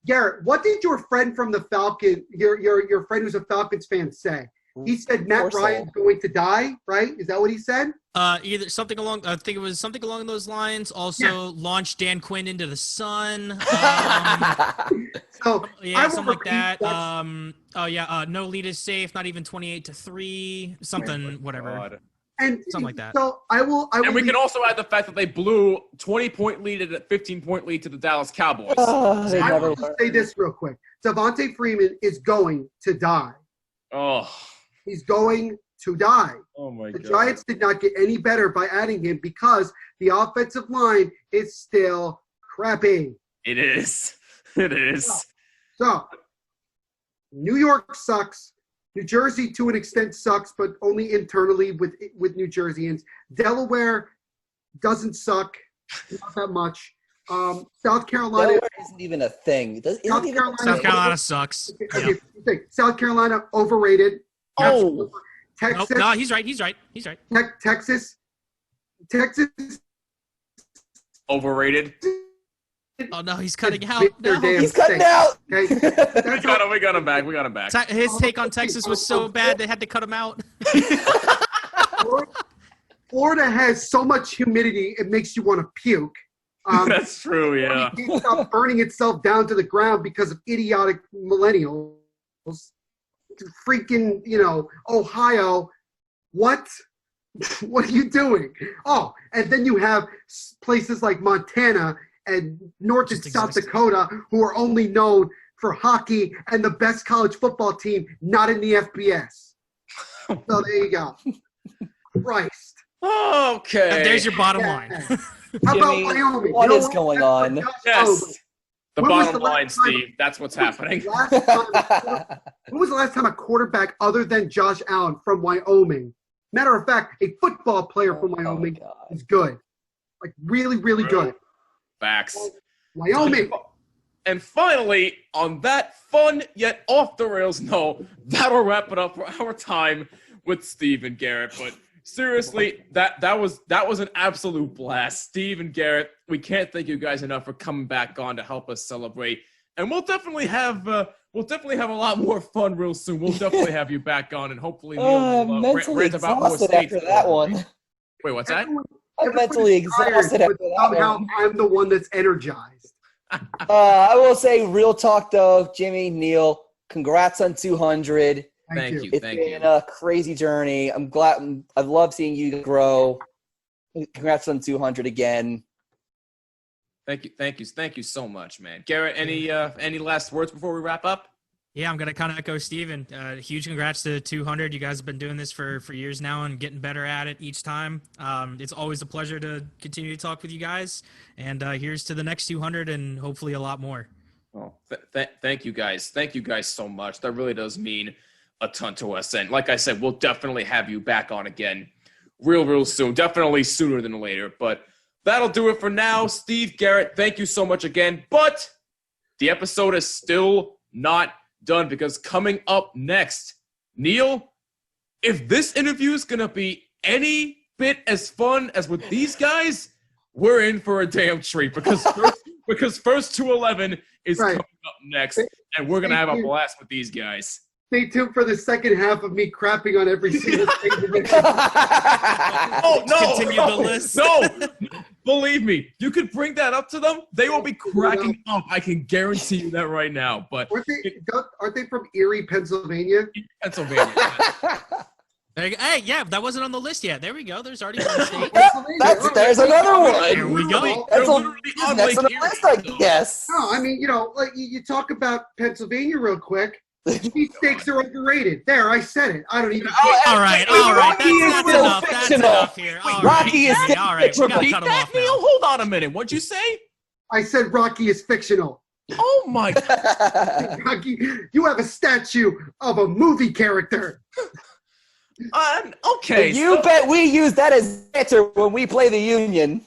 Garrett, what did your friend from the Falcon, your friend who's a Falcons fan, say? He said Matt Ryan's going to die, right? Is that what he said? Either something along, I think it was something along those lines. Also, launch Dan Quinn into the sun. So something like that. No lead is safe. Not even 28-3. Something, whatever. God. And something like that. So I will. And we can also add the fact that they blew 20-point lead and a 15-point lead to the Dallas Cowboys. I will just say this real quick. Devontae Freeman is going to die. Oh. He's going to die. Oh, my God. The Giants did not get any better by adding him because the offensive line is still crappy. It is. It is. So, New York sucks. New Jersey, to an extent, sucks, but only internally with New Jerseyans. Delaware doesn't suck, not that much. South Carolina Delaware isn't even a thing. South Carolina sucks. Okay, South Carolina overrated. Oh, Texas. No, he's right. Texas. Overrated. Oh no, he's cutting out. No. He's cutting out. Okay. We got him back. His take on Texas was so bad they had to cut him out. Florida has so much humidity it makes you want to puke. That's true, yeah. It can't stop burning itself down to the ground because of idiotic millennials. Freaking, Ohio. What? What are you doing? Oh, and then you have places like Montana and North and South Dakota who are only known for hockey and the best college football team, not in the FBS. So there you go. Christ. Okay. And there's your bottom line. How about Wyoming? What is going on? Yes. The bottom line, Steve. That's what's happening. When was the last time a quarterback other than Josh Allen from Wyoming? Matter of fact, a football player from Wyoming is good. Like really, really good. Facts. Wyoming. And finally, on that fun yet off the rails note, that'll wrap it up for our time with Steve and Garrett. But seriously, that was an absolute blast. Steve and Garrett, we can't thank you guys enough for coming back on to help us celebrate. And we'll definitely have a lot more fun real soon. We'll definitely have you back on, and hopefully I'm mentally exhausted after that one. Wait, what's that? I'm mentally exhausted after that somehow one. I'm the one that's energized. I will say, real talk though, Jimmy, Neil, congrats on 200. Thank you. It's been a crazy journey. I'm glad. I love seeing you grow. Congrats on 200 again. Thank you so much, man. Garrett, any last words before we wrap up? Yeah, I'm gonna kind of echo Steven. Huge congrats to 200. You guys have been doing this for years now and getting better at it each time. It's always a pleasure to continue to talk with you guys. And here's to the next 200 and hopefully a lot more. Oh, thank you guys. Thank you guys so much. That really does mean a ton to us. And like I said, we'll definitely have you back on again real soon. Definitely sooner than later. But that'll do it for now. Steve, Garrett, thank you so much again. But the episode is still not done because coming up next, Neil, if this interview is going to be any bit as fun as with these guys, we're in for a damn treat because First to 11 is coming up next, and we're going to have a blast with these guys. Stay tuned for the second half of me crapping on every single thing. Oh, no. Continue the list. No. Believe me, you could bring that up to them. They will be cracking up. I can guarantee you that right now. But aren't they from Erie, Pennsylvania? Pennsylvania. Hey, yeah, that wasn't on the list yet. There we go. There's already one state. There's another one. There we go. That's on the list, I guess. No, I mean, like you talk about Pennsylvania real quick. Cheesesteaks are overrated. There, I said it. I don't even. All right. That's enough. That's enough here. Rocky is all right. We gotta cut him off now. Hold on a minute. What'd you say? I said Rocky is fictional. Oh my God. Rocky, you have a statue of a movie character. Okay. You bet we use that as answer when we play the Union.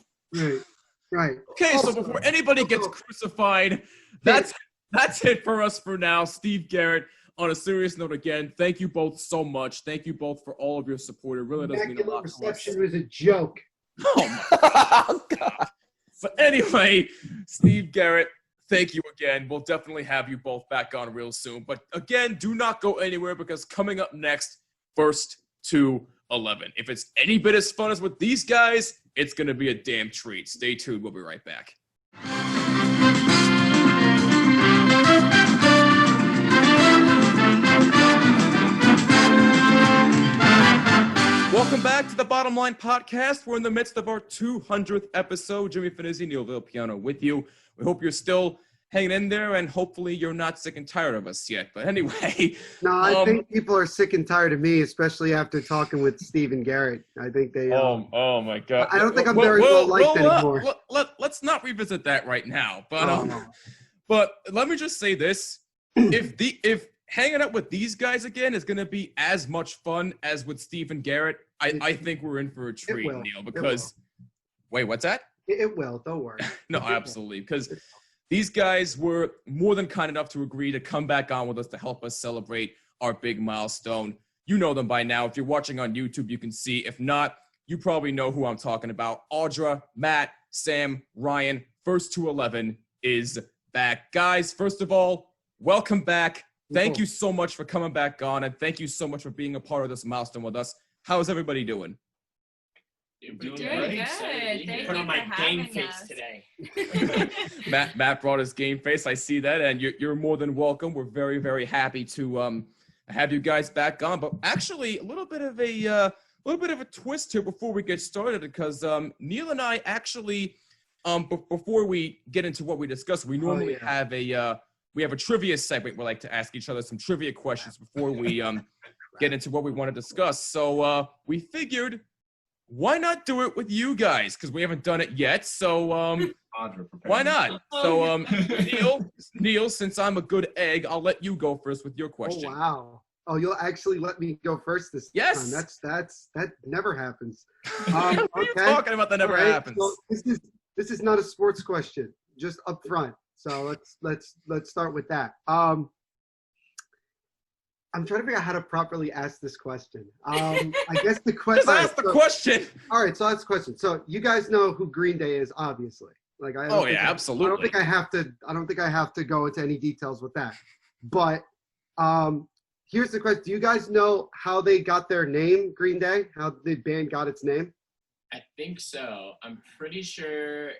Right. Okay, so before anybody gets crucified, that's it for us for now. Steve, Garrett, on a serious note again, thank you both so much. Thank you both for all of your support. It really does mean a lot to us. Reception was a joke. Oh, my God. But anyway, Steve, Garrett, thank you again. We'll definitely have you both back on real soon. But again, do not go anywhere because coming up next, First to 11. If it's any bit as fun as with these guys, it's going to be a damn treat. Stay tuned. We'll be right back. Welcome back to the Bottom Line Podcast. We're in the midst of our 200th episode. Jimmy Finizzi, Neil Villapiano with you. We hope you're still hanging in there, and hopefully you're not sick and tired of us yet. But anyway. No, I think people are sick and tired of me, especially after talking with Steve and Garrett. I think they oh my God. I don't think I'm very well liked anymore. Let's not revisit that right now. But let me just say this. If hanging out with these guys again is going to be as much fun as with Steve and Garrett, I think we're in for a treat, Neil, because wait, what's that? It will. Don't worry. No, absolutely. Because these guys were more than kind enough to agree to come back on with us to help us celebrate our big milestone. You know them by now. If you're watching on YouTube, you can see. If not, you probably know who I'm talking about. Audra, Matt, Sam, Ryan, First to 11 is back. Guys, first of all, welcome back. Thank you so much for coming back on, and thank you so much for being a part of this milestone with us. How's everybody doing? Doing good. Thank you put on my game face today. Matt brought his game face. I see that, and you're more than welcome. We're very, very happy to have you guys back on. But actually, a little bit of a twist here before we get started, because Neil and I actually, before we get into what we discuss, we normally have a trivia segment. We like to ask each other some trivia questions before we get into what we want to discuss. So we figured, why not do it with you guys? Because we haven't done it yet. So why not? So Neil, since I'm a good egg, I'll let you go first with your question. Oh wow! Oh, you'll actually let me go first this time. That never happens. What are you talking about? That never happens. So this is not a sports question, just up front. So let's start with that. I'm trying to figure out how to properly ask this question. I guess the question. Just ask the question. All right, so that's the question. So you guys know who Green Day is, obviously. Absolutely. I don't think I have to go into any details with that. But here's the question: do you guys know how they got their name, Green Day? How the band got its name? I think so. I'm pretty sure.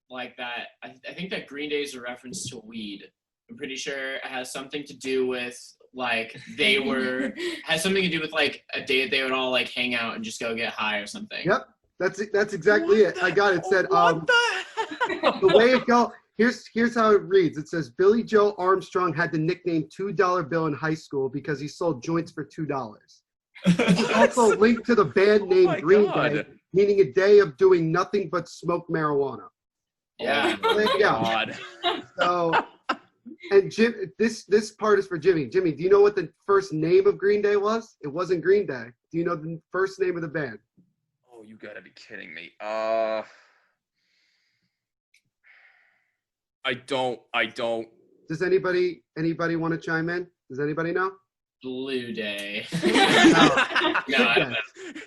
Like that. I think that Green Day is a reference to weed. I'm pretty sure it has something to do with like has something to do with like a day that they would all like hang out and just go get high or something. Yep, that's exactly it. I got it. It said the way it go. Here's how it reads. It says Billy Joe Armstrong had the nickname $2 Bill in high school because he sold joints for $2. It's also linked to the band name Green Day, meaning a day of doing nothing but smoke marijuana. Yeah. God. So, and Jim, this part is for Jimmy. Jimmy, do you know what the first name of Green Day was? It wasn't Green Day. Do you know the first name of the band? Oh, you gotta be kidding me. I don't. Does anybody want to chime in? Does anybody know? Blue Day.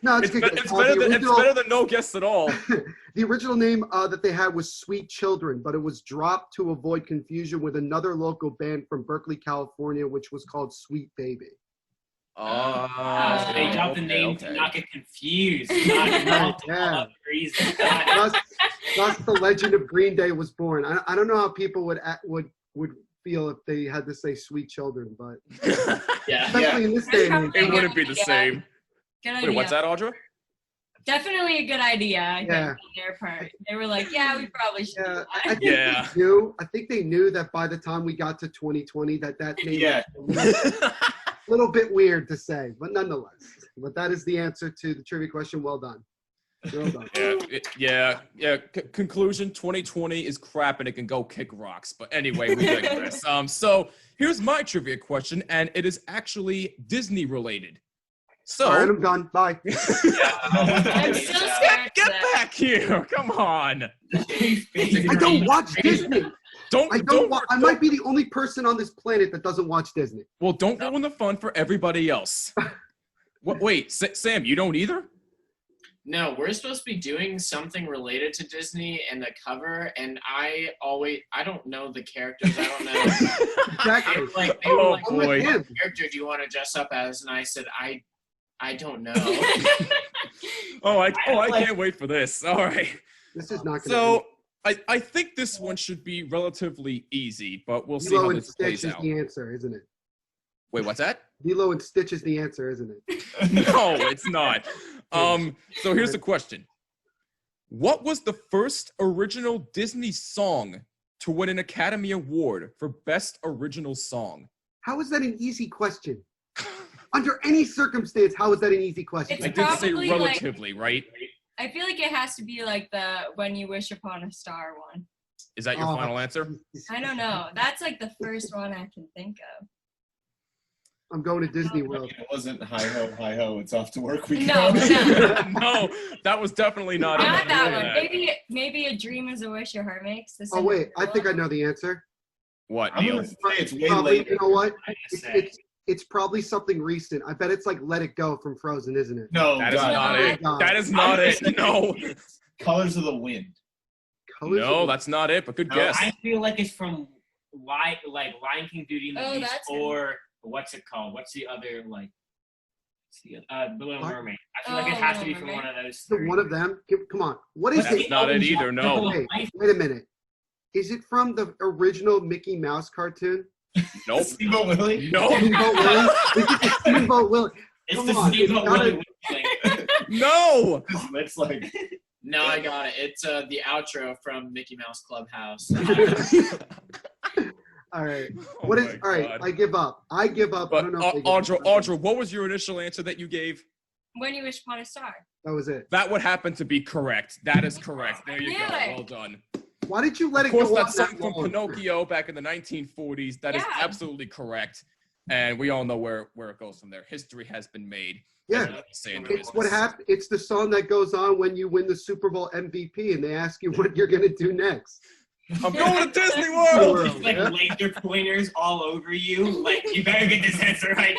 No, it's better than no guess at all. The original name that they had was Sweet Children, but it was dropped to avoid confusion with another local band from Berkeley, California, which was called Sweet Baby. So they dropped the name to not get confused. Thus the legend of Green Day was born. I don't know how people would feel if they had to say Sweet Children, but especially in this day and age, it wouldn't be the same. Good idea. Wait, what's that, Audra? Definitely a good idea. I think on their part, they were like, "Yeah, we probably should." I think they knew that by the time we got to 2020, that name was a little bit weird to say, but nonetheless. But that is the answer to the trivia question. Well done. Well done. Conclusion: 2020 is crap and it can go kick rocks. But anyway, we digress. So here's my trivia question, and it is actually Disney related. So, all right, I'm done. Bye. I'm so scared. Get back here! Come on. I don't watch Disney. I might be the only person on this planet that doesn't watch Disney. Well, don't ruin the fun for everybody else. Wait, Sam, you don't either? No, we're supposed to be doing something related to Disney and the cover, and I don't know the characters. I don't know. Exactly. They were like, boy. What character do you want to dress up as? And I said, I don't know. I can't wait for this. All right. This is not going to So, I think this one should be relatively easy, but we'll see how this plays out. Lilo and Stitch is the answer, isn't it? Wait, what's that? Lilo and Stitch is the answer, isn't it? No, it's not. So here's the question. What was the first original Disney song to win an Academy Award for Best Original Song? How is that an easy question? Under any circumstance, how is that an easy question? I did say relatively, right? I feel like it has to be like the When You Wish Upon a Star one. Is that your final answer? I don't know. That's like the first one I can think of. I'm going to Disney World. It wasn't hi ho, it's off to work we go. No, that was definitely not that one. Maybe a dream is a wish your heart makes. Oh wait, I think I know the answer. What? I'm Neil? gonna say it's way later. You know what? it's probably something recent. I bet it's like Let It Go from Frozen, isn't it? No, that is not it. That is not it. No. Colors of the Wind. No, that's not it, but good guess. I feel like it's from Lion King, Beauty and the Beast, or what's it called? What's the other, like, The Little Mermaid. I feel like it has to be from one of those three. One of them? Come on. What is That's not it either, no. Okay, wait a minute. Is it from the original Mickey Mouse cartoon? Nope. Steamboat Willie? No. Steamboat Willie? It's Steamboat Willie. It's the Steamboat Willie thing. No. It's like... No, I got it. It's the outro from Mickey Mouse Clubhouse. All right. All right, I give up. But, I don't know. Audra, what was your initial answer that you gave? When You Wish Upon a Star. That was it. That would happen to be correct. That is correct. There you go. Well done. Why did you let it go? Of course, that's something from Pinocchio back in the 1940s. That is absolutely correct. And we all know where it goes from there. History has been made. Yeah, it's what happened. It's the song that goes on when you win the Super Bowl MVP and they ask you what you're going to do next. I'm going to Disney World. It's like laser pointers all over you. Like, you better get this answer right.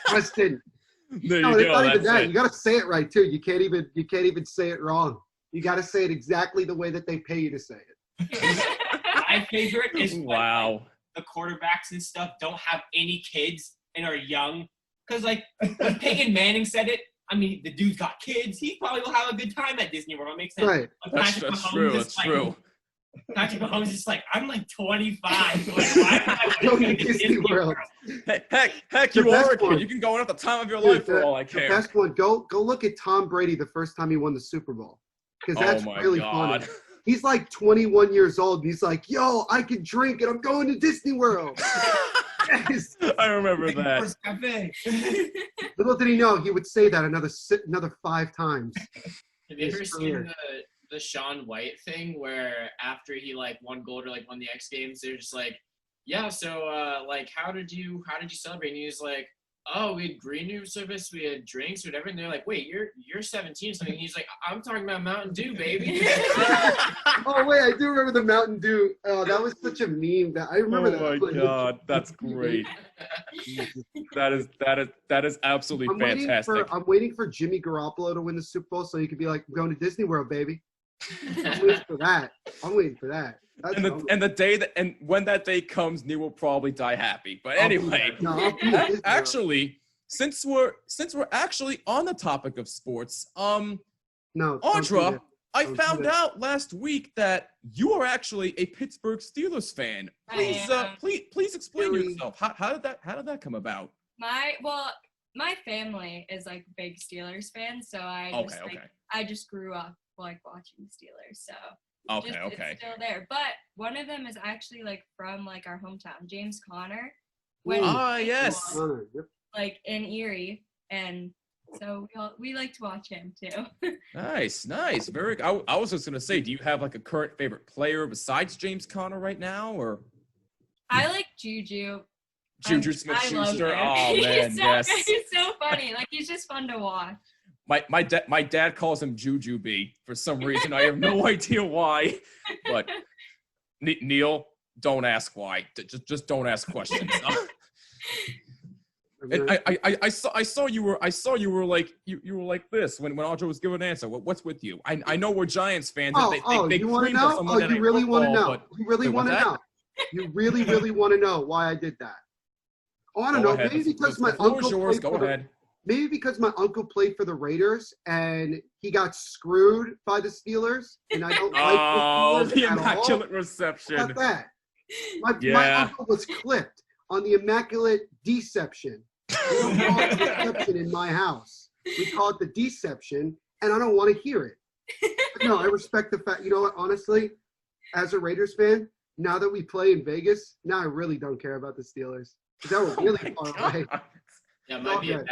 Question. There no, you go. Not even that. You got to say it right too. You can't even say it wrong. You got to say it exactly the way that they pay you to say it. My favorite is when the quarterbacks and stuff don't have any kids and are young. Because, like, when Peyton Manning said it, I mean, the dude's got kids. He probably will have a good time at Disney World. It makes sense. Right. Like, that's true. That's true. Patrick Mahomes is just like, I'm like 25. So like, why am I going to Disney World? Heck, you are a kid. You can go in at the time of your life for all I care. The best one, go look at Tom Brady the first time he won the Super Bowl. Because that's really funny. He's like 21 years old, and he's like, yo, I can drink, and I'm going to Disney World. Yes. I remember that. Little did he know he would say that another 5 times. Have you ever seen the Shaun White thing where after he like won gold or like won the X Games, they're just like, yeah, so like how did you celebrate? And he was like, oh, we had green room service, we had drinks, whatever. And they're like, wait, you're 17 or something. And he's like, I'm talking about Mountain Dew, baby. Oh wait, I do remember the Mountain Dew. Oh, that was such a meme. I remember that. Oh my god, that's great. that is absolutely fantastic. I'm waiting for Jimmy Garoppolo to win the Super Bowl so he could be like, I'm going to Disney World, baby. I'm waiting for that. And the day when that day comes, Neil will probably die happy. But anyway, actually, since we're actually on the topic of sports, Audra, I found out last week that you are actually a Pittsburgh Steelers fan. Please explain yourself. How did that come about? My family is like big Steelers fans, so I just grew up like watching the Steelers, so it's still there. But one of them is actually like from like our hometown, James Conner. Yes. Like in Erie, and so we like to watch him too. Nice. Very. I was just gonna say, do you have like a current favorite player besides James Conner right now, or? I like Juju. Juju Smith-Schuster. Oh man, yes. He's so funny. Like he's just fun to watch. My dad calls him Juju B for some reason. I have no idea why, but Neil, don't ask why. Just don't ask questions. And I saw you were like this when Audra was giving an answer. What's with you? I know we're Giants fans. They you want to know? Oh, you really want to know? You really want to know? You really want to know why I did that? Oh, I don't know. Maybe because my uncle Maybe because my uncle played for the Raiders and he got screwed by the Steelers, and I don't like the Steelers the immaculate reception. How about that? My uncle was clipped on the immaculate deception. We don't call it deception in my house. We call it the deception, and I don't want to hear it. No, I respect the fact. You know what? Honestly, as a Raiders fan, now that we play in Vegas, now I really don't care about the Steelers. That was really far away. Yeah, it might be a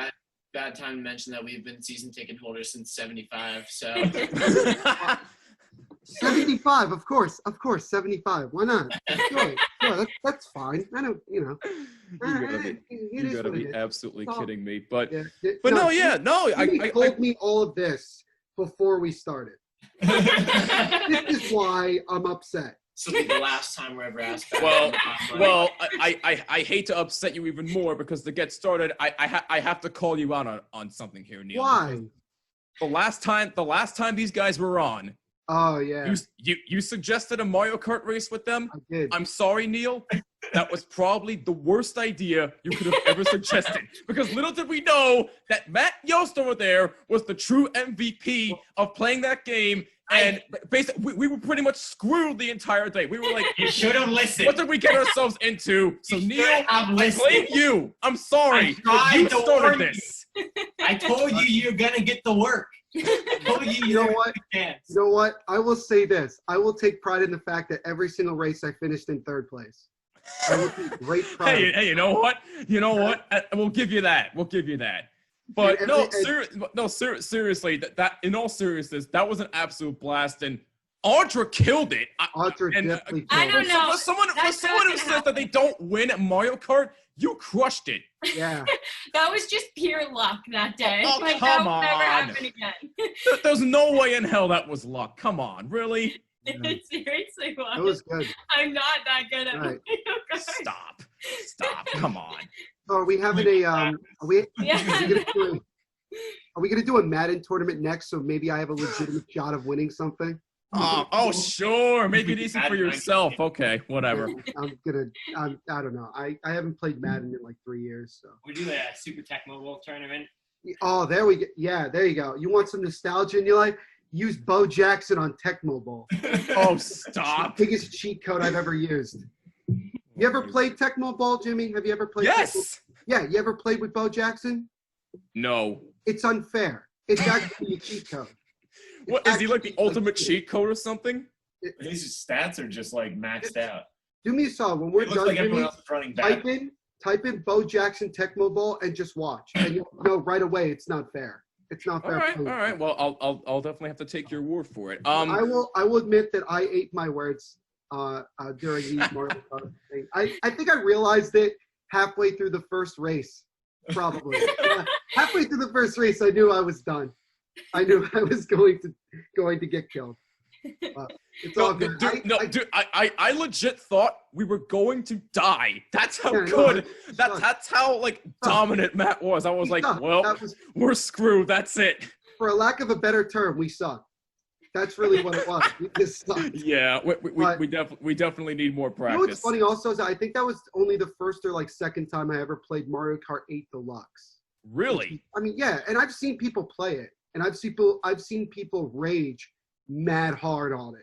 bad time to mention that we've been season ticket holders since '75. So 75, of course, 75. Why not? Sure, that's fine. I don't, You gotta be absolutely kidding me. But you told me all of this before we started. This is why I'm upset. This will be the last time we're ever asked that. Well, I hate to upset you even more because to get started, I have to call you out on something here, Neil. Why? The last time these guys were on. Oh yeah. You suggested a Mario Kart race with them. I did. I'm sorry, Neil. That was probably the worst idea you could have ever suggested. Because little did we know that Matt Yost over there was the true MVP of playing that game. And basically, we were pretty much screwed the entire day. We were like, you should have listened. What did we get ourselves into? So, Neil, I blame you. I'm sorry. You started this. I told you you're going to get the work. I told you know what? You know what? I will say this. I will take pride in the fact that every single race I finished in third place. I will take great pride. Hey, you know what? We'll give you that. But seriously, that in all seriousness, that was an absolute blast, and Audra killed it. Audra definitely killed it. I don't know. For someone who says that they don't win at Mario Kart, you crushed it. Yeah. That was just pure luck that day. Oh, like, come that will on. never happen again. There's no way in hell that was luck. Come on, really? Yeah. It seriously was. That was good. I'm not that good at Right. Mario Kart. Stop. Come on. So are we having are we gonna do a Madden tournament next? So maybe I have a legitimate shot of winning something. Oh, sure. Make it easy for yourself. Okay, whatever. I don't know. I haven't played Madden in like 3 years. So we do a Super Tech Mobile tournament. Oh, there we go. Yeah, there you go. You want some nostalgia in your life? Use Bo Jackson on Tech Mobile. Oh, stop. Biggest cheat code I've ever used. You ever played Tech Mobile, Jimmy? Have you ever played? Yes. Yeah, you ever played with Bo Jackson? No. It's unfair. It's actually a cheat code. What is he like the ultimate cheat code or something? His stats are just like maxed out. Do me a solid. When we're done, like Jimmy, running back. type in Bo Jackson Tech Mobile and just watch, and you'll know right away it's not fair. It's not fair. All right. Well, I'll definitely have to take your word for it. I will admit that I ate my words during the Mario Kart thing. I think I realized it halfway through the first race, probably. Halfway through the first race, I knew I was done. I knew I was going to get killed. It's all good. Dude, I legit thought we were going to die. That's how good. That's how like dominant Matt was. I was like, well, we're screwed. That's it. For a lack of a better term, we suck. That's really what it was. We just sucked. Yeah, we definitely need more practice. You know what's funny also is I think that was only the first or like second time I ever played Mario Kart 8 Deluxe. Really? I mean, yeah, and I've seen people play it, and I've seen people rage mad hard on it.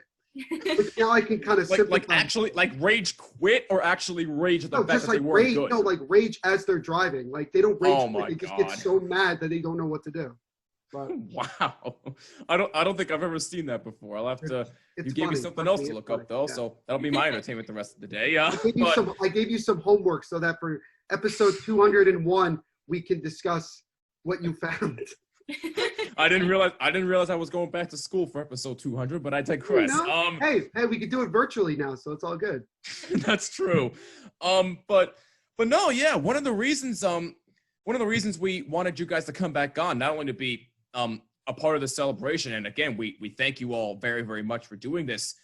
But now I can kind of like actually like rage quit or actually rage at the fact that they weren't good. No, like rage as they're driving. Like they don't rage. Oh my they just get so mad that they don't know what to do. But, wow, I don't think I've ever seen that before. I'll have to. You gave me something else to look up though, so that'll be my entertainment the rest of the day. Yeah. I gave you some homework so that for episode 201 we can discuss what you found. I didn't realize I was going back to school for episode 200, but I digress. Hey, we can do it virtually now, so it's all good. That's true. But no, yeah. One of the reasons we wanted you guys to come back on, not only to be a part of the celebration, and again, we thank you all very, very much for doing this.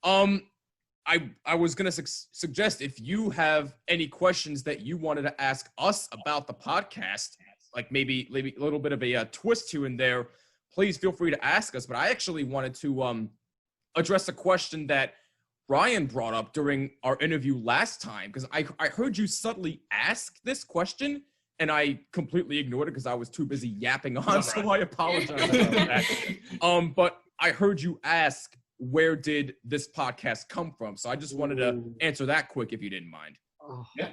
I was gonna suggest if you have any questions that you wanted to ask us about the podcast, like maybe a little bit of a twist here and there, please feel free to ask us. But I actually wanted to address a question that Ryan brought up during our interview last time, because I heard you subtly ask this question, and I completely ignored it because I was too busy yapping on, so I apologize about that. But I heard you ask, where did this podcast come from? So I just wanted to answer that quick, if you didn't mind. Oh, yeah.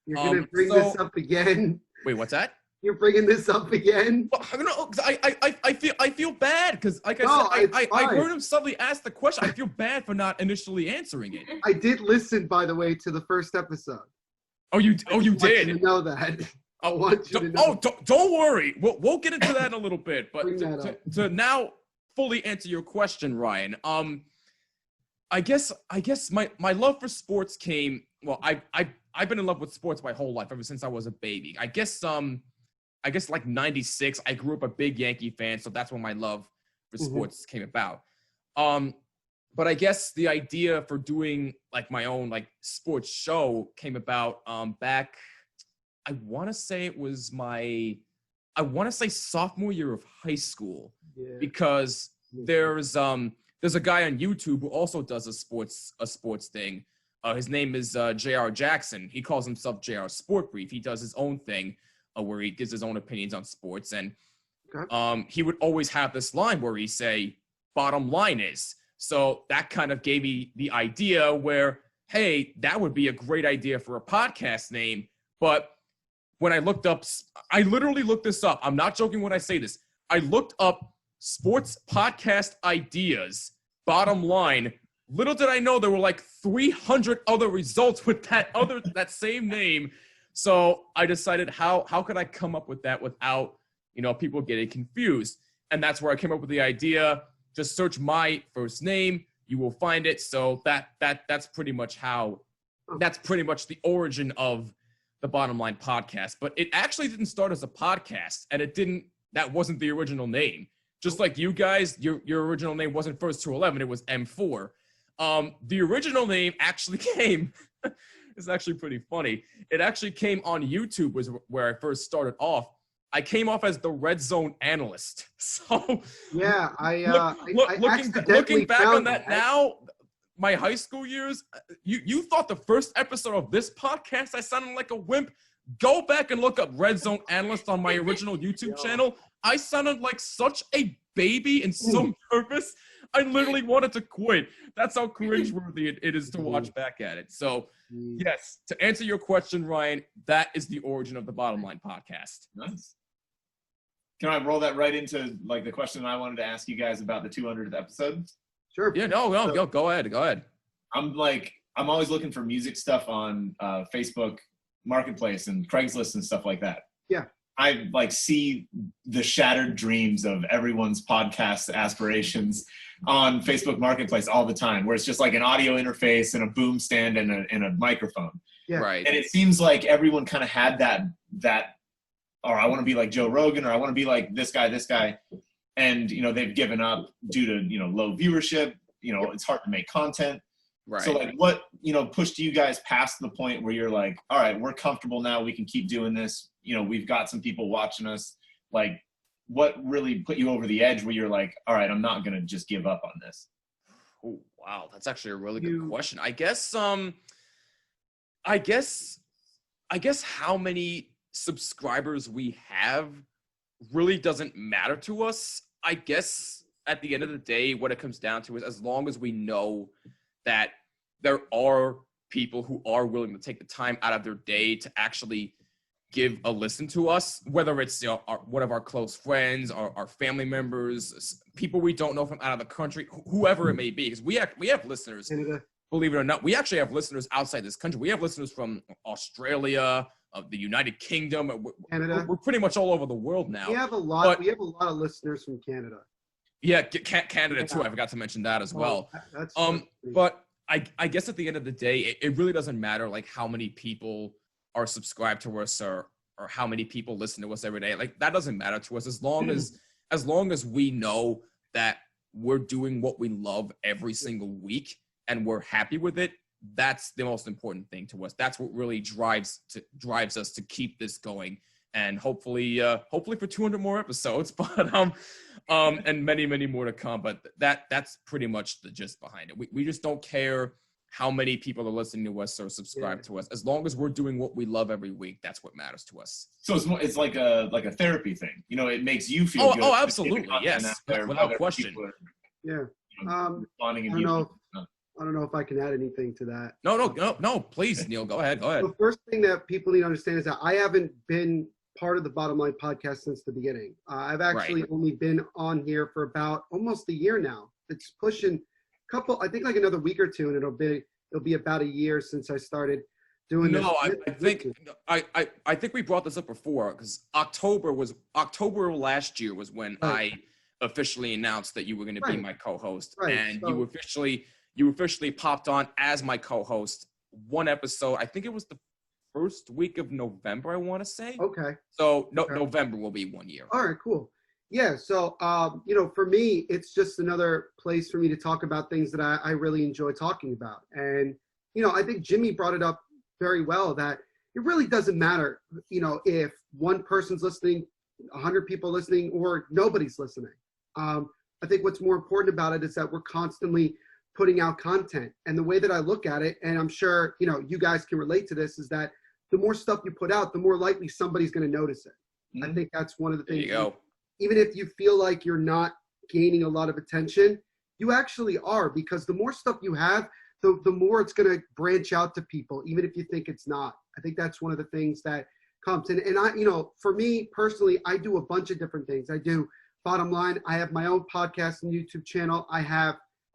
You're going to bring this up again? Wait, what's that? You're bringing this up again? Well, I feel bad because, like I heard him suddenly ask the question. I feel bad for not initially answering it. I did listen, by the way, to the first episode. Oh, you did? I want you to know that. I want you to know. Don't worry. We'll get into that in a little bit. But to now fully answer your question, Ryan, I guess my love for sports came. Well, I've been in love with sports my whole life, ever since I was a baby. I guess like 96, I grew up a big Yankee fan, so that's when my love for sports came about. I guess the idea for doing like my own like sports show came about back, I want to say it was sophomore year of high school, because there's a guy on YouTube who also does a sports thing. His name is JR Jackson. He calls himself JR Sport Brief. He does his own thing where he gives his own opinions on sports. And he would always have this line where he say, bottom line is. So that kind of gave me the idea where, hey, that would be a great idea for a podcast name. But when I literally looked this up. I'm not joking when I say this. I looked up sports podcast ideas, bottom line. Little did I know there were like 300 other results with that same name. So I decided how could I come up with that without, people getting confused? And that's where I came up with the idea. Just search my first name, you will find it. So that's pretty much the origin of the Bottom Line podcast. But it actually didn't start as a podcast, and that wasn't the original name. Just like you guys, your original name wasn't First to 11, it was M4. The original name actually came, it's actually pretty funny. It actually came on YouTube, was where I first started off. I came off as the Red Zone analyst. So yeah, looking back on that now, my high school years, you thought the first episode of this podcast I sounded like a wimp? Go back and look up Red Zone analyst on my original YouTube channel. I sounded like such a baby and so nervous. I literally wanted to quit. That's how cringeworthy it is to watch back at it. So, yes, to answer your question, Ryan, that is the origin of the Bottom Line podcast. Nice. Can I roll that right into like the question I wanted to ask you guys about the 200th episode? Sure. Yeah, no, go ahead. I'm always looking for music stuff on Facebook Marketplace and Craigslist and stuff like that. Yeah. I see the shattered dreams of everyone's podcast aspirations on Facebook Marketplace all the time, where it's just like an audio interface and a boom stand and a microphone. Yeah. Right. And it seems like everyone kind of had that, or I want to be like Joe Rogan, or I want to be like this guy. And, they've given up due to, low viewership. It's hard to make content. Right. So what, pushed you guys past the point where you're like, all right, we're comfortable now. We can keep doing this. We've got some people watching us. Like, what really put you over the edge where you're like, all right, I'm not going to just give up on this? Oh, wow. That's actually a really good question. I guess how many subscribers we have really doesn't matter to us. I guess at the end of the day, what it comes down to is as long as we know that there are people who are willing to take the time out of their day to actually give a listen to us, whether it's one of our close friends, our family members, people we don't know from out of the country, whoever it may be, because we have listeners. Canada. Believe it or not, we actually have listeners outside this country. We have listeners from Australia, the United Kingdom, Canada. We're pretty much all over the world now. We have a lot of listeners from Canada. Yeah, Canada too. I forgot to mention that as well. But I guess at the end of the day, it really doesn't matter like how many people are subscribed to us or how many people listen to us every day. Like that doesn't matter to us as long as we know that we're doing what we love every single week and we're happy with it. That's the most important thing to us. That's what really drives us to keep this going, and hopefully for 200 more episodes, but and many more to come. But that's pretty much the gist behind it. We just don't care how many people are listening to us or subscribe to us. As long as we're doing what we love every week, that's what matters to us. So it's like a therapy thing. It makes you feel good. Oh, absolutely, yes, without question. I don't know if I can add anything to that. No, please, Neil, go ahead. The first thing that people need to understand is that I haven't been part of the Bottom Line podcast since the beginning. I've actually only been on here for about almost a year now. It's pushing I think like another week or two, and it'll be about a year since I started doing this. No, I think we brought this up before, because October last year was when I officially announced that you were going to be my co-host, and so, you officially popped on as my co-host one episode. I think it was the first week of November, I want to say. Okay. So November will be 1 year. All right, cool. Yeah. So, for me, it's just another place for me to talk about things that I really enjoy talking about. And, I think Jimmy brought it up very well that it really doesn't matter, if one person's listening, 100 people listening, or nobody's listening. I think what's more important about it is that we're constantly putting out content. And the way that I look at it, and I'm sure, you guys can relate to this, is that the more stuff you put out, the more likely somebody's going to notice it. I think that's one of the things. There you go. Even if you feel like you're not gaining a lot of attention, you actually are, because the more stuff you have, the more it's going to branch out to people, even if you think it's not. I think that's one of the things that comes. And I, for me personally, I do a bunch of different things. I do Bottom Line. I have my own podcast and YouTube channel. I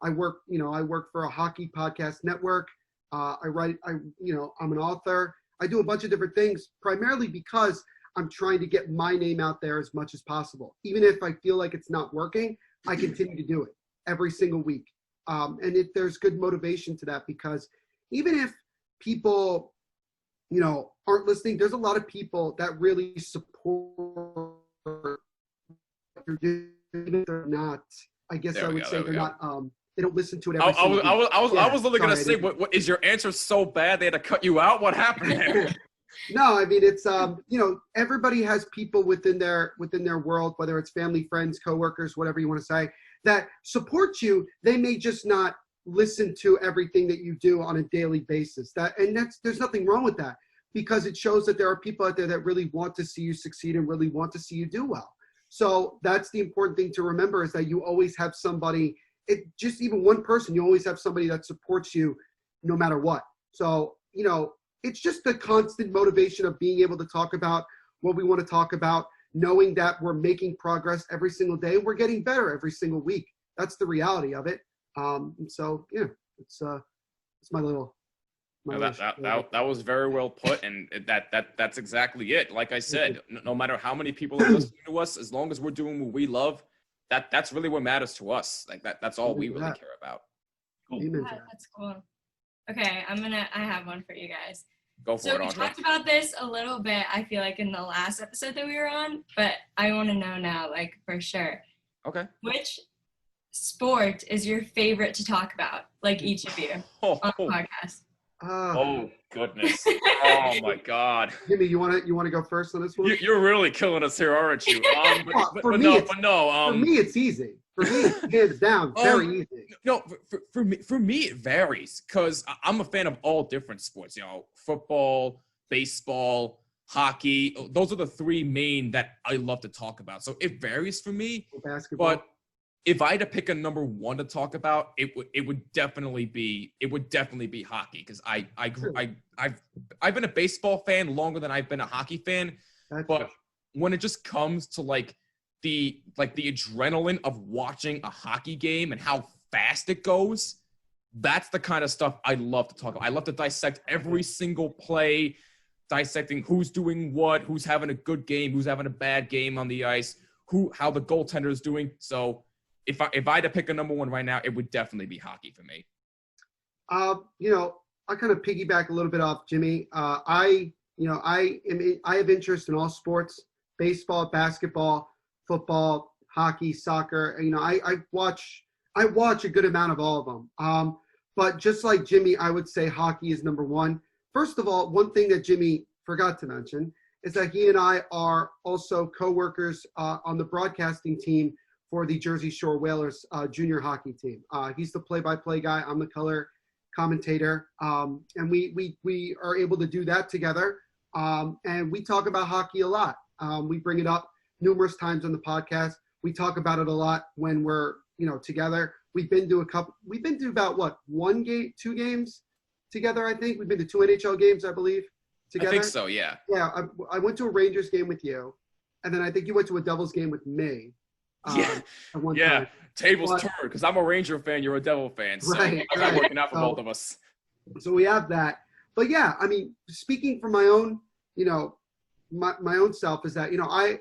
work for a hockey podcast network. I'm an author. I do a bunch of different things, primarily because I'm trying to get my name out there as much as possible. Even if I feel like it's not working, I continue to do it every single week. And there's good motivation to that, because even if people, aren't listening, there's a lot of people that really support what you're doing. Even if they're not, I guess I would say they're not, they don't listen to it every single week. I was literally going to say, what is your answer so bad they had to cut you out? What happened there? No, I mean, it's, everybody has people within their world, whether it's family, friends, coworkers, whatever you want to say, that support you. They may just not listen to everything that you do on a daily basis. There's nothing wrong with that, because it shows that there are people out there that really want to see you succeed and really want to see you do well. So that's the important thing to remember, is that you always have somebody, just even one person, you always have somebody that supports you no matter what. So, it's just the constant motivation of being able to talk about what we want to talk about, knowing that we're making progress every single day. We're getting better every single week. That's the reality of it. So yeah, it's my little. That was very well put, and that's exactly it. Like I said, no matter how many people are listening to us, as long as we're doing what we love, that's really what matters to us. Like that's all we really care about. Cool. That's cool. Okay, I have one for you guys. Go for it, Audra. We talked about this a little bit, I feel like, in the last episode that we were on, but I want to know now, like, for sure. Okay. Which sport is your favorite to talk about, like each of you, on the podcast? Oh goodness! Oh my God! Jimmy, you want to go first on this one? You're really killing us here, aren't you? For me, it's easy. For me, hands down, very easy. No, for me, it varies, because I'm a fan of all different sports. Football, baseball, hockey. Those are the three main that I love to talk about. So it varies for me. Basketball. But if I had to pick a number one to talk about, it would definitely be hockey, because I've been a baseball fan longer than I've been a hockey fan. But when it just comes to the adrenaline of watching a hockey game and how fast it goes, that's the kind of stuff I love to talk about. I love to dissect every single play, dissecting who's doing what, who's having a good game, who's having a bad game on the ice, how the goaltender is doing. So if I had to pick a number one right now, it would definitely be hockey for me. I kind of piggyback a little bit off Jimmy. I have interest in all sports: baseball, basketball, football, hockey, soccer. I watch a good amount of all of them. But just like Jimmy, I would say hockey is number one. First of all, one thing that Jimmy forgot to mention is that he and I are also co-workers on the broadcasting team for the Jersey Shore Whalers junior hockey team. He's the play-by-play guy. I'm the color commentator. And we are able to do that together. And we talk about hockey a lot. We bring it up numerous times on the podcast. We talk about it a lot when we're, together. We've been to about one game, 2 games together, I think. We've been to 2 NHL games, I believe, together. I think so, yeah. Yeah, I went to a Rangers game with you, and then I think you went to a Devils game with me. Time. Tables turned, because I'm a Ranger fan, you're a Devil fan, so it's not working out for both of us. So we have that. But yeah, speaking from my own, my own self, is that,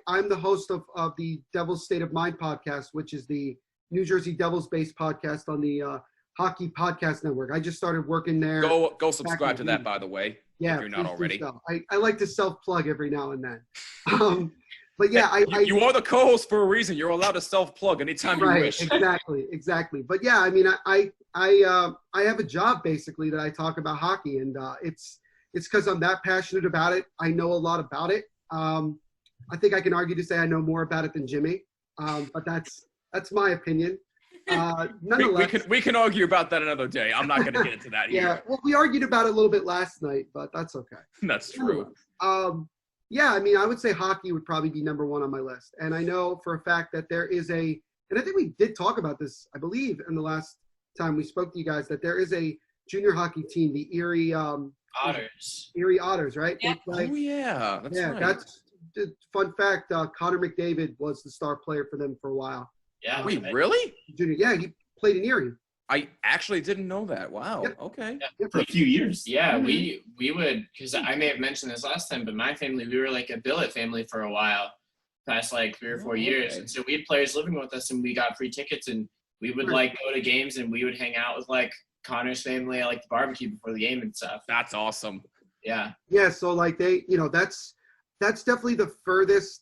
I'm the host of the Devil's State of Mind podcast, which is the New Jersey Devils-based podcast on the Hockey Podcast Network. I just started working there. Go subscribe to that, by the way, if you're not already. I like to self-plug every now and then. But yeah, you are the co-host for a reason. You're allowed to self-plug anytime you wish. Exactly. But yeah, I mean, I have a job basically that I talk about hockey, and it's because I'm that passionate about it. I know a lot about it. I think I can argue to say I know more about it than Jimmy, but that's my opinion. Nonetheless, we can argue about that another day. I'm not going to get into that here. Yeah, well, we argued about it a little bit last night, but that's okay. That's true. Yeah, I mean, I would say hockey would probably be number one on my list. And I know for a fact that there is and I think we did talk about this, I believe, in the last time we spoke to you guys, that there is a junior hockey team, the Erie Otters. Erie Otters, right? Yeah. That's right. That's fun fact. Connor McDavid was the star player for them for a while. Yeah. Wait, really? Junior, yeah, he played in Erie. I actually didn't know that. Wow. Yep. Okay. Yeah, for a few years. Yeah, we would, because I may have mentioned this last time, but my family, we were like a billet family for a while, past like 3 or 4 years. And so we had players living with us, and we got free tickets, and we would like go to games, and we would hang out with like Connor's family at like the barbecue before the game and stuff. That's awesome. Yeah. Yeah, so like that's definitely the furthest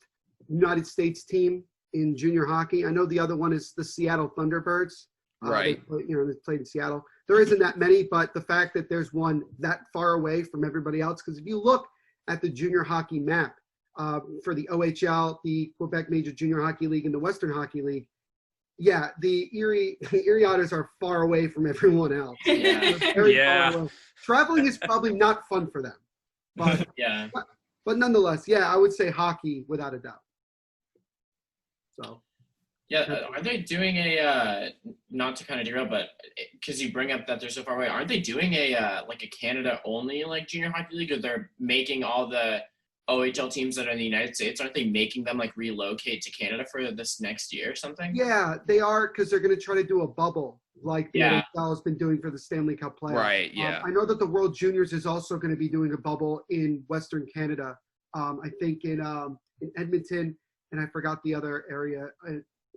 United States team in junior hockey. I know the other one is the Seattle Thunderbirds. Right. They played in Seattle. There isn't that many, but the fact that there's one that far away from everybody else, because if you look at the junior hockey map for the OHL, the Quebec Major Junior Hockey League, and the Western Hockey League, yeah, the Erie Otters are far away from everyone else. Yeah. Far away. Traveling is probably not fun for them. But yeah. But nonetheless, yeah, I would say hockey without a doubt. So. Yeah, are they doing not to kind of derail, but because you bring up that they're so far away, aren't they doing like a Canada only like junior hockey league, or they're making all the OHL teams that are in the United States, aren't they making them like relocate to Canada for this next year or something? Yeah, they are, because they're going to try to do a bubble like the NHL has been doing for the Stanley Cup playoffs. Right, yeah. I know that the World Juniors is also going to be doing a bubble in Western Canada, I think in Edmonton, and I forgot the other area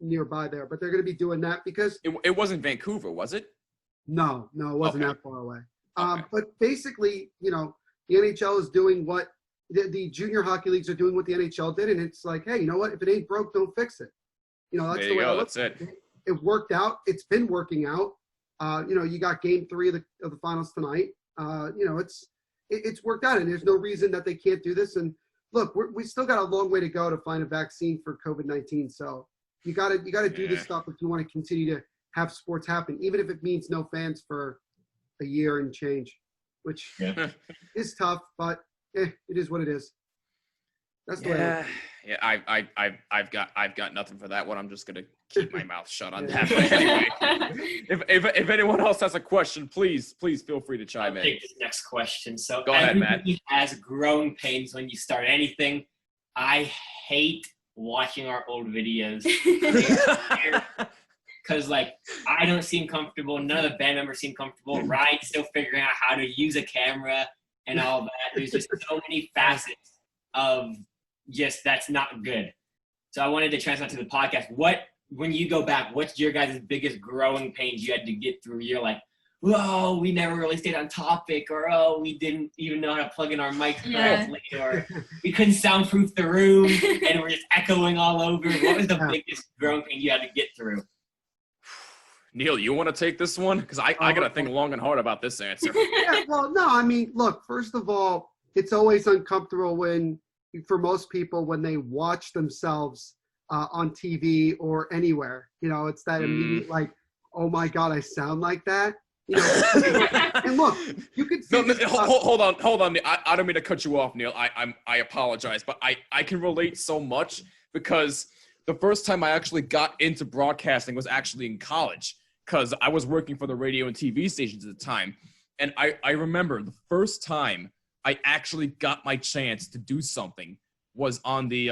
nearby there, but they're going to be doing that because it wasn't Vancouver, was it? No, it wasn't that far away. Okay. But basically, the NHL is doing what the junior hockey leagues are doing what the NHL did, and it's like, hey, you know what? If it ain't broke, don't fix it. That's there the you way go. That's it. It worked out. It's been working out. You got game 3 of the finals tonight. It's worked out, and there's no reason that they can't do this. And look, we still got a long way to go to find a vaccine for COVID-19. So you got to do this stuff if you want to continue to have sports happen, even if it means no fans for a year and change, which is tough, but it is what it is. That's the way. Yeah, I've got nothing for that one. I'm just gonna keep my mouth shut on that. But anyway, if anyone else has a question, please feel free to chime in. I'll take this next question. So go ahead, Matt. Everybody has growing pains when you start anything. I hate watching our old videos because I don't seem comfortable. None of the band members seem comfortable. Ryan's still figuring out how to use a camera and all that. There's just so many facets of just that's not good. So I wanted to transfer to the podcast. When you go back, what's your guys' biggest growing pains you had to get through? You're like, whoa, we never really stayed on topic, or oh, we didn't even know how to plug in our mics correctly, or we couldn't soundproof the room and we're just echoing all over. What was the biggest growing pain you had to get through? Neil, you want to take this one? Because I got to think long and hard about this answer. Yeah, well, no, I mean, look, first of all, it's always uncomfortable for most people when they watch themselves on TV or anywhere. It's that immediate oh my God, I sound like that. And look, you could say hold on. I don't mean to cut you off, Neil. I apologize, but I can relate so much because the first time I actually got into broadcasting was actually in college because I was working for the radio and TV stations at the time. And I remember the first time I actually got my chance to do something was on the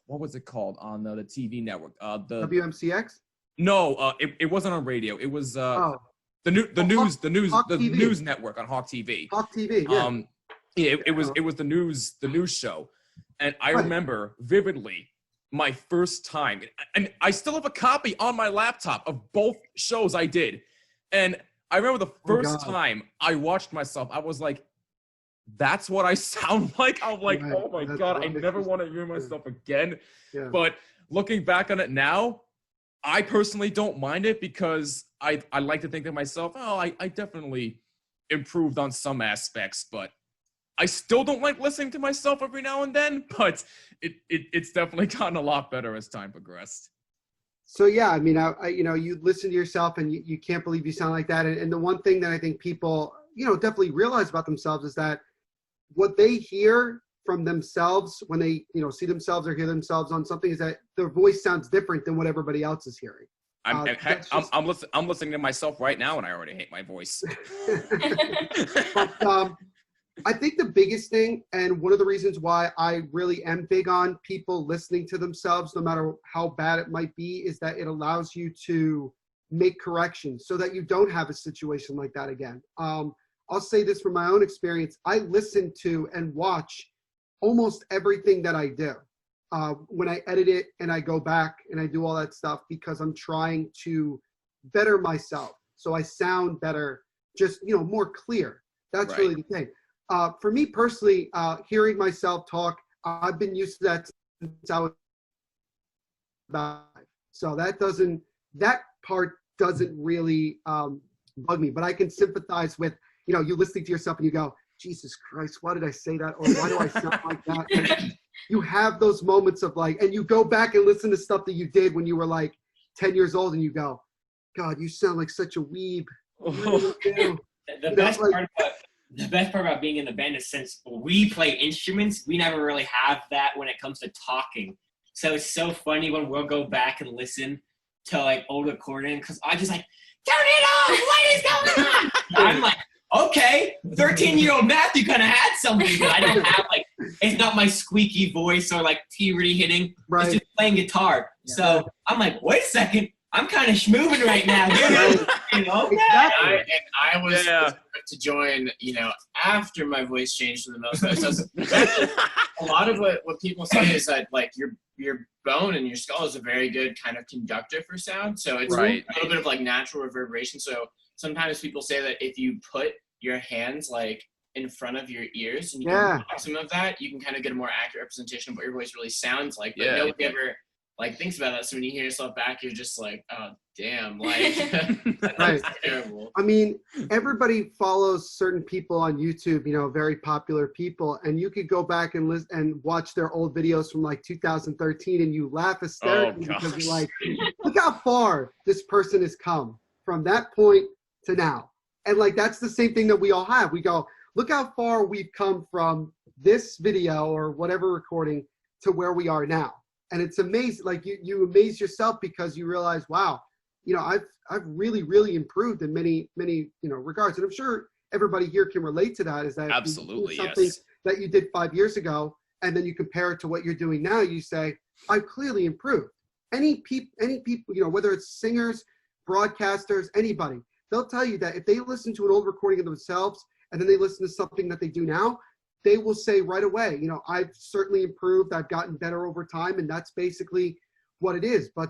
what was it called on the TV network? The WMCX? No, it wasn't on radio. It was the news network on Hawk TV. Hawk TV. Yeah. It was the news show, and I remember vividly my first time, and I still have a copy on my laptop of both shows I did, and I remember the first time I watched myself, I was like, that's what I sound like. I'm like, oh my God, I never want to hear myself again. Yeah. But looking back on it now, I personally don't mind it because I like to think to myself, oh, I definitely improved on some aspects, but I still don't like listening to myself every now and then, but it's definitely gotten a lot better as time progressed. So yeah, I mean, you listen to yourself and you can't believe you sound like that. And the one thing that I think people, definitely realize about themselves is that what they hear from themselves when they, see themselves or hear themselves on something is that their voice sounds different than what everybody else is hearing. I'm listening to myself right now and I already hate my voice. But I think the biggest thing, and one of the reasons why I really am big on people listening to themselves, no matter how bad it might be, is that it allows you to make corrections so that you don't have a situation like that again. I'll say this from my own experience. I listen to and watch almost everything that I do when I edit it and I go back and I do all that stuff because I'm trying to better myself. So I sound better, just, more clear. That's really the thing. For me personally, hearing myself talk, I've been used to that since I was about 5. So that part doesn't really bug me, but I can sympathize with, you listening to yourself and you go, Jesus Christ, why did I say that? Or why do I sound like that? And you have those moments of like, and you go back and listen to stuff that you did when you were like 10 years old and you go, God, you sound like such a weeb. The best part about being in the band is since we play instruments, we never really have that when it comes to talking. So it's so funny when we'll go back and listen to like old recording because I just like, turn it off! What is going on? I'm like, okay, 13-year-old Matthew kind of had something, but I don't have like, it's not my squeaky voice or like T-Ready hitting. Right. It's just playing guitar. Yeah. So I'm like, wait a second. I'm kind of schmooving right now. Exactly. I was to join, after my voice changed for the most part. So a lot of what people say is that like your bone and your skull is a very good kind of conductor for sound. So it's a little bit of like natural reverberation. So sometimes people say that if you put your hands like in front of your ears and you can block some of that, you can kind of get a more accurate representation of what your voice really sounds like. But nobody ever like thinks about that. So when you hear yourself back, you're just like, oh damn, like that's terrible. I mean, everybody follows certain people on YouTube, very popular people, and you could go back and listen and watch their old videos from like 2013 and you laugh hysterically because you're like, look how far this person has come from that point to now. And like that's the same thing that we all have. We go, look how far we've come from this video or whatever recording to where we are now. And it's amazing, like you amaze yourself because you realize, wow, I've really, really improved in many, many, regards. And I'm sure everybody here can relate to that. Is that absolutely something that you did 5 years ago, and then you compare it to what you're doing now, you say, I've clearly improved. Any people, whether it's singers, broadcasters, anybody, they'll tell you that if they listen to an old recording of themselves and then they listen to something that they do now, they will say right away, I've certainly improved. I've gotten better over time. And that's basically what it is. But,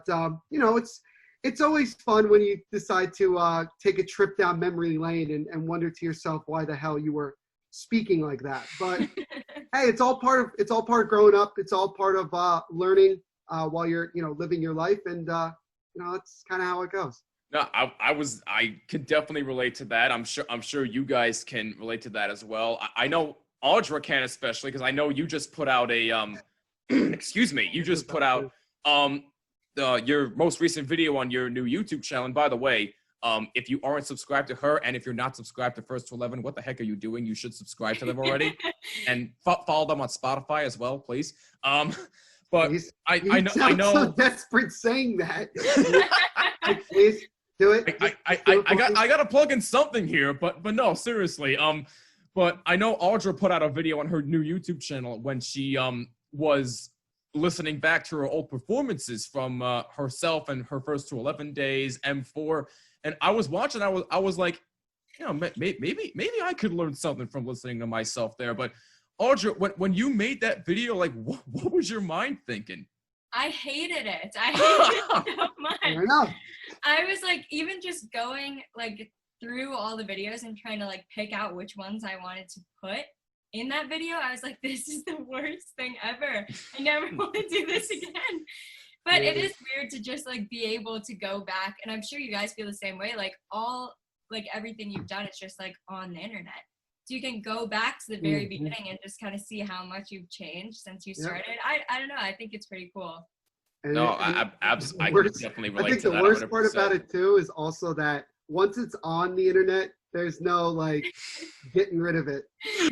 it's always fun when you decide to take a trip down memory lane and wonder to yourself why the hell you were speaking like that. But hey, it's all part of growing up. It's all part of learning while you're, living your life. And, that's kind of how it goes. No, I could definitely relate to that. I'm sure you guys can relate to that as well. I know Audra can, especially because I know you just put out a excuse me, you just put out your most recent video on your new YouTube channel. And by the way, if you aren't subscribed to her and if you're not subscribed to First to 11, what the heck are you doing? You should subscribe to them already and follow them on Spotify as well, please. But I know so desperate saying that. Please do it. I got to plug in something here, but no, seriously. But I know Audra put out a video on her new YouTube channel when she was listening back to her old performances from herself and her First to 11 days, M4, and I was watching. I was like, maybe I could learn something from listening to myself there. But Audra, when you made that video, like, what was your mind thinking? I hated it. I hated it so much. I was like, even just going like through all the videos and trying to like pick out which ones I wanted to put. in that video, I was like, this is the worst thing ever. I never want to do this again. But it is weird to just like be able to go back, and I'm sure you guys feel the same way. Like everything you've done, it's just like on the internet. So you can go back to the very beginning and just kind of see how much you've changed since you started. I don't know. I think it's pretty cool. And I could definitely relate to that. I think the worst part about it too is also that once it's on the internet, there's no like getting rid of it.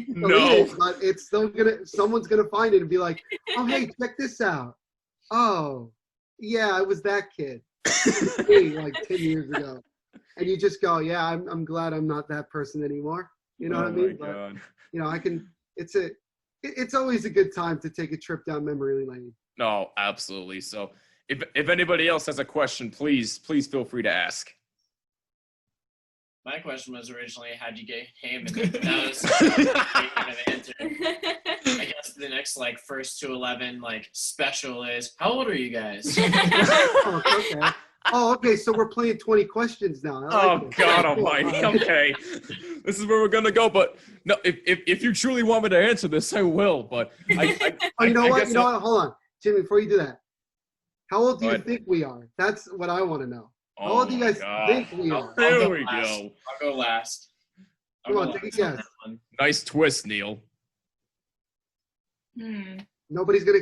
No, but it's still someone's gonna find it and be like, oh hey, check this out. Oh yeah, I was that kid like 10 years ago, and you just go, yeah, I'm glad I'm not that person anymore. You know what I mean? But, you know, I can. It's always a good time to take a trip down memory lane. No, absolutely. So if anybody else has a question, please feel free to ask. My question was originally, how'd you get him? And that was kind of answer. I guess the next like 1st to 11 like special is, how old are you guys? Okay. Oh, okay. So we're playing 20 questions now. God Almighty. Okay, this is where we're gonna go. But no, if you truly want me to answer this, I will. But you know what? Hold on, Jimmy. Before you do that, how old do you think we are? That's what I want to know. How old do you guys think we are? There we go. I'll go last. Come on, take a guess. Nice twist, Neil. Nobody's gonna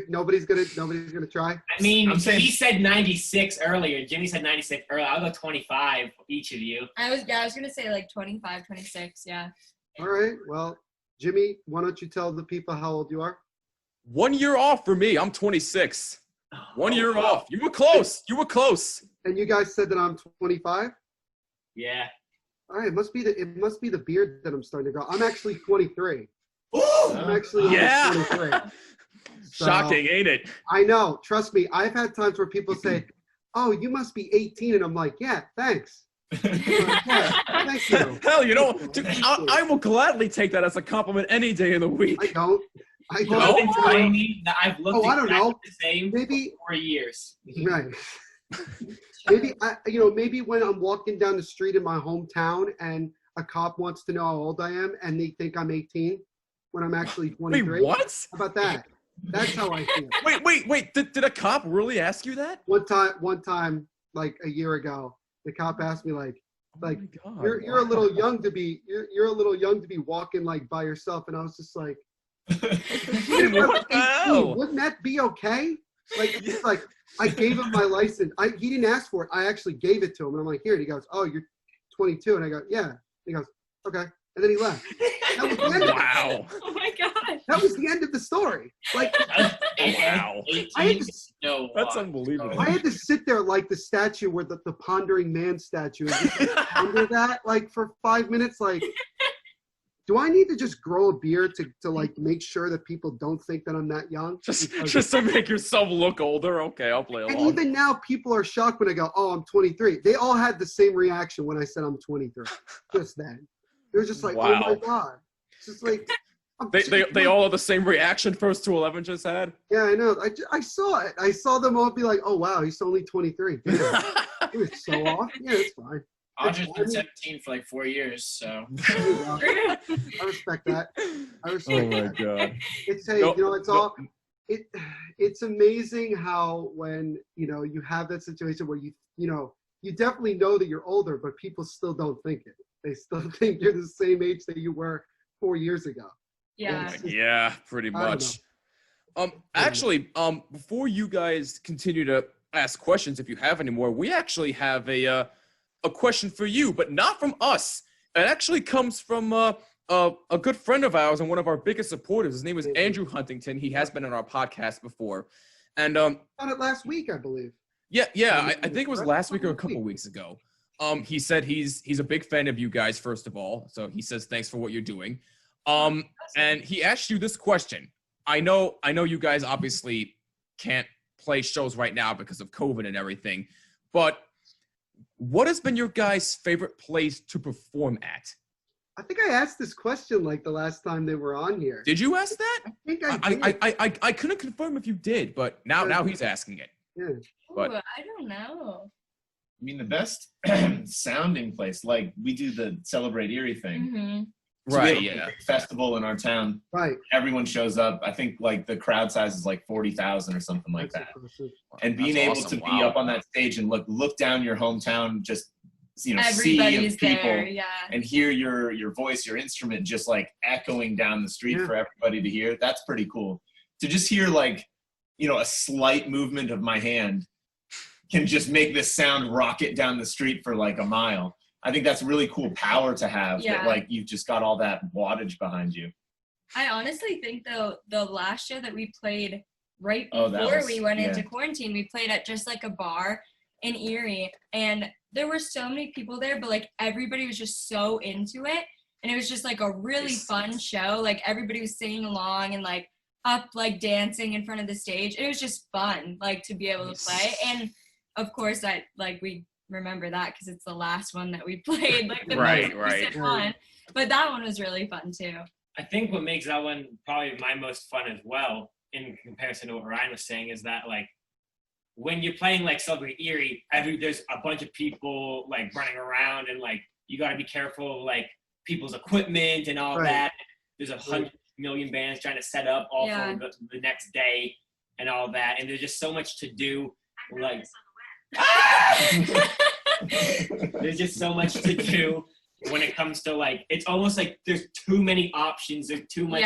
try. I mean, he said 96 earlier. Jimmy said 96 earlier. I'll go 25 each of you. I was gonna say like 25, 26, yeah. All right. Well, Jimmy, why don't you tell the people how old you are? 1 year off for me. I'm 26. 1 year off. You were close. And you guys said that I'm 25? Yeah. All right. It must be the beard that I'm starting to grow. I'm actually 23. I'm actually 23. So, shocking, ain't it? I know. Trust me. I've had times where people say, "Oh, you must be 18," and I'm like, "Yeah, thanks." Yeah, thank you. Hell, dude, I will gladly take that as a compliment any day of the week. I don't. Well, I've been telling me that I've looked the same maybe, for 4 years. Right. Maybe when I'm walking down the street in my hometown and a cop wants to know how old I am and they think I'm 18 when I'm actually 23. Wait, what? How about that? That's how I feel. Wait. Did a cop really ask you that? One time, like a year ago, the cop asked me like, you're a little young to be walking like by yourself, and I was just like, wouldn't that be okay? Like, it's like I gave him my license. He didn't ask for it. I actually gave it to him, and I'm like, here. And he goes, oh, you're 22, and I go, yeah. And he goes, okay. And then he left. That was the end wow. Oh my god. That was the end of the story. Like, wow. That's unbelievable. I had to sit there like the statue where the pondering man statue and just ponder that like for 5 minutes. Like, do I need to just grow a beard to like make sure that people don't think that I'm that young? Just to make yourself look older? Okay, I'll play along. And even now, people are shocked when I go, oh, I'm 23. They all had the same reaction when I said I'm 23. Just then. It was just like, wow. Oh my god. It's just like they all have the same reaction 1st to 11 just had? Yeah, I know. I saw it. I saw them all be like, oh wow, he's only 23. He was so off. Yeah, it's fine. Audrey's been 17 for like 4 years, so I respect that. Oh my god. It's amazing how when you have that situation where you definitely know that you're older, but people still don't think it. They still think you're the same age that you were 4 years ago. Yeah. Yeah, pretty much. Actually, before you guys continue to ask questions, if you have any more, we actually have a question for you, but not from us. It actually comes from a good friend of ours and one of our biggest supporters. His name is Andrew Huntington. He has been on our podcast before, and on it last week, I believe. Yeah. I think it was last week or a couple weeks ago. He said he's a big fan of you guys, first of all. So he says thanks for what you're doing. And he asked you this question. I know you guys obviously can't play shows right now because of COVID and everything, but what has been your guys' favorite place to perform at? I think I asked this question like the last time they were on here. Did you ask that? I think I did. I couldn't confirm if you did, but now he's asking it. Yeah. But I don't know. I mean, the best sounding place, like we do the Celebrate Erie thing. Mm-hmm. Right, yeah. Festival in our town. Right. Everyone shows up. I think like the crowd size is like 40,000 or something like that. And being able to be up on that stage and look down your hometown, just sea of people, and hear your voice, your instrument just like echoing down the street for everybody to hear. That's pretty cool. To just hear like, a slight movement of my hand can just make this sound rocket down the street for like a mile. I think that's really cool power to have, that like you've just got all that wattage behind you. I honestly think though the last show that we played right before we went into quarantine, we played at just like a bar in Erie, and there were so many people there, but like everybody was just so into it, and it was just like a really fun show. Like everybody was singing along and like up like dancing in front of the stage. It was just fun, like to be able to play. And of course we remember that because it's the last one that we played, like the most recent one. But that one was really fun too. I think what makes that one probably my most fun as well, in comparison to what Ryan was saying, is that like when you're playing like Celebrate Erie, there's a bunch of people like running around, and like you got to be careful of like people's equipment and all that. There's 100 million bands trying to set up all for the next day and all that, and there's just so much to do. Like there's just so much to do when it comes to like, it's almost like there's too many options, there's too much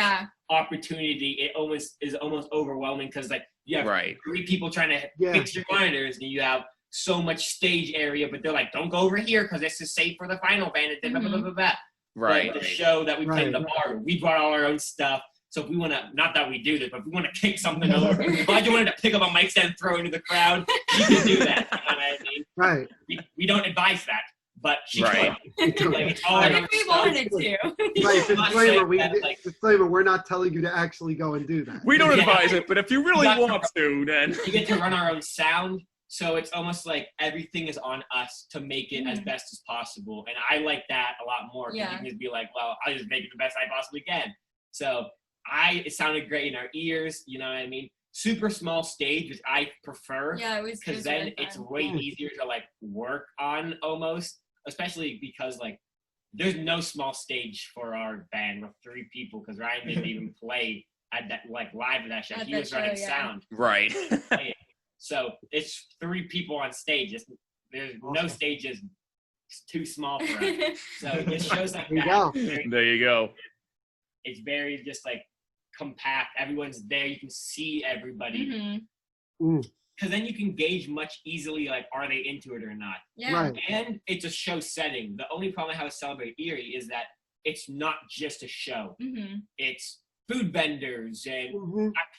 opportunity. It is almost overwhelming because like you have 3 people trying to fix your monitors, and you have so much stage area, but they're like, don't go over here because this is safe for the final band, and blah, blah, blah, blah. Right. But the show that we played in the bar, we brought all our own stuff. So if we want to, not that we do this, but if we want to kick something over, if I just wanted to pick up a mic stand and throw it into the crowd, she can do that. You know what I mean? Right. We don't advise that, but she can. Like, it's all if we wanted to. Right, disclaimer, we're not telling you to actually go and do that. We don't advise it, but if you really want to, then. We get to run our own sound, so it's almost like everything is on us to make it as best as possible. And I like that a lot more, because you can just be like, well, I'll just make it the best I possibly can. So it sounded great in our ears, you know what I mean? Super small stage, which I prefer. Yeah, it was because then really it's way easier to like work on almost, especially because like there's no small stage for our band with 3 people, because Ryan didn't even play at that like live at that show. He was running sound. Right. So it's 3 people on stage. There's no stages too small for us. So it shows like that. There you go. It's very just like compact. Everyone's there. You can see everybody. Because then you can gauge much easily, like, are they into it or not? Yeah. Right. And it's a show setting. The only problem I have with Celebrate Erie is that it's not just a show. It's food vendors and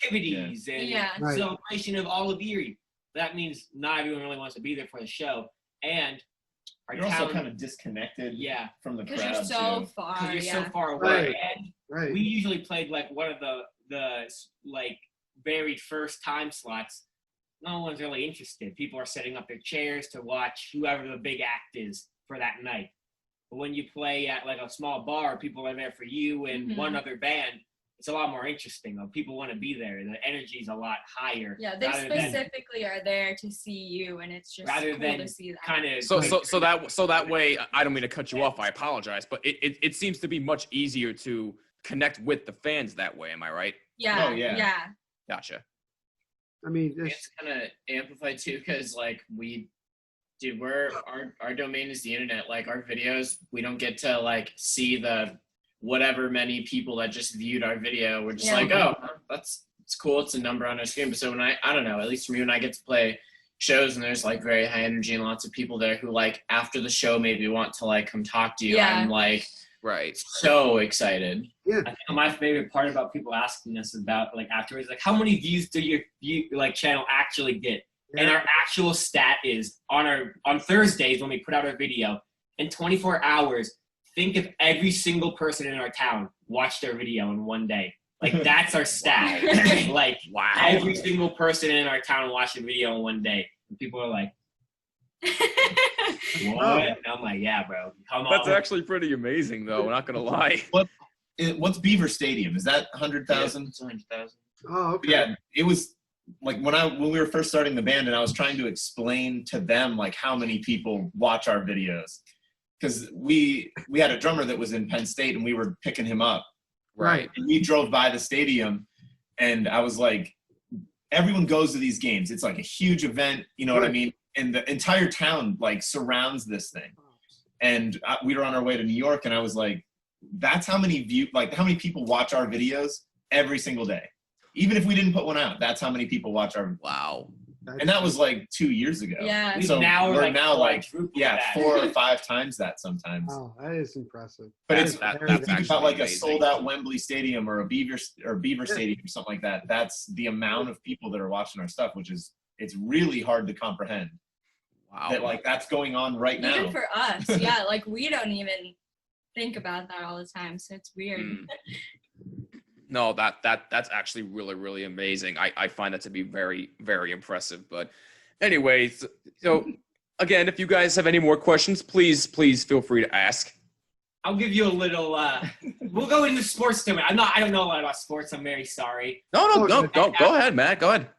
activities and celebration of all of Erie. That means not everyone really wants to be there for the show. And you're also kind of disconnected from the crowd. Because you're so far. Because you're so far away. Right. And we usually played like one of the like very first time slots. No one's really interested. People are setting up their chairs to watch whoever the big act is for that night. But when you play at like a small bar, people are there for you and one other band. It's a lot more interesting though. People want to be there. The energy is a lot higher. Yeah, they specifically are there to see you, and it's just cool to see that. Kind of. So that way, I don't mean to cut you off. I apologize, but it seems to be much easier to connect with the fans that way. Am I right? Yeah. Oh, yeah. Gotcha. I mean, it's kind of amplified too, because like our domain is the internet. Like our videos, we don't get to like see the whatever many people that just viewed our video. We're just like, oh, it's cool. It's a number on our screen. But so when I don't know, at least for me, when I get to play shows and there's like very high energy and lots of people there who like after the show maybe want to like come talk to you. I'm like, so excited. Yeah. I think my favorite part about people asking us about like afterwards, like how many views do your like channel actually get? Yeah. And our actual stat is on Thursdays when we put out our video, in 24 hours, think if every single person in our town watched our video in one day. Like that's our stat. Like every single person in our town watched a video in one day. And people are like, what? And I'm like, yeah, bro. Come on. That's actually pretty amazing, though. Not gonna lie. What's Beaver Stadium? Is that 100,000? Yeah, it's 100,000. Oh, okay. Yeah, it was like when we were first starting the band, and I was trying to explain to them like how many people watch our videos, because we had a drummer that was in Penn State and we were picking him up. Right. And we drove by the stadium and I was like, everyone goes to these games. It's like a huge event, you know what I mean? And the entire town like surrounds this thing. And we were on our way to New York and I was like, that's how many how many people watch our videos every single day. Even if we didn't put one out, that's how many people watch our. Wow. And that was like 2 years ago. Yeah. So we're now like 4 or 5 times that sometimes. Oh, that is impressive. But it's that's think about like amazing. A sold out Wembley Stadium or a Beaver Stadium or something like that. That's the amount of people that are watching our stuff, which is it's really hard to comprehend. Wow. That like that's going on right now. Even for us, yeah, like we don't even think about that all the time, so it's weird. No, that's actually really, really amazing. I find that to be very, very impressive. But anyways, so again, if you guys have any more questions, please feel free to ask. I'll give you a little we'll go into sports too. I don't know a lot about sports, I'm very sorry. No, go ahead, Matt. Go ahead.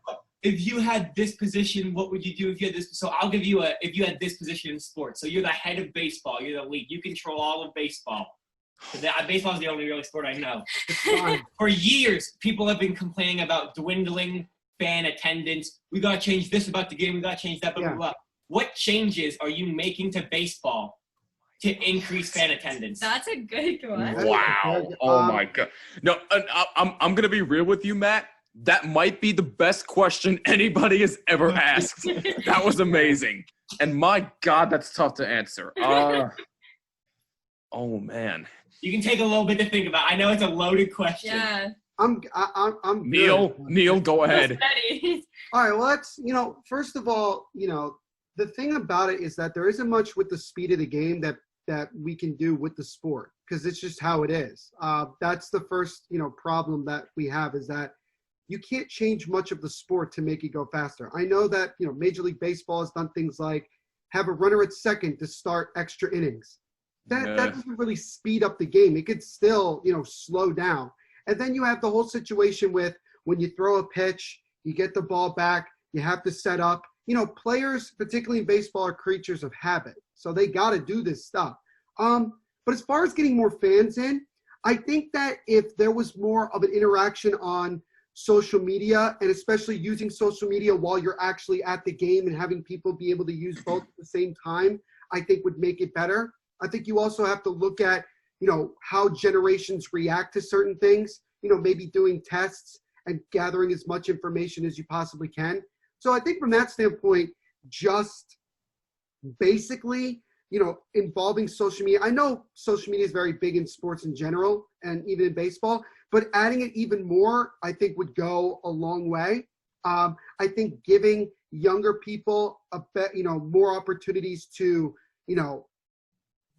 If you had this position, what would you do if you had this? So I'll give you if you had this position in sports. So you're the head of baseball. You're the lead. You control all of baseball. Baseball is the only real sport I know. For years, people have been complaining about dwindling fan attendance. We got to change this about the game. We got to change that. Blah, blah, blah. What changes are you making to baseball to increase fan attendance? That's a good one. Wow. Oh, my God. No, I'm going to be real with you, Matt. That might be the best question anybody has ever asked. That was amazing. And my God, that's tough to answer. Oh, man. You can take a little bit to think about. I know it's a loaded question. Yeah. I'm Neil, go ahead. All right, well, let's, first of all, the thing about it is that there isn't much with the speed of the game that we can do with the sport because it's just how it is. That's the first, problem that we have is that you can't change much of the sport to make it go faster. I know that, Major League Baseball has done things like have a runner at second to start extra innings. That doesn't really speed up the game. It could still, slow down. And then you have the whole situation with when you throw a pitch, you get the ball back, you have to set up. Players, particularly in baseball, are creatures of habit. So they got to do this stuff. But as far as getting more fans in, I think that if there was more of an interaction on social media, and especially using social media while you're actually at the game and having people be able to use both at the same time, I think would make it better. I think you also have to look at, how generations react to certain things, maybe doing tests and gathering as much information as you possibly can. So I think from that standpoint, just basically, involving social media. I know social media is very big in sports in general and even in baseball, but adding it even more, I think would go a long way. I think giving younger people more opportunities to,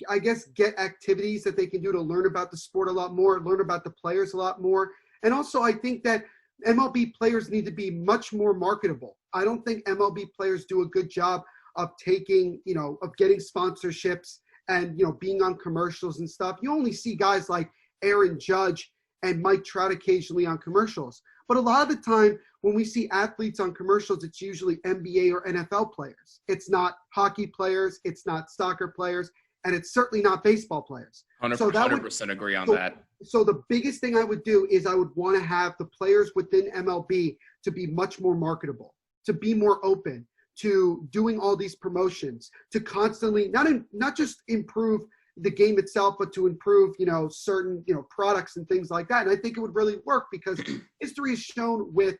I guess, get activities that they can do to learn about the sport a lot more, learn about the players a lot more. And also, I think that MLB players need to be much more marketable. I don't think MLB players do a good job of taking, of getting sponsorships and, being on commercials and stuff. You only see guys like Aaron Judge and Mike Trout occasionally on commercials. But a lot of the time when we see athletes on commercials, it's usually NBA or NFL players. It's not hockey players. It's not soccer players. And it's certainly not baseball players. 100% agree on that. So the biggest thing I would do is I would want to have the players within MLB to be much more marketable, to be more open, to doing all these promotions, to constantly not just improve the game itself, but to improve, certain, products and things like that. And I think it would really work because history has shown with,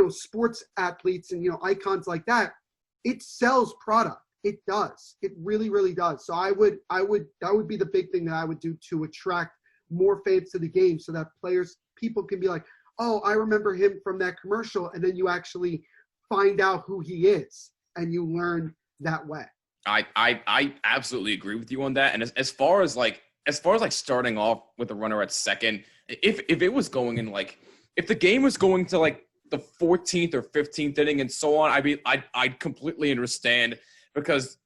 sports athletes and, icons like that, it sells product. It does. It really, really does. So that would be the big thing that I would do to attract more fans to the game so that people can be like, oh, I remember him from that commercial. And then you actually find out who he is and you learn that way. I absolutely agree with you on that. And as far as starting off with a runner at second, if it was going in if the game was going to the 14th or 15th inning and so on, I'd completely understand. Because,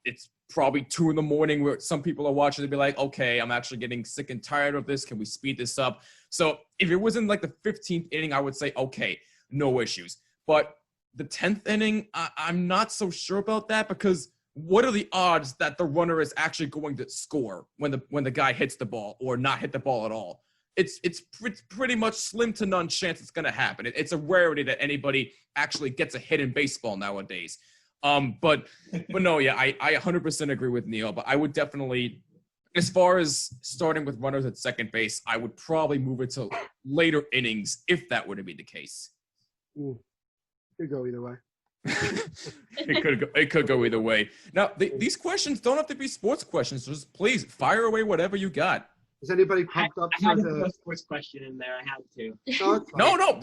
it's probably 2 a.m. where some people are watching. They'd be like, okay, I'm actually getting sick and tired of this. Can we speed this up? So if it was in the 15th inning, I would say, okay, no issues. But the 10th inning, I'm not so sure about that because what are the odds that the runner is actually going to score when the guy hits the ball or not hit the ball at all? It's pretty much slim to none chance it's going to happen. It's a rarity that anybody actually gets a hit in baseball nowadays. But no, yeah, I 100% agree with Neil. But I would definitely, as far as starting with runners at second base, I would probably move it to later innings if that were to be the case. Could go either way. It could go either way. Now, these questions don't have to be sports questions. Just please fire away whatever you got. Is anybody pumped up I had a sports question in there. I had to. No,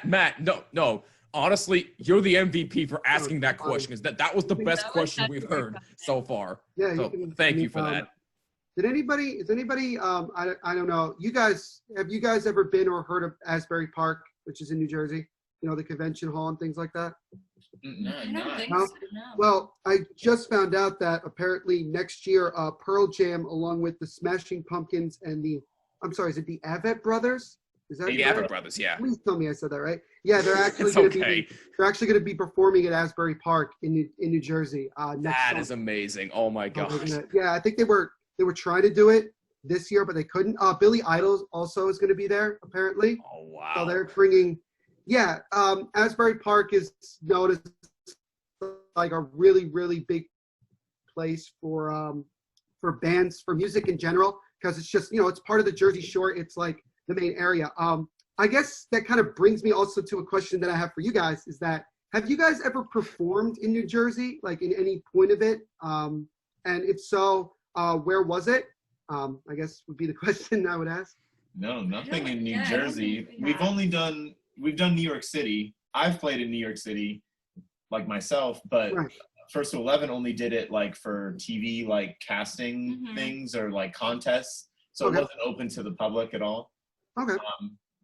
Matt, no. Honestly, you're the MVP for asking that question. That was the best question we've heard so far. Yeah. So thank you for that. Is anybody? I don't know. Have you guys ever been or heard of Asbury Park, which is in New Jersey? You know, the convention hall and things like that? No, I don't think so, no. Well, I just found out that apparently next year, Pearl Jam, along with the Smashing Pumpkins and is it the Avett Brothers? Is that the Avett Brothers? Yeah. Please tell me I said that right. Yeah, they're actually going to be performing at Asbury Park in New Jersey next summer. Is amazing. Oh my gosh. Yeah, I think they were trying to do it this year, but they couldn't. Billy Idol also is going to be there apparently. Oh wow. So they're bringing. Yeah, Asbury Park is known as like a really, really big place for bands, for music in general, because it's just, it's part of the Jersey Shore. It's like the main area. I guess that kind of brings me also to a question that I have for you guys is that, have you guys ever performed in New Jersey, like in any point of it? And if so, where was it? I guess would be the question I would ask. No, nothing in New Jersey. We've done New York City. I've played in New York City, like myself, but First to 11 only did it like for TV, like casting things or like contests. So it wasn't open to the public at all. Okay.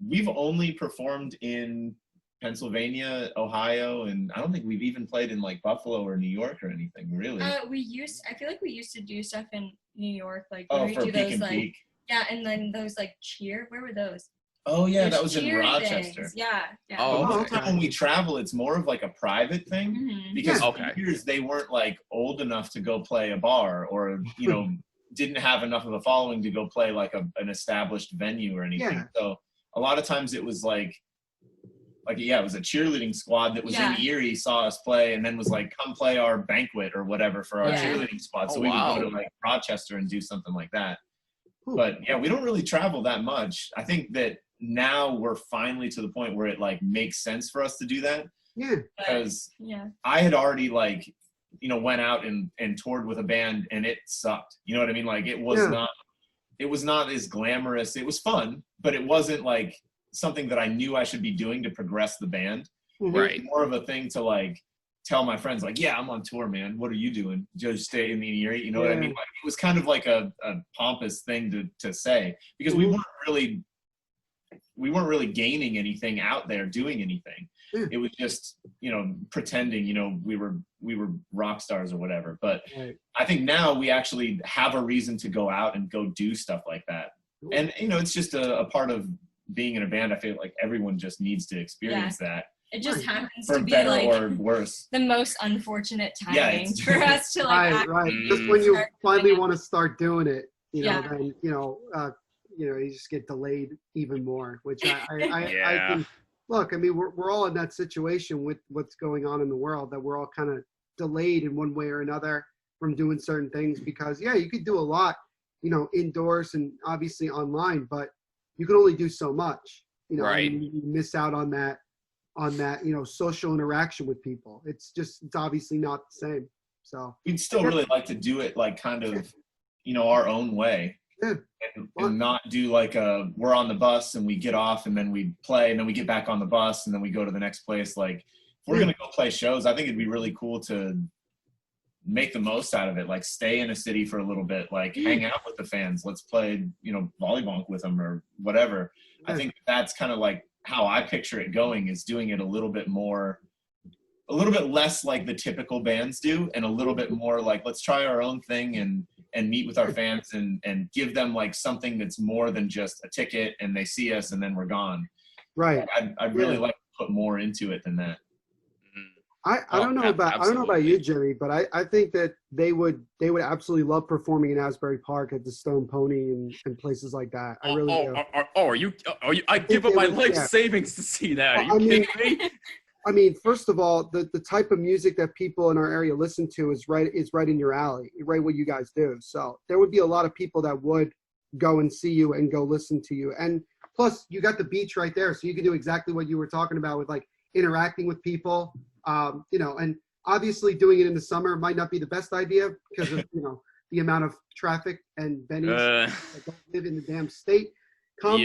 We've only performed in Pennsylvania, Ohio, and I don't think we've even played in like Buffalo or New York or anything, really. I feel like we used to do stuff in New York, like for do Peak those and like Peak. Yeah, and then those like where were those? Oh yeah, Those that was in cheer Rochester. things. Yeah. Oh, most of the time when we travel, it's more of like a private thing because for years they weren't like old enough to go play a bar or didn't have enough of a following to go play like an established venue or anything. Yeah. So a lot of times it was like it was a cheerleading squad that was in Erie, saw us play, and then was like, come play our banquet or whatever for our cheerleading squad. So we would go to like Rochester and do something like that. But yeah, we don't really travel that much. I think that now we're finally to the point where it like makes sense for us to do that. Yeah. Because I had already went out and toured with a band and it sucked. You know what I mean? Like it was not as glamorous. It was fun, but it wasn't like something that I knew I should be doing to progress the band. Right. It was more of a thing to like tell my friends like, yeah, I'm on tour, man. What are you doing? Just stay in the Erie. You know what I mean? Like it was kind of like a pompous thing to say because we weren't really gaining anything out there, doing anything. It was just, pretending, we were rock stars or whatever. But I think now we actually have a reason to go out and go do stuff like that. And, it's just a part of being in a band. I feel like everyone just needs to experience that. It just happens for to be better like or worse. The most unfortunate timing for us to like. Right. Just when you finally want to start doing it, then you just get delayed even more. Which I think. Look, I mean, we're all in that situation with what's going on in the world that we're all kind of delayed in one way or another from doing certain things because you could do a lot, indoors and obviously online, but you can only do so much. Right. And you miss out on that social interaction with people. It's obviously not the same. So we'd still really like to do it like kind of, our own way. Yeah. And not do like we're on the bus and we get off and then we play and then we get back on the bus and then we go to the next place. Like if we're going to go play shows, I think it'd be really cool to make the most out of it. Like stay in a city for a little bit, like hang out with the fans. Let's play, volleyball with them or whatever. I think that's kind of like how I picture it going is doing it a little bit less like the typical bands do and a little bit more like, let's try our own thing and meet with our fans and give them like something that's more than just a ticket and they see us and then we're gone. Right. I'd really like to put more into it than that. I don't know about you, Jimmy, but I think that they would absolutely love performing in Asbury Park at the Stone Pony and places like that. I really do. Are you? I give up my life savings to see that. Are you kidding me? I mean, first of all, the type of music that people in our area listen to is right in your alley, right? What you guys do. So there would be a lot of people that would go and see you and go listen to you. And plus, you got the beach right there, so you can do exactly what you were talking about with like interacting with people. And obviously doing it in the summer might not be the best idea because of, the amount of traffic and venues that don't live in the damn state. Don't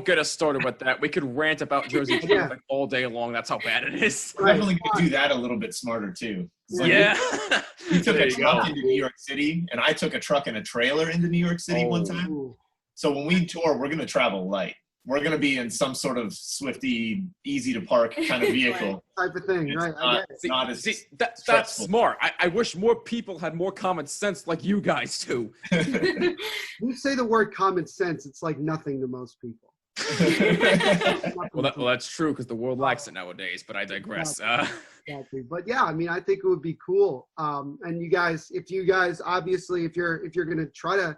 get us started with that. We could rant about Jersey traffic all day long. That's how bad it is. We're definitely going to do that a little bit smarter too. We took a truck into New York City, and I took a truck and a trailer into New York City one time. So when we tour, we're going to travel light. We're going to be in some sort of Swifty, easy to park kind of vehicle. Type of thing, right? That's smart. I wish more people had more common sense like you guys do. You say the word common sense, it's like nothing to most people. Well, that's true because the world lacks it nowadays, but I digress. Exactly. But yeah, I mean, I think it would be cool. And you guys, if you're going to try to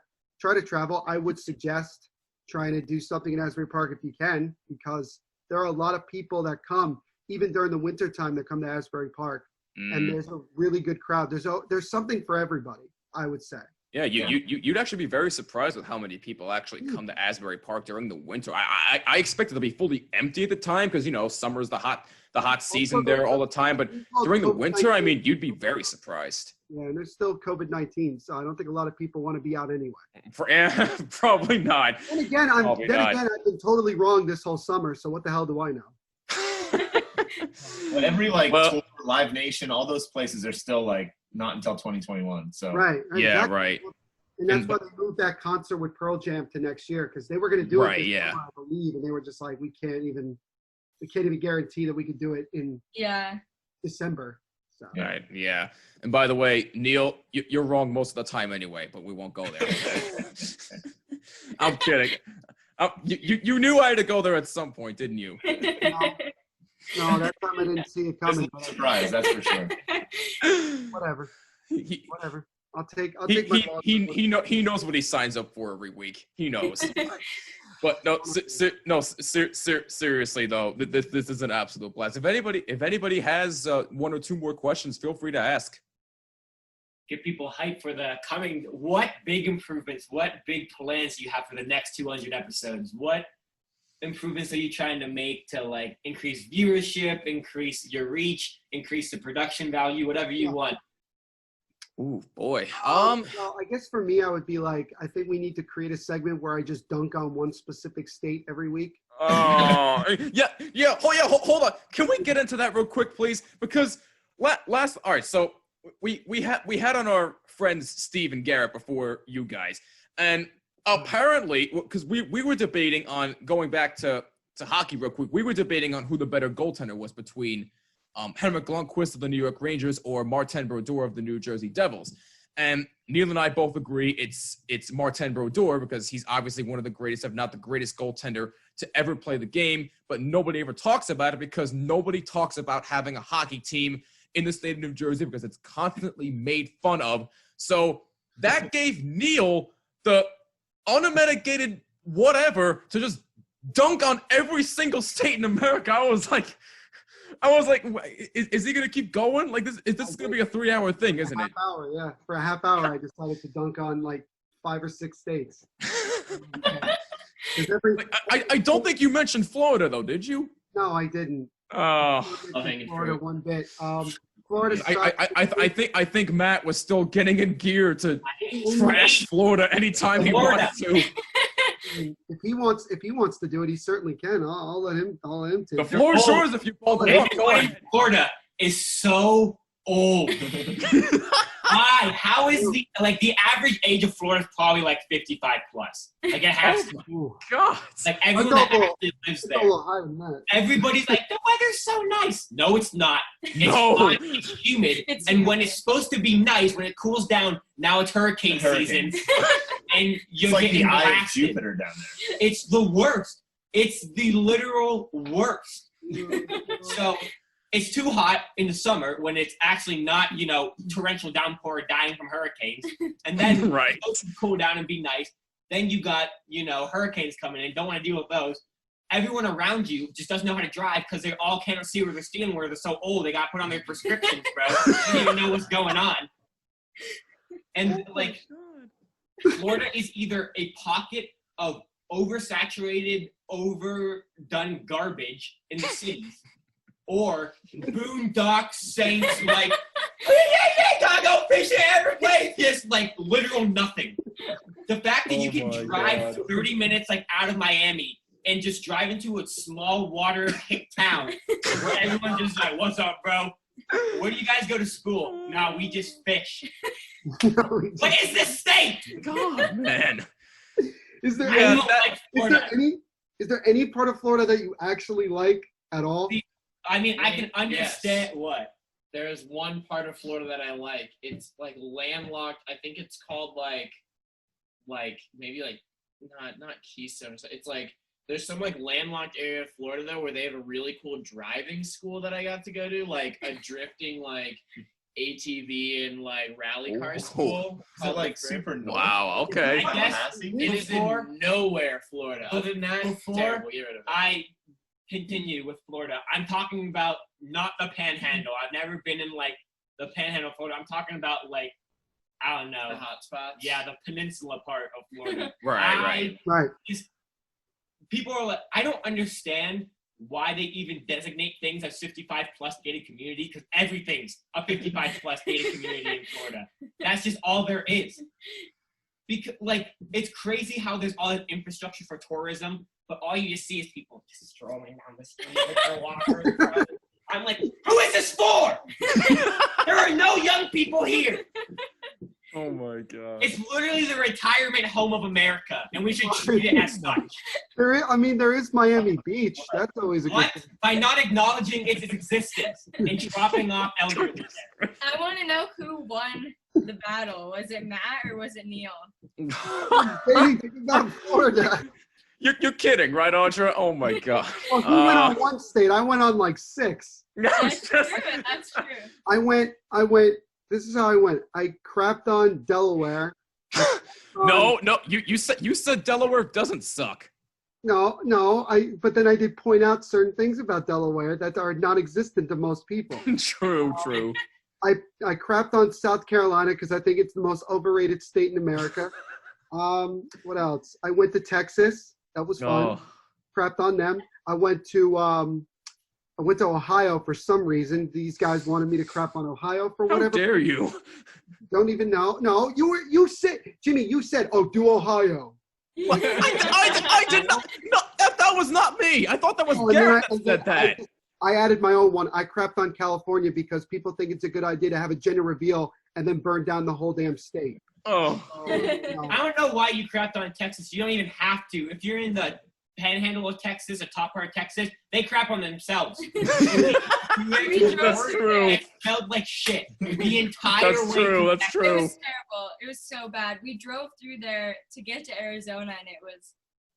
travel, I would suggest trying to do something in Asbury Park if you can, because there are a lot of people that come, even during the winter time, that come to Asbury Park, and there's a really good crowd. There's something for everybody, I would say. Yeah, you'd actually be very surprised with how many people actually come to Asbury Park during the winter. I expected to be fully empty at the time because summer's the hot season there all the time. But during the winter, I mean, you'd be very surprised. Yeah, and there's still COVID-19, so I don't think a lot of people want to be out anyway. Probably not. And again, I've been totally wrong this whole summer. So what the hell do I know? Well, every tour, Live Nation, all those places are still not until 2021. So right. Yeah, exactly. Right. And that's why they moved that concert with Pearl Jam to next year because they were going to do it this summer, I believe, and they were just like, we can't even guarantee that we could do it in December. So. Right. Yeah. And by the way, Neil, you're wrong most of the time anyway, but we won't go there. I'm kidding. You knew I had to go there at some point, didn't you? No, that time I didn't see it coming. Surprise, that's for sure. Whatever. I'll take he knows what he signs up for every week. He knows. But seriously though, this is an absolute blast. If anybody has one or two more questions, feel free to ask. Get people hyped for the coming. What big improvements? What big plans do you have for the next 200 episodes? What improvements are you trying to make to increase viewership, increase your reach, increase the production value, whatever you want? Ooh, boy. Well, I guess for me, I would be I think we need to create a segment where I just dunk on one specific state every week. Oh, yeah. Hold on. Can we get into that real quick, please? Because all right. So we had on our friends Steve and Garrett before you guys, and apparently, because we were debating on going back to hockey real quick. We were debating on who the better goaltender was between Henrik Lundqvist of the New York Rangers or Martin Brodeur of the New Jersey Devils. And Neil and I both agree it's Martin Brodeur because he's obviously one of the greatest, if not the greatest goaltender to ever play the game. But nobody ever talks about it because nobody talks about having a hockey team in the state of New Jersey because it's constantly made fun of. So that gave Neil the unmitigated whatever to just dunk on every single state in America. I was like, is he gonna keep going? This is gonna be a 3-hour thing, isn't it? Hour, yeah. For a half hour, I decided to dunk on 5 or 6 states. I don't think you mentioned Florida though, did you? No, I didn't. Florida one bit. Florida. I think Matt was still getting in gear to trash Florida anytime he wants to. If he wants to do it, he certainly can. I'll let him take the floor is yours if you call it. Florida is so old. Why? How is the average age of Florida is probably 55 plus? It has to be. God. Everyone that actually lives there. Everybody's the weather's so nice. No, it's not. It's hot, it's humid. And when it's supposed to be nice, when it cools down, now it's hurricane season. And you're getting the eye of blasted. Jupiter down there. It's the worst. It's the literal worst. So it's too hot in the summer when it's actually not, torrential downpour dying from hurricanes. And then right. It's supposed to cool down and be nice. Then you got, hurricanes coming in, don't want to deal with those. Everyone around you just doesn't know how to drive because they all can't see where they're steering, where they're so old they got put on their prescriptions, bro. They don't even know what's going on. And Florida is either a pocket of oversaturated, overdone garbage in the cities, or boondock saints gotta go fishing every place. Just literal nothing. The fact that you can drive 30 minutes out of Miami and just drive into a small water hick town where everyone's just what's up, bro? Where do you guys go to school? No, we just fish. What is this state? God, man. Is there any part of Florida that you actually like at all? I mean, I can understand what. There's one part of Florida that I like. It's landlocked. I think it's called maybe not Keystone. It's there's some landlocked area of Florida though where they have a really cool driving school that I got to go to, a drifting ATV and rally car school. Is it super north? Wow, okay. I guess it is in nowhere, Florida. Other than that, terrible. Get rid of it. I continue with Florida. I'm talking about not the Panhandle. I've never been in the Panhandle of Florida. I'm talking about I don't know. The hot spots? Yeah, the peninsula part of Florida. Right. People are I don't understand why they even designate things as 55 plus gated community, because everything's a 55 plus gated community in Florida. That's just all there is. Because it's crazy how there's all this infrastructure for tourism, but all you just see is people just strolling down the street with their walkers. I'm who is this for? There are no young people here. Oh my God. It's literally the retirement home of America, and we should treat it as such. There is Miami Beach. That's always a good thing. By not acknowledging its existence and dropping off elderly. I want to know who won the battle. Was it Matt or was it Neil? About Florida. You're kidding, right, Audra? Oh my God. Well, who went on one state? I went on 6. That's true. I went. This is how I went. I crapped on Delaware. No. You said Delaware doesn't suck. No. But then I did point out certain things about Delaware that are non-existent to most people. True. I crapped on South Carolina because I think it's the most overrated state in America. What else? I went to Texas. That was fun. Crapped on them. I went to Ohio for some reason. These guys wanted me to crap on Ohio for whatever. How dare you? Don't even know. No, you said, Jimmy, you said, do Ohio. I did not. No, that was not me. I thought that was Garrett that said that. I added my own one. I crapped on California because people think it's a good idea to have a gender reveal and then burn down the whole damn state. Oh. No. I don't know why you crapped on Texas. You don't even have to. If you're in the Panhandle of Texas, a top part of Texas, they crap on themselves. That's true. It smelled like shit. The entire That's way. True. That's true. It was terrible. It was so bad. We drove through there to get to Arizona, and it was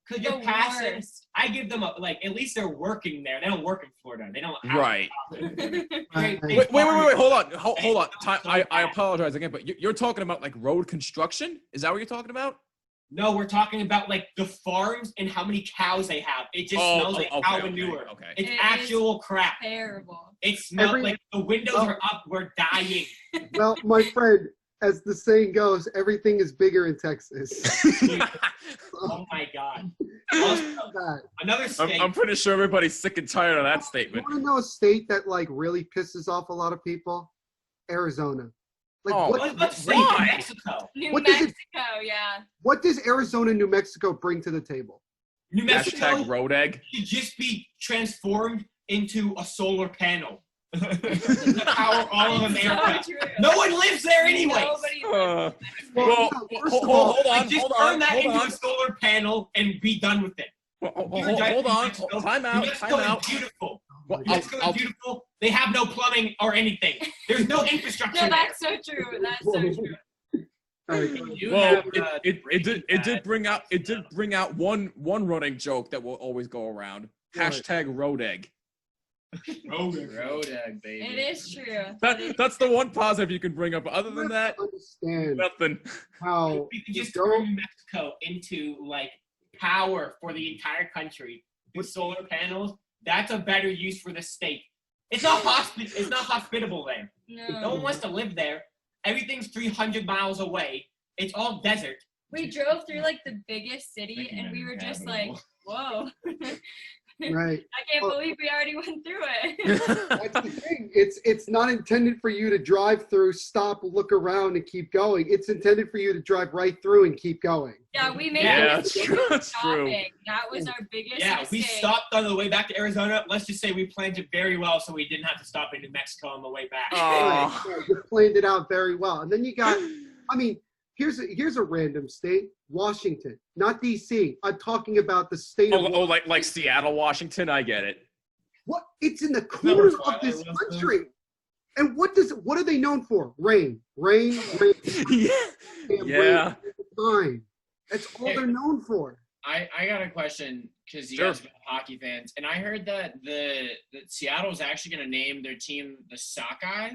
because you're passing. I give them at least they're working there. They don't work in Florida. They don't. Right. Wait. Wait. Hold on. I apologize again, but you're talking about road construction? Is that what you're talking about? No, we're talking about the farms and how many cows they have. It just smells like cow manure. Okay. It's actual crap. Terrible. It smells like the windows are up. We're dying. Well, my friend, as the saying goes, everything is bigger in Texas. Oh my God. Another state. I'm pretty sure everybody's sick and tired of that statement. You want to know a state that really pisses off a lot of people? Arizona. Let's say New Mexico. New Mexico, yeah. What does Arizona, New Mexico bring to the table? New Mexico road egg should just be transformed into a solar panel. To power all of America. So no one lives there anyway. Hold on. Just turn that into a solar panel and be done with it. Hold on. Time out. Is beautiful. Mexico is beautiful. They have no plumbing or anything. There's no infrastructure. No, that's so true. That's so true. Well, it did bring out one running joke that will always go around. #road egg. Rodeg, baby. It is true. That's the one positive you can bring up. Other than that, nothing. How we could just turn Mexico into like power for the entire country with solar panels. That's a better use for the state. It's not hospitable there. No one wants to live there. Everything's 300 miles away. It's all desert. We drove through like the biggest city, and we were just like, "Whoa!" Right. I can't believe we already went through it. That's the thing. It's not intended for you to drive through, stop, look around, and keep going. It's intended for you to drive right through and keep going. Yeah, we made that's true. That's true. That was our biggest mistake. We stopped on the way back to Arizona. Let's just say we planned it very well, so we didn't have to stop in New Mexico on the way back. Right. You planned it out very well. And then you got, I mean, here's a random state, Washington, not D.C. I'm talking about the state of Washington. like Seattle, Washington. I get it. What? It's in the corner of this country. And what are they known for? Rain. Yeah. Rain. That's all they're known for. I got a question because you guys are hockey fans, and I heard that that Seattle's actually going to name their team the Sockeye.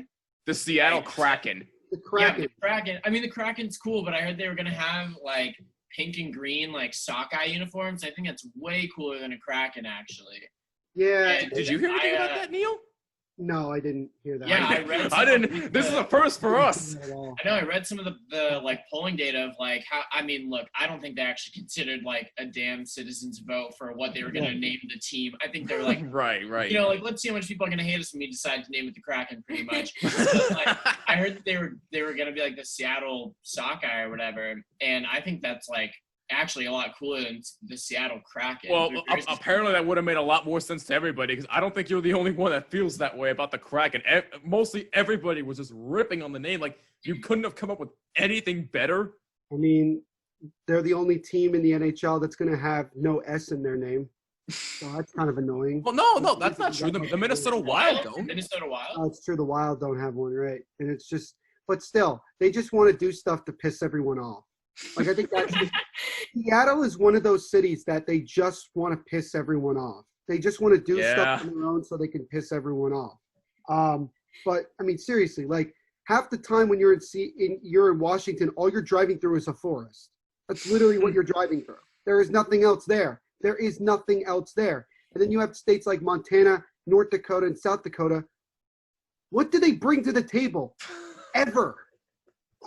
The Seattle Kraken. The Kraken. Yeah, the Kraken. I mean, the Kraken's cool, but I heard they were going to have like pink and green like Sockeye uniforms. I think that's way cooler than a Kraken, actually. Yeah. And did you hear anything about that, Neil? No, I didn't hear that. Yeah, I read. I didn't. This is a first for us. I know. I read some of the like polling data of like how. I mean, look, I don't think they actually considered like a damn citizens vote for what they were going to name the team. I think they were like, right. You know, like let's see how much people are going to hate us when we decide to name it the Kraken, pretty much. But, like, I heard that they were going to be like the Seattle Sockeye or whatever, and I think that's like actually a lot cooler than the Seattle Kraken. Well, apparently that would have made a lot more sense to everybody because I don't think you're the only one that feels that way about the Kraken. Mostly everybody was just ripping on the name. Like, you couldn't have come up with anything better. I mean, they're the only team in the NHL that's going to have no S in their name. So that's kind of annoying. Well, no, that's not true. The Minnesota Wild don't. Minnesota Wild? Oh, it's true. The Wild don't have one, right? And it's just, but still, they just want to do stuff to piss everyone off. Like, I think that's Seattle is one of those cities that they just want to piss everyone off. They just want to do stuff on their own so they can piss everyone off. But I mean, seriously, like half the time when you're in Washington, all you're driving through is a forest. That's literally what you're driving through. There is nothing else there. There is nothing else there. And then you have states like Montana, North Dakota, and South Dakota. What do they bring to the table? Ever?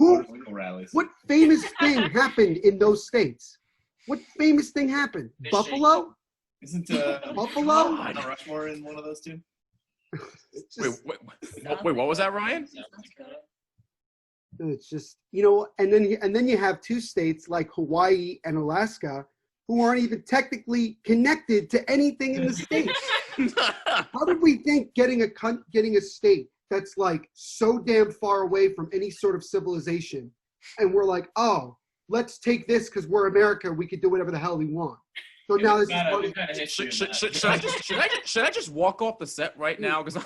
What famous thing happened in those states? What famous thing happened? Fishing. Buffalo? Isn't Buffalo? Rushmore in one of those two? Wait, what was that, Ryan? It's just, you know, and then you have two states like Hawaii and Alaska who aren't even technically connected to anything in the state. How did we think getting a state that's like so damn far away from any sort of civilization, and we're like, oh, let's take this because we're America, we could do whatever the hell we want. So now this is should I just walk off the set right now? Because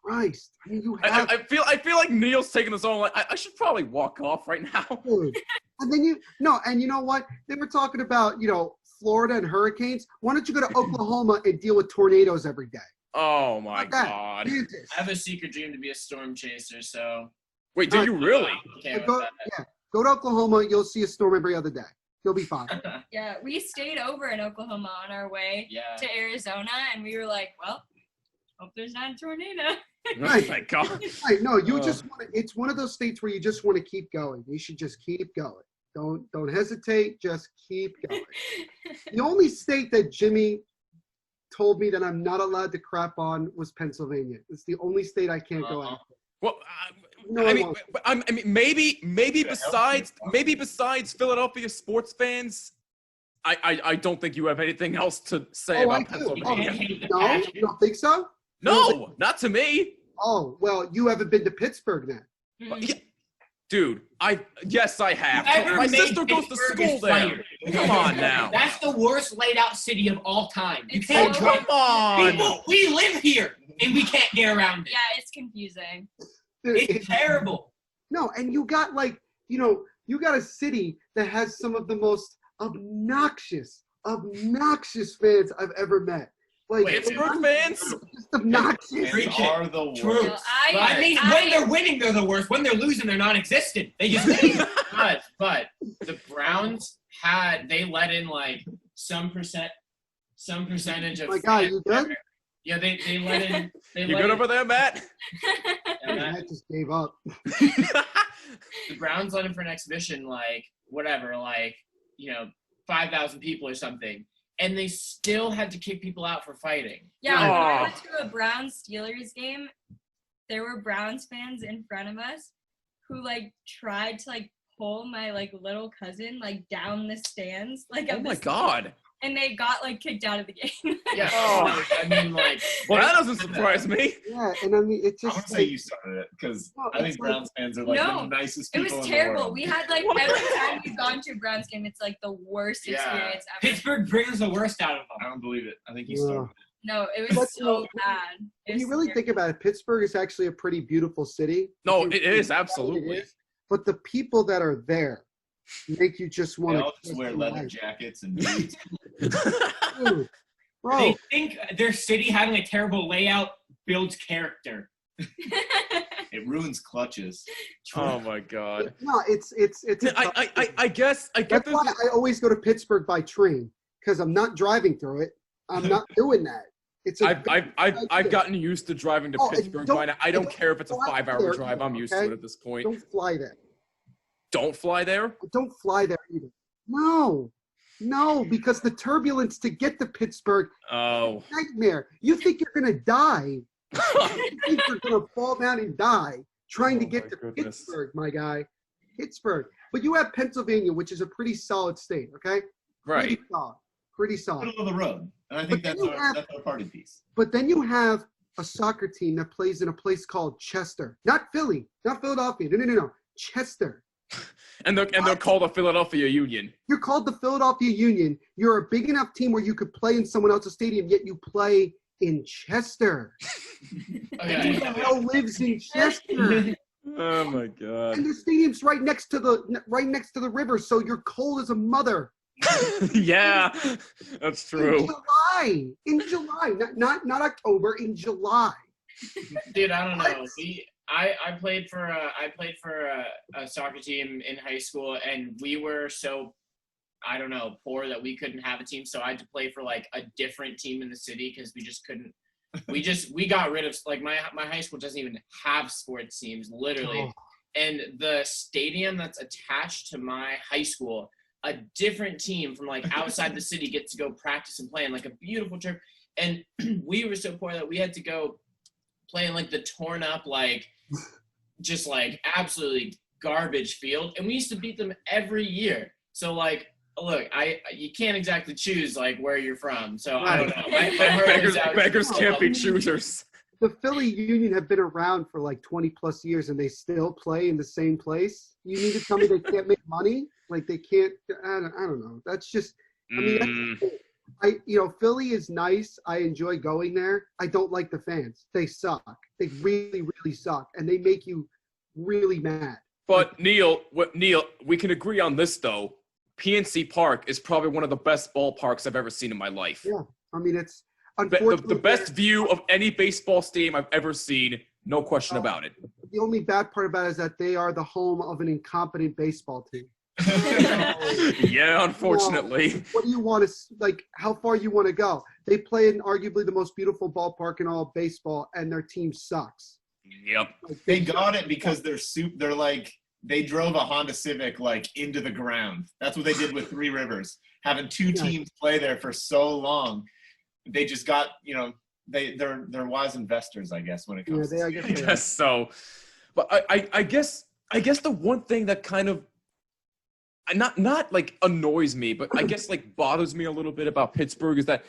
Christ, I mean, you have. I feel like Neil's taking this on. Like I should probably walk off right now. And then you know what? They were talking about, you know, Florida and hurricanes. Why don't you go to Oklahoma and deal with tornadoes every day? Oh my God! I have a secret dream to be a storm chaser. So wait, do you really? Go to Oklahoma. You'll see a storm every other day. You'll be fine. Yeah, we stayed over in Oklahoma on our way to Arizona, and we were like, well, hope there's not a tornado. Oh my God! Right, no, you just want to. It's one of those states where you just want to keep going. You should just keep going. Don't hesitate. Just keep going. The only state that Jimmy told me that I'm not allowed to crap on was Pennsylvania. It's the only state I can't go after. Well, I mean, maybe besides Philadelphia sports fans, I don't think you have anything else to say about Pennsylvania. No, you don't think so? No, not to me. Oh, well, you haven't been to Pittsburgh then. Yeah. Dude, yes, I have. My sister goes to school there. Come on now. That's the worst laid out city of all time. You can't come on. People, we live here and we can't get around it. Yeah, it's confusing. It's terrible. No, and you got like, you know, you got a city that has some of the most obnoxious fans I've ever met. Like Pittsburgh fans? obnoxious. They are the worst. True. I mean, when they're winning, they're the worst. When they're losing, they're non-existent. They just but the Browns they let in like some percentage of. My God, you good? Yeah, they let in. You good over there, Matt? Matt just gave up. The Browns let in for an exhibition, like whatever, like 5,000 people or something, and they still had to kick people out for fighting. Yeah, when I went to a Browns-Steelers game, there were Browns fans in front of us who like tried to like pull my like little cousin like down the stands. Like, oh my God. And they got like kicked out of the game. Yeah. I mean, like. Well, that doesn't surprise me. Yeah, and I mean, it's just. I would say you started it because I think Browns fans are like the nicest people. It was in terrible. The world. We had like every time we've gone to a Browns game, it's like the worst experience ever. Pittsburgh brings the worst out of them. I don't believe it. I think you started it. No, it was so bad. When you really think about it, Pittsburgh is actually a pretty beautiful city. No, it is absolutely. But the people that are there make you just want to wear leather jackets and boots. Dude, bro. They think their city having a terrible layout builds character. It ruins clutches. Oh my God. No, it's. I guess. That's why I always go to Pittsburgh by train because I'm not driving through it. I'm not doing that. I've gotten used to driving to Pittsburgh. I don't care if it's a 5-hour drive. I'm used to it at this point. Don't fly there. Don't fly there? Don't fly there either. No, because the turbulence to get to Pittsburgh nightmare. You think you're gonna die. You think you're gonna fall down and die trying to get to Pittsburgh, my guy. Pittsburgh. But you have Pennsylvania, which is a pretty solid state, okay? Right. Pretty solid. Middle of the road. And I think that's our party piece. But then you have a soccer team that plays in a place called Chester. Not Philly, not Philadelphia. No. Chester. And they're called the Philadelphia Union. You're called the Philadelphia Union. You're a big enough team where you could play in someone else's stadium, yet you play in Chester. Who the hell lives in Chester? Oh my God. And the stadium's right next to the river, so you're cold as a mother. Yeah, that's true. In July, not October. In July. Dude, I don't know. I played for a soccer team in high school, and we were so, I don't know, poor that we couldn't have a team. So I had to play for like a different team in the city because we just couldn't. We got rid of, like, my high school doesn't even have sports teams, literally. And the stadium that's attached to my high school, a different team from like outside the city gets to go practice and play in like a beautiful turf. And we were so poor that we had to go play in like the torn up, like just like absolutely garbage field. And we used to beat them every year. So like, look, you can't exactly choose like where you're from. So I don't know. Beggars can't be choosers. The Philly Union have been around for like 20 plus years and they still play in the same place. You need to tell me they can't make money? Like they can't, I don't know. That's just, I mean, Philly is nice. I enjoy going there. I don't like the fans. They suck. They really, really suck. And they make you really mad. But Neil, we can agree on this though. PNC Park is probably one of the best ballparks I've ever seen in my life. Yeah. I mean, it's the best view of any baseball stadium I've ever seen. No question about it. The only bad part about it is that they are the home of an incompetent baseball team. Yeah, unfortunately. What do you want to, like, how far you want to go? They play in arguably the most beautiful ballpark in all of baseball, and their team sucks. Yep. Like, they got it because they're like, they drove a Honda Civic like into the ground. That's what they did with Three Rivers. Having two teams play there for so long, they just got, they're wise investors, I guess, when it comes to I guess so. But I guess the one thing that kind of not like annoys me, but I guess like bothers me a little bit about Pittsburgh is that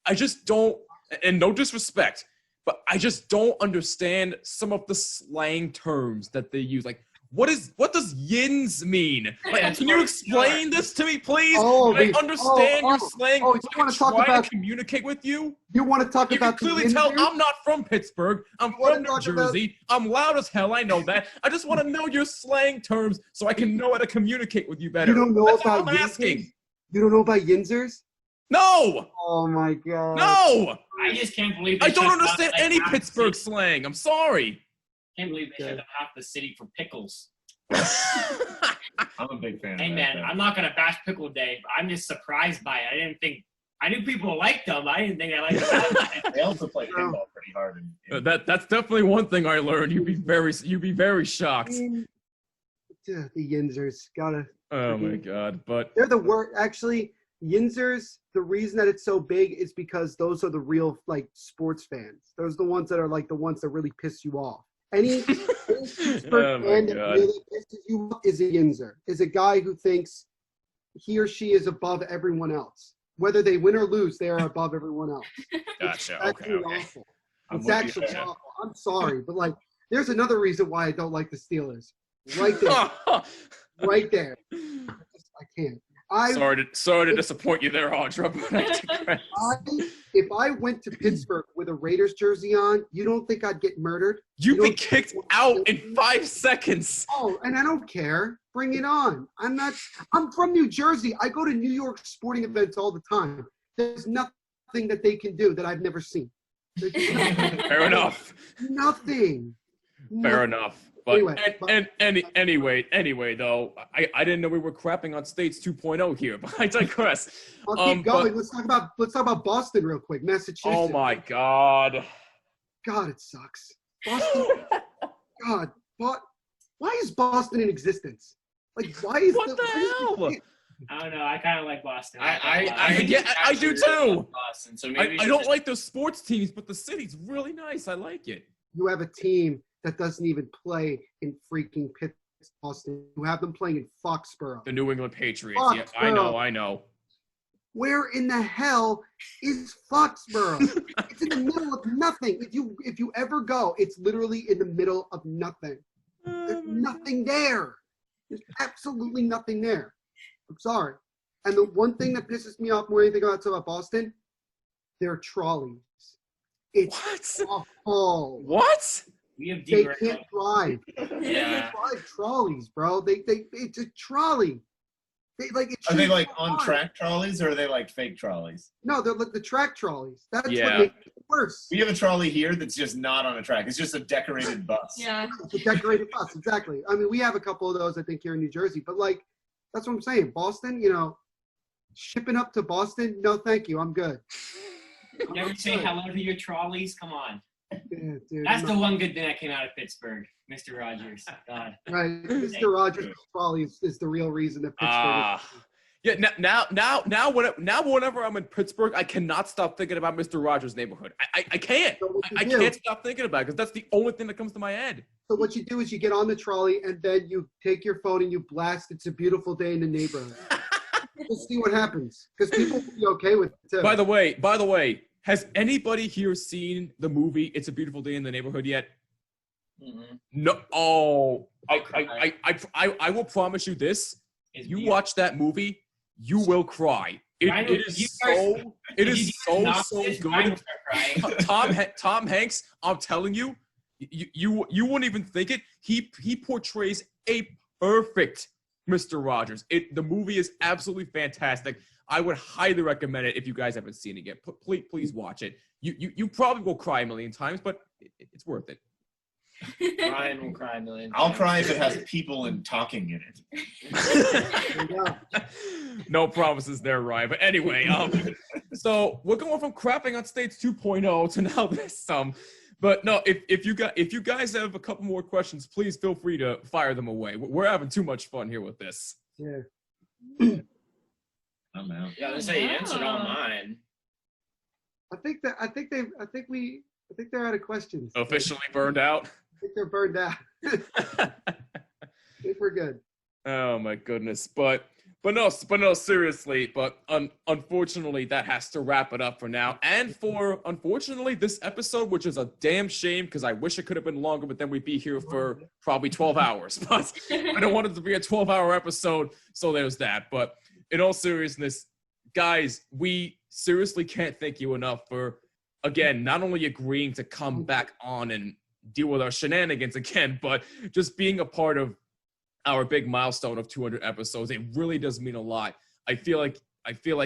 I just don't, and no disrespect, but I just don't understand some of the slang terms that they use. Like, what does yins mean? Like, can you explain this to me, please? I understand your slang. You want to talk about communicate with you? You want to talk you about? You can clearly tell I'm not from Pittsburgh. I'm from New Jersey. I'm loud as hell. I know that. I just want to know your slang terms so I can know how to communicate with you better. You don't know That's about all I'm asking. You don't know about yinzers? No! Oh my god. No! I just can't believe I don't understand any Pittsburgh slang. I'm sorry. Can't believe they shut up half the city for pickles. I'm a big fan. Hey man, I'm not gonna bash Pickle Day, but I'm just surprised by it. I knew people liked them. I didn't think I liked them. They also play pinball pretty hard. That's definitely one thing I learned. You'd be very shocked. The Yinzers gotta. Oh my god! But they're the worst. Actually, Yinzers. The reason that it's so big is because those are the real like sports fans. Those are the ones that are like the ones that really piss you off. Any Pittsburgh fan that really pisses you off is a Yinzer. Is a guy who thinks he or she is above everyone else. Whether they win or lose, they are above everyone else. Gotcha. It's actually awful. It's actually awful. I'm sorry, but like, there's another reason why I don't like the Steelers. Right there. Right there. I can't. Sorry to disappoint you there, Audra. But if I went to Pittsburgh with a Raiders jersey on, you don't think I'd get murdered? You'd be kicked out in 5 seconds. Oh, and I don't care. Bring it on. I'm from New Jersey. I go to New York sporting events all the time. There's nothing that they can do that I've never seen. Fair enough. Nothing. Fair enough. But anyway, though, I didn't know we were crapping on States 2.0 here, but I digress. I'll keep going. Let's talk about Boston real quick. Massachusetts. Oh my God. God, it sucks. Boston. God, why is Boston in existence? Like, why is what the hell? I don't know. I kind of like Boston. I do too. Boston, so I don't like those sports teams, but the city's really nice. I like it. You have a team that doesn't even play in freaking Boston. You have them playing in Foxborough. The New England Patriots. Yeah, I know. Where in the hell is Foxborough? It's in the middle of nothing. If you ever go, it's literally in the middle of nothing. There's nothing there. There's absolutely nothing there. I'm sorry. And the one thing that pisses me off more than anything about Boston, they're trolleys. It's awful. What? They can't drive. Yeah. They can't drive trolleys, bro. It's a trolley. Are they like on track trolleys or are they like fake trolleys? No, they're like the track trolleys. That's what makes it worse. We have a trolley here that's just not on a track. It's just a decorated bus. Yeah. It's a decorated bus, exactly. I mean, we have a couple of those, I think, here in New Jersey. But, like, that's what I'm saying. Boston, shipping up to Boston, no thank you. I'm good. Never say hello to your trolleys? Come on. Yeah, dude, that's the one good thing that came out of Pittsburgh, Mr. Rogers. God. Right, Mr. Rogers probably is the real reason that Pittsburgh. Now, whenever I'm in Pittsburgh, I cannot stop thinking about Mr. Rogers' Neighborhood. I can't. I can't stop thinking about it because that's the only thing that comes to my head. So what you do is you get on the trolley and then you take your phone and you blast "It's a Beautiful Day in the Neighborhood." We'll see what happens because people will be okay with it too. By the way, has anybody here seen the movie "It's a Beautiful Day in the Neighborhood" yet? Mm-hmm. No. Oh, I will promise you this: you watch that movie, you will cry. It is so good. Tom Hanks, I'm telling you, you wouldn't even think it. He portrays a perfect Mr. Rogers. The movie is absolutely fantastic. I would highly recommend it if you guys haven't seen it yet. Please watch it. You probably will cry a million times, but it's worth it. Ryan will cry a million times. I'll cry if it has people and talking in it. No promises there, Ryan. But anyway, so we're going from crapping on States 2.0 to now this. But no, if you guys have a couple more questions, please feel free to fire them away. We're having too much fun here with this. Yeah. I'm out. Yeah, let's say you answered all mine. I think they're out of questions. Officially burned out. I think they're burned out. I think we're good. Oh my goodness, but no, seriously. But unfortunately, that has to wrap it up for now. And for unfortunately this episode, which is a damn shame because I wish it could have been longer, but then we'd be here for probably 12 hours. But I don't want it to be a 12-hour episode, so there's that. But in all seriousness, guys, we seriously can't thank you enough for, again, not only agreeing to come back on and deal with our shenanigans again, but just being a part of our big milestone of 200 episodes. It really does mean a lot. I feel like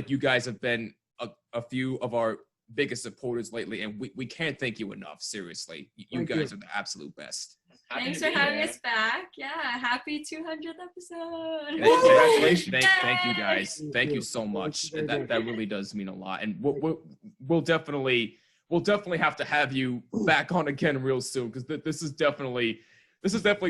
you guys have been a few of our biggest supporters lately, and we can't thank you enough. Seriously, you guys are the absolute best. Thanks for having us back. Yeah, happy 200th episode. Congratulations! Thank you guys. Thank you so much. That really does mean a lot, and we'll definitely have to have you back on again real soon, because this is definitely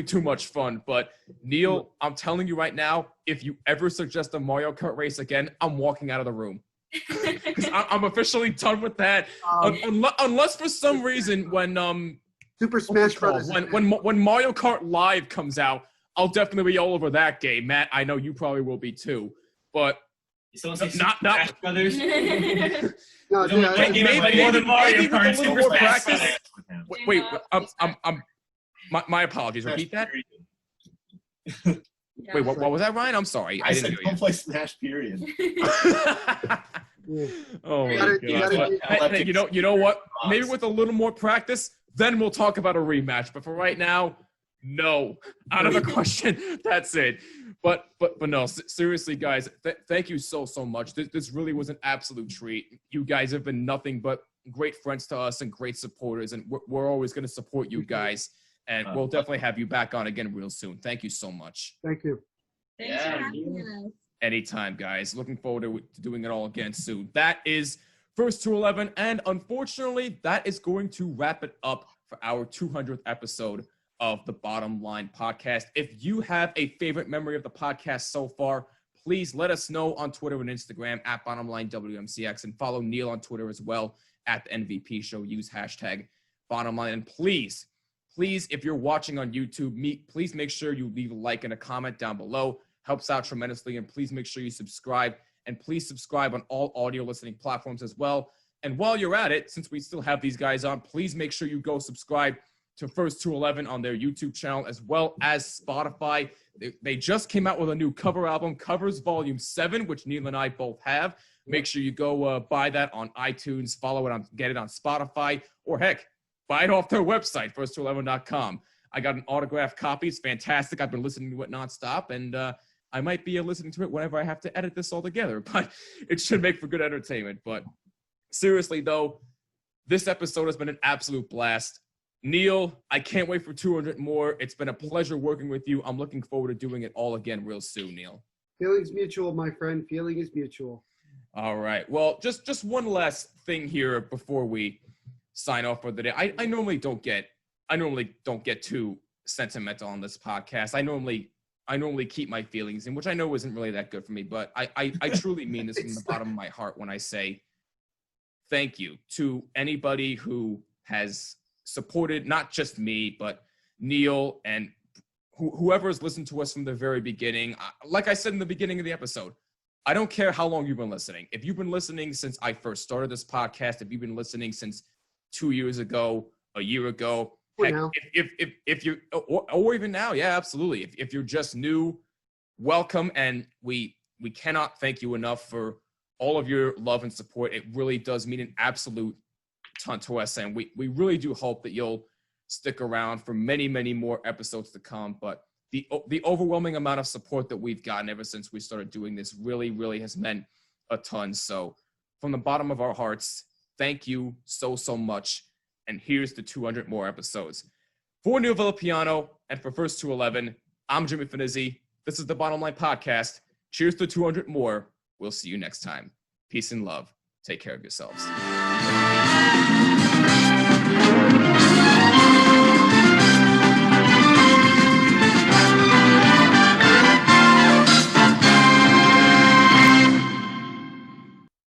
too much fun. But Neil, I'm telling you right now, if you ever suggest a Mario Kart race again, I'm walking out of the room. Because I'm officially done with that. Unless for some reason when Super Smash Bros. When Mario Kart Live comes out, I'll definitely be all over that game. Matt, I know you probably will be too. But not Smash Brothers. No, maybe Mario Kart. A little more practice. Wait, my apologies. Repeat that. Wait, what was that, Ryan? I'm sorry. I didn't hear you. Don't play Smash, period. Oh my God. You know what? Maybe with a little more practice, then we'll talk about a rematch. But for right now, no. Out of the question. That's it. But no, seriously, guys, thank you so much. This really was an absolute treat. You guys have been nothing but great friends to us and great supporters, and we're always going to support you guys. And we'll definitely have you back on again real soon. Thank you so much. Thank you. Thanks for having us. Anytime, guys. Looking forward to doing it all again soon. That is First to 11, and unfortunately, that is going to wrap it up for our 200th episode of the Bottom Line Podcast. If you have a favorite memory of the podcast so far, please let us know on Twitter and Instagram at BottomLineWMCX, and follow Neil on Twitter as well at the MVP Show. Use hashtag BottomLine, and please, if you're watching on YouTube, please make sure you leave a like and a comment down below. Helps out tremendously. And please make sure you subscribe. And please subscribe on all audio listening platforms as well. And while you're at it, since we still have these guys on, please make sure you go subscribe to First to 11 on their YouTube channel, as well as Spotify. They just came out with a new cover album, Covers Volume 7, which Neil and I both have. Make sure you go buy that on iTunes, follow it get it on Spotify, or heck, buy it off their website, first211.com. I got an autographed copy. It's fantastic. I've been listening to it nonstop, and I might be listening to it whenever I have to edit this all together, but it should make for good entertainment. But seriously, though, this episode has been an absolute blast. Neil, I can't wait for 200 more. It's been a pleasure working with you. I'm looking forward to doing it all again real soon, Neil. Feelings mutual, my friend. Feeling is mutual. All right. Well, just one last thing here before we sign off for the day. I normally don't get too sentimental on this podcast. I normally keep my feelings in, which I know isn't really that good for me, but I truly mean this from the bottom of my heart when I say thank you to anybody who has supported not just me, but Neil and whoever has listened to us from the very beginning. Like I said in the beginning of the episode, I don't care how long you've been listening. If you've been listening since I first started this podcast, if you've been listening since 2 years ago, a year ago, heck, if you or even now, yeah, absolutely. If you're just new, welcome, and we cannot thank you enough for all of your love and support. It really does mean an absolute ton to us, and we really do hope that you'll stick around for many more episodes to come. But the overwhelming amount of support that we've gotten ever since we started doing this really has meant a ton. So from the bottom of our hearts, thank you so much. And here's the 200 more episodes. For Neil Villapiano and for First to 11, I'm Jimmy Finizzi. This is the Bottom Line Podcast. Cheers to 200 more. We'll see you next time. Peace and love. Take care of yourselves.